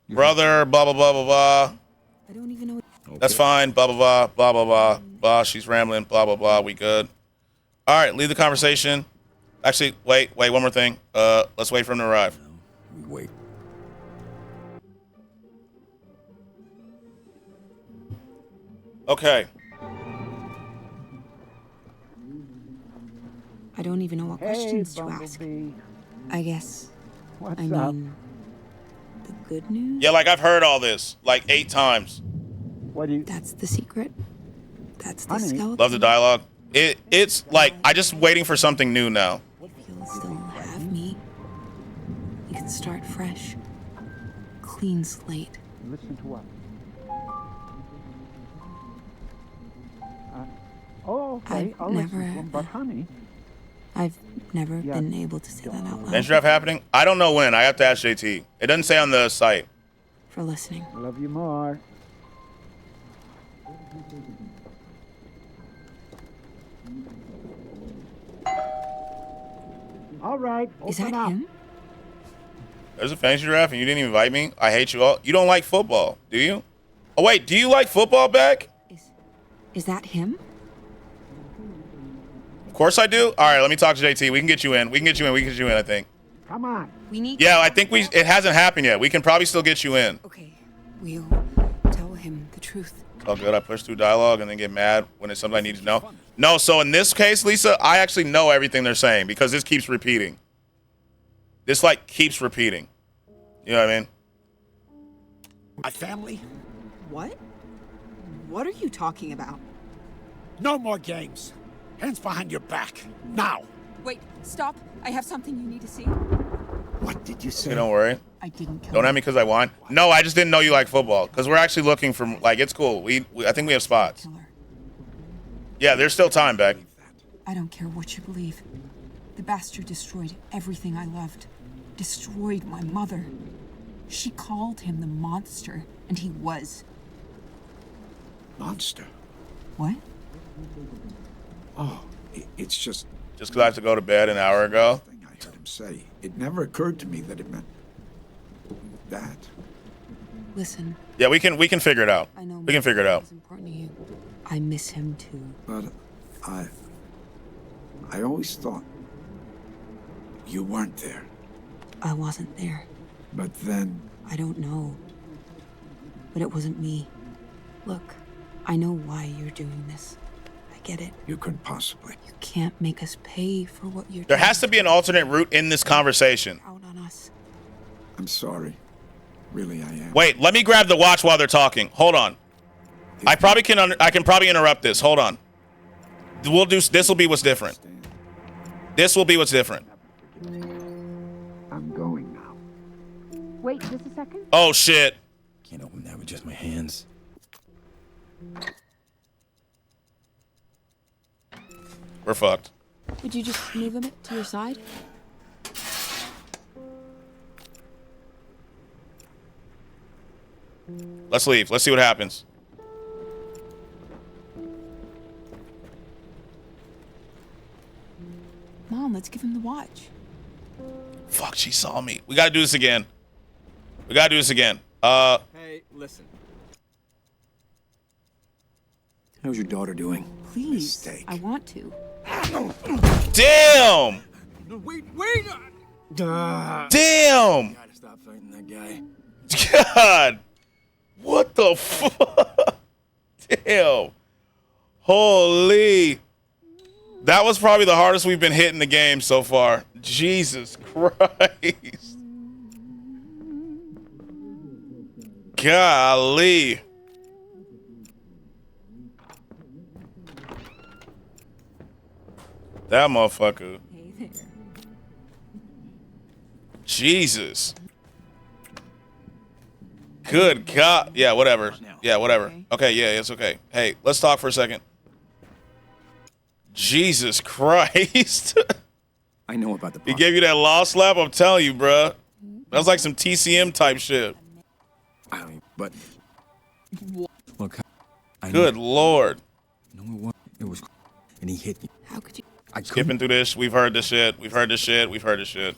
Brother, blah, blah, blah, blah, blah. I don't even know what... Okay. That's fine. Blah, blah, blah, blah, blah, blah, blah. She's rambling. Blah, blah, blah. We good. All right, leave the conversation. Actually, wait, one more thing. Let's wait for him to arrive. We wait. Okay. I don't even know what questions to ask. I guess. What's I mean, the good news? Yeah, like I've heard all this like 8 times. What do you... That's the secret. That's the Honey. skeleton. Love the dialogue. It's like I just waiting for something new now. If you'll still have me, you can start fresh. Clean slate. Listen to what? Okay, I'll listen to him, but honey... I've never been able to say that out loud. Bench draft happening? I don't know when. I have to ask JT. It doesn't say on the site. For listening. Love you more. All right, Is that open up. him? There's a fantasy draft and you didn't even invite me? I hate you all. You don't like football, do you? Oh, wait. Do you like football back? Is that him? Of course I do. All right, let me talk to JT. We can get you in. I think. Come on. We need... Yeah, I think it hasn't happened yet. We can probably still get you in. Okay, we'll tell him the truth. Oh, good. I push through dialogue and then get mad when it's something I need to know. No, so in this case, Lisa, I actually know everything they're saying because this keeps repeating. This like keeps repeating. You know what I mean? My family? What? What are you talking about? No more games. Hands behind your back. Now. Wait, stop. I have something you need to see. What did you say? Okay, don't worry. I didn't kill Don't him. at me because I won. No, I just didn't know you like football. Because we're actually looking for, like, it's cool. I think we have spots. Yeah, there's still time, Beck. I don't care what you believe. The bastard destroyed everything I loved. Destroyed my mother. She called him the monster, and he was. Monster? What? Oh, it's just... Just because I have to go to bed an hour ago? I heard him say. It never occurred to me that it meant... that. Listen. Yeah, we can figure it out. I know. We can figure it out. It's important to you. I miss him too. But I always thought you weren't there. I wasn't there. But then... I don't know. But it wasn't me. Look, I know why you're doing this. I get it. You couldn't possibly. You can't make us pay for what you're There doing. has to be an alternate route in this conversation. Out on us. I'm sorry. Really, I am. Wait, let me grab the watch while they're talking. Hold on. I can probably interrupt this. Hold on. This will be what's different. This will be what's different. I'm going now. Wait just a second. Oh shit. Can't open that with just my hands. We're fucked. Would you just move him to your side? Let's leave. Let's see what happens. Mom, let's give him the watch. Fuck, she saw me. We gotta do this again. We gotta do this again. Hey, listen. How's your daughter doing? Please. I want to. Damn! Wait! Damn! Gotta stop fighting that guy. God! What the fuck? Damn. Holy. That was probably the hardest we've been hitting the game so far. Jesus Christ. Golly. That motherfucker. Hey there. Jesus. Good God. Yeah, whatever. Yeah, whatever. Okay, yeah, it's okay. Hey, let's talk for a second. Jesus Christ. I know about the He gave you that law slap? I'm telling you, bruh. That was like some TCM type shit. But look, Good Lord. It was, and he hit me. How could you? Skipping through this. We've heard this shit. We've heard this shit. We've heard this shit.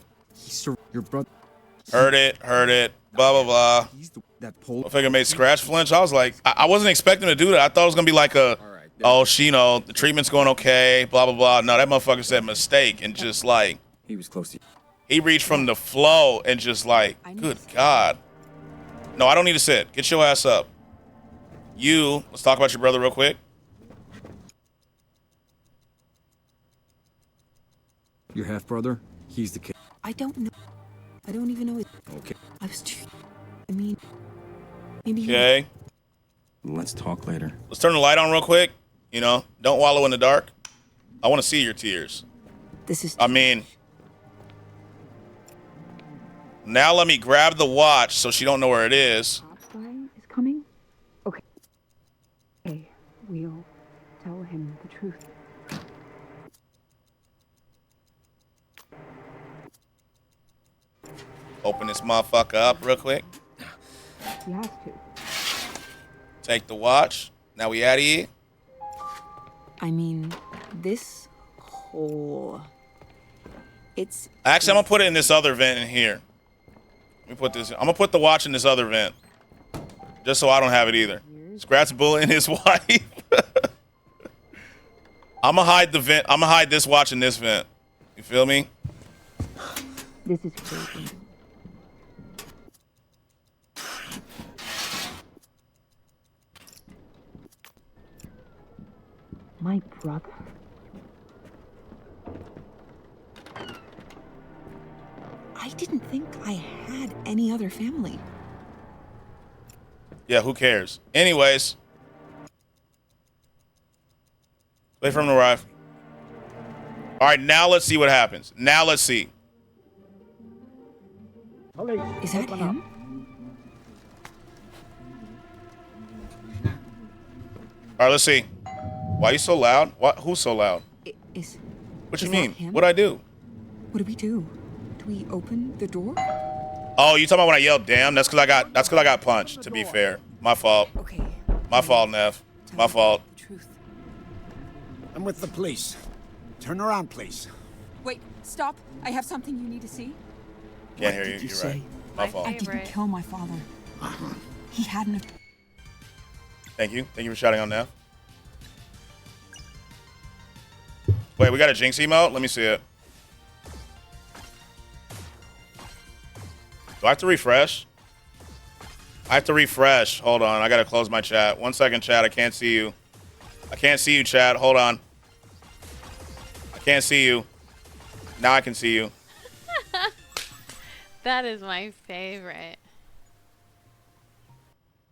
Your brother. Heard it. Blah, blah, blah. That pole. I think I made Scratch flinch. I was like, I wasn't expecting to do that. I thought it was going to be like a, the treatment's going okay, blah, blah, blah. No, that motherfucker said mistake and just like. He was close to you. He reached from the flow and just like, good God. No, I don't need to sit. Get your ass up. Let's talk about your brother real quick. Your half brother. He's the kid. I don't know. I don't even know it. Okay. I was too. I mean, maybe. Okay. Let's talk later. Let's turn the light on real quick. Don't wallow in the dark. I want to see your tears. This is. I mean, now let me grab the watch so she don't know where it is. Guy is coming? Okay. Okay, we'll tell him the truth. Open this motherfucker up real quick. He has to. Take the watch. Now we out of here. I mean, this whole. It's. Actually, I'm gonna put it in this other vent in here. Let me put this. I'm gonna put the watch in this other vent, just so I don't have it either. Skratsx bullying his wife. I'm gonna hide the vent. I'm gonna hide this watch in this vent. You feel me? This is crazy. My brother. I I didn't think I had any other family. Yeah, who cares? Anyways. Wait for him to arrive. All right, now let's see what happens. Now let's see. Is that him? All right, let's see. Why are you so loud? What? Who's so loud? What you mean? What'd I do? What do we do? Do we open the door? Oh, you talking about when I yelled damn? That's because I got punched, to be fair. My fault. Okay. My fault, Nev. My fault. I'm with the police. Turn around, please. Wait, stop. I have something you need to see. Can't hear you. You're right. My fault. I didn't kill my father. He hadn't. Thank you. Thank you for shouting on Nev. Wait, we got a Jinx emote? Let me see it. Do I have to refresh? I have to refresh. Hold on. I got to close my chat. 1 second, chat. I can't see you. I can't see you, chat. Hold on. I can't see you. Now I can see you. That is my favorite.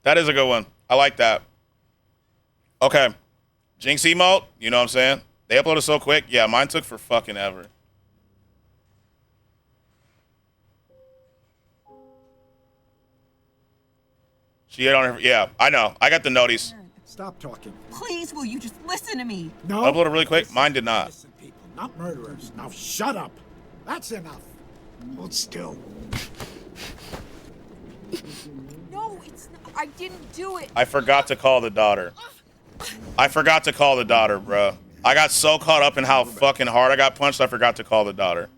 That is a good one. I like that. Okay. Jinx emote. You know what I'm saying? They uploaded so quick. Yeah, mine took for fucking ever. She hit on her. Yeah, I know. I got the notice. Stop talking. Please, will you just listen to me? No. Uploaded really quick. Mine did not. Listen, people, not murderers. Now shut up. That's enough. Hold still. No, it's not. I didn't do it. I forgot to call the daughter. I forgot to call the daughter, bro. I got so caught up in how fucking hard I got punched, I forgot to call the daughter.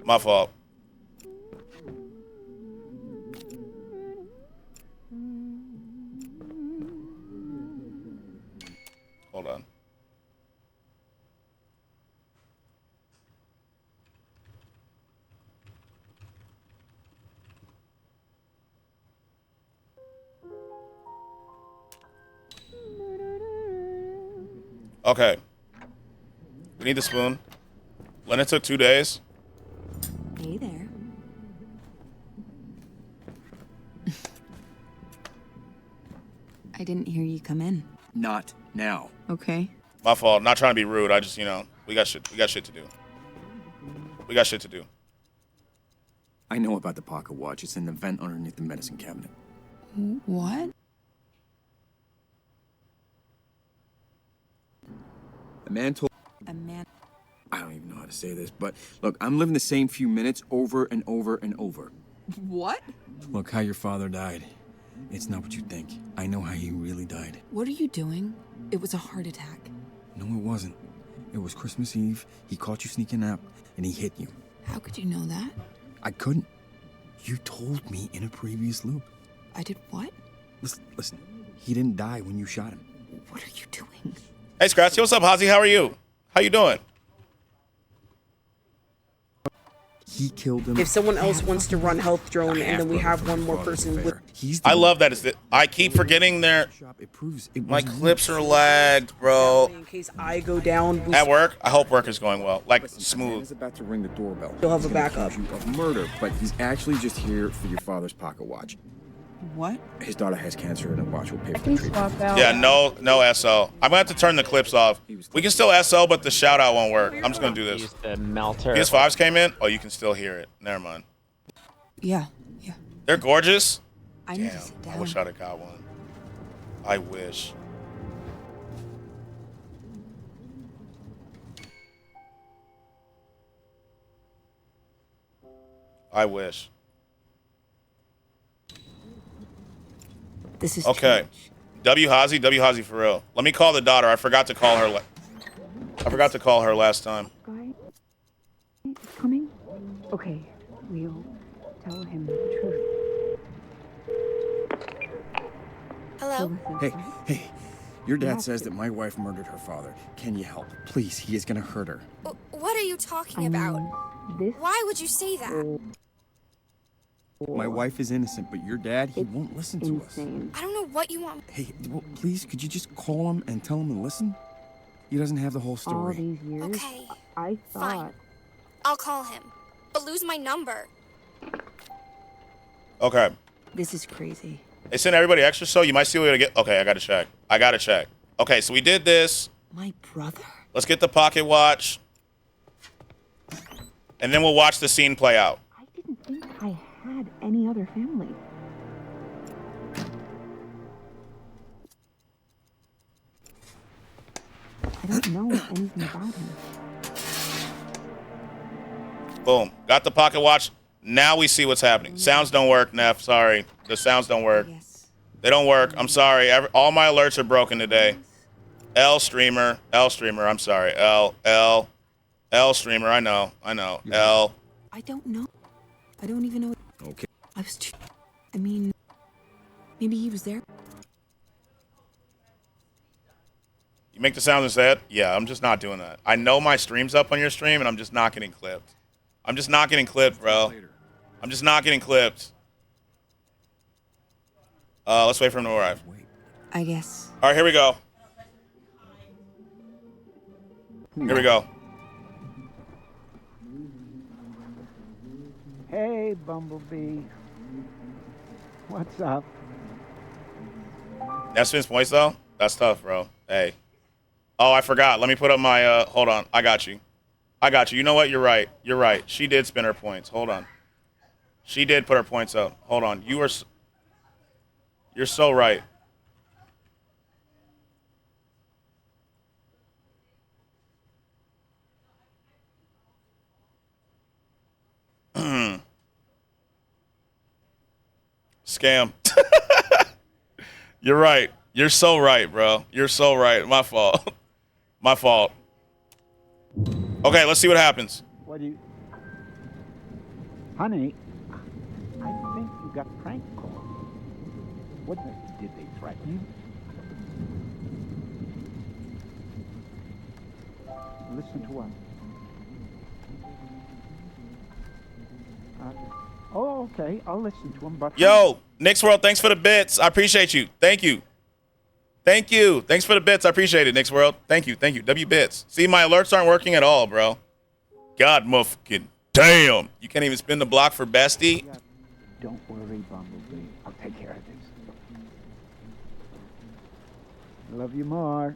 My fault. Hold on. Okay. We need the spoon. Lena took 2 days. Hey there. I didn't hear you come in. Not now. Okay. My fault. Not trying to be rude. I just, you know, we got shit to do. We got shit to do. I know about the pocket watch. It's in the vent underneath the medicine cabinet. What? A man told... A man... I don't even know how to say this, but look, I'm living the same few minutes over and over and over. What? Look, how your father died. It's not what you think. I know how he really died. What are you doing? It was a heart attack. No, it wasn't. It was Christmas Eve. He caught you sneaking out, and he hit you. How could you know that? I couldn't. You told me in a previous loop. I did what? Listen. He didn't die when you shot him. What are you doing? Hey, Skratsx. What's up, Hazi? How are you? How you doing? He killed him. If someone else wants to run health drone and then we have one more person with... I love that. I keep forgetting their... My clips are lagged, bro. In case I go down... At work? I hope work is going well. Like, smooth. He's about to ring the doorbell. You'll have a backup. Accuse you of murder, but he's actually just here for your father's pocket watch. What? His daughter has cancer, and a watch will pay for the treatment. Yeah, no SL. I'm gonna have to turn the clips off. We can still SL, but the shout out won't work. I'm just gonna do this. PS5s came in. Oh, you can still hear it. Never mind. Yeah. They're gorgeous. I need to sit down. I wish I'd have got one. I wish. I wish. This is okay. W Hazi for real. Let me call the daughter. I forgot to call her. I forgot to call her last time. Guy is coming? Okay, we'll tell him the truth. Hello? Hey. Your dad says that my wife murdered her father. Can you help? Please, he is gonna hurt her. What are you talking about? Why would you say that? My wife is innocent, but your dad, he won't listen to us. I don't know what you want. Hey, well, please, could you just call him and tell him to listen? He doesn't have the whole story. Okay. I thought... I'll call him. But lose my number. Okay. This is crazy. They sent everybody extra, so you might see what to get. Okay, I gotta check. Okay, so we did this. My brother? Let's get the pocket watch. And then we'll watch the scene play out. I didn't think I had any other family. I don't know anything about him. Boom. Got the pocket watch. Now we see what's happening. Sounds don't work, Neff. Sorry. The sounds don't work. They don't work. I'm sorry. All my alerts are broken today. L streamer. I'm sorry. L streamer. I know. L. I don't know. I don't even know. Okay. I was I mean, maybe he was there. You make the sounds instead? Yeah, I'm just not doing that. I know my stream's up on your stream, and I'm just not getting clipped. I'm just not getting clipped, bro. I'm just not getting clipped. Let's wait for him to arrive. I guess. All right, here we go. Here we go. Hey, Bumblebee. What's up? That spins points, though? That's tough, bro. Hey. Oh, I forgot. Let me put up my, hold on. I got you. You know what? You're right. She did spin her points. Hold on. She did put her points up. Hold on. You're so right. Scam. You're right. You're so right, bro. You're so right. My fault. My fault. Okay, let's see what happens. What do you... Honey, I think you got prank called. What did they threaten you? Listen to what? Oh, okay. I'll listen to him, but... Yo, Nick's World, thanks for the bits. I appreciate you. Thank you. Thanks for the bits. I appreciate it, Nick's World. Thank you. W bits. See, my alerts aren't working at all, bro. God motherfucking damn. You can't even spin the block for Bestie? Don't worry, Bumblebee. I'll take care of this. Love you more.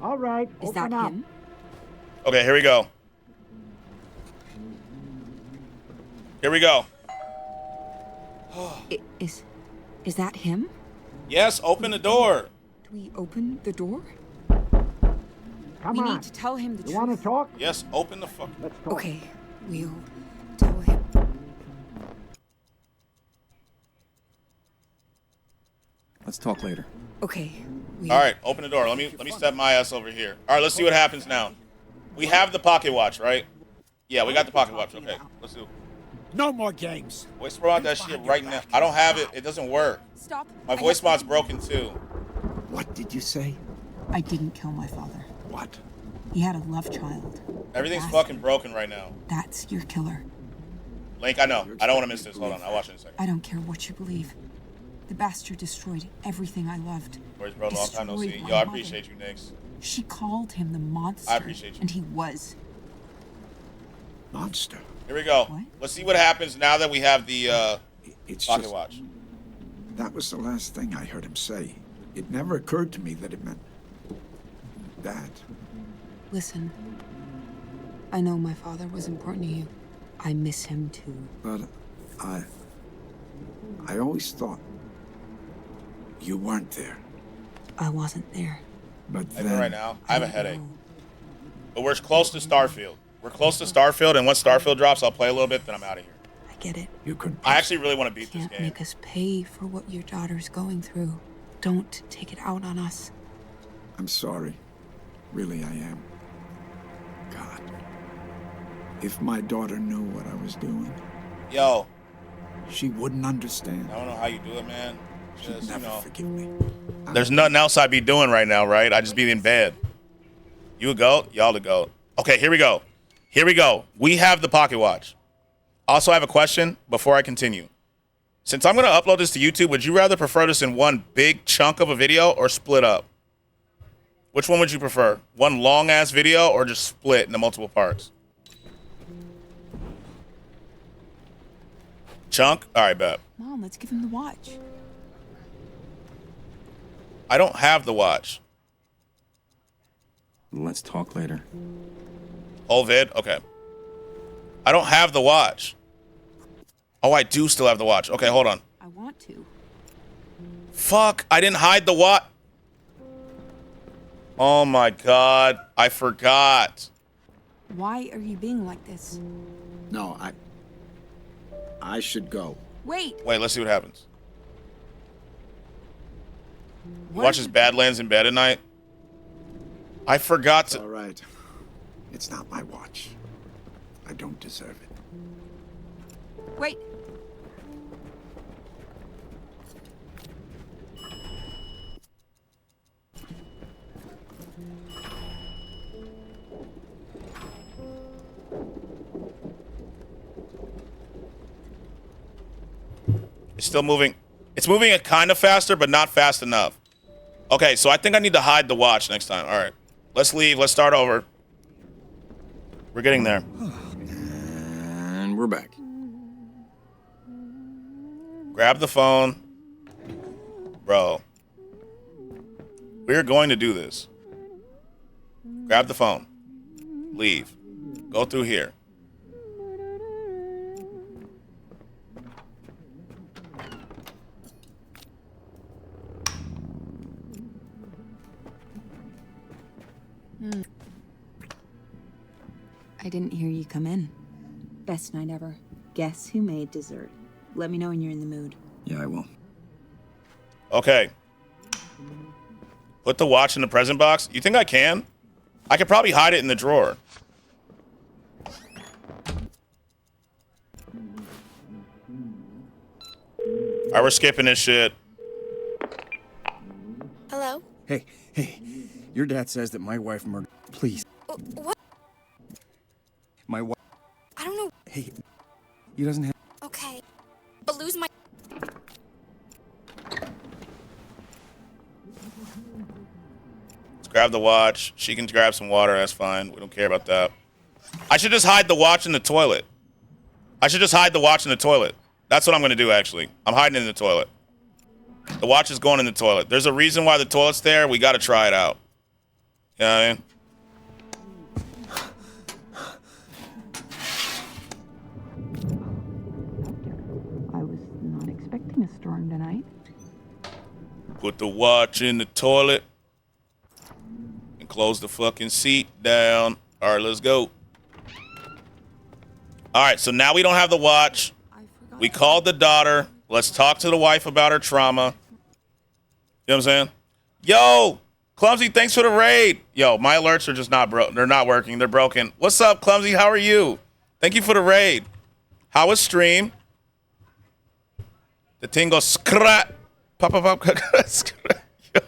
All right, Is that him? Okay, here we go. Is that him? Yes, open the door. Do we open the door? Come we on. need to tell him the truth. You want to talk? Yes, open the fuck. Let's talk. Okay, we'll tell him. Let's talk later. Okay. All right, open the door. Let me step my ass over here. All right, let's see what happens now. We have the pocket watch, right? Yeah, we got the pocket watch. Okay, let's do. No more games. Voice throw out that shit right now. I don't have it. It doesn't work. Stop. My voice mod's broken too. What did you say? I didn't kill my father. What? He had a love child. Everything's fucking broken right now. That's your killer. Link, I know. I don't want to miss this. Hold on, I'll watch it in a second. I don't care what you believe. The bastard destroyed everything I loved. Where's bro? Long time no see. Destroyed Yo, I my appreciate you, Nix. She called him the monster. I appreciate you. And he was. Monster. Here we go. What? Let's see what happens now that we have the It's pocket just, watch. That was the last thing I heard him say. It never occurred to me that it meant that. Listen. I know my father was important to you. I miss him too. But I always thought you weren't there. I wasn't there. But I then know right now. I have a headache. But we're close to Starfield. We're close to Starfield, and once Starfield drops, I'll play a little bit, then I'm out of here. I get it. You could. I actually really want to beat this Can't game. make us pay for what your daughter's going through. Don't take it out on us. I'm sorry. Really, I am. God. If my daughter knew what I was doing, Yo, she wouldn't understand. I don't know how you do it, man. She'd Just, never forgive me. There's nothing else I'd be doing right now, right? I'd just be in bed. You a goat? Y'all a goat. Okay, here we go. We have the pocket watch. Also, I have a question before I continue. Since I'm going to upload this to YouTube, would you rather prefer this in one big chunk of a video or split up? Which one would you prefer? One long-ass video or just split into multiple parts? Chunk? All right, bet. Mom, let's give him the watch. I don't have the watch. Let's talk later. Whole vid? Okay. I don't have the watch. Oh, I do still have the watch. Okay, hold on. I want to. Fuck, I didn't hide the watch. Oh my God, I forgot. Why are you being like this? No, I should go. Wait. Wait, let's see what happens. What? Watches Badlands in bed at night. I forgot to. All right. It's not my watch. I don't deserve it. Wait. It's still moving. It's moving kind of faster, but not fast enough. Okay, so I think I need to hide the watch next time. All right, let's leave. Let's start over. We're getting there. And we're back. Grab the phone. Bro. We're going to do this. Grab the phone. Leave. Go through here. I didn't hear you come in. Best night ever. Guess who made dessert? Let me know when you're in the mood. Yeah, I will. Okay. Put the watch in the present box. You think I can? I could probably hide it in the drawer. All right, we're skipping this shit. Hello? Hey, your dad says that my wife murdered. Please. What? My wife. I don't know. Hey, he doesn't have. Okay. But lose my... Let's grab the watch. She can grab some water. That's fine. We don't care about that. I should just hide the watch in the toilet. That's what I'm going to do, actually. I'm hiding it in the toilet. The watch is going in the toilet. There's a reason why the toilet's there. We got to try it out. You know what I mean? I was not expecting a storm tonight. Put the watch in the toilet. And close the fucking seat down. All right, let's go. All right, so now we don't have the watch. We called the daughter. Let's talk to the wife about her trauma. You know what I'm saying? Yo, Clumsy, thanks for the raid. Yo, my alerts are just not they're not working. They're broken. What's up, Clumsy? How are you? Thank you for the raid. How was stream? The thing goes skrat. Pop, pop, pop. Yo.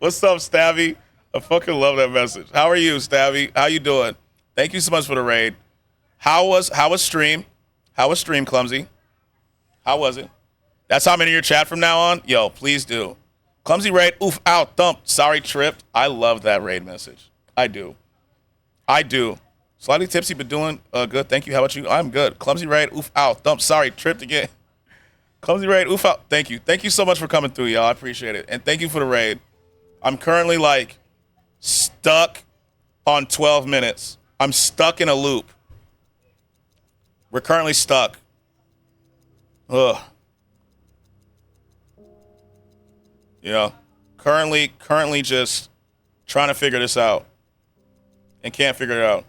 What's up, Stabby? I fucking love that message. How are you, Stabby? How you doing? Thank you so much for the raid. How was stream? How was stream, Clumsy? How was it? That's how I'm in your chat from now on? Yo, please do. Clumsy raid, oof, ow, thump, sorry, tripped. I love that raid message. I do. Slightly tipsy, but doing good. Thank you. How about you? I'm good. Clumsy raid, oof, ow, thump, sorry, tripped again. Clumsy raid, oof, out. Thank you. Thank you so much for coming through, y'all. I appreciate it. And thank you for the raid. I'm currently, like, stuck on 12 minutes. I'm stuck in a loop. We're currently stuck. Ugh. You know, currently just trying to figure this out and can't figure it out.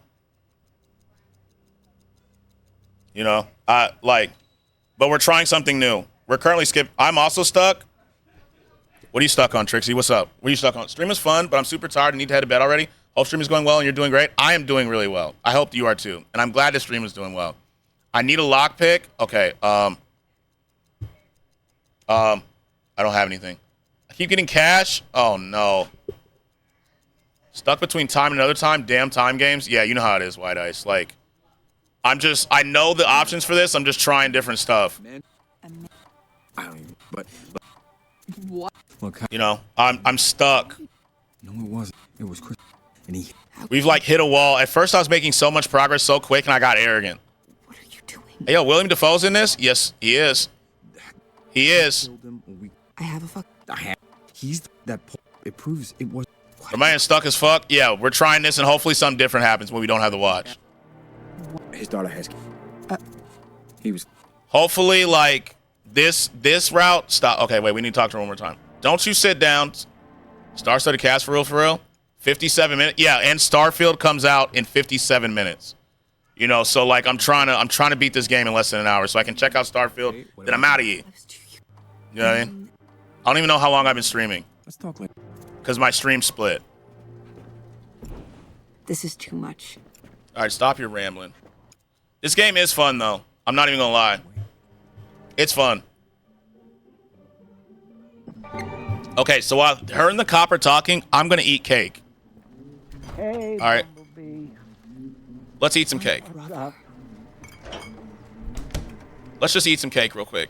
You know, but we're trying something new. We're currently I'm also stuck. What are you stuck on, Trixie? What's up? What are you stuck on? Stream is fun, but I'm super tired and need to head to bed already. Hope stream is going well and you're doing great. I am doing really well. I hope you are too. And I'm glad the stream is doing well. I need a lockpick. Okay. I don't have anything. I keep getting cash. Oh no. Stuck between time and another time. Damn time games. Yeah, you know how it is, White Ice. Like, I know the options for this. I'm just trying different stuff. I don't even. But What? Look, You know, I'm stuck. no, it wasn't. It was Chris. And he. We've like hit a wall. At first, I was making so much progress so quick, and I got arrogant. What are you doing? Hey, yo, William Dafoe's in this? Yes, he is. He is. I have a fuck. He's that. It proves it was. The man stuck as fuck. Yeah, we're trying this, and hopefully something different happens when we don't have the watch. his daughter has. He was. Hopefully, like this route. Stop. Okay, wait. We need to talk to her one more time. Don't you sit down. Star Studded Cast for real. 57 minutes. Yeah, and Starfield comes out in 57 minutes. You know, so like I'm trying to beat this game in less than an hour, so I can check out Starfield. Then I'm out of here. You know what I mean? I don't even know how long I've been streaming. Let's talk later. Because my stream split. This is too much. All right, stop your rambling. This game is fun, though. I'm not even gonna lie. It's fun. Okay, so while her and the cop are talking, I'm gonna eat cake. Hey, all right. Bumblebee. Let's eat some cake. Let's just eat some cake real quick.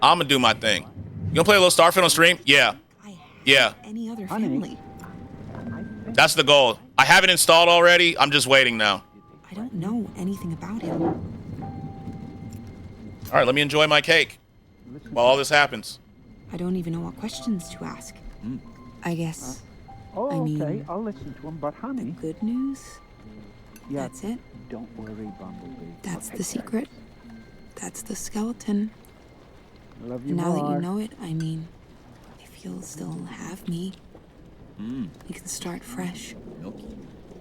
I'm gonna do my thing. You gonna play a little Starfield on stream? Yeah. Yeah. Any other family? That's the goal. I have it installed already. I'm just waiting now. I don't know anything about him. All right, let me enjoy my cake while all this happens. I don't even know what questions to ask. I guess. Oh, I mean, okay. I'll listen to him, but honey. Good news? Yeah, That's it? Don't worry, Bumblebee. That's the secret. That's the skeleton. I love you And now more. that you know it, I mean, if you'll still have me, you can start fresh.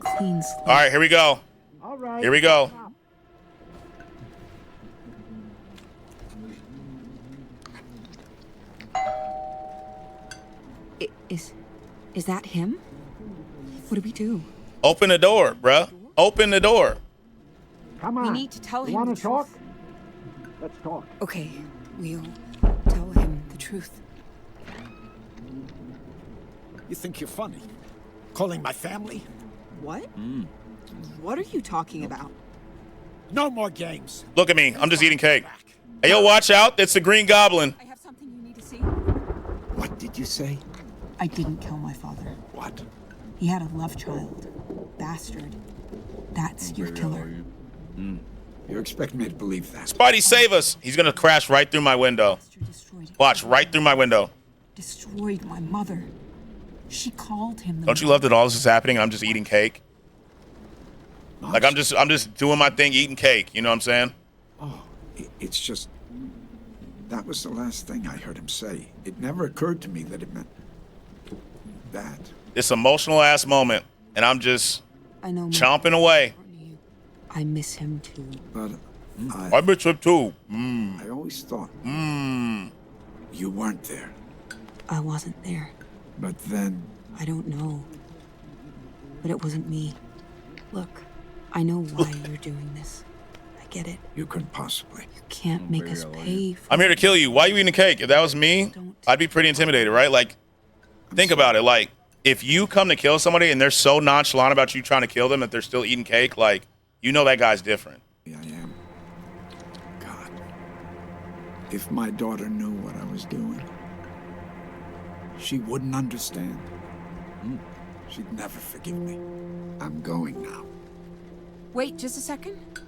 Clean slate. All right, here we go. All right. Here we go. Is that him? What do we do? Open the door, bruh. Open the door. Come on. We need to tell him Want the to talk? truth. Let's talk. Okay, we'll tell him the truth. You think you're funny? Calling my family? What? What are you talking about? No more games. Look at me. I'm just eating cake. Hey, yo, watch out. It's the Green Goblin. I have something you need to see. What did you say? I didn't kill my father. What? He had a love child. Bastard. That's your killer. You expect me to believe that? Spidey, save us. He's going to crash right through my window. Watch, right through my window. Destroyed my mother. She called him. Don't you love that all this is happening and I'm just eating cake? Like I'm just doing my thing, eating cake. You know what I'm saying? Oh, it's just... That was the last thing I heard him say. It never occurred to me that it meant... that. This emotional ass moment, and I'm just chomping away. I miss him too. But I miss him too. I always thought you weren't there. I wasn't there. But then... I don't know. But it wasn't me. Look, I know why you're doing this. I get it. You couldn't possibly. You can't make us pay for I'm here to kill you. Why are you eating cake? If that was me, I'd be pretty intimidated, right? Like, think about it. Like, if you come to kill somebody and they're so nonchalant about you trying to kill them that they're still eating cake, like, you know that guy's different. I am. God. If my daughter knew what I was doing, she wouldn't understand. She'd never forgive me. I'm going now. Wait, just a second. All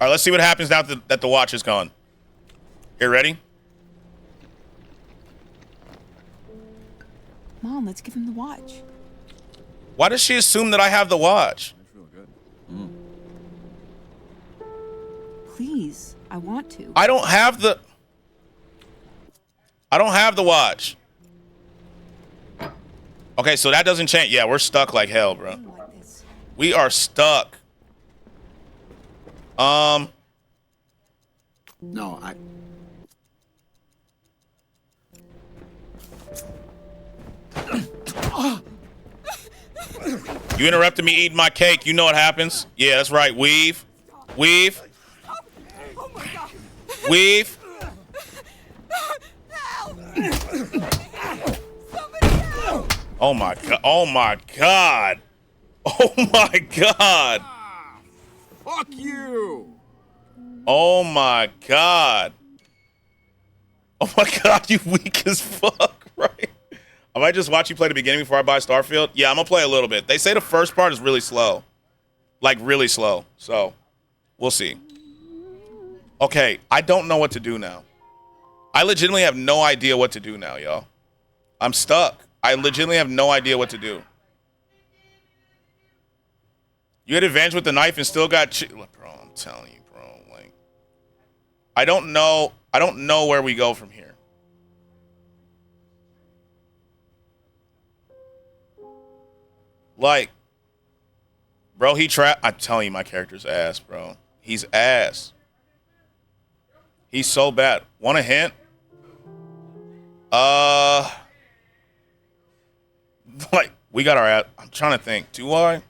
right, let's see what happens now that the watch is gone. You ready? Mom, let's give him the watch. Why does she assume that I have the watch? Please, I want to. I don't have the watch. Okay, so that doesn't change. Yeah, we're stuck like hell, bro. We are stuck. No, You interrupted me eating my cake. You know what happens. Yeah, that's right. Weave. Weave. Weave. Oh my god. Oh my god. Oh my god. Fuck you! Oh my god. Oh my god, you weak as fuck, right? I might just watch you play the beginning before I buy Starfield. Yeah, I'm gonna play a little bit. They say the first part is really slow. Like, really slow. So, we'll see. Okay, I don't know what to do now. I legitimately have no idea what to do now, y'all. I'm stuck. I legitimately have no idea what to do. You had advantage with the knife and still got... Look, bro, I'm telling you, bro. Like, I don't know where we go from here. Like, bro, I'm telling you, my character's ass, bro. He's ass. He's so bad. Want a hint? Like, we got our ass. I'm trying to think. Do I?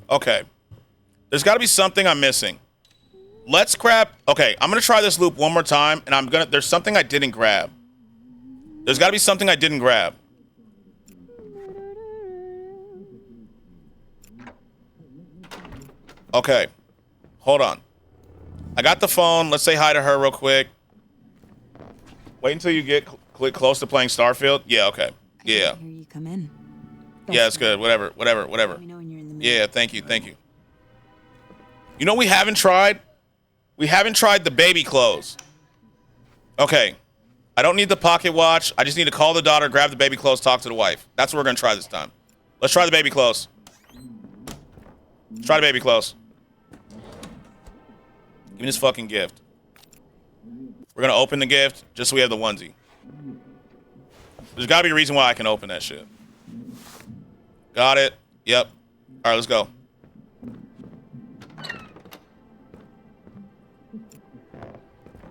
Okay. There's got to be something I'm missing. Let's grab... Okay, I'm going to try this loop one more time, and there's something I didn't grab. There's got to be something I didn't grab. Okay. Hold on. I got the phone. Let's say hi to her real quick. Wait until you get close to playing Starfield. Yeah, okay. Yeah. Here you come in. Yeah, it's good. Whatever. Yeah, thank you. You know what we haven't tried? We haven't tried the baby clothes. Okay. I don't need the pocket watch. I just need to call the daughter, grab the baby clothes, talk to the wife. That's what we're going to try this time. Let's try the baby clothes. Let's try the baby clothes. Give me this fucking gift. We're going to open the gift just so we have the onesie. There's got to be a reason why I can open that shit. Got it. Yep. All right, let's go.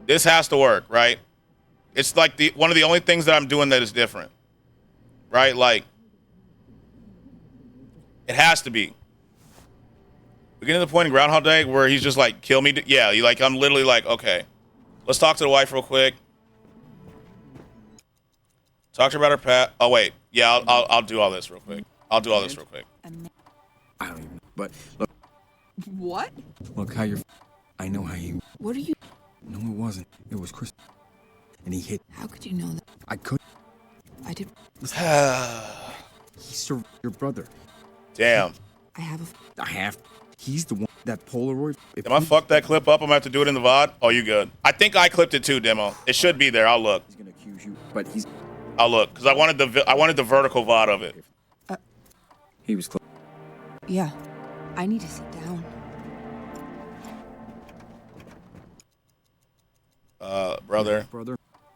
This has to work, right? It's like one of the only things that I'm doing that is different. Right? Like, it has to be. We get to the point in Groundhog Day where he's just like, kill me. Yeah, I'm literally like, okay. Let's talk to the wife real quick. Talk to her about her pet. Oh, wait. Yeah, I'll do all this real quick. I don't even know. But look. What? Look how you're... I know how you... What are you... No, it wasn't. It was Chris. And he hit... How could you know that? I could... I did... He's your brother. Damn. I have... He's the one... That Polaroid... If I fuck that clip up, I'm going to have to do it in the VOD? Oh, you good. I think I clipped it too, Demo. It should be there. I'll look. He's going to accuse you, but he's... I'll look, because I wanted the vertical VOD of it. He was close. Yeah. I need to sit down. Brother.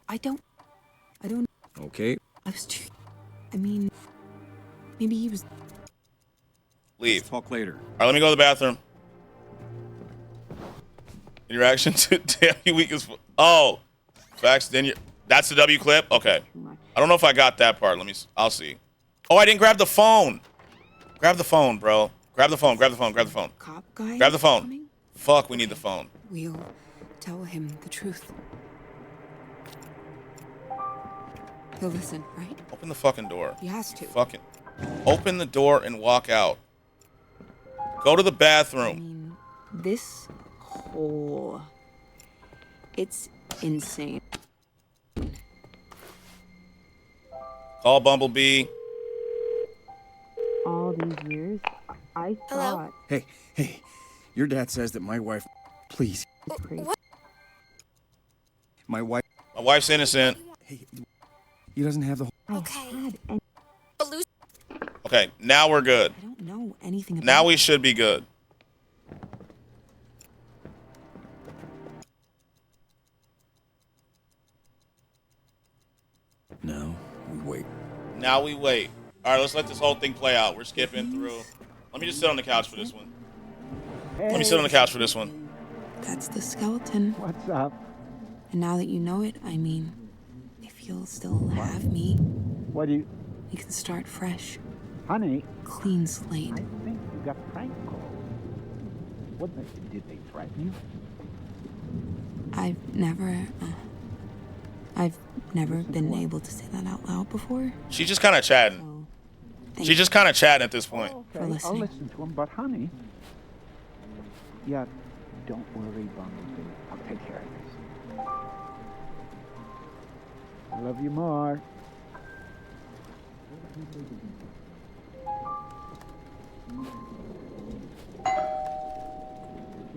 I don't... Okay. I was too... I mean... Maybe he was... Leave. Let's talk later. All right, let me go to the bathroom. Interaction to... Damn, you weak as... Oh. Facts, then you... That's the W clip? Okay. I don't know if I got that part. I'll see. Oh, I didn't grab the phone. Grab the phone, bro. Grab the phone. Cop guy? Grab the phone. Coming? Fuck, we need the phone. We'll tell him the truth. He'll listen, right? Open the fucking door. He has to. Fucking open the door and walk out. Go to the bathroom. I mean, this hole... It's insane. Call Bumblebee. All these years, I thought... Hey, your dad says that my wife... Please. What? My wife's innocent. Hey, he doesn't have the... Okay. Okay, now we're good. I don't know anything about... Now we should be good. Now we wait. All right, let's let this whole thing play out. We're skipping through. Let me just sit on the couch for this one. That's the skeleton. What's up? And now that you know it, I mean, if you'll still have me... What do you... We can start fresh. Honey, clean slate. I think you got prank called. What did they threaten you? I've never been able to say that out loud before. She's just kind of chatting. She's just kind of chatting at this point. For listening. I'll listen to him, but honey. Yeah, don't worry, Bumblebee. I'll take care of this. I love you more.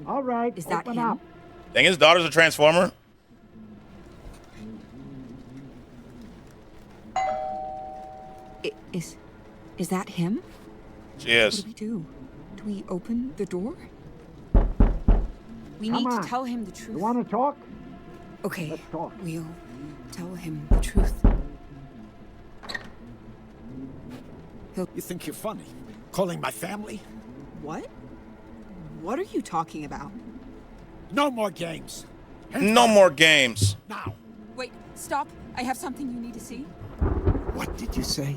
All right, Is that open him? up. Dang, his daughter's a transformer. Is that him? She is. What do we do? Do we open the door? We Come need on. to tell him the truth. You want to talk? Okay, Let's talk. we'll tell him the truth. You think you're funny? Calling my family? What? What are you talking about? No more games. No more games. Now. Wait, stop. I have something you need to see. What did you say?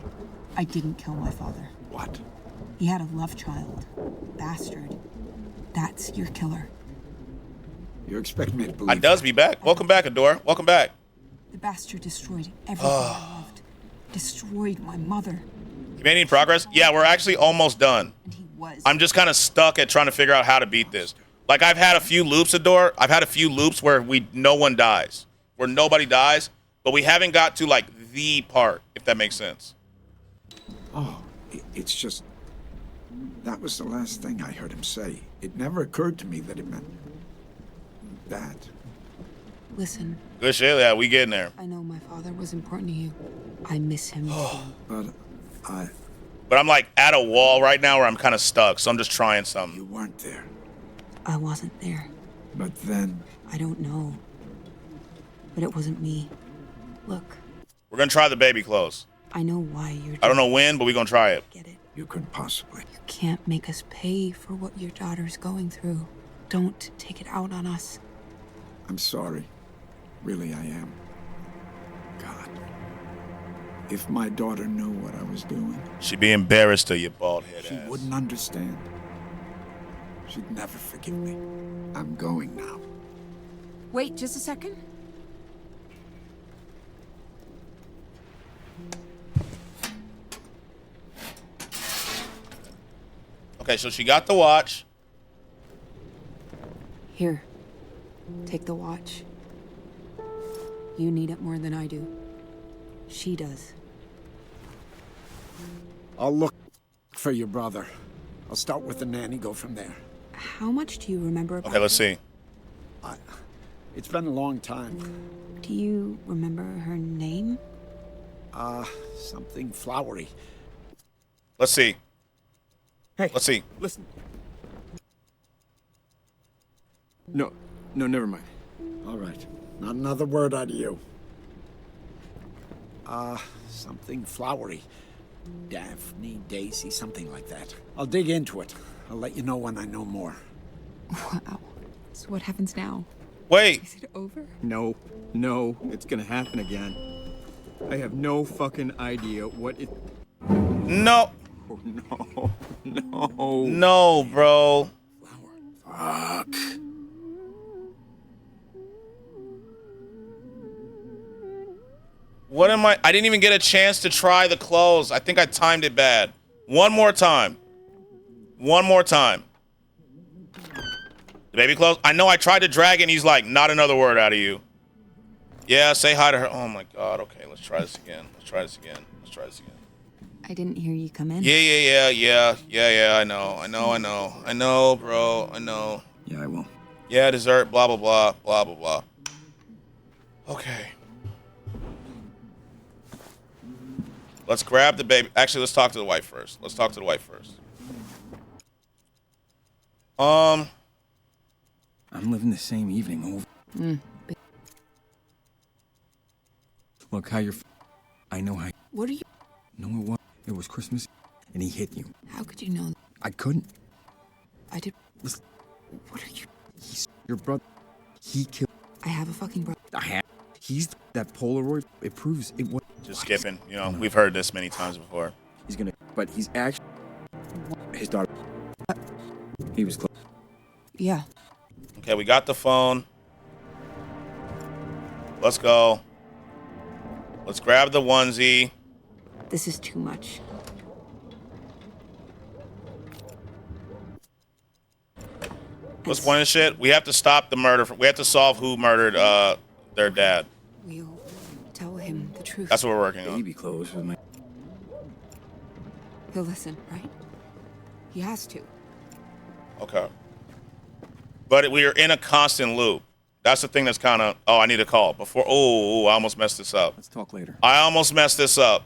I didn't kill my father. What? He had a love child. Bastard. That's your killer. You expect me to believe? I does be back. Welcome back, Adora. Welcome back. The bastard destroyed everything I loved. Destroyed my mother. You made any progress? Yeah, we're actually almost done. And he was. I'm just kind of stuck at trying to figure out how to beat this. Like, I've had a few loops, Adora. I've had a few loops where no one dies, where nobody dies, but we haven't got to, like, the part, if that makes sense. Oh, it's just... That was the last thing I heard him say. It never occurred to me that it meant... that. Listen, Good shit, yeah, we getting there. I know my father was important to you. I miss him. But But I'm, like, at a wall right now where I'm kind of stuck, so I'm just trying something. You weren't there. I wasn't there. But then... I don't know. But it wasn't me. Look, We're going to try the baby clothes. I know why you're... I don't know when, but we're going to try it. Get it? You couldn't possibly. You can't make us pay for what your daughter's going through. Don't take it out on us. I'm sorry. Really, I am. God. If my daughter knew what I was doing... She'd be embarrassed of your bald head She ass. wouldn't understand. She'd never forgive me. I'm going now. Wait, just a second. Okay, so she got the watch. Here. Take the watch. You need it more than I do. She does. I'll look for your brother. I'll start with the nanny, go from there. How much do you remember about... Okay, let's see. It's been a long time. Do you remember her name? Something flowery. Let's see. Hey. Let's see. Listen. No, never mind. All right. Not another word out of you. Something flowery. Daphne, Daisy, something like that. I'll dig into it. I'll let you know when I know more. Wow. So what happens now? Wait. Is it over? No, it's gonna happen again. I have no fucking idea what it... No. Oh, no. No, bro. Fuck. What am I didn't even get a chance to try the clothes. I think I timed it bad. One more time. The baby clothes. I know I tried to drag it and he's like, not another word out of you. Yeah, say hi to her. Oh my God. Okay, let's try this again. I didn't hear you come in. Yeah. I know, bro. I know. Yeah, I will. Yeah, dessert, blah, blah, blah, blah, blah, blah. Okay. Let's grab the baby. Actually, let's talk to the wife first. I'm living the same evening over. Look, how you're... I know how... What are you... No, it wasn't. It was Christmas, and he hit you. How could you know? I couldn't. I did... Listen, What are you... he's your brother. He killed... I have a fucking brother. He's that Polaroid. It proves it was... Just skipping. You know, we've heard this many times before. He's gonna, but he's actually his daughter. He was close. Yeah. Okay, we got the phone. Let's go. Let's grab the onesie. This is too much. What's the point of this shit? We have to stop the murder. We have to solve who murdered their dad. We'll tell him the truth. That's what we're working on. Baby clothes with my. He'll listen, right? He has to. Okay. But we are in a constant loop. That's the thing that's kind of... Oh, I need a call. Before... Oh, I almost messed this up. Let's talk later. I almost messed this up.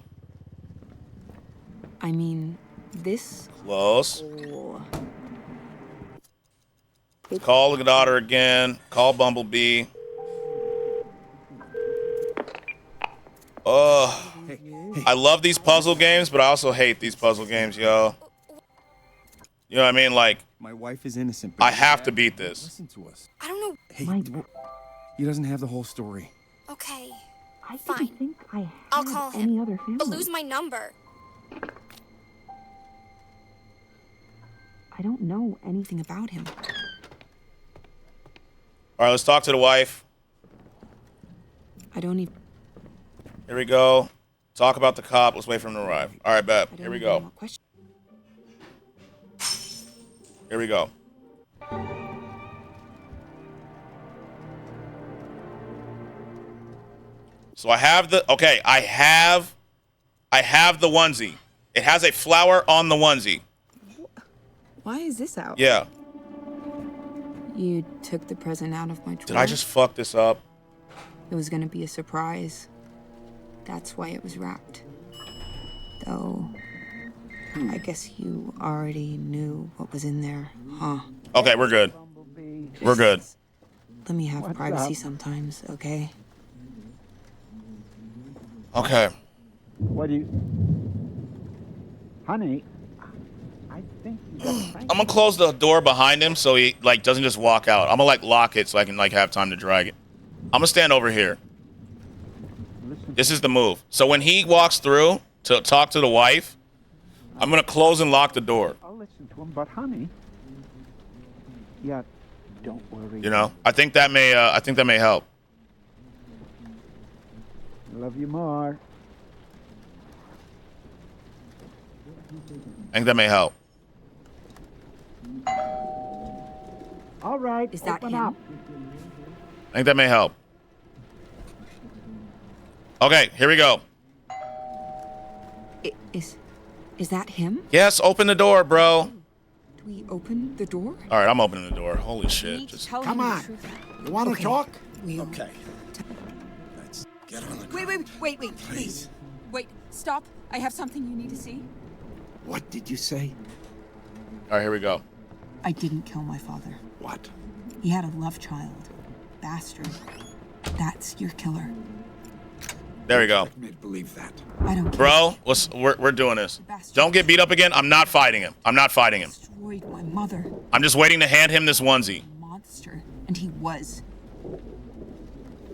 I mean, this... Close. Oh. Call the daughter again. Call Bumblebee. Oh, I love these puzzle games, but I also hate these puzzle games, yo. You know what I mean? Like, My wife is innocent. But I have to beat this. Listen to us. I don't know. Hey, he doesn't have the whole story. Okay. I Fine. didn't think I had I'll call him. any other family. But lose my number. I don't know anything about him. All right, let's talk to the wife. I don't even... Here we go. Talk about the cop. Let's wait for him to arrive. All right, bet. Here we go. Here we go. So I have the... Okay, I have the onesie. It has a flower on the onesie. Why is this out? Yeah. You took the present out of my drawer. Did I just fuck this up? It was gonna be a surprise. That's why it was wrapped. Though, I guess you already knew what was in there, huh? Okay, we're good. We're good. Let me have privacy sometimes, okay? Okay. What do you... Honey, I think you got I'm gonna close the door behind him so he like doesn't just walk out. I'm gonna like lock it so I can like have time to drag it. I'm gonna stand over here. This is the move. So when he walks through to talk to the wife, I'm gonna close and lock the door. I'll listen to him, but honey... Yeah, don't worry. You know, I think that may help. I love you more. I think that may help. All right, Is that open him? up. I think that may help. Okay, here we go. Is that him? Yes, open the door, bro. Do we open the door? All right, I'm opening the door. Holy shit. Just Come on. You want to talk? Okay. Let's get on the Wait, please. Wait, stop. I have something you need to see. What did you say? All right, here we go. I didn't kill my father. What? He had a love child. Bastard. That's your killer. There we go. Made believe that. I don't care. Bro, we're doing this. Don't get beat up again. I'm not fighting him. I'm not fighting him. Destroyed my mother. I'm just waiting to hand him this onesie. Monster. And he was.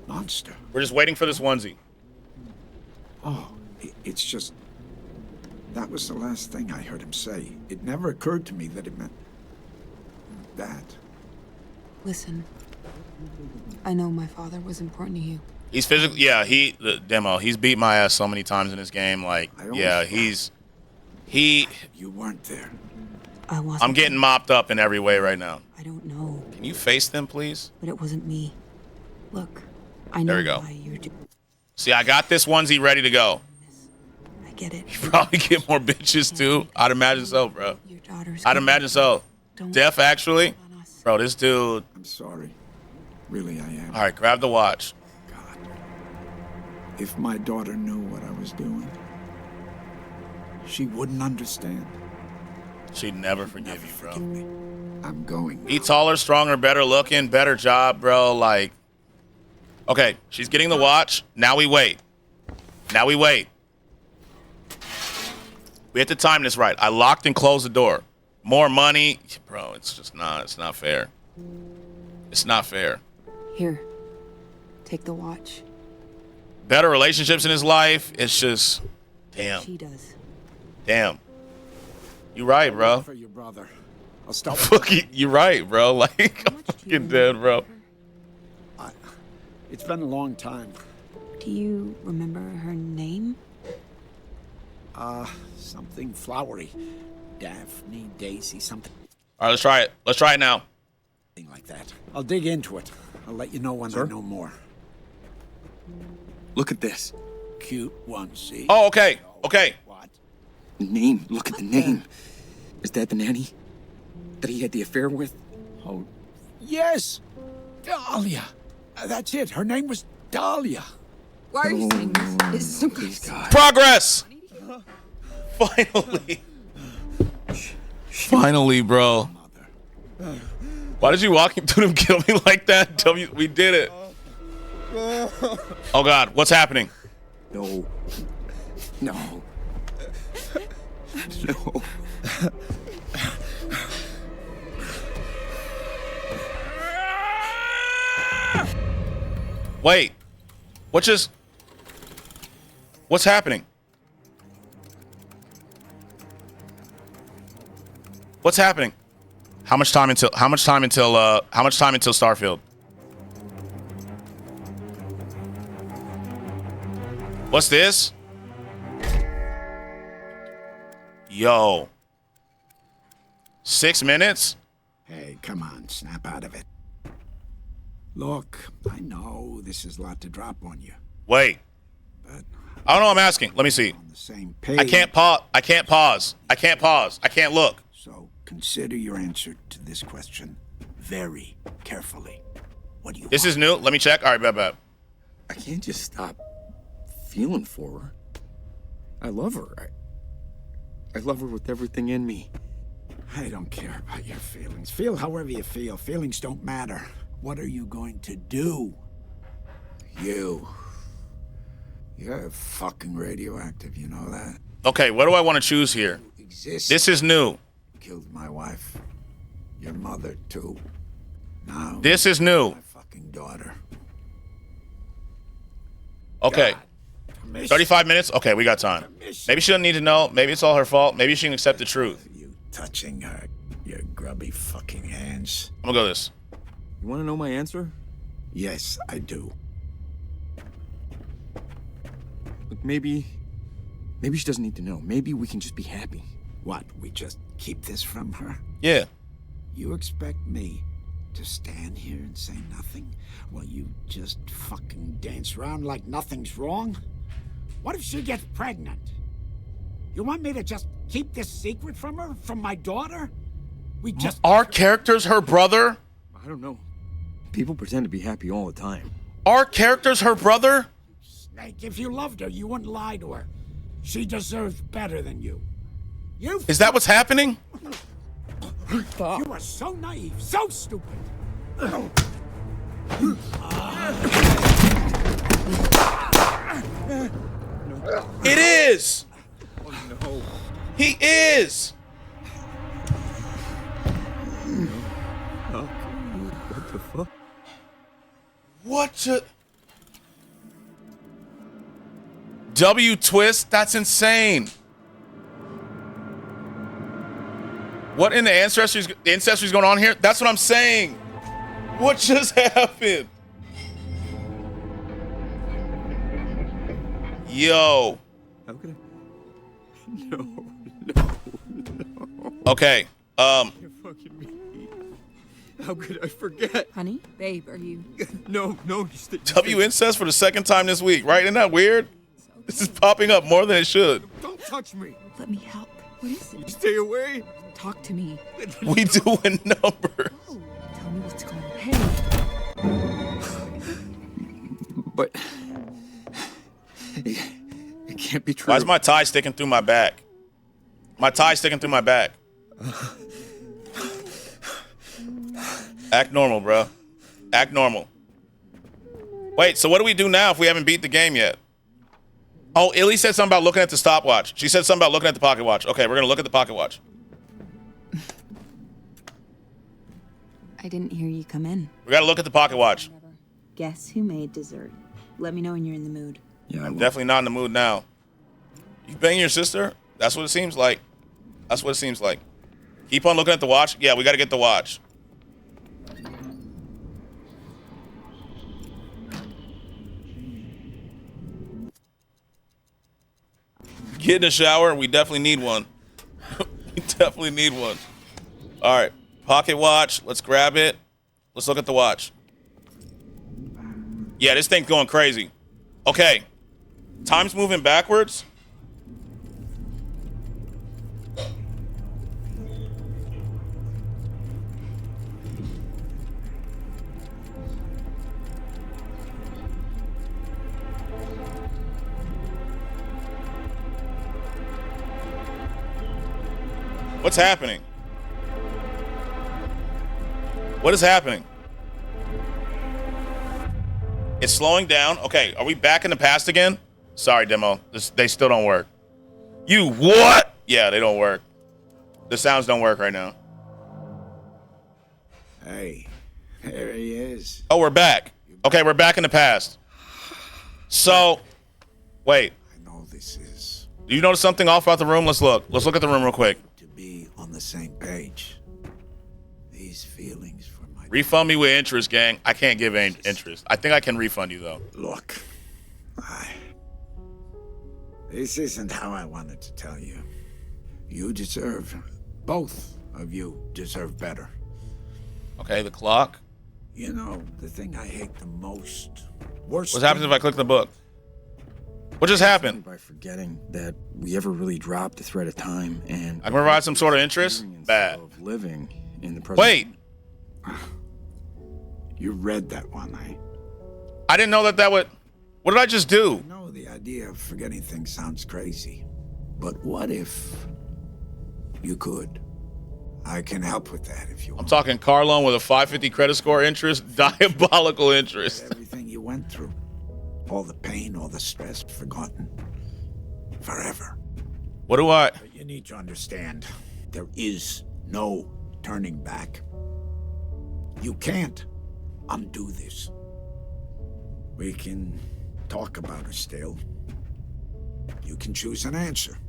Monster. We're just waiting for this onesie. Oh, it's just... That was the last thing I heard him say. It never occurred to me that it meant... that. Listen. I know my father was important to you. He's physically, yeah, the demo, he's beat my ass so many times in this game. Like, yeah, he... You weren't there. I wasn't. I'm getting mopped up in every way right now. I don't know. Can you face them, please? But it wasn't me. Look, I know There we go. why you're doing. See, I got this onesie ready to go. I get it. You probably get more bitches, too. I'd imagine so, bro. Your daughter's I'd imagine so. Def, actually? Bro, this dude... I'm sorry. Really, I am. All right, grab the watch. If my daughter knew what I was doing, she wouldn't understand. She'd never forgive you, bro. I'm going. Be taller, stronger, better looking, better job, bro. Like, okay, she's getting the watch. Now we wait. Now we wait. We have to time this right. I locked and closed the door. More money. Bro, it's just not, it's not fair. It's not fair. Here. Take the watch. Better relationships in his life. It's just, damn. She does. Damn. You right, bro. For your brother. I'll stop. You right, bro. Like, I'm fucking dead, bro. It's been a long time. Do you remember her name? Something flowery. Daphne, Daisy, something All right, let's try it. Let's try it now. like that. I'll dig into it. I'll let you know when I know more. Look at this. Cute onesie. Oh, okay. Okay. What? The name. Look at the name. Is that the nanny that he had the affair with? Oh, yes. Dahlia. That's it. Her name was Dahlia. Why are you saying this? This is some kind of Progress! Finally. Finally, bro. Why did you walk him through them kill me like that? We did it. Oh, God. What's happening? No. No. No. Wait. What's happening? What's happening? How much time until Starfield? What's this? Yo. 6 minutes? Hey, come on, snap out of it. Look, I know this is a lot to drop on you. Wait. But I don't know. I'm asking. Let me see. on the same page. I can't pause. I can't pause. I can't pause. I can't look. So consider your answer to this question very carefully. What do you This is new. Let me check. All right, bet. I can't just stop feeling for her. I love her. I love her with everything in me. I don't care about your feelings. Feel however you feel. Feelings don't matter. What are you going to do? You're fucking radioactive, you know that? Okay, what do I want to choose here? This is new. Killed my wife. Your mother, too. Now, This is new. my fucking daughter. Okay. Permission. 35 minutes? Okay, we got time. Maybe she doesn't need to know. Maybe it's all her fault. Maybe she can accept the truth. You touching her, your grubby fucking hands. I'm gonna go this. You want to know my answer? Yes, I do. Look, maybe she doesn't need to know. Maybe we can just be happy. What, we just keep this from her? Yeah. You expect me to stand here and say nothing while you just fucking dance around like nothing's wrong? What if she gets pregnant? You want me to just keep this secret from her? From my daughter? Our character's her brother? I don't know. People pretend to be happy all the time. Our character's her brother? Snake, if you loved her, you wouldn't lie to her. She deserves better than you. Is that what's happening? You are so naive, so stupid. It is! Oh, no. He is! What the fuck? What W twist? That's insane. What in the ancestry's going on here? That's what I'm saying. What just happened? Yo. How could I? No. Okay. You're fucking me. How could I forget? Honey? Babe, are you... No. W incest for the second time this week, right? Isn't that weird? This is popping up more than it should. Don't touch me. Let me help. What is it? Stay away. Talk to me. We do a number. Oh, tell me what's going on. Hey. But it can't be true. Why is my tie sticking through my back? My tie sticking through my back. Act normal, bro. Act normal. Wait, so what do we do now if we haven't beat the game yet? Oh, Illy said something about looking at the stopwatch. She said something about looking at the pocket watch. Okay, we're gonna look at the pocket watch. I didn't hear you come in. We gotta look at the pocket watch. Guess who made dessert? Let me know when you're in the mood. Yeah, I'm definitely not in the mood now. You banging your sister? That's what it seems like. That's what it seems like. Keep on looking at the watch. Yeah, we got to get the watch. Get in the shower. We definitely need one. We definitely need one. All right. Pocket watch. Let's grab it. Let's look at the watch. Yeah, this thing's going crazy. Okay. Time's moving backwards. What's happening? What is happening? It's slowing down. Okay, are we back in the past again? Sorry, demo. They still don't work. You what? Yeah, they don't work. The sounds don't work right now. Hey, there he is. Oh, we're back. Okay, we're back in the past. So, wait. I know this is. Do you notice something off about the room? Let's look. Let's look at the room real quick. To be on the same page. These feelings for my... Refund me with interest, gang. I can't give interest. I think I can refund you, though. Look, this isn't how I wanted to tell you. You deserve, both of you deserve better. Okay, the clock. You know, the thing I hate the most, worst. What happens if I click the book? What just happened? By forgetting that we ever really dropped the thread of time and I can provide some sort of interest? Bad. of living in the present. Wait. You read that one, I didn't know that would... What did I just do? I know the idea of forgetting things sounds crazy. But what if you could? I can help with that if you want. I'm talking car loan with a 550 credit score interest. Diabolical interest. Everything you went through. All the pain, all the stress, forgotten. Forever. What do I... But you need to understand, there is no turning back. You can't undo this. We can talk about it still. You can choose an answer.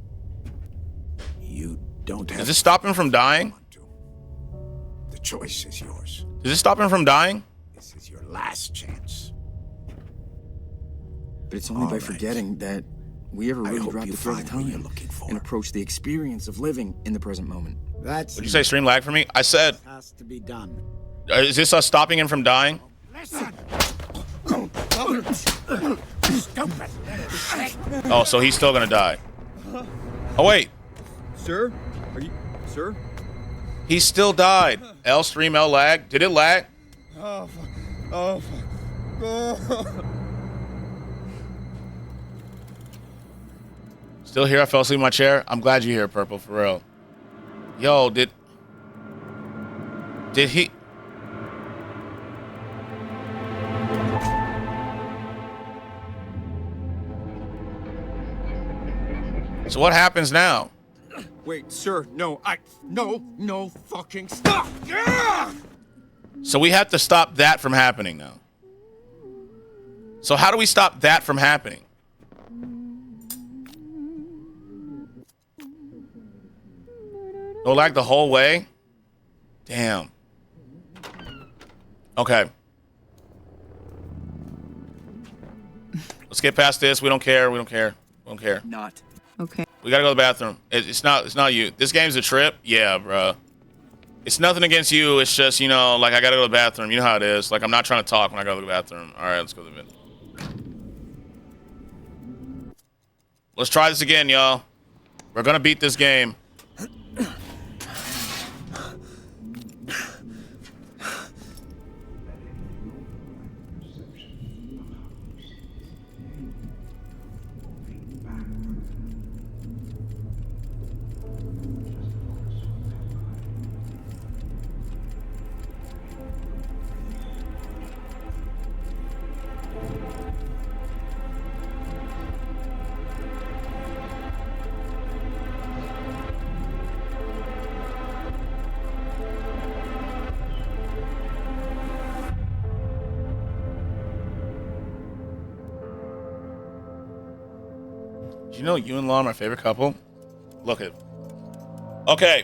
You don't have... Does this stop him from dying? The choice is yours. Does this stop him from dying? This is your last chance. But it's only by forgetting that we ever really dropped the thread of time and approached the experience of living in the present moment. That's... Would you say stream lag for me? I said... has to be done. Is this us stopping him from dying? Listen! Stupid! Oh, so he's still gonna die. Oh, wait. Sir? Are you... Sir? He still died. L stream, L lag. Did it lag? Oh, fuck. Oh, fuck. Oh. Still here? I fell asleep in my chair? I'm glad you're here, Purple, for real. Yo, did he... So what happens now? Wait, sir, no, no fucking stop! Yeah! So we have to stop that from happening now. So how do we stop that from happening? No lag the whole way? Damn. Okay. Let's get past this. We don't care. We don't care. We don't care. Not. Okay. We gotta go to the bathroom. It's not you. This game's a trip. Yeah, bro. It's nothing against you. It's just, you know, like I gotta go to the bathroom. You know how it is. Like I'm not trying to talk when I go to the bathroom. All right, let's go to the vid. Let's try this again, y'all. We're gonna beat this game. Do you know you and Law are my favorite couple? Look at. Okay.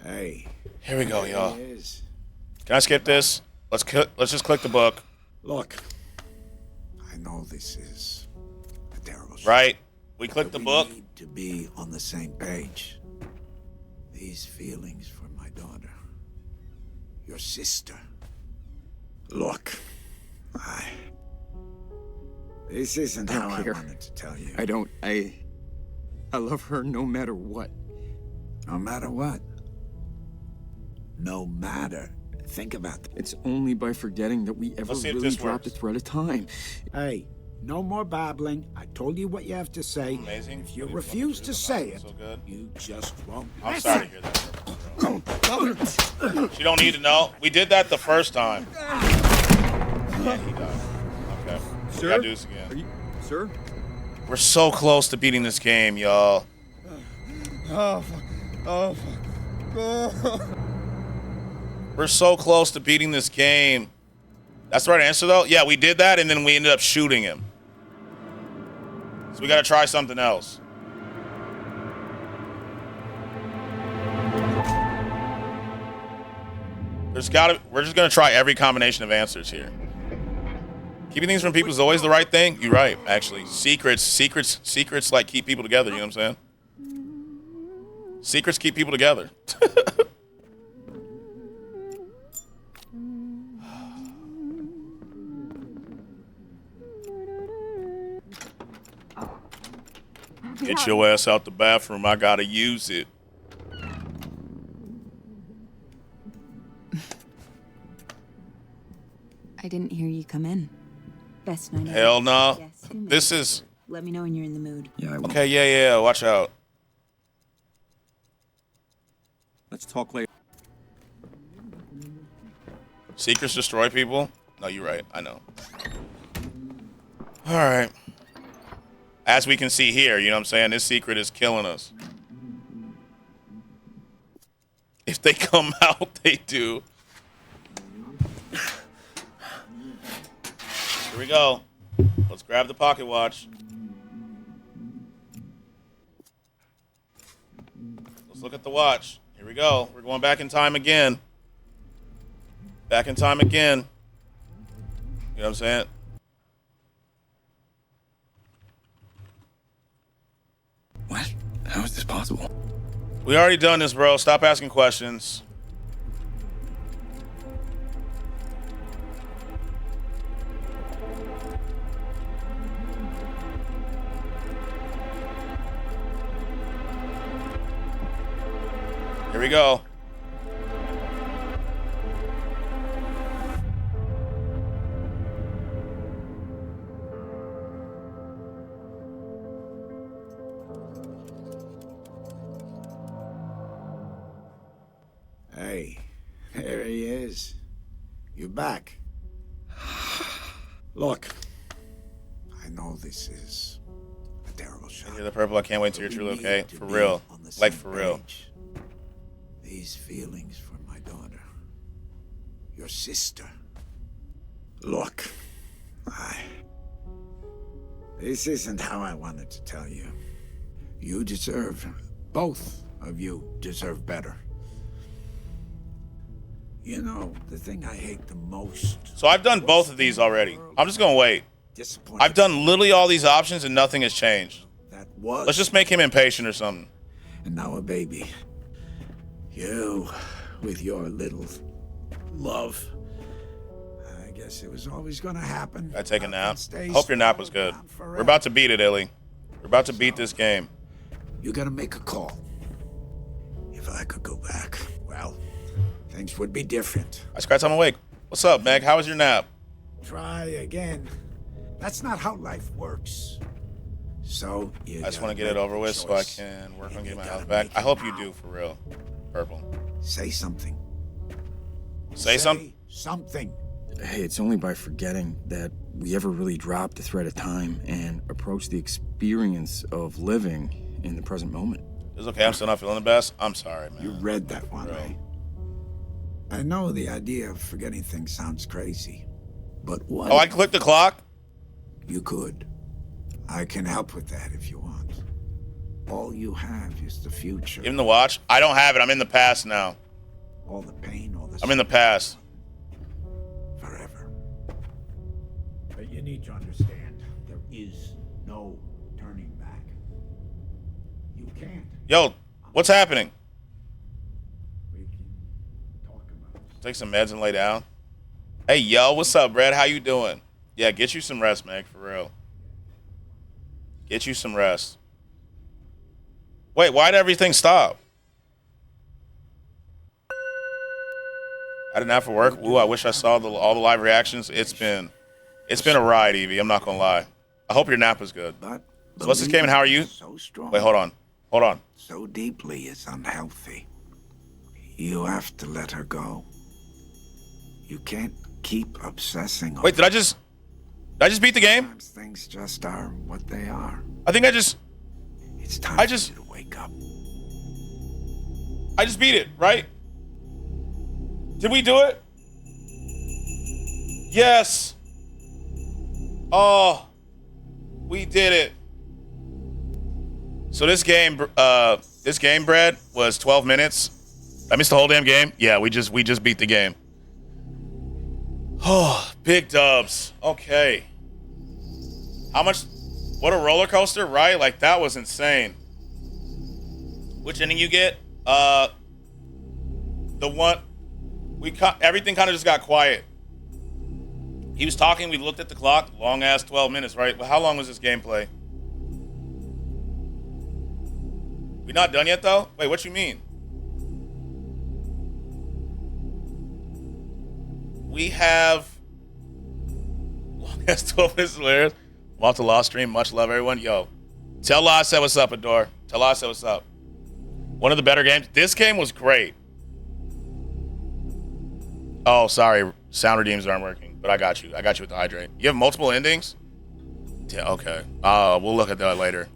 Hey. Here we go, y'all. There he is. Can I skip this? Let's just click the book. Look, I know this is a terrible shot. Right. We click the book. We need to be on the same page. These feelings for my daughter, your sister. Look, this isn't I don't how care. I wanted to tell you. I love her no matter what. No matter what. No matter. Think about that. It's only by forgetting that we ever Let's see if really this dropped a works. thread of time. Hey, no more babbling. I told you what you have to say. Amazing. If you refuse to say it, So good. you just won't. I'm sorry to hear that. She don't need to know. We did that the first time. Yeah, he died. Okay. We Sir? gotta do this again. Are you, sir? We're so close to beating this game, y'all. Oh, fuck. Oh, fuck. Oh. We're so close to beating this game. That's the right answer, though? Yeah, we did that, and then we ended up shooting him. So we got to try something else. We're just going to try every combination of answers here. Keeping things from people is always the right thing. You're right, actually. Secrets like keep people together, you know what I'm saying? Secrets keep people together. Get your ass out the bathroom. I gotta use it. I didn't hear you come in. Best night ever. Hell no. Yes, you may. This is... Let me know when you're in the mood. Yeah, I will. Okay, yeah. Watch out. Let's talk later. Secrets destroy people? No, you're right. I know. All right. As we can see here, you know what I'm saying? This secret is killing us. If they come out, they do. Here we go. Let's grab the pocket watch. Let's look at the watch. Here we go. We're going back in time again. Back in time again. You know what I'm saying? What? How is this possible? We already done this, bro. Stop asking questions. Here we go. Hey, there he is. You're back. Look, I know this is a terrible shot. You're the purple. I can't wait till you're truly We okay. need to For be real. on the Like, same for real. page. These feelings for my daughter, your sister. Look, this isn't how I wanted to tell you. You deserve, both of you deserve better. You know, the thing I hate the most. So I've done both of these already. I'm just gonna wait. Disappointed. I've done literally all these options and nothing has changed. That was. Let's just make him impatient or something. And now a baby. You, with your little love. I guess it was always gonna happen. I take a nap. Stay Hope your nap was good. We're about to beat it, Illy. We're about to beat this game. You gotta make a call. If I could go back, well, things would be different. I Skratsx, I'm awake. What's up, Meg? How was your nap? Try again. That's not how life works. So you I just want to gotta get it make over a with so I choice. can work on And getting my you health gotta back. make I it hope you now. do, for real. Purple. Say something. Say something? Something. Hey, it's only by forgetting that we ever really dropped the thread of time and approached the experience of living in the present moment. It's okay. I'm still not feeling the best. I'm sorry, man. You read that one, right? I know the idea of forgetting things sounds crazy, but what? Oh, I clicked the clock? You could. I can help with that if you want. All you have is the future. Give him the watch. I don't have it. I'm in the past now. All the pain, all the I'm in the past. forever. But you need to understand, there is no turning back. You can't. Yo, what's happening? We can talk about it. Take some meds and lay down. Hey, yo, what's up, Brad? How you doing? Yeah, get you some rest, Meg, for real. Get you some rest. Wait, why did everything stop? I didn't have for work. Ooh, I wish I saw all the live reactions. It's been a ride, Evie. I'm not gonna lie. I hope your nap is good. But So what's this game and how are you? so strong. Wait, hold on. So deeply it's unhealthy. You have to let her go. You can't keep obsessing. Wait, did I just beat the game? Sometimes things just are what they are. I think It's time for you to wake up. I just beat it, right? Did we do it? Yes. Oh, we did it. So this game, Brad, was 12 minutes. I missed the whole damn game. Yeah, we just beat the game. Oh, big dubs. Okay. How much? What a roller coaster, right? Like that was insane. Which ending you get? The one everything kind of just got quiet. He was talking. We looked at the clock. Long ass 12 minutes, right? Well, how long was this gameplay? We not done yet though? Wait, what you mean? We have long ass 12 minutes hilarious. Walk the Lost stream. Much love, everyone. Yo, tell La I said what's up, Adore. Tell La I said what's up. One of the better games. This game was great. Oh, sorry. Sound redeems aren't working, but I got you. I got you with the hydrate. You have multiple endings? Yeah, okay. We'll look at that later.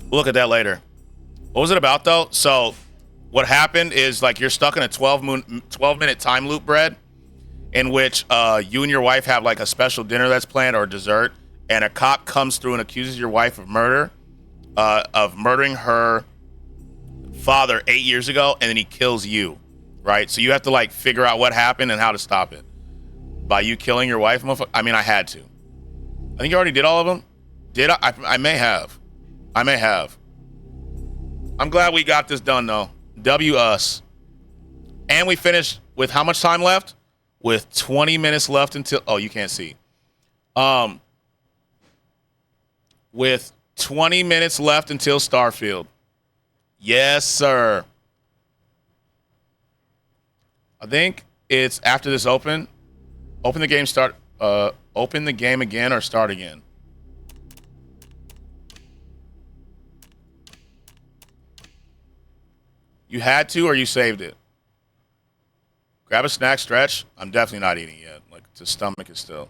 We'll look at that later. What was it about, though? So what happened is, like, you're stuck in a 12-minute time loop, Brad, in which you and your wife have, like, a special dinner that's planned or dessert, and a cop comes through and accuses your wife of murder, of murdering her father 8 years ago, and then he kills you, right? So you have to, like, figure out what happened and how to stop it. By you killing your wife, I mean, I had to. I think you already did all of them. Did I? I may have. I may have. I'm glad we got this done, though. W us. And we finished with how much time left? With 20 minutes left until... Oh, you can't see. With 20 minutes left until Starfield. Yes, sir. I think it's after this open the game open the game again or start again. You had to or you saved it? Grab a snack, stretch. I'm definitely not eating yet. Like, the stomach is still.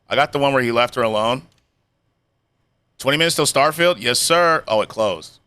I got the one where he left her alone. 20 minutes till Starfield? Yes, sir. Oh, it closed.